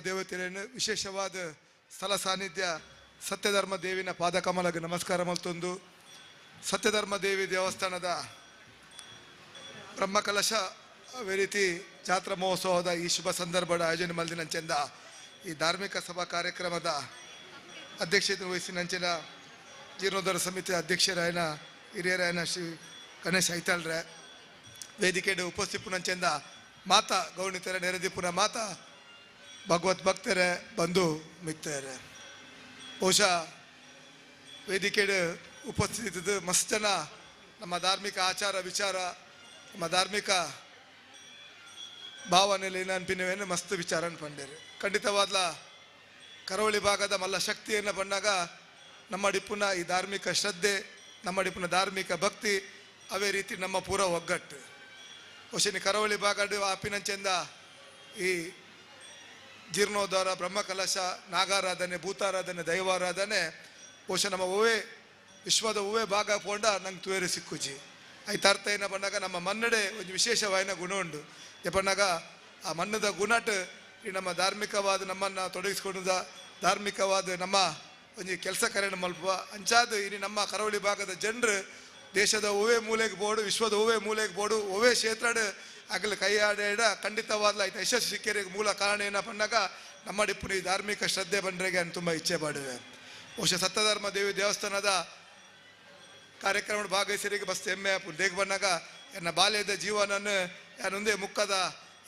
ದೇವತೆಯನ್ನು ವಿಶೇಷವಾದ ಸ್ಥಳ ಸಾನ್ನಿಧ್ಯ ಸತ್ಯಧರ್ಮ ದೇವಿನ ಪಾದಕಮಲಗೆ ನಮಸ್ಕಾರ ಮಲ್ತೊಂದು ಸತ್ಯಧರ್ಮ ದೇವಿ ದೇವಸ್ಥಾನದ ಬ್ರಹ್ಮಕಲಶ ಅದೇ ರೀತಿ ಜಾತ್ರಾ ಮಹೋತ್ಸವದ ಈ ಶುಭ ಸಂದರ್ಭದ ಆಯೋಜನೆ ಮಲ್ದಿನಂಚೆಂದ ಈ ಧಾರ್ಮಿಕ ಸಭಾ ಕಾರ್ಯಕ್ರಮದ ಅಧ್ಯಕ್ಷತೆ ವಹಿಸಿನಂಚಿನ ಜೀರ್ಣೋದ್ಧಾರ ಸಮಿತಿ ಅಧ್ಯಕ್ಷರಾಯನ ಹಿರಿಯರಾಯನ ಶ್ರೀ ಗಣೇಶ್ ಐತಾಳ್ರೆ ವೇದಿಕೆಗೆ ಉಪಸ್ಥಿತಪುನಂಚೆಂದ ಮಾತಾ ಗೌಣಿತರ ನೆರೆದಿಪುನ ಮಾತಾ ಭಗವತ್ ಭಕ್ತರೇ ಬಂಧು ಮಿತ್ರರೇ ಬಹುಶಃ ವೇದಿಕೆಗೆ ಉಪಸ್ಥಿತಿದ್ದು ಮಸ್ತ್ ಜನ ನಮ್ಮ ಧಾರ್ಮಿಕ ಆಚಾರ ವಿಚಾರ ನಮ್ಮ ಧಾರ್ಮಿಕ ಭಾವನೆಯಲ್ಲಿ ಅನ್ಪಿನವೇನು ಮಸ್ತ್ ವಿಚಾರ ಪಂಡೇರು ಖಂಡಿತವಾದ್ಲ ಕರಾವಳಿ ಭಾಗದ ಮಲ್ಲ ಶಕ್ತಿಯನ್ನು ಬಂದಾಗ ನಮ್ಮ ಡಿಪ್ಪುನ ಈ ಧಾರ್ಮಿಕ ಶ್ರದ್ಧೆ ನಮ್ಮ ಡಿಪ್ಪುನ ಧಾರ್ಮಿಕ ಭಕ್ತಿ ಅವೇ ರೀತಿ ನಮ್ಮ ಪೂರ ಒಗ್ಗಟ್ಟು ಹೊಸನಿ ಕರಾವಳಿ ಭಾಗ ಆಪಿನಂಚೆಂದ ಈ ಜೀರ್ಣೋದ್ಧಾರ ಬ್ರಹ್ಮಕಲಶ ನಾಗಾರಾಧನೆ ಭೂತಾರಾಧನೆ ದೈವಾರಾಧನೆ ಬಹುಶಃ ನಮ್ಮ ಹೂವೇ ವಿಶ್ವದ ಹೂವೇ ಭಾಗ ಪೋಂಡ ನಂಗೆ ತುವೇರು ಸಿಕ್ಕುಜಿ ಐತ ಅರ್ಥ ಏನ ಬಂದಾಗ ನಮ್ಮ ಮನ್ನಡೆ ಒಂದು ವಿಶೇಷವಾದ ಗುಣ ಉಂಡು ಎಪ್ಪಣ್ಣಾಗ ಆ ಮಣ್ಣದ ಗುಣಟ್ ಈ ನಮ್ಮ ಧಾರ್ಮಿಕವಾದ ನಮ್ಮನ್ನು ತೊಡಗಿಸ್ಕೊಂಡ ಧಾರ್ಮಿಕವಾದ ನಮ್ಮ ಒಂದು ಕೆಲಸ ಕಾರ್ಯ ಮಲ್ಪುವ ಅಂಚಾದ ಇನ್ನು ನಮ್ಮ ಕರಾವಳಿ ಭಾಗದ ಜನರು ದೇಶದ ಹೂವೇ ಮೂಲೆಗೆ ಬೋಡು ವಿಶ್ವದ ಹೂವೇ ಮೂಲೆಗೆ ಬೋಡು ಹೂವೇ ಕ್ಷೇತ್ರ ಆಗಲಿ ಕೈಯಾಡ ಖಂಡಿತವಾದ್ಲ ಆಯ್ತು ಯಶಸ್ಸು ಸಿಕ್ಕರಿಗೆ ಮೂಲ ಕಾರಣ ಏನಪ್ಪ ಅಂದಾಗ ನಮ್ಮ ಡಿಪ್ಪು ಈ ಧಾರ್ಮಿಕ ಶ್ರದ್ಧೆ ಬಂದ್ರೆಗೆ ನಾನು ತುಂಬ ಇಚ್ಛೆ ಪಡುವೆ ಬಹುಶಃ ಸತ್ಯಧರ್ಮ ದೇವಿ ದೇವಸ್ಥಾನದ ಕಾರ್ಯಕ್ರಮ ಭಾಗವಹಿಸರಿಗೆ ಬಸ್ ಹೆಮ್ಮೆ ದೇಗ ಬಂದಾಗ ಎನ್ನ ಬಾಲ್ಯದ ಜೀವನನ್ನು ಯಾನೊಂದೇ ಮುಖದ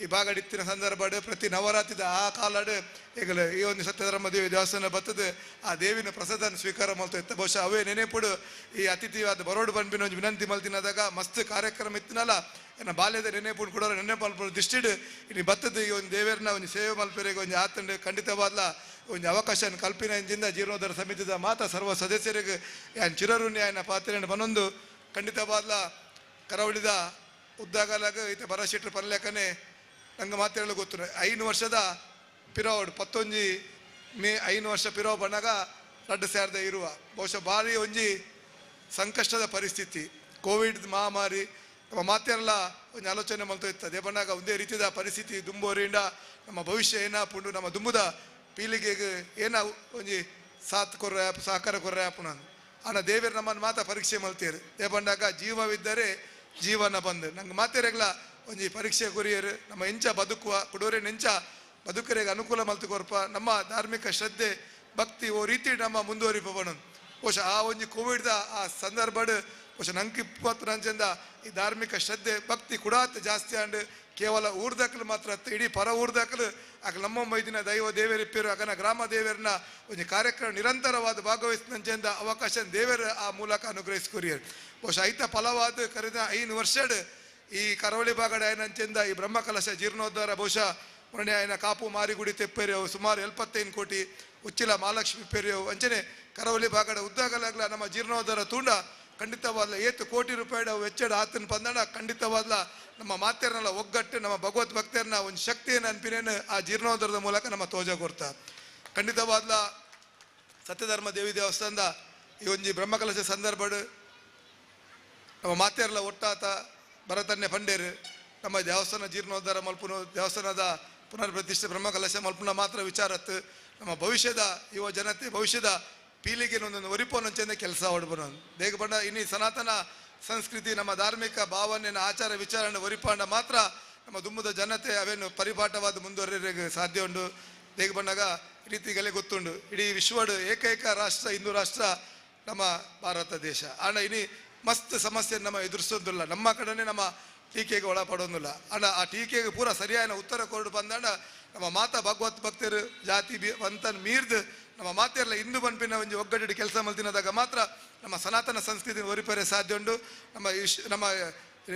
ಈ ಭಾಗಡಿತ್ತಿನ ಸಂದರ್ಭ ಪ್ರತಿ ನವರಾತ್ರಿದ ಆ ಕಾಲಾಡು ಈಗಲೇ ಈ ಒಂದು ಸತ್ಯಧರ್ಮ ದೇವಿ ದೇವಸ್ಥಾನ ಬರ್ತದೆ ಆ ದೇವಿನ ಪ್ರಸಾದನ ಸ್ವೀಕಾರ ಮಾಡ್ತಾ ಬಹುಶಃ ಅವೇ ನೆನೆಪುಡು ಈ ಅತಿಥಿವಾದ ಬರೋಡು ಬಂದ್ಬಿನ ಒಂದು ವಿನಂತಿ ಮಲ್ತಿನದಾಗ ಮಸ್ತ್ ಕಾರ್ಯಕ್ರಮ ಇತ್ತಿನಲ್ಲ ಎನ್ನ ಬಾಲ್ಯದ ನೆನೆಪುಡು ಕೂಡ ನೆನೆ ಮಲ್ಪಡು ದಿಷ್ಟಿಡು ಇನ್ನು ಬತ್ತದ ಈ ಒಂದು ದೇವರನ್ನ ಒಂದು ಸೇವೆ ಮಲ್ಪರಿಗೆ ಒಂದು ಆತಂಡು ಖಂಡಿತವಾದ್ಲ ಒಂದು ಅವಕಾಶ ಕಲ್ಪಿನಿಂದ ಜೀರ್ಣೋದ್ಧಾರ ಸಮಿತಿದ ಮಾತ ಸರ್ವ ಸದಸ್ಯರಿಗೆ ಯಾನ್ ಚಿರಋಣಿ ಆಯ್ನ ಪಾತ್ರೆಯನ್ನು ಬನ್ನೊಂದು ಖಂಡಿತವಾದ್ಲ ಕರಾವಳಿದ ಉದ್ದಾಗಲಾಗ ಈತ ಬರಶೆಟ್ರು ಪರ್ಲೆಕನೆ ನಂಗೆ ಮಾತಾಡಲು ಗೊತ್ತು 5 ವರ್ಷದ ಪಿರೋಡ್ 11 ಮೇ 5 ವರ್ಷ ಪಿರೋ ಬಣ್ಣಾಗ ರಡ್ಡು ಸೇರ್ದ ಇರುವ ಬಹುಶಃ ಭಾರಿ ಒಂಜಿ ಸಂಕಷ್ಟದ ಪರಿಸ್ಥಿತಿ ಕೋವಿಡ್ ಮಹಾಮಾರಿ ನಮ್ಮ ಮಾತೆಲ್ಲ ಒಂದು ಆಲೋಚನೆ ಮಾಡ್ತಾ ಇರ್ತದೆ ಬಣ್ಣಾಗ ಒಂದೇ ರೀತಿಯ ಪರಿಸ್ಥಿತಿ ದುಂಬೋರಿಂದ ನಮ್ಮ ಭವಿಷ್ಯ ಏನ ಪುಂಡು ನಮ್ಮ ದುಂಬುದ ಪೀಳಿಗೆಗೆ ಏನ ಒಂಜಿ ಸಾಥ್ ಕೊರ್ರೆ ಆ್ಯಪ್ ಸಹಕಾರ ಕೊರ್ರೆ ಆ್ಯಪ್ ನಾನು ಆನ ದೇವರು ನಮ್ಮನ್ನು ಮಾತಾ ಪರೀಕ್ಷೆ ಮಲ್ತೀರು ದೇ ಬಂದಾಗ ಜೀವವಿದ್ದರೆ ಜೀವನ ಬಂದು ನಂಗೆ ಮಾತೆರೆಗ್ಲ ಒಂಜಿ ಪರೀಕ್ಷೆ ಕೊರಿಯರು ನಮ್ಮ ಎಂಚ ಬದುಕುವ ಕುಡೋರೆ ನೆಂಚ ಬದುಕರಿಗೆ ಅನುಕೂಲ ಮಲ್ತು ಕೊರಪ ನಮ್ಮ ಧಾರ್ಮಿಕ ಶ್ರದ್ಧೆ ಭಕ್ತಿ ಓ ರೀತಿ ನಮ್ಮ ಮುಂದುವರಿಪ ಬಣ್ಣದು ಬಹುಶಃ ಆ ಒಂಜಿ ಕೋವಿಡ್ದ ಆ ಸಂದರ್ಭಡ್ ಬಹುಶಃ ನಂಗೆ 20 ನಂಚಿಂದ ಈ ಧಾರ್ಮಿಕ ಶ್ರದ್ಧೆ ಭಕ್ತಿ ಕುಡಾತ್ ಜಾಸ್ತಿ ಆಂಡ್ ಕೇವಲ ಊರ್ದಕ್ಕಲು ಮಾತ್ರ ಇಡೀ ಪರ ಊರ್ದಕ್ಕಲು ಆಗ ನಮ್ಮ ಮೈದಿನ ದೈವ ದೇವರಿಪ್ಪಿರು ಆಗನ ಗ್ರಾಮ ದೇವರನ್ನ ಒಂದು ಕಾರ್ಯಕ್ರಮ ನಿರಂತರವಾದ ಭಾಗವಹಿಸಿದಂಚೆಂದ ಅವಕಾಶ ದೇವರ ಆ ಮೂಲಕ ಅನುಗ್ರಹಿಸ್ಕೊರಿಯರು ಬಹುಶಃ ಐತ ಫಲವಾದ ಕರೆದ 5 ವರ್ಷಡ್ ಈ ಕರಾವಳಿ ಭಾಗದ ಆಯ್ನಂಚೆಂದ ಈ ಬ್ರಹ್ಮಕಲಶ ಜೀರ್ಣೋದ್ಧಾರ ಬಹುಶಃ ಮೊನ್ನೆ ಆಯ್ನ ಕಾಪು ಮಾರಿಗುಡಿ ತೆಪ್ಪೇರಿಯವು ಸುಮಾರು 75 ಕೋಟಿ ಉಚ್ಚಿಲ ಮಹಾಲಕ್ಷ್ಮಿ ಪೇರಿಯವು ಅಂಚನೆ ಕರಾವಳಿ ಭಾಗದ ಉದ್ದಾಗಲಾಗ್ಲ ನಮ್ಮ ಜೀರ್ಣೋದ್ಧಾರ ತೂಂಡ ಖಂಡಿತವಾದ್ಲ 7 ಕೋಟಿ ರೂಪಾಯಿ ವೆಚ್ಚದ ಆತನ ಪಂದಣ ಖಂಡಿತವಾದ್ಲ ನಮ್ಮ ಮಾತೆಯರನ್ನೆಲ್ಲ ಒಗ್ಗಟ್ಟು ನಮ್ಮ ಭಗವತ್ ಭಕ್ತರನ್ನ ಒಂದು ಶಕ್ತಿಯನ್ನು ಅನ್ಪಿನೇನು ಆ ಜೀರ್ಣೋದ್ಧಾರದ ಮೂಲಕ ನಮ್ಮ ತೋಜ ಕೊಡ್ತಾ ಖಂಡಿತವಾದ್ಲ ಸತ್ಯಧರ್ಮ ದೇವಿ ದೇವಸ್ಥಾನದ ಈ ಒಂಜಿ ಬ್ರಹ್ಮಕಲಶ ಸಂದರ್ಭ ನಮ್ಮ ಮಾತೆಯರೆಲ್ಲ ಒಟ್ಟಾತ ಭರತನ್ಯ ಪಂಡೇರು ನಮ್ಮ ದೇವಸ್ಥಾನ ಜೀರ್ಣೋದ್ಧಾರ ಮಲ್ಪುನು ದೇವಸ್ಥಾನದ ಪುನರ್ ಪ್ರತಿಷ್ಠೆ ಬ್ರಹ್ಮಕಲಶ ಮಲ್ಪುನ ಮಾತ್ರ ವಿಚಾರತ್ತು ನಮ್ಮ ಭವಿಷ್ಯದ ಯುವ ಜನತೆ ಭವಿಷ್ಯದ ಪೀಳಿಗೆ ಒಂದೊಂದು ಒರಿಪೋನಂಚೆಂದ ಕೆಲಸ ಹೊಡ್ಬನ ದೇಗ ಬಂಡ ಇನ್ನು ಸನಾತನ ಸಂಸ್ಕೃತಿ ನಮ್ಮ ಧಾರ್ಮಿಕ ಭಾವನೆಯ ಆಚಾರ ವಿಚಾರಣೆ ಒರಿಪಾಂಡ ಮಾತ್ರ ನಮ್ಮ ದುಮ್ಮದ ಜನತೆ ಅವೇನು ಪರಿಪಾಠವಾದ ಮುಂದುವರಿಯಕ್ಕೆ ಸಾಧ್ಯ ಉಂಟು ದೇಗ ಬಂದಾಗ ಈ ರೀತಿಗೆಲ್ಲ ಗೊತ್ತುಂಡು ಇಡೀ ವಿಶ್ವದ ಏಕೈಕ ರಾಷ್ಟ್ರ ಹಿಂದೂ ರಾಷ್ಟ್ರ ನಮ್ಮ ಭಾರತ ದೇಶ ಆಂಡ ಇನಿ ಮಸ್ತ್ ಸಮಸ್ಯೆ ನಮ್ಮ ಎದುರಿಸೋದಿಲ್ಲ ನಮ್ಮ ಕಡೆನೇ ನಮ್ಮ ಟೀಕೆಗೆ ಒಳಪಡೋದಿಲ್ಲ ಆಂಡ ಆ ಟೀಕೆಗೆ ಪೂರ ಸರಿಯಾದ ಉತ್ತರ ಕೊಡು ಬಂದಾಂಡ ನಮ್ಮ ಮಾತಾ ಭಗವತ್ ಭಕ್ತರು ಜಾತಿ ವಂತನ್ ಮೀರ್ದು ನಮ್ಮ ಮಾತೆಯಲ್ಲ ಇಂದು ಬನ್ಪಿನ ಒಂದು ಒಗ್ಗಟ್ಟಿಟ್ಟು ಕೆಲಸ ಮಲ್ತಿನದಾಗ ಮಾತ್ರ ನಮ್ಮ ಸನಾತನ ಸಂಸ್ಕೃತಿ ಒರಿಪರೆ ಸಾಧ್ಯ ಉಂಟು ನಮ್ಮ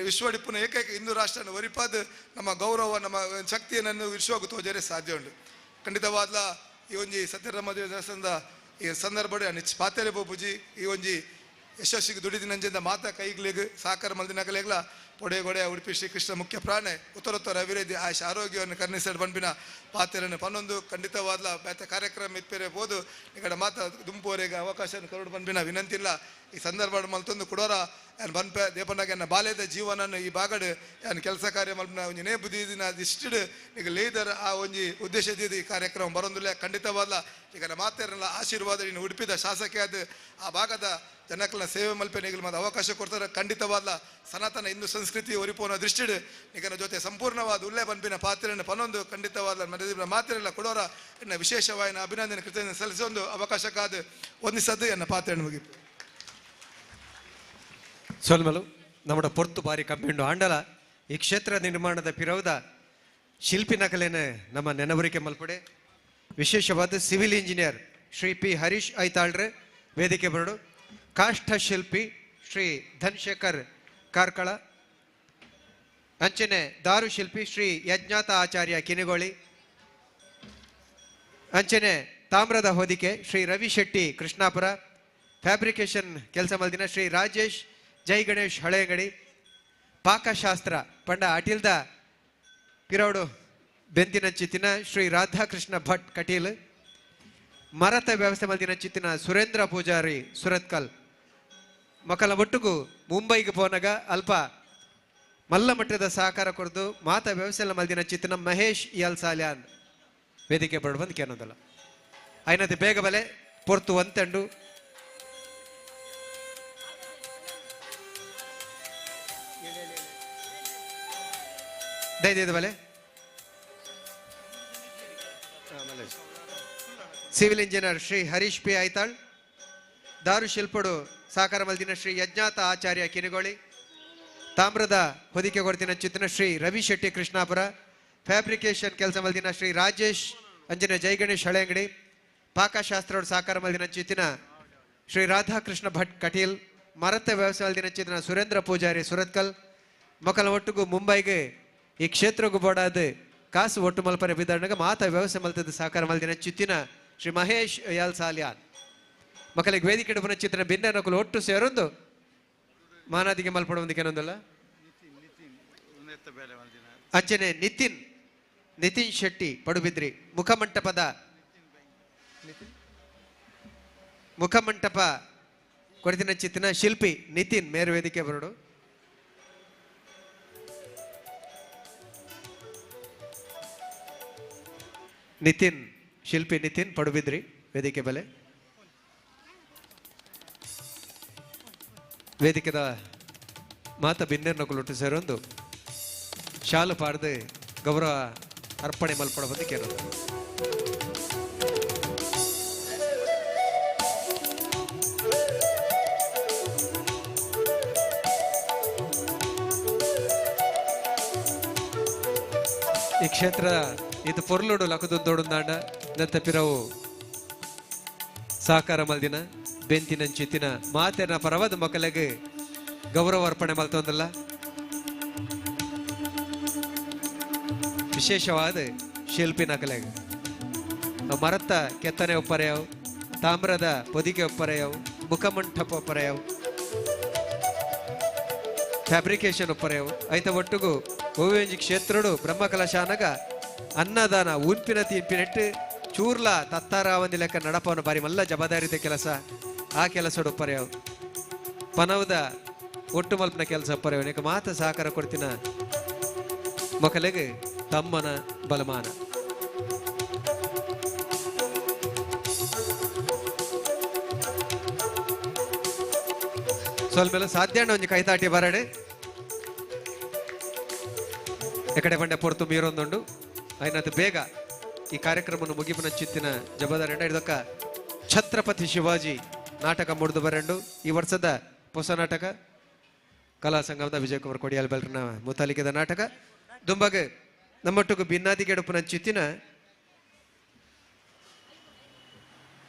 ವಿಶ್ವಡಿಪ್ಪುನ ಏಕೈಕ ಹಿಂದೂ ರಾಷ್ಟ್ರ ಒರಿಪಾದ ನಮ್ಮ ಗೌರವ ನಮ್ಮ ಶಕ್ತಿಯನ್ನು ವಿಶ್ವಗೂ ತೋಜರೆ ಸಾಧ್ಯ ಉಂಟು ಖಂಡಿತವಾದ್ಲ ಈ ಒಂಜಿ ಸತ್ಯಧರ್ಮ ದೇವಸ್ಥಾನದ ಈ ಸಂದರ್ಭ ಪಾತೆರೆ ಬೋಪುಜಿ ಈ ಒಂಜಿ ಯಶಸ್ಸಿಗೆ ದುಡಿದಿನಂಜಿಂದ ಮಾತಾ ಕೈಗಳಿಗೆ ಸಾಕಾರ ಮಲ್ದಿನಗಲೆಗ್ಲ ಪೊಡೆ ಗೊಡೆ ಉಡುಪಿ ಶ್ರೀಕೃಷ್ಣ ಮುಖ್ಯ ಪ್ರಾಣೆ ಉತ್ತರೋತ್ತರ ಅಭಿವೃದ್ಧಿ ಆಯುಷ ಆರೋಗ್ಯವನ್ನು ಕರ್ಣಿಸಲು ಬಂಪಿನ ಪಾತ್ರೆಯನ್ನು ಪನ್ನೊಂದು ಖಂಡಿತವಾದ್ಲ ಬೇತ ಕಾರ್ಯಕ್ರಮ ಇತ್ಪೇರೆ ಬೋದು ಈಗ ಮಾತಾ ದುಂಪುವರೆಗೆ ಅವಕಾಶ ಕರುಡು ಬಂಪಿನ ವಿನಂತಿ ಇಲ್ಲ ಈ ಸಂದರ್ಭ ಮಲ್ತೊಂದು ಕೊಡೋರ ಏನು ಬನ್ಪೆ ದೇಪನಾಗ ನನ್ನ ಬಾಲ್ಯದ ಜೀವನನ್ನು ಈ ಬಾಗಡು ಏನು ಕೆಲಸ ಕಾರ್ಯ ಮಲ್ಪನ ಒಂಜಿ ನೇ ಬುದ್ಧಿನ ಇಷ್ಟು ಈಗ ಲೇದರ್ ಆ ಒಂಜಿ ಉದ್ದೇಶದ ಈ ಕಾರ್ಯಕ್ರಮ ಬರೋದಿಲ್ಲ ಖಂಡಿತವಾದ್ಲ ಈಗ ನಮ್ಮ ಮಾತೆಯರನ್ನ ಆಶೀರ್ವಾದ ಇನ್ನು ಉಡುಪಿದ ಶಾಸಕ ಆದ ಆ ಭಾಗದ ಜನಕ್ಕಳ ಸೇವೆ ಮಲ್ಪೆ ನಿಗಲು ಮತ್ತು ಅವಕಾಶ ಕೊಡ್ತಾರೆ ಖಂಡಿತವಾದ್ಲ ಸನಾತನ ಹಿಂದೂ ಸಂಸ್ಕೃತಿ ಒರಿಪೋನ ದೃಷ್ಟಿಡು ಈಗನ ಜೊತೆ ಸಂಪೂರ್ಣವಾದ ಉಲ್ಲೆ ಬನ್ಪಿನ ಪಾತ್ರೆಯನ್ನು ಪನ್ನೊಂದು ಖಂಡಿತವಾದ ಮನೆಯ ಮಾತೆರೆಲ್ಲ ಕೊಡೋರ ಇನ್ನು ವಿಶೇಷವಾದ ಅಭಿನಂದನೆ ಕೃತಜ್ಞತೆ ಸಲ್ಲಿಸೊಂದು ಅವಕಾಶಕ್ಕಾದ ಒಂದಿಸದ್ದು ಎನ್ನ ಪಾತ್ರೆಯನ್ನು ಮುಗಿಪು ಸೋಲ್ಮಲು ನಮ್ಮ ಪೊರ್ತು ಬಾರಿ ಕಮ್ಮಿಂಡು ಆಂಡಲ ಈ ಕ್ಷೇತ್ರ ನಿರ್ಮಾಣದ ಪಿರವದ ಶಿಲ್ಪಿನ ಕಲೆನೆ ನಮ್ಮ ನೆನವರಿಕೆ ಮಲ್ಪಡೆ ವಿಶೇಷವಾದ civil engineer Shri P Harish ಐತಾಳ್ರೆ ವೇದಿಕೆ ಬರಡು ಕಾಷ್ಠ ಶಿಲ್ಪಿ ಶ್ರೀ ಧನ್ಶೇಖರ್ ಕಾರ್ಕಳ ಅಂಚನೆ ದಾರು ಶಿಲ್ಪಿ ಶ್ರೀ ಯಜ್ಞಾತ ಆಚಾರ್ಯ ಕಿನಿಗೋಳಿ. ಅಂಚನೆ ತಾಮ್ರದ ಹೊದಿಕೆ ಶ್ರೀ ರವಿ ಶೆಟ್ಟಿ ಕೃಷ್ಣಾಪುರ. ಫ್ಯಾಬ್ರಿಕೇಶನ್ ಕೆಲಸ ಮಲ್ದಿನ ಶ್ರೀ ರಾಜೇಶ್ ಜೈ ಗಣೇಶ್ ಹಳೆಯಂಗಡಿ. ಪಾಕಶಾಸ್ತ್ರ ಪಂಡ ಅಟಿಲ್ದ ಪಿರೌಡು ಬೆಂತಿನಂಚಿತ್ತಿನ ಶ್ರೀ ರಾಧಾಕೃಷ್ಣ ಭಟ್ ಕಟೀಲ್. ಮರತ ವ್ಯವಸ್ಥೆ ಮಲ್ದಿನಂಚಿತ್ತಿನ ಸುರೇಂದ್ರ ಪೂಜಾರಿ ಸುರತ್ಕಲ್. ಮಕ್ಕಳ ಒಟ್ಟಿಗೂ ಮುಂಬೈಗೆ ಪೋನಾಗ ಅಲ್ಪ ಮಲ್ಲ ಮಟ್ಟದ ಸಹಕಾರ ಕೊರದು ಮಾತ ವ್ಯವಸ್ಥೆ ಮಲ್ದಿನಂಚಿತ್ತಿನ ಮಹೇಶ್ ಇಯಲ್ ಸಾಲ್ಯಾನ್ ವೇದಿಕೆ ಬಡ ಬಂದು ಕೇನೋದಲ್ಲ ಐನತಿ ಬೇಗ ಬಲೆ ಪೊರ್ತು ಒಂತೆಂಡು ದೈದ ಬಲೆ civil engineer Shri Harish P Aithal. ದಾರು ಶಿಲ್ಪಡು ಸಾಕಾರ ಮಲ್ದಿನ ಶ್ರೀ ಯಜ್ಞಾತ ಆಚಾರ್ಯ ಕಿನಿಗೋಳಿ. ತಾಮ್ರದ ಹೊದಿಕೆ ಕೊಡ್ತಿನ ಚಿತ್ತಿನ ಶ್ರೀ ರವಿ ಶೆಟ್ಟಿ ಕೃಷ್ಣಾಪುರ. ಫ್ಯಾಬ್ರಿಕೇಶನ್ ಕೆಲಸ ಮಲ್ದಿನ ಶ್ರೀ ರಾಜೇಶ್ ಅಂಜನ ಜೈ ಗಣೇಶ್ ಹಳೆಯಂಗಡಿ. ಪಾಕಶಾಸ್ತ್ರ ಸಾಕಾರ ಮಲ್ದಿನ ಚಿತ್ತಿನ ಶ್ರೀ ರಾಧಾಕೃಷ್ಣ ಭಟ್ ಕಟೀಲ್. ಮರತ ವ್ಯವಸಾಯ ಮಲ್ದಿನ ಚಿತ್ತಿನ ಸುರೇಂದ್ರ ಪೂಜಾರಿ ಸುರತ್ಕಲ್. ಮಕ್ಕಳ ಒಟ್ಟಿಗೂ ಮುಂಬೈಗೆ ಈ ಕ್ಷೇತ್ರಗೂ ಬೋಡಾದ ಕಾಸು ಒಟ್ಟು ಮಲ್ಪರೆ ಬಿದ್ದಾಗ ಮಾತ ವ್ಯವಸ್ಥೆ ಮಲ್ತದ ಸಾಕಾರ ಮಲ್ದಿನ ಚಿತ್ತಿನ ಶ್ರೀ ಮಹೇಶ್ ಯಾಲ್ ಸಾಲ್ಯಾನ್. ಮಕ್ಕಳಿಗೆ ವೇದಿಕೆ ಪುನಃ ಚಿತ್ರ ಭಿನ್ನ ನಕಲು ಒಟ್ಟು ಸೇರೊಂದು ಮಾನಾದಿಗೆ ಮಲ್ಪಡುವುದಕ್ಕೆ ಏನೊಂದಲ್ಲ. ಅಂಚನೆ ನಿತಿನ್ ಶೆಟ್ಟಿ ಪಡುಬಿದ್ರಿ. ಮುಖಮಂಟಪ ಕೊರತಿನ ಚಿತ್ತಿನ ಶಿಲ್ಪಿ ನಿತಿನ್ ಮೇರು ವೇದಿಕೆ ಬರೋಡು. ಶಿಲ್ಪಿ ನಿತಿನ್ ಪಡುಬಿದ್ರಿ ವೇದಿಕೆ ಬಲೆ. ವೇದಿಕೆದ ಮಾತ ಬಿನ್ನೇರ್ ನಕುಲೊಟ್ಟು ಸೇರೊಂದು ಶಾಲು ಪಾಡ್ದು ಗೌರವ ಅರ್ಪಣೆ ಮಲ್ಪಡ ಬಂದು ಕೇಳೋದು. ಈ ಕ್ಷೇತ್ರ ಇದು ಪೊರ್ಲುಡು ಲಕದೊಂದೋಡುಂದಾಂಡ ನಂತ ಪಿರವು ಸಹಕಾರ ಮಲ್ದಿನ ಬೆಂತಿನ ಚಿತ್ತಿನ ಮಾತೆನ ಪರವಾದ ಮಕ್ಕಳಿಗೆ ಗೌರವ ಅರ್ಪಣೆ ಮಲ್ತೊಂದಲ್ಲ. ವಿಶೇಷವಾದ ಶಿಲ್ಪಿ ನಕಲೆಗೆ ಮರತ ಕೆತ್ತನೆ ಒಪ್ಪರೆಯವು, ತಾಮ್ರದ ಹೊದಿಕೆ ಒಪ್ಪರೆಯವು, ಮುಖಮಂಟಪ ಒಪ್ಪರೆಯವು, ಫ್ಯಾಬ್ರಿಕೇಶನ್ ಒಪ್ಪರೆಯವು ಐತ ಒಟ್ಟಿಗೂ ಓವೇಂಜಿ ಕ್ಷೇತ್ರಡು ಬ್ರಹ್ಮಕಲಶಾನಗ ಅನ್ನದಾನ ಉನ್ಪಿನ ತೀರ್ಪಿನೆಟ್ಟು ಚೂರ್ಲ ತತ್ತಾರಾವಂದಿ ಲೆಕ್ಕ ನಡಪವನ್ನು ಬಾರಿ ಮಲ್ಲ ಜವಾಬ್ದಾರಿತ ಕೆಲಸ ಆ ಕೆಲಸ ಒಪ್ಪರೆಯವು. ಪನವದ ಒಟ್ಟು ಮಲ್ಪನ ಕೆಲಸ ಒಪ್ಪರೆಯವು ನೀಕ ಮಾತ ಸಹಕಾರ ಕೊಡ್ತಿನ ಮಕ್ಕಳಿಗೆ ತಮ್ಮನ ಬಲಮಾನ. ಸ್ವಲ್ಪ ಸಾಧ್ಯ ಒಂಜಿ ಕೈತಾಟಿ ಬರಡೆ ಎಕಡೆ ಬಂಡೆ ಪೊರ್ತು ಮೀರೊಂದುಂಡು ಐನದು ಬೇಗ ಈ ಕಾರ್ಯಕ್ರಮವನ್ನು ಮುಗಿಪುನ ಚಿತ್ತಿನ ಜವಾಬ್ದಾರಿ ಹಿಡಿದಕ್ಕ ಛತ್ರಪತಿ ಶಿವಾಜಿ ನಾಟಕ ಮುಡಿದು ಬರಂಡು ಈ ವರ್ಷದ ಹೊಸ ನಾಟಕ ಕಲಾ ಸಂಗಮದ ವಿಜಯಕುಮಾರ್ ಕೊಡಿಯಾಲ್ ಬೆಲ್ರನ ಮುತಾಲಿಕೆದ ನಾಟಕ ದುಂಬಗೆ ನಮ್ಮೊಟ್ಟಿಗೂ ಭಿನ್ನಾದಿ ಗೆಡುಪುನ ಚಿತ್ತಿನ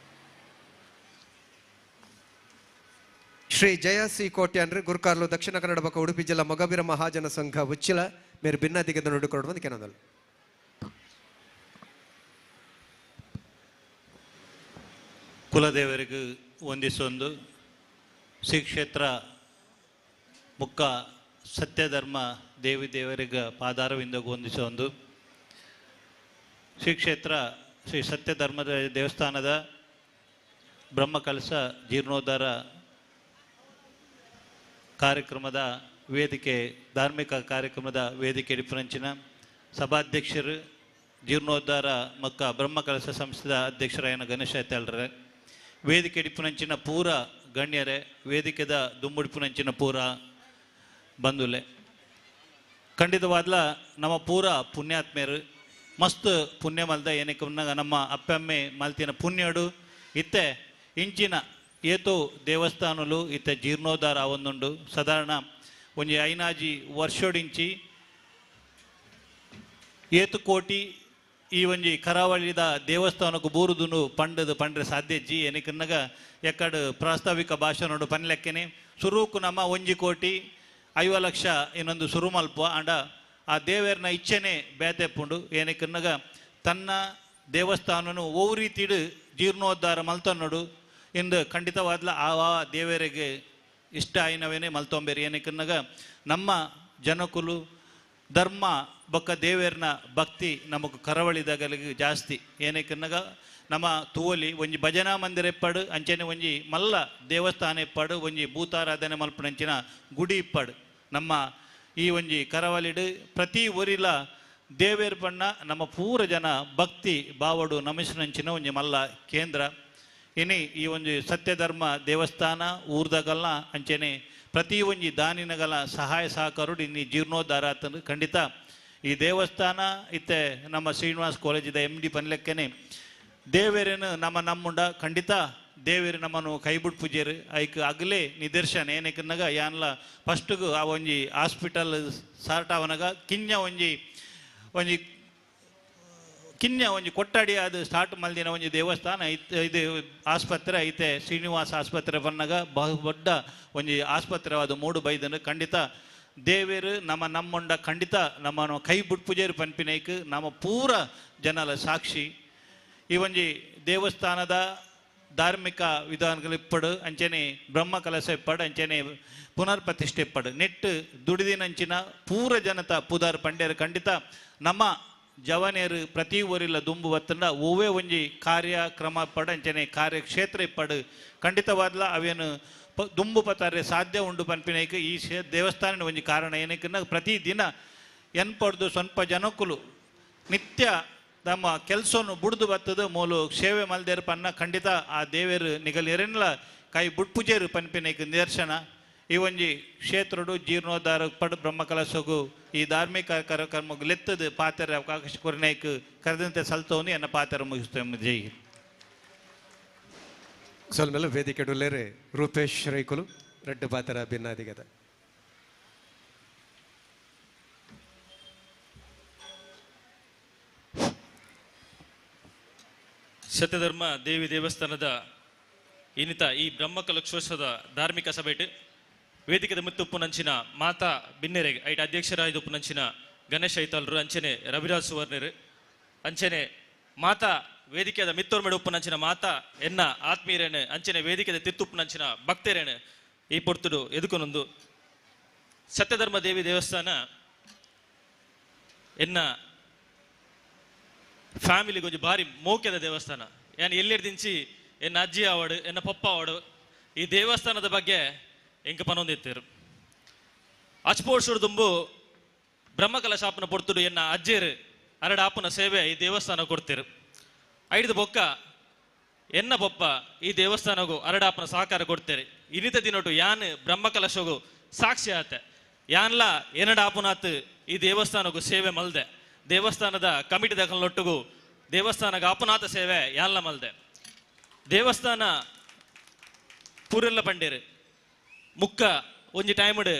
ಶ್ರೀ ಜಯಸಿ ಕೋಟ್ಯಾನ್ರಿ ಗುರುಕಾರ್ಲು ದಕ್ಷಿಣ ಕನ್ನಡ ಪಕ್ಕ ಉಡುಪಿ ಜಿಲ್ಲಾ ಮೊಗಬೀರ ಮಹಾಜನ ಸಂಘ ಉಚ್ಚಿಲ ಮೇರೆ ಭಿನ್ನಾದಿಗೆ ನೋಡಿಕೊಂಡು ಬಂದು ಕೆನದಲ್ಲ. ಕುಲದೇವರಿಗೂ ವಂದಿಸೊಂದು ಶ್ರೀ ಕ್ಷೇತ್ರ ಮುಕ್ಕ ಸತ್ಯಧರ್ಮ ದೇವಿ ದೇವರಿಗೆ ಪಾದಾರವಿಂದ ವಂದಿಸೊಂದು ಶ್ರೀ ಕ್ಷೇತ್ರ ಶ್ರೀ ಸತ್ಯಧರ್ಮದ ದೇವಸ್ಥಾನದ ಬ್ರಹ್ಮಕಲಶ ಜೀರ್ಣೋದ್ಧಾರ ಕಾರ್ಯಕ್ರಮದ ವೇದಿಕೆ ಧಾರ್ಮಿಕ ಕಾರ್ಯಕ್ರಮದ ವೇದಿಕೆ ಡಿಫರೆನ್ಸಿನ ಸಭಾಧ್ಯಕ್ಷರು ಜೀರ್ಣೋದ್ಧಾರ ಮಕ್ಕ ಬ್ರಹ್ಮಕಲಶ ಸಂಸ್ಥೆದ ಅಧ್ಯಕ್ಷರಾಯನ ಗಣೇಶ ಎತ್ತಲ್ರೆ ವೇದಿಕೆ ಡಿಫರೆನ್ಸಿನ ಪೂರ ಗಣ್ಯರೇ ವೇದಿಕೆದ ದುಂಬುಡಿಪುನಂಚಿನ ಪೂರ ಬಂಧುಲೆ ಖಂಡಿತವಾದ್ಲ ನಮ್ಮ ಪೂರ ಪುಣ್ಯಾತ್ಮೆರು ಮಸ್ತ್ ಪುಣ್ಯ ಮಲ್ದ ಏನಕ್ಕೆ ನಮ್ಮ ಅಪ್ಪಮ್ಮೆ ಮಲ್ತಿನ ಪುಣ್ಯಡು ಇತ್ತೆ ಇಂಚಿನ ಏತು ದೇವಸ್ಥಾನಲು ಇತ್ತೆ ಜೀರ್ಣೋದ್ಧಾರ ಆವೊಂದುಂಡು ಸಾಧಾರಣ ಒಂಜಿ ಐನಾಜಿ ವರ್ಷೋಡಿಂಚಿ ಏತು ಕೋಟಿ ಈ ಒಂಜಿ ಕರಾವಳಿದ ದೇವಸ್ಥಾನಕ್ಕೂ ಬೂರುದುನು ಪಂಡ್ರೆ ಸಾಧ್ಯಜ್ಜಿ ಏನಕ್ಕನ್ನಗ ಎಕ್ಕಡು ಪ್ರಾಸ್ತಾವಿಕ ಭಾಷಣ ಪನ್ಲೆಕ್ಕನೆ ಸುರೂಕು ನಮ್ಮ 1,50,00,000 ಇನ್ನೊಂದು ಸುರು ಮಲ್ಪ ಅಂಡ ಆ ದೇವರನ ಇಚ್ಛೆನೇ ಬೇತೆಪ್ಪುಂಡು ಏನಕ್ಕನ್ನಗ ತನ್ನ ದೇವಸ್ಥಾನನು ಓ ರೀತಿಡು ಜೀರ್ಣೋದ್ಧಾರ ಮಲ್ತನ್ನೋಡು ಇಂದು ಖಂಡಿತವಾದ್ಲ ಆ ದೇವರಿಗೆ ಇಷ್ಟ ಆಯ್ನವೇನೆ ಮಲ್ತೊಂಬೇರಿ ಏನಕ್ಕನ್ನಗ ನಮ್ಮ ಜನಕುಲು ಧರ್ಮ ಬೊಕ್ಕ ದೇವರನ ಭಕ್ತಿ ನಮಗೆ ಕರವಳಿದಾಗಲಿಗೆ ಜಾಸ್ತಿ ಏನಕ್ಕನ್ನಗ ನಮ್ಮ ತೂವಲಿ ಒಂಜಿ ಭಜನಾ ಮಂದಿರ ಇಪ್ಪಡು ಅಂಚನೆ ಒಂಜಿ ಮಲ್ಲ ದೇವಸ್ಥಾನ ಇಪ್ಪಡು ಒಂಜಿ ಭೂತಾರಾಧನೆ ಮಲ್ಪನಂಚಿನ ಗುಡಿ ಇಪ್ಪಡು ನಮ್ಮ ಈ ಒಂಜಿ ಕರಾವಳಿಡು ಪ್ರತಿ ಊರಿಲ ದೇವೇರ್ ಪಣ್ಣ ನಮ್ಮ ಪೂರ ಜನ ಭಕ್ತಿ ಬಾವಡು ನಮಿಸಿನಂಚಿನ ಒಂಜಿ ಮಲ್ಲ ಕೇಂದ್ರ ಇನಿ ಈ ಒಂಜಿ ಸತ್ಯಧರ್ಮ ದೇವಸ್ಥಾನ ಊರ್ದಾಗಲ್ಲ ಅಂಚನೆ ಪ್ರತಿ ಒಂಜಿ ದಾನಿನಗಲ ಸಹಾಯ ಸಹಕಾರುಡು ಇನ್ನಿ ಜೀರ್ಣೋದ್ಧಾರ ಆತಂದು ಖಂಡಿತ ಈ ದೇವಸ್ಥಾನ ಇತ್ತೆ ನಮ್ಮ ಶ್ರೀನಿವಾಸ್ ಕಾಲೇಜಿದ MD ಪನ್ಲೆಕ್ಕನೆ ದೇವೇರೇನು ನಮ್ಮುಂಡ ಖಂಡಿತ ದೇವೇರು ನಮ್ಮನ್ನು ಕೈಬಿಟ್ಟು ಪೂಜೆರು ಐಕ್ ಅಗಲೇ ನಿದರ್ಶನ ಏನಕ್ಕನ್ನಗ ಯಾನ್ಲ ಫಸ್ಟ್ಗು ಆ ಒಂಜಿ ಹಾಸ್ಪಿಟಲ್ ಸಾರ್ಟ್ ಅವನಗ ಕಿಂಜ ಒಂಜಿ ಕೊಟ್ಟಾಡಿ ಅದು ಸ್ಟಾರ್ಟ್ ಮಲ್ದಿನ ಒಂಜಿ ದೇವಸ್ಥಾನ ಇದು ಆಸ್ಪತ್ರೆ ಐತೆ ಶ್ರೀನಿವಾಸ ಆಸ್ಪತ್ರೆ ಬನ್ನಗ ಬಹುದೊಡ್ಡ ಒಂಜಿ ಆಸ್ಪತ್ರೆ ಅದು 3 ಬೈದನು ಖಂಡಿತ ದೇವೇರು ನಮ್ಮುಂಡ ಖಂಡಿತ ನಮ್ಮನ್ನು ಕೈ ಬಿಟ್ಟು ಪೂಜೆರು ಪನ್ಪಿನೈಕ್ ನಮ್ಮ ಪೂರ ಜನಲ ಸಾಕ್ಷಿ ಈ ಒಂಜಿ ದೇವಸ್ಥಾನದ ಧಾರ್ಮಿಕ ವಿಧಾನಗಳು ಇಪ್ಪಡು ಅಂಚನೆ ಬ್ರಹ್ಮ ಕಲಶ ಇಪ್ಪಡು ಅಂಚನೆ ಪುನರ್ ಪ್ರತಿಷ್ಠೆ ಇಪ್ಪಡು ನೆಟ್ಟು ದುಡಿದಿನಂಚಿನ ಪೂರ ಜನತ ಪುದಾರ್ ಪಂಡ್ಯರು ಖಂಡಿತ ನಮ್ಮ ಜವನೇರು ಪ್ರತಿ ಊರಿಲ್ಲ ದುಂಬು ಬತ್ತಂಡ ಓವೇ ಒಂಜಿ ಕಾರ್ಯಕ್ರಮ ಇಪ್ಪಡು ಅಂಚನೆ ಕಾರ್ಯಕ್ಷೇತ್ರ ಇಪ್ಪಡು ಖಂಡಿತವಾದ್ಲ ಅವೇನು ದುಂಬು ಪತ್ತಾರೆ ಸಾಧ್ಯ ಉಂಡು ಪನ್ಪಿನೈಕ್ ಈ ದೇವಸ್ಥಾನ ಒಂಜಿ ಕಾರಣ ಏನಕ್ಕೆ ಪ್ರತಿ ದಿನ ಎನ್ಪಡ್ದು ಸ್ವಲ್ಪ ಜನಕ್ಕುಲು ನಿತ್ಯ ನಮ್ಮ ಕೆಲಸವನ್ನು ಬುಡ್ದು ಬತ್ತದ ಮೂಲು ಸೇವೆ ಮಲ್ದೇರು ಪನ್ನ ಖಂಡಿತ ಆ ದೇವೇರು ನಿಗಲಿರೆನ್ಲ ಕೈ ಬುಡ್ಪುಜೇರು ಪನ್ಪಿನೈಕ್ ನಿದರ್ಶನ ಈ ಒಂಜಿ ಕ್ಷೇತ್ರಡು ಜೀರ್ಣೋದ್ಧಾರ ಪಡು ಬ್ರಹ್ಮಕಲಶಗು ಈ ಧಾರ್ಮಿಕ ಕಾರ್ಯಕ್ರಮಕ್ಕೆ ಲೆತ್ತದ ಪಾತ್ರ ಅವಕಾಶ ಕೊರನೈಕ್ ಕರೆದಂತೆ ಸಲ್ತವನು ಎನ್ನ ಪಾತ್ರ ಮುಗಿಸ್ತೇವೆ ಜೈ ಸೊಲ್ಮೆಲ್ಲ ವೇದಿಕೆ ಡೊಲ್ಲೇರೆ ರೂಪೇಶ್ ರೈಕುಲು ರೆಡ್ಡು ಪಾತ್ರ ಭಿನ್ನಾದಿಗದ ಸತ್ಯಧರ್ಮ ದೇವಿ ದೇವಸ್ಥಾನದ ಇನ್ನಿತ ಈ ಬ್ರಹ್ಮಕಲಶೋತ್ಸವದ ಧಾರ್ಮಿಕ ಸಭೆಟ್ ವೇದಿಕೆದ ಮುತ್ತುಪ್ಪುನಂಚಿನ ಮಾತಾ ಬಿನ್ನೆರೆಗೆ ಐಟ್ ಅಧ್ಯಕ್ಷರಾಯ್ದು ಉಪ್ಪುನಂಚಿನ ಗಣೇಶ್ ಐತಾಲ್ರು ಅಂಚನೆ ರವಿರಾಜ್ ಸುವರ್ಣರು ಅಂಚನೆ ಮಾತಾ ವೇದಿಕೆದ ಮಿತ್ತೋರ್ಮೆಡು ಉಪ್ಪುನಂಚಿನ ಮಾತಾ ಎನ್ನ ಆತ್ಮೀಯರೇನು ಅಂಚನೆ ವೇದಿಕೆದ ತಿರ್ತುಪ್ಪುನಂಚಿನ ಭಕ್ತರೇನು ಈ ಪೊರ್ತುಡು ಎದುಕೊನೊಂದು ಸತ್ಯಧರ್ಮ ದೇವಿ ದೇವಸ್ಥಾನ ಎನ್ನ ಫ್ಯಾಮಿಲಿಗೆ ಒಂಜಿ ಭಾರಿ ಮೋಕ್ಯದ ದೇವಸ್ಥಾನ ಏನು ಎಲ್ಲಿರ್ದಿಂಚಿ ಎನ್ನ ಅಜ್ಜಿ ಆವಡು ಎನ್ನ ಪಪ್ಪ ಆವಡು ಈ ದೇವಸ್ಥಾನದ ಬಗ್ಗೆ ಎಂಕ ಪನೊಂದಿತ್ತೇರು ಅಚ್ಪೋಡ್ಸುಡು ದುಂಬು ಬ್ರಹ್ಮಕಲಶಾಪನ ಪೊರ್ತುಡು ಎನ್ನ ಅಜ್ಜೇರು ಅರಡ ಆಪನ ಸೇವೆ ಈ ದೇವಸ್ಥಾನ ಕೊಡ್ತೇರು ಐದು ಬೊಕ್ಕ ಎನ್ನ ಪಪ್ಪ ಈ ದೇವಸ್ಥಾನಗೂ ಅರಡಾಪನ ಸಹಕಾರ ಕೊಡ್ತೇರೆ ಇನ್ನಿತ ದಿನೊಟ್ಟು ಯಾನ್ ಬ್ರಹ್ಮಕಲಶಗೂ ಸಾಕ್ಷಿ ಆತೆ ಯಾನ್ಲ ಏನಡಾಪುನಾತ್ ಈ ದೇವಸ್ಥಾನಗೂ ಸೇವೆ ಮಲ್ದೆ ದೇವಸ್ಥಾನದ ಕಮಿಟಿ ದಖಲೊಟ್ಟಿಗೂ ದೇವಸ್ಥಾನಗ ಆಪುನಾಥ ಸೇವೆ ಯಾನ್ಲ ಮಲ್ದೆ ದೇವಸ್ಥಾನ ಪೂರೆಲ್ಲ ಪಂಡೇರು ಮುಕ್ಕ ಒಂಜಿ ಟೈಮಡ್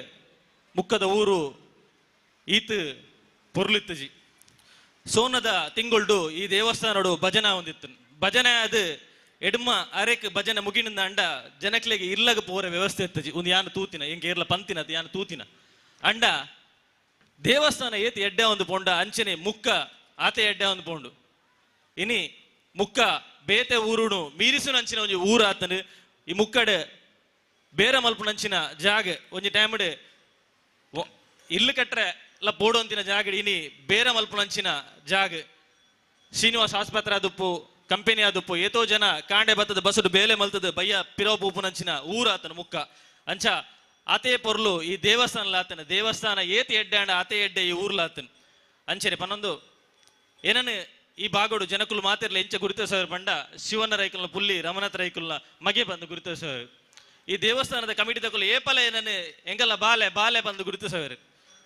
ಮುಕ್ಕದ ಊರು ಈತ್ ಪೊರ್ಲಿತ್ತಜಿ ಸೋನದ ತಿಂಗೊಳ್ಡು ಈ ದೇವಸ್ಥಾನಡು ಭಜನಾ ಹೊಂದಿತ್ತು ಭಜನೆ ಅದು ಎಡ್ಮ ಅರೆಕ್ ಭಜನೆ ಮುಗಿನಿಂದ ಅಂಡ ಜನಕ್ಲೆಗೆ ಇರ್ಲಗ ಪೋರ ವ್ಯವಸ್ಥೆ ಇತ್ತಜಿ ಒಂದು ಯಾನು ತೂತಿನ ಎಂಗೆ ಇರ್ಲ ಪಂತಿನ ಅದು ಯಾನು ತೂತಿನ ಅಂಡ ದೇವಸ್ಥಾನ ಏತಿ ಎಡ್ಡೆ ಒಂದು ಪೋಂಡ ಅಂಚನೆ ಮುಕ್ಕ ಆತೆ ಎಡ್ಡೆ ಒಂದು ಪೋಂಡು ಇನಿ ಮುಕ್ಕ ಬೇತೆ ಊರುನು ಮೀರಿಸುನಂಚಿನ ಒಂಜಿ ಊರು ಆತನು ಈ ಮುಕ್ಕಡೆ ಬೇರೆ ಮಲ್ಪುನಂಚಿನ ಜಾಗ ಒಂಜಿ ಟೈಮಡ್ ಇಲ್ಲು ಕಟ್ರೆ ಎಲ್ಲ ಬೋಡುವಂತಿನ ಜಾಗ ಇನಿ ಬೇರೆ ಮಲ್ಪುನಂಚಿನ ಜಾಗ ಶ್ರೀನಿವಾಸ ಆಸ್ಪತ್ರೆ ಆದುಪ್ಪು ಕಂಪೆನಿ ಆದುಪ್ಪು ಏತೋ ಜನ ಕಾಂಡೆ ಬತ್ತದ ಬಸಡು ಬೇಲೆ ಮಲ್ತದ ಬಯ್ಯ ಪಿರೋ ಪೂಪುನಂಚಿನ ಊರು ಆತನ ಮುಕ್ಕ ಅಂಚ ಆತೆ ಪೊರ್ಲು ಈ ದೇವಸ್ಥಾನ ಆತನ ದೇವಸ್ಥಾನ ಏತಿ ಎಡ್ಡೆ ಅಂಡ ಆತೆ ಎಡ್ಡೆ ಈ ಊರ್ಲ ಆತನ ಅಂಚನೆ ಪನ್ನೊಂದು ಏನನ್ನು ಈ ಬಾಗೋಡು ಜನಕುಲು ಮಾತಿರ್ಲ ಎಂಚ ಗುರುತಿಸೋರು ಬಂಡ ಶಿವನ ರೈಕಲ್ನ ಪುಲ್ಲಿ ರಮನಾಥ ರೈಕಲ್ನ ಮಗೆ ಬಂದು ಗುರುತಿಸೋರು ಈ ದೇವಸ್ಥಾನದ ಕಮಿಟಿ ತಗೊಳ್ಳಿ ಏಪಲ ಏನನ್ನು ಎಂಗಲ್ಲ ಬಾಲೆ ಬಂದು ಗುರುತಿಸೋರು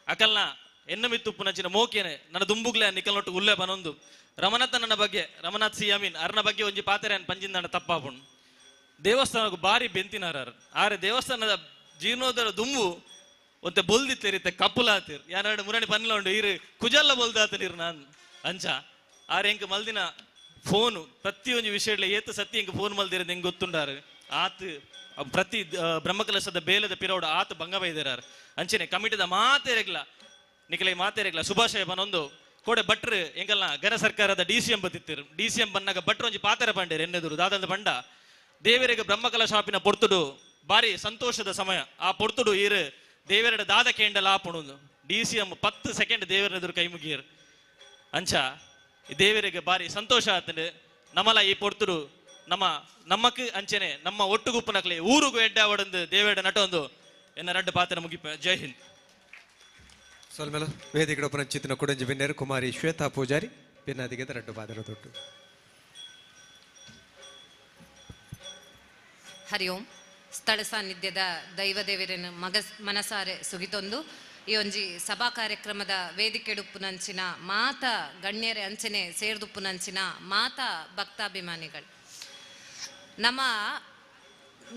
ಅಕಲ್ನ ಎನ್ನ ಮಿತ್ತುಪ್ಪುನಂಚಿನ ಮೋಕೇನೆ ನನ್ನ ದುಂಬುಗ್ಲೆ ನಿಕಲ್ನೊಟ್ಟು ಉಲ್ಲೆ ಬನೊಂದು ರಮನಾಥ ನನ್ನ ಬಗ್ಗೆ ರಮನಾಥ್ ಸಿ ಅಮೀನ್ ಅರ್ನ ಬಗ್ಗೆ ಒಂಜಿ ಪಾತ್ರೆ ಪಂಜಿಂದ ತಪ್ಪಾಪುಂಡು ದೇವಸ್ಥಾನಕ್ಕೂ ಬಾರಿ ಬೆಂತಿನಾರ ಆರೆ ದೇವಸ್ಥಾನದ ಜೀರ್ಣೋದ್ಧಾರ ದುಂಬು ಒಂತೆ ಬೊಲ್ದಿತ್ತೇರಿತ್ತೆ ಕಪ್ಪುಲಾತಿರ್ ಯಾರು ಮುರಣಿ ಪನ್ಲ ಉಂಡು ಇರು ಕುಜಲ್ಲ ಬೊಲ್ದಾತಿರ್ ನಾನು ಅಂಚ ಆರೆ ಎಂಕ್ ಮಲ್ದಿನ ಫೋನು ಪ್ರತಿಯೊಂದು ವಿಷಯ ಏತು ಸತ್ಯ ಎಂಕ್ ಫೋನ್ ಮಲ್ದಿರೋದು ಹೆಂಗೆ ಗೊತ್ತುಂಡಾರು ಆತ್ ಪ್ರತಿ ಬ್ರಹ್ಮಕಲಶದ ಬೇಲದ ಪಿರೋಡು ಆತ ಭಂಗ ಬೈದಿರಾರು ಅಂಚನೆ ಕಮಿಟಿದ ಮಾತೇರೆಗ್ಲ ನಿಖಲೈ ಮಾತೇರೆಗ್ಲ ಶುಭಾಶಯ ಬನ್ನೊಂದು ಕೋಡೆ ಭಟ್ರು ಎಂಕಲ್ನ ಗಣ ಸರ್ಕಾರದ DCM ಬತ್ತಿತ್ತಿರು DCM ಬನ್ನಾಗ ಭಟ್ರು ಒಂಜಿ ಪಾತೆರ ಪಂಡೇರು ಎನ್ನೆದುರು ದಾದಂದ ಪಂಡ ದೇವರಿಗೆ ಬ್ರಹ್ಮಕಲಾ ಶಾಪಿನ ಪೊರ್ತುಡು ಬಾರಿ ಸಂತೋಷದ ಸಮಯ ಆ ಪೊರ್ತುಡು ಈರು ದೇವರಡ ದಾದ ಕೇಂಡಲ ಆಪುಣುಂದು DCM 10 ಸೆಕೆಂಡ್ ದೇವರ ಎದುರು ಕೈ ಮುಗಿಯರು ಅಂಚ ದೇವರಿಗೆ ಬಾರಿ ಸಂತೋಷ ಆತಂಡು ನಮ್ಮಲ ಈ ಪೊರ್ತುಡು ನಮ್ಮಕ್ ಅಂಚೆನೆ ನಮ್ಮ ಒಟ್ಟುಗುಪ್ಪನಕ್ಲೆ ಊರುಗು ಎಡ್ಡ ಒಡಂದು ದೇವೇಡ ನಟೊಂದು ಎನ್ನ ರಡ್ಡು ಪಾತ್ರ ಮುಗಿಪ. ಜೈ ಹಿಂದ್. ಸೊಲ್ಮೆಲ ವೇದಿಕೆ ಒಪ್ಪನ ಚಿತ್ತಿನ ಕುಡಂಜಿ ಬಿನ್ನೇರು ಕುಮಾರಿ ಶ್ವೇತಾ ಪೂಜಾರಿ ಭಿನ್ನಾದಿಗೆ ರಡ್ಡು ಪಾತ್ರ ತೊಟ್ಟು. ಹರಿ ಓಂ. ಸ್ಥಳ ಸಾನ್ನಿಧ್ಯದ ದೈವದೇವರನ್ನ ಮನಸಾರೆ ಸುಗಿತೊಂದು ಈ ಒಂಜಿ ಸಭಾ ಕಾರ್ಯಕ್ರಮದ ವೇದಿಕೆಡುಪ್ಪುನಂಚಿನ ಮಾತ ಗಣ್ಯರೆ ಅಂಚನೆ ಸೇರ್ದುಪ್ಪುನಂಚಿನ ಮಾತ ಭಕ್ತಾಭಿಮಾನಿಗಳು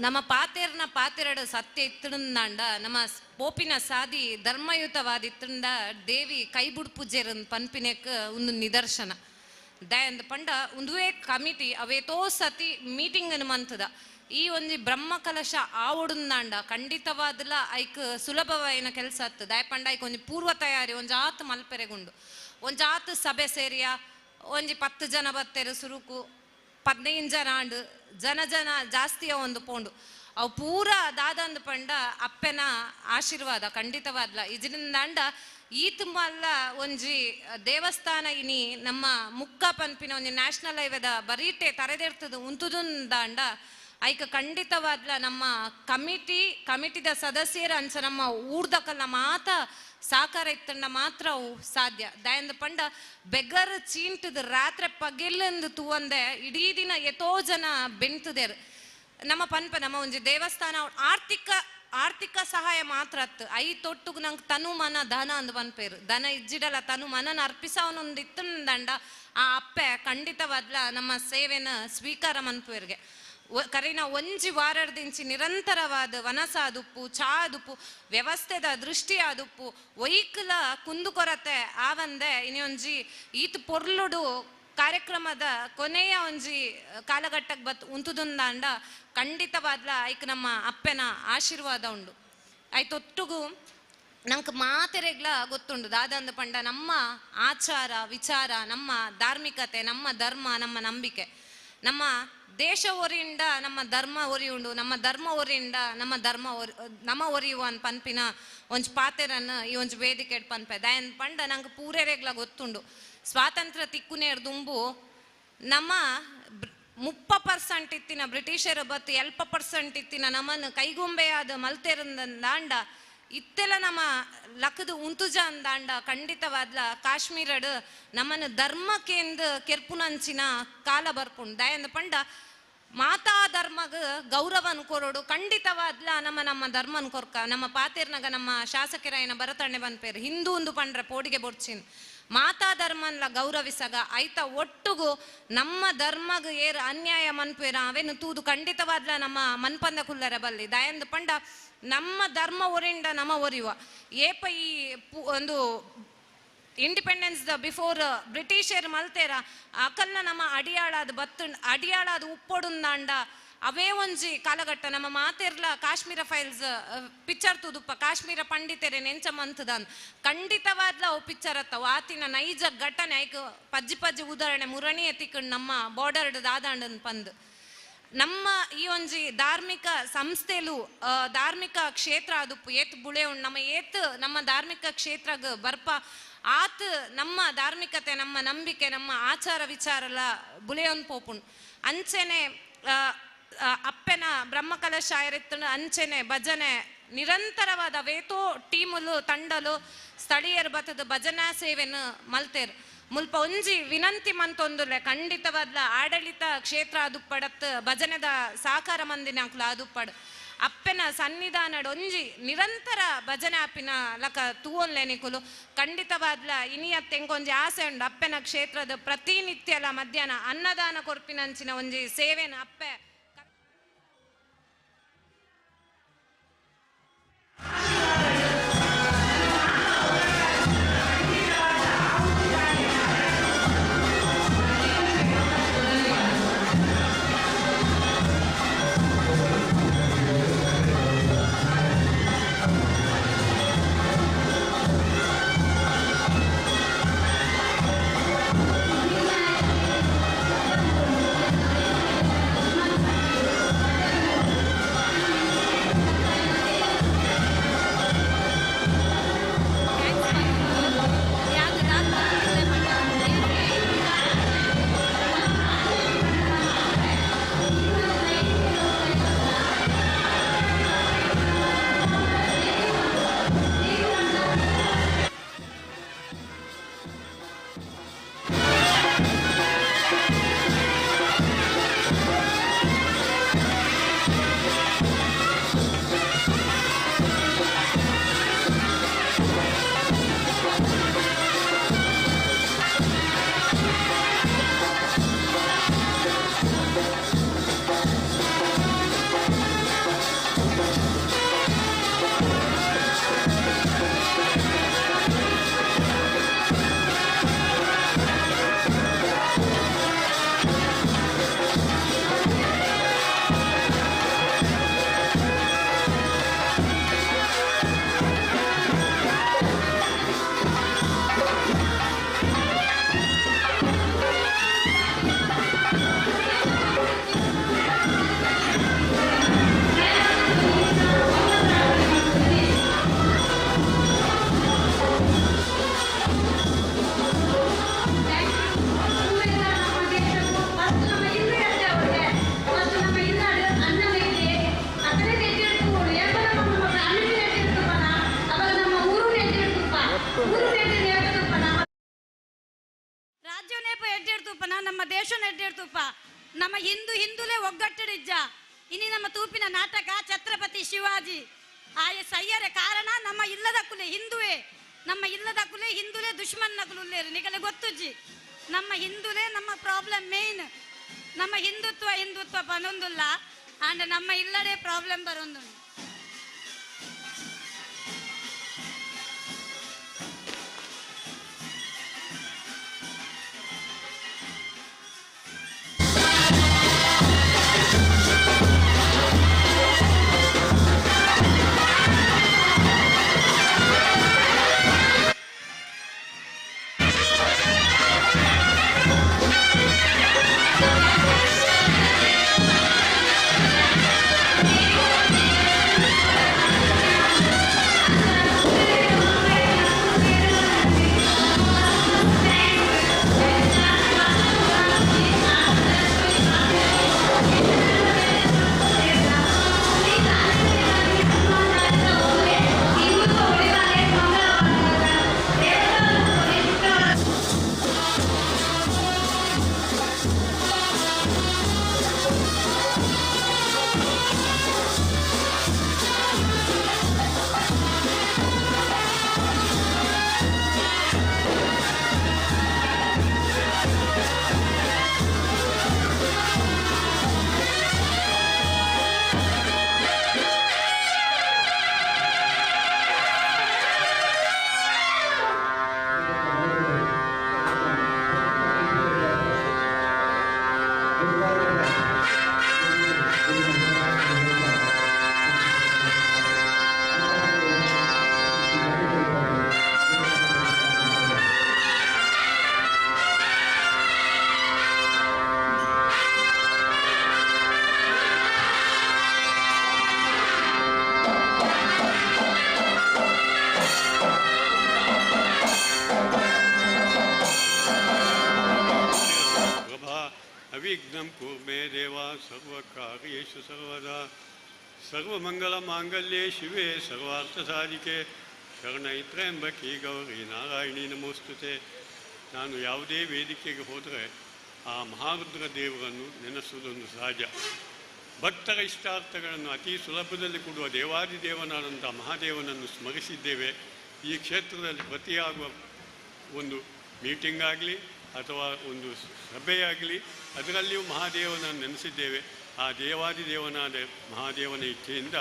ನಮ್ಮ ಪಾತೆರಡು ಸತ್ಯ ಇತ್ತುಂದಾಂಡ ನಮ್ಮ ಪೋಪಿನ ಸಾದಿ ಧರ್ಮಯುತವಾದ ಇತ್ತುಂಡ ದೇವಿ ಕೈಬುಡ್ ಪೂಜೆರನ್ ಪನ್ಪಿನೆಕ್ ಒಂದು ನಿದರ್ಶನ ದಯಂದ ಪಂಡ ಒಂದುವೇ ಕಮಿಟಿ ಅವೇತೋ ಸತಿ ಮೀಟಿಂಗ್ ಮಂತದ ಈ ಒಂಜಿ ಬ್ರಹ್ಮ ಕಲಶ ಆವಡುಂದಾಂಡ ಖಂಡಿತವಾದಲ ಐಕ್ ಸುಲಭವಾಯಿನ ಕೆಲಸ ಆತು ದಯ ಪಂಡ ಐಕ್ ಒಂಜಿ ಪೂರ್ವ ತಯಾರಿ ಒಂಜಿ ಆತು ಮಲ್ಪೆರೆಗುಂಡು ಒಂಜಿ ಆತು ಸಭೆ ಸೇರಿಯ ಒಂಜಿ 10 ಜನ ಬತ್ತೆರು ಸುರುಕು 15 ಜನ ಆಂಡು ಜನ ಜಾಸ್ತಿಯ ಒಂದು ಪೋಂಡು ಅವು ಪೂರ ದಾದಂದು ಪಂಡ ಅಪ್ಪೆನ ಆಶೀರ್ವಾದ ಖಂಡಿತವಾದ್ಲ ಇದರಿಂದಾಂಡ ಈ ತುಂಬಲ್ಲ ಒಂಜಿ ದೇವಸ್ಥಾನ ಇನಿ ನಮ್ಮ ಮುಕ್ಕ ಪನ್ಪಿನ ಒಂಜಿ ನ್ಯಾಷನಲ್ ಹೈವೇದ ಬರೀಟೆ ತರೆದಿರ್ತದ ಉಂತುದಂದಾಂಡ ಐಕ ಖಂಡಿತವಾದ್ಲ ನಮ್ಮ ಕಮಿಟಿದ ಸದಸ್ಯರ ಅಂಚ ನಮ್ಮ ಊರ್ದಕಲ್ಲ ಮಾತ ಸಾಕಾರ ಇತ್ತಂಡ ಮಾತ್ರ ಅವು ಸಾಧ್ಯ ದಯಂದ ಪಂಡ ಬೆಗರ್ ಚೀಂಟದ ರಾತ್ರಿ ಪಗೆಲ್ಲಂದು ತೂವಂದೆ ಇಡೀ ದಿನ ಎತೋ ಜನ ಬೆಂತದೇರು ನಮ್ಮ ಪನ್ಪ ನಮ್ಮ ಒಂಜಿ ದೇವಸ್ಥಾನ ಆರ್ಥಿಕ ಸಹಾಯ ಮಾತ್ರ ಅತ್ತು ಐ ತೊಟ್ಟುಗು ನಂಗೆ ತನು ಮನ ಧನ ಅಂದ್ ಪನ್ಪೇರು ದನ ಇಜ್ಜಿಡಲ್ಲ ತನು ಮನನ ಅರ್ಪಿಸವನೊಂದು ಇತ್ತಂದಂಡ ಆ ಅಪ್ಪೆ ಖಂಡಿತವಾದ್ಲ ನಮ್ಮ ಸೇವೆನ ಸ್ವೀಕಾರ ಮನ್ಪೇರ್ಗೆ ಕರಿನ ಒಂಜಿ ವಾರದಿಂಚಿ ನಿರಂತರವಾದ ವನಸಾದುಪ್ಪು ಚಾದುಪ್ಪು ವ್ಯವಸ್ಥೆದ ದೃಷ್ಟಿ ಆದುಪ್ಪು ಒಯ್ಕಲ ಕುಂದುಕೊರತೆ ಆವಂದೆ ಇನ್ನೊಂಜಿ ಈತ್ ಪೊರ್ಲುಡು ಕಾರ್ಯಕ್ರಮದ ಕೊನೆಯ ಒಂಜಿ ಕಾಲಘಟ್ಟಕ್ಕೆ ಬತ್ ಉಂತುದಂದಾಂಡ ಖಂಡಿತವಾದ್ಲ ಐಕ್ ನಮ್ಮ ಅಪ್ಪೆನ ಆಶೀರ್ವಾದ ಉಂಡು ಆಯ್ತೊಟ್ಟುಗು ನಂಗೆ ಮಾತೆರೆಗ್ಲ ಗೊತ್ತುಂಡು ದಾದಂದ ಪಂಡ ನಮ್ಮ ಆಚಾರ ವಿಚಾರ ನಮ್ಮ ಧಾರ್ಮಿಕತೆ ನಮ್ಮ ಧರ್ಮ ನಮ್ಮ ನಂಬಿಕೆ ನಮ್ಮ ದೇಶ ಒರಿಯಿಂದ ನಮ್ಮ ಧರ್ಮ ಒರಿಯುಂಡು ನಮ್ಮ ಧರ್ಮ ಒರಿಯಿಂದ ನಮ್ಮ ಒರಿಯುವ ಅನ್ ಪನ್ಪಿನ ಒಂಜ್ ಪಾತೆರನ್ನು ಈ ಒಂಜ್ ವೇದಿಕೆ ಪನ್ಪೆ ದಯನ್ ಪಂಡ ನಂಗೆ ಪೂರೆರೆಗ್ಲ ಗೊತ್ತುಂಡು ಸ್ವಾತಂತ್ರ್ಯ ತಿಕ್ಕುನೇರ್ ದುಂಬು ನಮ್ಮ 30% ಇತ್ತಿನ ಬ್ರಿಟಿಷರ ಬತ್ತು 40% ಇತ್ತಿನ ನಮ್ಮನ್ನು ಕೈಗೊಂಬೆಯಾದ ಮಲ್ತೆರಂದಾಂಡ ಇತ್ತೆಲ್ಲ ನಮ್ಮ ಲಕ್ಕದ ಉಂತುಜ ಅಂದಾಂಡ ಖಂಡಿತವಾದ್ಲ ಕಾಶ್ಮೀರಡ್ ನಮ್ಮನ್ನು ಧರ್ಮಕ್ಕೆಂದು ಕೆರ್ಪುನಂಚಿನ ಕಾಲ ಬರ್ಪುಂಡು ದಯಂದ ಪಂಡ ಮಾತಾ ಧರ್ಮಗ ಗೌರವನ್ ಕೊರೋಡು ಖಂಡಿತವಾದ್ಲ ನಮ್ಮ ಧರ್ಮನ್ ಕೊರ್ಕ ನಮ್ಮ ಪಾತೇರ್ನಾಗ ನಮ್ಮ ಶಾಸಕರಾಯನ ಭರತಣ್ಣೆ ಬಂದ್ಪೇರು ಹಿಂದೂ ಒಂದು ಪಂಡ್ರೆ ಪೋಡಿಗೆ ಬೊಡ್ಚಿನ್ ಮಾತಾ ಧರ್ಮನ್ಲ ಗೌರವಿಸಗ ಐತ ಒಟ್ಟುಗು ನಮ್ಮ ಧರ್ಮಗ ಏರ್ ಅನ್ಯಾಯ ಮನ್ಪೇರ ಅವೇನು ತೂದು ಖಂಡಿತವಾದ್ಲ ನಮ್ಮ ಮನ್ಪಂದ ಕುಲ್ಲರ ಬಲ್ಲಿ ದಯಂದ ಪಂಡ ನಮ್ಮ ಧರ್ಮ ಒರಿಂದ ನಮ್ಮ ಒರಿಯುವ ಏಪ ಈ ಒಂದು ಇಂಡಿಪೆಂಡೆನ್ಸ್ ಬಿಫೋರ್ ಬ್ರಿಟಿಷರ್ ಮಲ್ತೇರ ಅಕಲ್ನ ನಮ್ಮ ಅಡಿಯಾಳಾದ ಉಪ್ಪೊಡುಂದಾಂಡ ಅವೇ ಒಂಜಿ ಕಾಲಘಟ್ಟ ನಮ್ಮ ಮಾತೆರ್ಲ ಕಾಶ್ಮೀರ ಫೈಲ್ಸ್ ಪಿಕ್ಚರ್ ತುದುಪ್ಪ ಕಾಶ್ಮೀರ ಪಂಡಿತರೆ ನೆಂಚ ಮಂತದನ್ ಖಂಡಿತವಾದ್ಲ ಅವು ಪಿಕ್ಚರ್ ಅತ್ತವು ಆತಿನ ನೈಜ ಘಟನೆ ಐಕ್ ಪಜ್ಜಿ ಉದಾಹರಣೆ ಮುರಣಿ ಎತ್ತಿಕೊಂಡು ನಮ್ಮ ಬಾರ್ಡರ್ ದಾದಾಂಡನ್ ಪಂದ್ ನಮ್ಮ ಈ ಒಂಜಿ ಧಾರ್ಮಿಕ ಸಂಸ್ಥೆಲು ಧಾರ್ಮಿಕ ಕ್ಷೇತ್ರ ಅದುಪ್ಪು ಏತ್ ಬುಳೆ ಉಂಡು ನಮ್ಮ ಧಾರ್ಮಿಕ ಕ್ಷೇತ್ರಗ ಬರ್ಪ ಆತ್ ನಮ್ಮ ಧಾರ್ಮಿಕತೆ ನಮ್ಮ ನಂಬಿಕೆ ನಮ್ಮ ಆಚಾರ ವಿಚಾರಲ ಬುಳೆಯೊಂದು ಪೋಪುಂಡು ಅಂಚೆನೆ ಅಪ್ಪೆನ ಬ್ರಹ್ಮಕಲಶ ಆಯರಿತ್ತು ಅಂಚೆನೆ ಭಜನೆ ನಿರಂತರವಾದ ವೇತೋ ಟೀಮುಲು ತಂಡಲು ಸ್ಥಳೀಯರು ಬತ್ತದ ಭಜನಾ ಸೇವೆನ ಮಲ್ತೇರು ಮುಲ್ಪ ಒಂಜಿ ವಿನಂತಿ ಮಂತೊಂದುಲೆ ಖಂಡಿತವಾದ್ಲ ಆಡಳಿತ ಕ್ಷೇತ್ರ ಅದುಪ್ಪಡತ್ ಭಜನೆದ ಸಾಕಾರ ಮಂದಿನಾಕ್ಲ ಅದುಪ್ಪಡು ಅಪ್ಪೆನ ಸನ್ನಿಧಾನಡ್ ಒಂಜಿ ನಿರಂತರ ಭಜನೆ ಆಪಿನ ಲಕ ತೂವೊನ್ಲೆನಿಕುಲು ಖಂಡಿತವಾದ್ಲ ಇನಿಯತ್ ಎಂಕೊಂಜಿ ಆಸೆ ಉಂಡು ಅಪ್ಪೆನ ಕ್ಷೇತ್ರದ ಪ್ರತಿನಿತ್ಯಲ ಮಧ್ಯಾಹ್ನ ಅನ್ನದಾನ ಕೊರ್ಪಿನಂಚಿನ ಒಂಜಿ ಸೇವೆನ ಅಪ್ಪೆ ಒಗ್ಗಟ್ಟಿಡಿಜ್ಜ ಇನಿ ನಮ್ಮ ತೂಪಿನ ನಾಟಕ ಛತ್ರಪತಿ ಶಿವಾಜಿ ಆಯ ಸಯ್ಯರೆ ಕಾರಣ ನಮ್ಮ ಇಲ್ಲದ ಕುಲೆ ಹಿಂದುವೆ ನಮ್ಮ ಇಲ್ಲದ ಕುಲೆ ಹಿಂದುಲೆ ದುಶ್ಮನ್ನ ಕುಲೇರು ನಿಗಲೆ ಗೊತ್ತುಜ್ಜಿ ನಮ್ಮ ಹಿಂದುಲೆ ನಮ್ಮ ಪ್ರಾಬ್ಲಮ್ ಮೇನ್ ನಮ್ಮ ಹಿಂದುತ್ವ ಪನೊಂದುಲ್ಲ ಅಂಡ್ ನಮ್ಮ ಇಲ್ಲಡೆ ಪ್ರಾಬ್ಲಮ್ ಬರೊಂದು अविघ्नं कुर्मे देवा सर्वकार्येषु सर्वदा सर्वमङ्गलमाङ्गल्ये शिवे सर्वार्थसाधिके ಶರಣೈ ತ್ರ್ಯಂಬಕಿ ಗೌರಿ ನಾರಾಯಣಿ ನಮೋಸ್ತುತೆ. ನಾನು ಯಾವುದೇ ವೇದಿಕೆಗೆ ಹೋದರೆ ಆ ಮಹಾರುದ್ರ ದೇವರನ್ನು ನೆನೆಸುವುದೊಂದು ಸಹಜ. ಭಕ್ತರ ಇಷ್ಟಾರ್ಥಗಳನ್ನು ಅತಿ ಸುಲಭದಲ್ಲಿ ಕೊಡುವ ದೇವಾದಿದೇವನಾದಂಥ ಮಹಾದೇವನನ್ನು ಸ್ಮರಿಸಿದ್ದೇವೆ. ಈ ಕ್ಷೇತ್ರದಲ್ಲಿ ಪ್ರತಿಯಾಗುವ ಒಂದು ಮೀಟಿಂಗ್ ಆಗಲಿ ಅಥವಾ ಒಂದು ಸಭೆಯಾಗಲಿ ಅದರಲ್ಲಿಯೂ ಮಹಾದೇವನನ್ನು ನೆನೆಸಿದ್ದೇವೆ. ಆ ದೇವಾದಿದೇವನಾದ ಮಹಾದೇವನ ಇಚ್ಛೆಯಿಂದ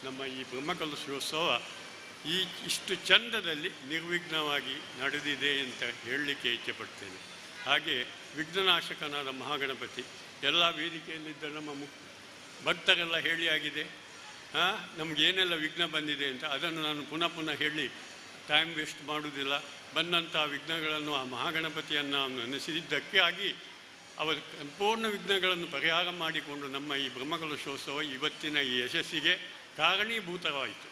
ನಮ್ಮ ಈ ಬ್ರಹ್ಮಕಲಶೋತ್ಸವ ಇಷ್ಟು ಚಂದದಲ್ಲಿ ನಿರ್ವಿಘ್ನವಾಗಿ ನಡೆದಿದೆ ಅಂತ ಹೇಳಲಿಕ್ಕೆ ಇಚ್ಛೆಪಡ್ತೇನೆ. ಹಾಗೆ ವಿಘ್ನನಾಶಕನಾದ ಮಹಾಗಣಪತಿ ಎಲ್ಲ ವೇದಿಕೆಯಲ್ಲಿದ್ದ ನಮ್ಮ ಭಕ್ತರೆಲ್ಲ ಹೇಳಿಯಾಗಿದೆ. ನಮಗೇನೆಲ್ಲ ವಿಘ್ನ ಬಂದಿದೆ ಅಂತ ಅದನ್ನು ನಾನು ಪುನಃ ಹೇಳಿ ಟೈಮ್ ವೇಸ್ಟ್ ಮಾಡುವುದಿಲ್ಲ. ಬಂದಂಥ ವಿಘ್ನಗಳನ್ನು ಆ ಮಹಾಗಣಪತಿಯನ್ನು ನೆನೆಸಿದ್ದಕ್ಕೆ ಆಗಿ ಅವರ ಸಂಪೂರ್ಣ ವಿಘ್ನಗಳನ್ನು ಪರಿಹಾರ ಮಾಡಿಕೊಂಡು ನಮ್ಮ ಈ ಬ್ರಹ್ಮಕಲಶೋತ್ಸವ ಇವತ್ತಿನ ಈ ಯಶಸ್ಸಿಗೆ ಕಾರಣೀಭೂತವಾಯಿತು.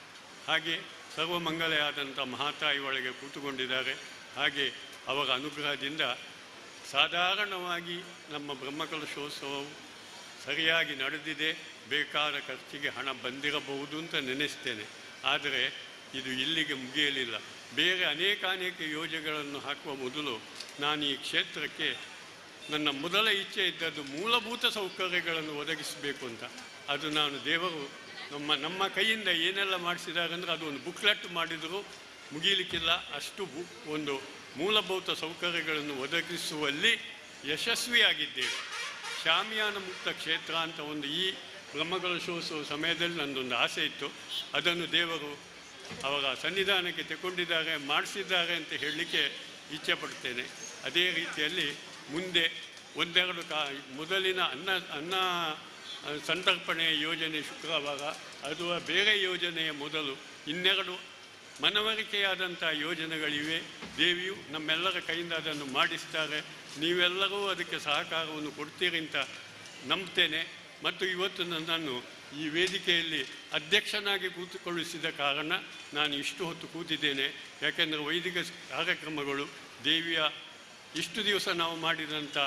ಹಾಗೆ ಸರ್ವಮಂಗಲೆಯಾದಂಥ ಮಹಾತಾಯಿ ಒಳಗೆ ಕೂತುಕೊಂಡಿದ್ದಾರೆ. ಹಾಗೆ ಅವರ ಅನುಗ್ರಹದಿಂದ ಸಾಧಾರಣವಾಗಿ ನಮ್ಮ ಬ್ರಹ್ಮಕಲಶೋತ್ಸವವು ಸರಿಯಾಗಿ ನಡೆದಿದೆ. ಬೇಕಾದ ಖರ್ಚಿಗೆ ಹಣ ಬಂದಿರಬಹುದು ಅಂತ ನೆನೆಸ್ತೇನೆ. ಆದರೆ ಇದು ಇಲ್ಲಿಗೆ ಮುಗಿಯಲಿಲ್ಲ. ಬೇರೆ ಅನೇಕ ಯೋಜನೆಗಳನ್ನು ಹಾಕುವ ಮೊದಲು ನಾನು ಈ ಕ್ಷೇತ್ರಕ್ಕೆ ನನ್ನ ಮೊದಲ ಇಚ್ಛೆ ಇದ್ದದ್ದು ಮೂಲಭೂತ ಸೌಕರ್ಯಗಳನ್ನು ಒದಗಿಸಬೇಕು ಅಂತ. ಅದು ನಾನು ದೇವರು ನಮ್ಮ ಕೈಯಿಂದ ಏನೆಲ್ಲ ಮಾಡಿಸಿದ್ದಾರೆ ಅಂದರೆ ಅದು ಒಂದು ಬುಕ್ಲೆಟ್ ಮಾಡಿದರೂ ಮುಗಿಯಲಿಕ್ಕಿಲ್ಲ. ಅಷ್ಟು ಒಂದು ಮೂಲಭೂತ ಸೌಕರ್ಯಗಳನ್ನು ಒದಗಿಸುವಲ್ಲಿ ಯಶಸ್ವಿಯಾಗಿದ್ದೇವೆ. ಶಾಮಿಯಾನ ಮುಕ್ತ ಕ್ಷೇತ್ರ ಅಂತ ಒಂದು ಈ ಬ್ರಹ್ಮಕಲಶೋತ್ಸವ ಸಮಯದಲ್ಲಿ ನನ್ನದೊಂದು ಆಸೆ ಇತ್ತು. ಅದನ್ನು ದೇವರು ಅವರ ಸನ್ನಿಧಾನಕ್ಕೆ ತಗೊಂಡಿದ್ದಾರೆ, ಮಾಡಿಸಿದ್ದಾರೆ ಅಂತ ಹೇಳಲಿಕ್ಕೆ ಇಚ್ಛೆ ಪಡ್ತೇನೆ. ಅದೇ ರೀತಿಯಲ್ಲಿ ಮುಂದೆ ಒಂದೆರಡು ಮೊದಲಿನ ಅನ್ನ ಸಂತರ್ಪಣೆಯ ಯೋಜನೆ ಶುಕ್ರವಾರ ಅಥವಾ ಬೇರೆ ಯೋಜನೆಯ ಮೊದಲು ಇನ್ನೆರಡು ಮನವರಿಕೆಯಾದಂಥ ಯೋಜನೆಗಳಿವೆ. ದೇವಿಯು ನಮ್ಮೆಲ್ಲರ ಕೈಯಿಂದ ಅದನ್ನು ಮಾಡಿಸ್ತಾರೆ. ನೀವೆಲ್ಲರೂ ಅದಕ್ಕೆ ಸಹಕಾರವನ್ನು ಕೊಡ್ತೀರಿ ಅಂತ ನಂಬ್ತೇನೆ. ಮತ್ತು ಇವತ್ತು ನನ್ನನ್ನು ಈ ವೇದಿಕೆಯಲ್ಲಿ ಅಧ್ಯಕ್ಷನಾಗಿ ಕೂತುಕೊಳ್ಳಿಸಿದ ಕಾರಣ ನಾನು ಇಷ್ಟು ಹೊತ್ತು ಕೂತಿದ್ದೇನೆ. ಯಾಕೆಂದರೆ ವೈದಿಕ ಕಾರ್ಯಕ್ರಮಗಳು ದೇವಿಯ ಇಷ್ಟು ದಿವಸ ನಾವು ಮಾಡಿದಂಥ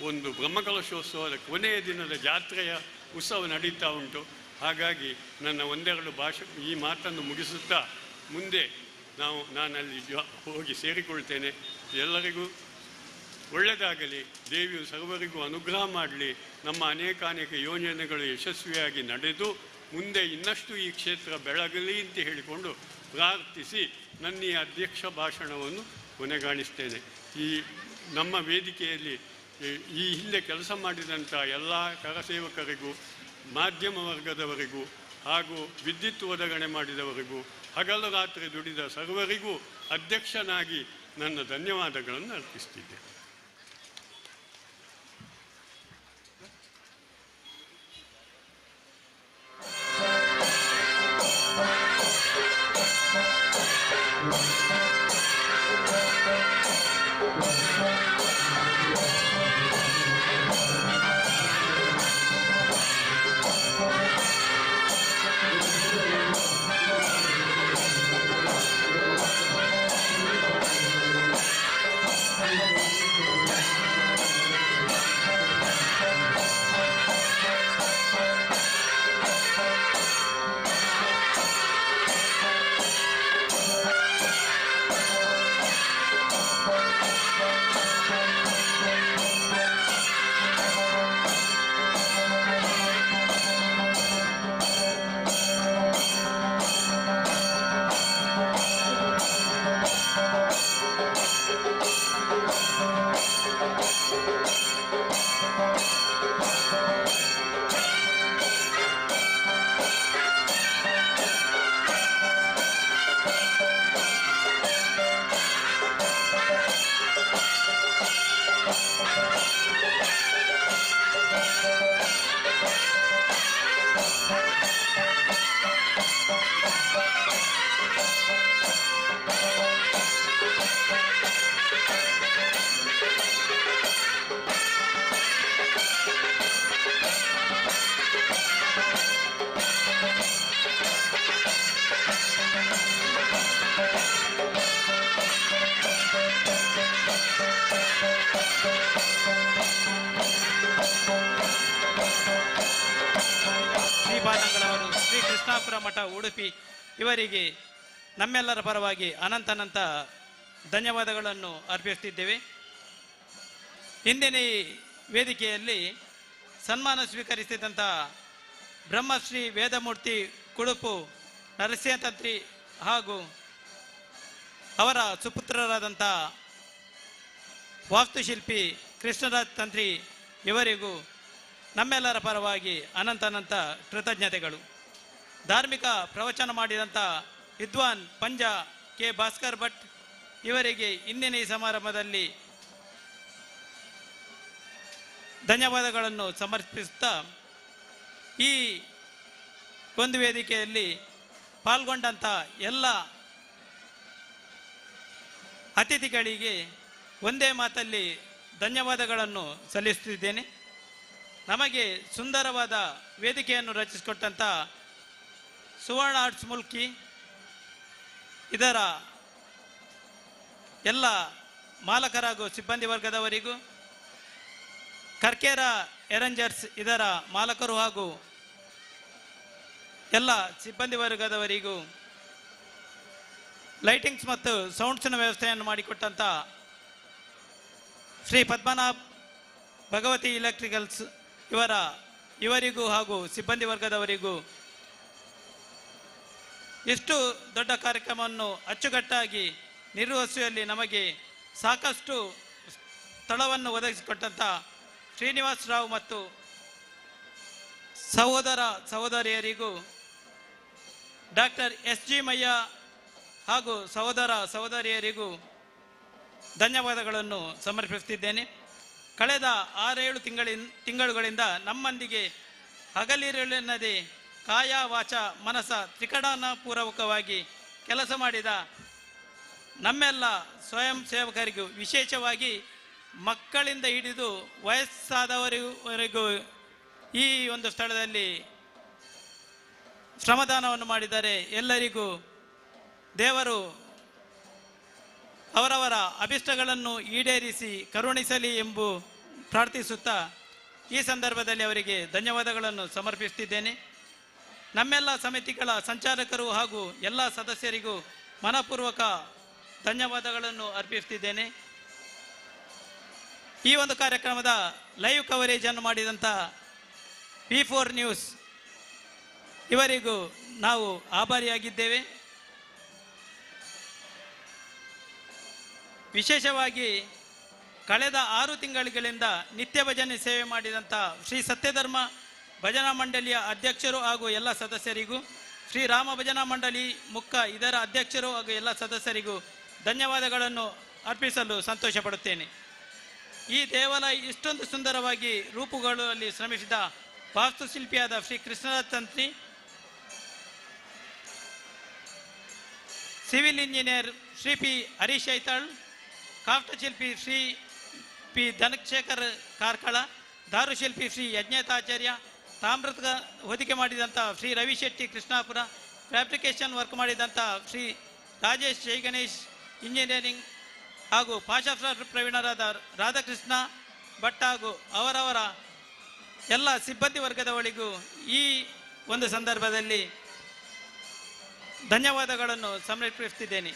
ಒಂದು ಬ್ರಹ್ಮಕಲಶೋತ್ಸವದ ಕೊನೆಯ ದಿನದ ಜಾತ್ರೆಯ ಉತ್ಸವ ನಡೀತಾ ಉಂಟು. ಹಾಗಾಗಿ ನನ್ನ ಒಂದೆರಡು ಈ ಮಾತನ್ನು ಮುಗಿಸುತ್ತಾ ಮುಂದೆ ನಾನಲ್ಲಿ ಹೋಗಿ ಸೇರಿಕೊಳ್ತೇನೆ. ಎಲ್ಲರಿಗೂ ಒಳ್ಳೆಯದಾಗಲಿ. ದೇವಿಯು ಸರ್ವರಿಗೂ ಅನುಗ್ರಹ ಮಾಡಲಿ. ನಮ್ಮ ಅನೇಕ ಯೋಜನೆಗಳು ಯಶಸ್ವಿಯಾಗಿ ನಡೆದು ಮುಂದೆ ಇನ್ನಷ್ಟು ಈ ಕ್ಷೇತ್ರ ಬೆಳಗಲಿ ಅಂತ ಹೇಳಿಕೊಂಡು ಪ್ರಾರ್ಥಿಸಿ ನನ್ನ ಈ ಅಧ್ಯಕ್ಷ ಭಾಷಣವನ್ನು ಕೊನೆಗಾಣಿಸ್ತೇನೆ. ಈ ನಮ್ಮ ವೇದಿಕೆಯಲ್ಲಿ ಈ ಹಿಂದೆ ಕೆಲಸ ಮಾಡಿದಂಥ ಎಲ್ಲ ಕರಸೇವಕರಿಗೂ, ಮಾಧ್ಯಮ ವರ್ಗದವರಿಗೂ ಹಾಗೂ ವಿದ್ಯುತ್ ಒದಗಣೆ ಮಾಡಿದವರಿಗೂ, ಹಗಲು ರಾತ್ರಿ ದುಡಿದ ಸರ್ವರಿಗೂ ಅಧ್ಯಕ್ಷನಾಗಿ ನನ್ನ ಧನ್ಯವಾದಗಳನ್ನು ಅರ್ಪಿಸ್ತಿದ್ದೆ. ಶ್ರೀಪಾದಂಗಳವರು, ಶ್ರೀ ಕೃಷ್ಣಾಪುರ ಮಠ ಉಡುಪಿ ಇವರಿಗೆ ನಮ್ಮೆಲ್ಲರ ಪರವಾಗಿ ಅನಂತ ಧನ್ಯವಾದಗಳನ್ನು ಅರ್ಪಿಸುತ್ತಿದ್ದೇವೆ. ಇಂದಿನ ಈ ವೇದಿಕೆಯಲ್ಲಿ ಸನ್ಮಾನ ಸ್ವೀಕರಿಸಿದಂಥ ಬ್ರಹ್ಮಶ್ರೀ ವೇದಮೂರ್ತಿ ಕುಡುಪು ನರಸಿಂಹತಂತ್ರಿ ಹಾಗೂ ಅವರ ಸುಪುತ್ರರಾದಂಥ ವಾಸ್ತುಶಿಲ್ಪಿ ಕೃಷ್ಣರಾಜ್ ತಂತ್ರಿ ಇವರಿಗೂ ನಮ್ಮೆಲ್ಲರ ಪರವಾಗಿ ಅನಂತ ಕೃತಜ್ಞತೆಗಳು. ಧಾರ್ಮಿಕ ಪ್ರವಚನ ಮಾಡಿದಂಥ ವಿದ್ವಾನ್ ಪಂಜ ಕೆ ಭಾಸ್ಕರ್ ಭಟ್ ಇವರಿಗೆ ಇಂದಿನ ಈ ಸಮಾರಂಭದಲ್ಲಿ ಧನ್ಯವಾದಗಳನ್ನು ಸಮರ್ಪಿಸುತ್ತಾ, ಈ ಒಂದು ವೇದಿಕೆಯಲ್ಲಿ ಪಾಲ್ಗೊಂಡಂಥ ಎಲ್ಲ ಅತಿಥಿಗಳಿಗೆ ಒಂದೇ ಮಾತಲ್ಲಿ ಧನ್ಯವಾದಗಳನ್ನು ಸಲ್ಲಿಸುತ್ತಿದ್ದೇನೆ. ನಮಗೆ ಸುಂದರವಾದ ವೇದಿಕೆಯನ್ನು ರಚಿಸಿಕೊಟ್ಟಂಥ ಸುವರ್ಣ ಆರ್ಟ್ಸ್ ಮುಲ್ಕಿ ಇದರ ಎಲ್ಲ ಮಾಲಕರಾಗೂ ಸಿಬ್ಬಂದಿ ವರ್ಗದವರಿಗೂ, ಕರ್ಕೇರ ಎರಂಜರ್ಸ್ ಇದರ ಮಾಲಕರು ಹಾಗೂ ಎಲ್ಲ ಸಿಬ್ಬಂದಿ ವರ್ಗದವರಿಗೂ, ಲೈಟಿಂಗ್ಸ್ ಮತ್ತು ಸೌಂಡ್ಸ್ನ ವ್ಯವಸ್ಥೆಯನ್ನು ಮಾಡಿಕೊಟ್ಟಂಥ ಶ್ರೀ ಪದ್ಮನಾಭ್ ಭಗವತಿ ಎಲೆಕ್ಟ್ರಿಕಲ್ಸ್ ಇವರಿಗೂ ಹಾಗೂ ಸಿಬ್ಬಂದಿ ವರ್ಗದವರಿಗೂ, ಇಷ್ಟು ದೊಡ್ಡ ಕಾರ್ಯಕ್ರಮವನ್ನು ಅಚ್ಚುಕಟ್ಟಾಗಿ ನಿರ್ವಹಿಸುವಲ್ಲಿ ನಮಗೆ ಸಾಕಷ್ಟು ಸ್ಥಳವನ್ನು ಒದಗಿಸಿಕೊಟ್ಟಂಥ ಶ್ರೀನಿವಾಸ್ ರಾವ್ ಮತ್ತು ಸಹೋದರ ಸಹೋದರಿಯರಿಗೂ, ಡಾಕ್ಟರ್ ಎಸ್ ಜಿ ಮಯ್ಯ ಹಾಗೂ ಸಹೋದರ ಸಹೋದರಿಯರಿಗೂ ಧನ್ಯವಾದಗಳನ್ನು ಸಮರ್ಪಿಸುತ್ತಿದ್ದೇನೆ. ಕಳೆದ 6-7 ತಿಂಗಳುಗಳಿಂದ ನಮ್ಮೊಂದಿಗೆ ಹಗಲಿರುಳೆನ್ನದೆ ಕಾಯ ವಾಚ ಮನಸ ತ್ರಿಕರಣಪೂರ್ವಕವಾಗಿ ಕೆಲಸ ಮಾಡಿದ ನಮ್ಮೆಲ್ಲ ಸ್ವಯಂ ಸೇವಕರಿಗೂ, ವಿಶೇಷವಾಗಿ ಮಕ್ಕಳಿಂದ ಹಿಡಿದು ವಯಸ್ಸಾದವರಿಗೂ ಈ ಒಂದು ಸ್ಥಳದಲ್ಲಿ ಶ್ರಮದಾನವನ್ನು ಮಾಡಿದ್ದಾರೆ. ಎಲ್ಲರಿಗೂ ದೇವರು ಅವರವರ ಅಭಿಷ್ಟಗಳನ್ನು ಈಡೇರಿಸಿ ಕರುಣಿಸಲಿ ಎಂದು ಪ್ರಾರ್ಥಿಸುತ್ತಾ ಈ ಸಂದರ್ಭದಲ್ಲಿ ಅವರಿಗೆ ಧನ್ಯವಾದಗಳನ್ನು ಸಮರ್ಪಿಸುತ್ತಿದ್ದೇನೆ. ನಮ್ಮೆಲ್ಲ ಸಮಿತಿಗಳ ಸಂಚಾಲಕರು ಹಾಗೂ ಎಲ್ಲ ಸದಸ್ಯರಿಗೂ ಮನಪೂರ್ವಕ ಧನ್ಯವಾದಗಳನ್ನು ಅರ್ಪಿಸುತ್ತಿದ್ದೇನೆ. ಈ ಒಂದು ಕಾರ್ಯಕ್ರಮದ ಲೈವ್ ಕವರೇಜನ್ನು ಮಾಡಿದಂಥ P4 ನ್ಯೂಸ್ ಇವರಿಗೂ ನಾವು ಆಭಾರಿಯಾಗಿದ್ದೇವೆ. ವಿಶೇಷವಾಗಿ ಕಳೆದ 6 ತಿಂಗಳಿಂದ ನಿತ್ಯ ಭಜನೆ ಸೇವೆ ಮಾಡಿದಂಥ ಶ್ರೀ ಸತ್ಯಧರ್ಮ ಭಜನಾ ಮಂಡಳಿಯ ಅಧ್ಯಕ್ಷರು ಹಾಗೂ ಎಲ್ಲ ಸದಸ್ಯರಿಗೂ, ಶ್ರೀ ರಾಮ ಭಜನಾ ಮಂಡಳಿ ಮುಖ್ಯ ಇದರ ಅಧ್ಯಕ್ಷರು ಹಾಗೂ ಎಲ್ಲ ಸದಸ್ಯರಿಗೂ ಧನ್ಯವಾದಗಳನ್ನು ಅರ್ಪಿಸಲು ಸಂತೋಷ ಪಡುತ್ತೇನೆ. ಈ ದೇವಾಲಯ ಇಷ್ಟೊಂದು ಸುಂದರವಾಗಿ ರೂಪುಗೊಳ್ಳುವಲ್ಲಿ ಶ್ರಮಿಸಿದ ವಾಸ್ತುಶಿಲ್ಪಿಯಾದ Shri Krishnaraj Tantri, civil engineer Shri P Harish Aithal, ಕಾಷ್ಟಶಿಲ್ಪಿ ಶ್ರೀ ಪಿ ಧನಶೇಖರ್ ಕಾರ್ಕಳ, ದಾರುಶಿಲ್ಪಿ ಶ್ರೀ ಯಜ್ಞತಾಚಾರ್ಯ, ತಾಮ್ರದ ಹೊದಿಕೆ ಮಾಡಿದಂಥ ಶ್ರೀ ರವಿಶೆಟ್ಟಿ ಕೃಷ್ಣಾಪುರ, ಫ್ಯಾಬ್ರಿಕೇಶನ್ ವರ್ಕ್ ಮಾಡಿದಂಥ ಶ್ರೀ ರಾಜೇಶ್ ಜೈ ಗಣೇಶ್ ಇಂಜಿನಿಯರಿಂಗ್ ಹಾಗೂ ಪಾಶಾಫ್ಟರ್ ಪ್ರವೀಣರಾದ ರಾಧಾಕೃಷ್ಣ ಭಟ್ ಹಾಗೂ ಅವರವರ ಎಲ್ಲ ಸಿಬ್ಬಂದಿ ವರ್ಗದವರಿಗೂ ಈ ಒಂದು ಸಂದರ್ಭದಲ್ಲಿ ಧನ್ಯವಾದಗಳನ್ನು ಸಮರ್ಪಿಸುತ್ತಿದ್ದೇನೆ.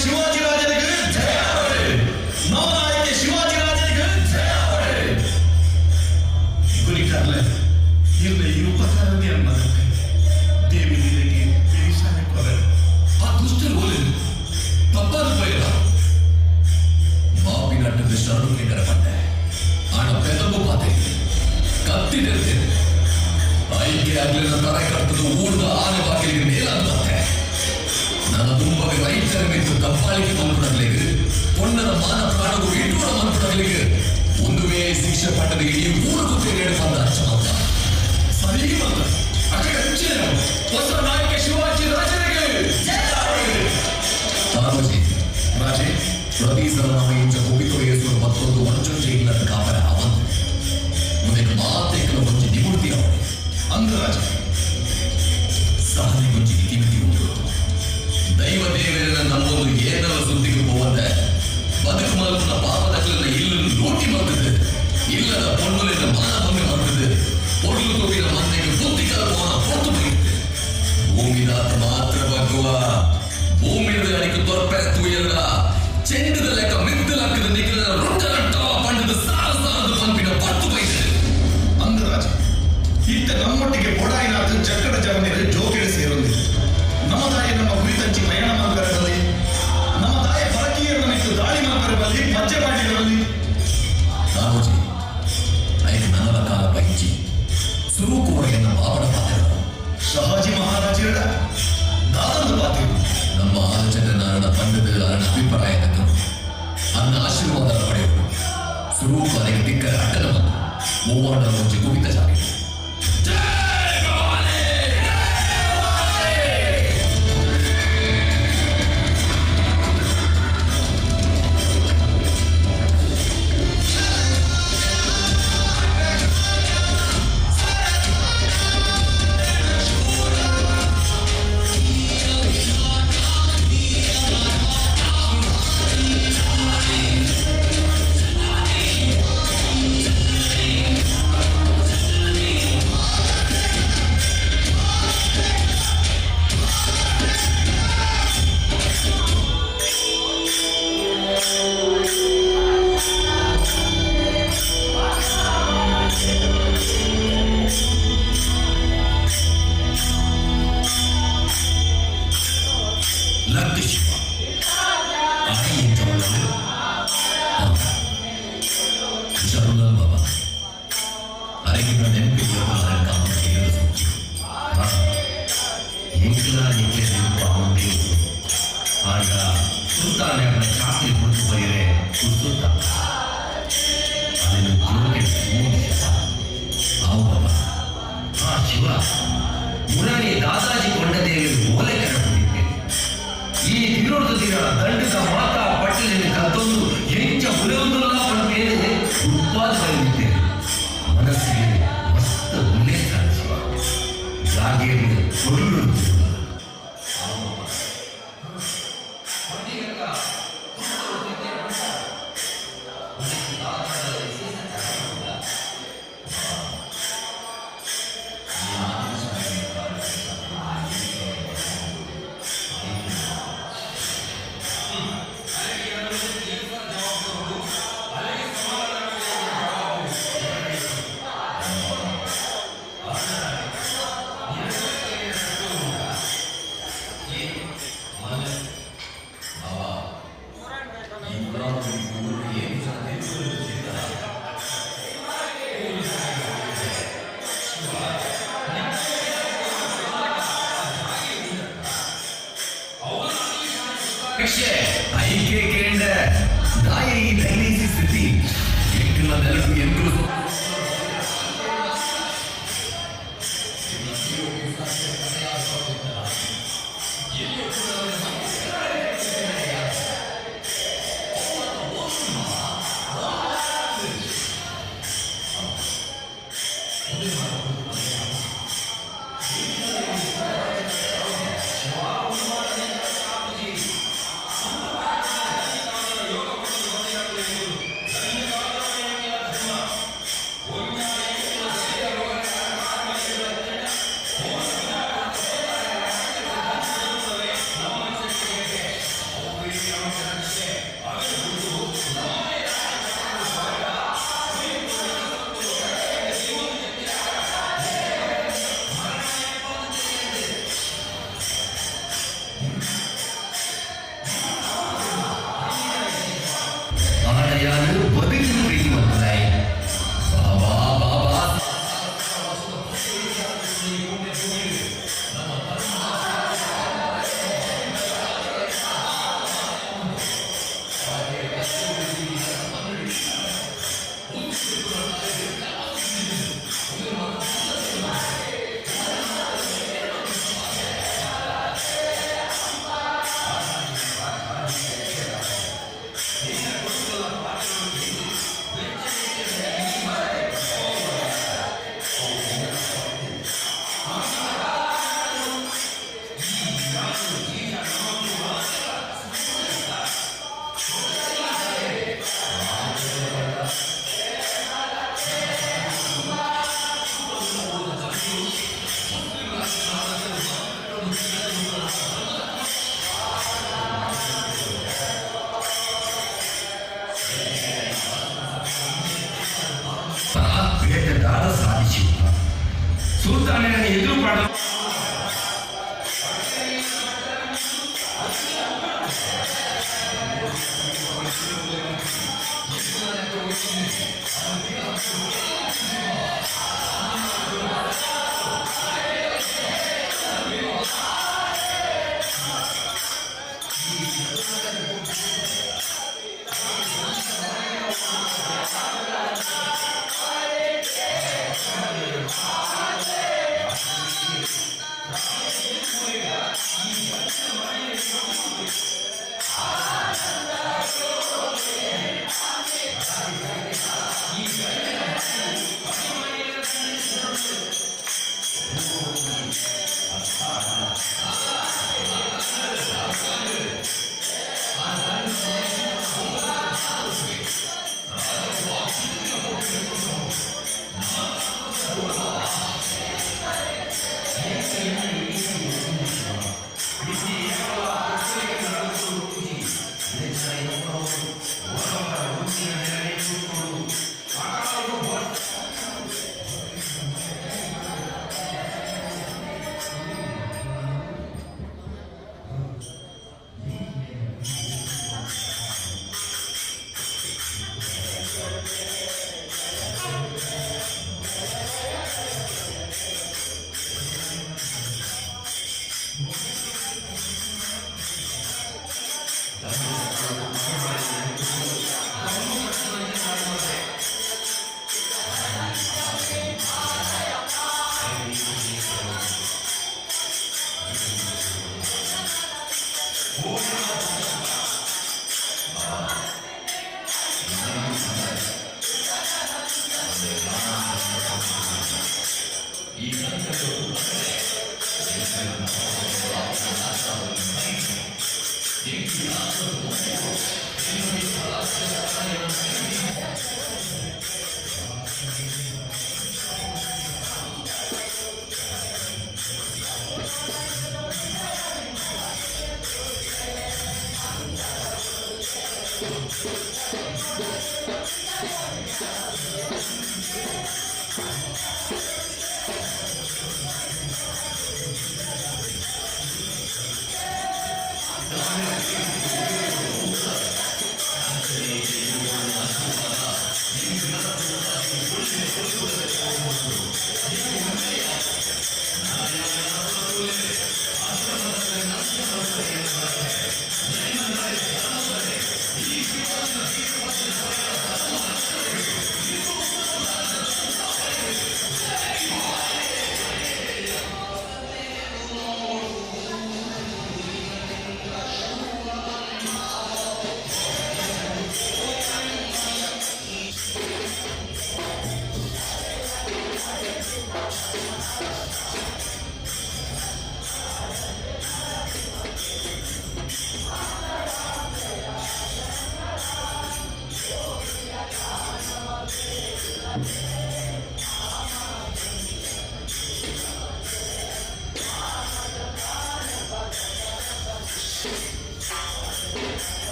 ಶಿವಾಜಿರಾಜನಿಗೆ ಜಯ ಅವರೇ, ನವನಾಯಕ ಶಿವಾಜಿರಾಜನಿಗೆ ಜಯ ಅವರೇ. ಗುರಿಕಾರ್ಲೆ ಇಲ್ಲ ಈ ಉಪಕಾರನೇ ಅನ್ನೋದಕ್ಕೆ ದೇವಿಗೆ ಬೇಸಾನೆ ಕೊರೆ ಆ ದುಷ್ಟರು ಹೋಲಿರು ತಪ್ಪಾದ ಪೈರ ಮಾಪಿನಟ್ಟದ ಶರಣಕ್ಕೆ ಕರಪಟ್ಟೆ ಹಣ ಪೆದಬು ಪಾತೆ ಕತ್ತಿದ್ದೇನೆ ಆಯ್ಕೆ ಆಗ್ಲಿನ ತರೆ ಕಟ್ಟದ ಊರ್ದ ಆನೆ ಬಾಗಿಲಿಗೆ ಮೇಲಾಗುತ್ತೆ. ನನ್ನ ತುಂಬಗೆ ರೈತರ ಮಿತ್ತು ತಪ್ಪಾಳಿಕೆ ಮಲ್ಪಡಲಿಗೆ ಪೊಣ್ಣದ ಮಾನ ಪ್ರಾಣವು ಇಟ್ಟೂರ ಮಲ್ಪಡಲಿಗೆ ಒಂದುವೇ ಶಿಕ್ಷೆ ಪಟ್ಟದಿಗೆ ಈ ಊರಿಗೂ ತೆರೆಯಡೆ ಬಂದ ಅಚ್ಚಮಂತ ಸರಿಗೆ ಬಂದ ಹೊಸ ನಾಯಕ ಶಿವಾಜಿ ರಾಜನಿಗೆ ತಾರೋಜಿ ರಾಜೆ ಪ್ರತಿ ಸಲ ನಮ್ಮ ಇಂಚ ಕುಪಿತೊಡೆಯಿಸುವ ಮತ್ತೊಂದು ಮಂಚುಂಚೆ ಇಲ್ಲದ ಕಾಪರ ಅವಂತ ಮುಂದೆ ಮಾತೆಕ್ಕಲು ಮುಂಚೆ ನಿಮೂರ್ತಿ ಅವರೇ ಅಂಗರಾಜ ಸಹನೆ ಮುಂಚೆ ಇತಿಮಿತಿ ಉಂಟು ದೈವ ದೇವರನ್ನ ನಮ್ಮೊಂದು ಏನರ ಸುದ್ದಿಗೆ ಹೋವಂದೆ ಬದುಕು ಮಲ್ಪನ ಪಾಪದಕ್ಕಲಿನ ಇಲ್ಲನ್ನು ಲೂಟಿ ಮರ್ತದೆ ಇಲ್ಲದ ಪೊಣ್ಣುಲಿನ ಮಾನ ಭಂಗ ಮರ್ತದೆ பொருள் தூக்கின மந்தைக்கு புத்திக்கால போன பொறுத்து போயிட்டு பூமிதாத்த மாத்திர பக்குவ பூமியில அடிக்கு தொற்ப தூயல்டா ಚೆಂಡದ ಲೆಕ್ಕ ಮಿದ್ದಲಾಕದ ನಿಖಿಲ ರೊಟ್ಟನಟ್ಟ ಪಂಡದ ಸಾರದು ಪಂಪಿನ ಪತ್ತು ಪೈಸೆ ಅಂಗರಾಜ ಇತ್ತ ನಮ್ಮೊಟ್ಟಿಗೆ ಬೊಡಾಯಿನಾದ ಜಕ್ಕಡ ಜವನಿಗೆ ಜೋಕೆಡೆ ಸೇರೊಂದಿ ನಮ್ಮ ತಾಯಿ ನಮ್ಮ ಕುರಿತಂಚಿ ಪ್ರಯಾಣ ಮಾಡ್ಬರಬಲ್ಲಿ ನಮ್ಮ ತಾಯಿ ಪರಕೀಯರ ನಿಂತು ದಾಳಿ ಮಾಡ್ಬರಬಲ್ಲಿ ಪಚ್ಚೆ ಮಾಡಿರಬಲ್ಲಿ ತಾರೋಜಿ ಐದು ನನವ ಕಾಲ ಪೈಚಿ ಸುರೂಕುವರೆಯನ್ನ ಬಾವಡ ಪಾತ್ರರು ಶಹಾಜಿ ಮಹಾರಾಜರ ದಾದನ ಪಾತ್ರರು ನಮ್ಮ ಆಲೋಚನೆ ನಾರಣ ಪಂಡದ ಅರಣ ಅಭಿಪ್ರಾಯದ ಅನ್ನ ಆಶೀರ್ವಾದ ಪಡೆಯುವುದು ಸ್ವರೂಪ ಅದಕ್ಕೆ ದಿಕ್ಕ ಅಡ್ಡನ ಮೂವಾಡ ಮುಂಚೆ ಕುಪಿತ ಜಾರಿ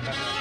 Hadi.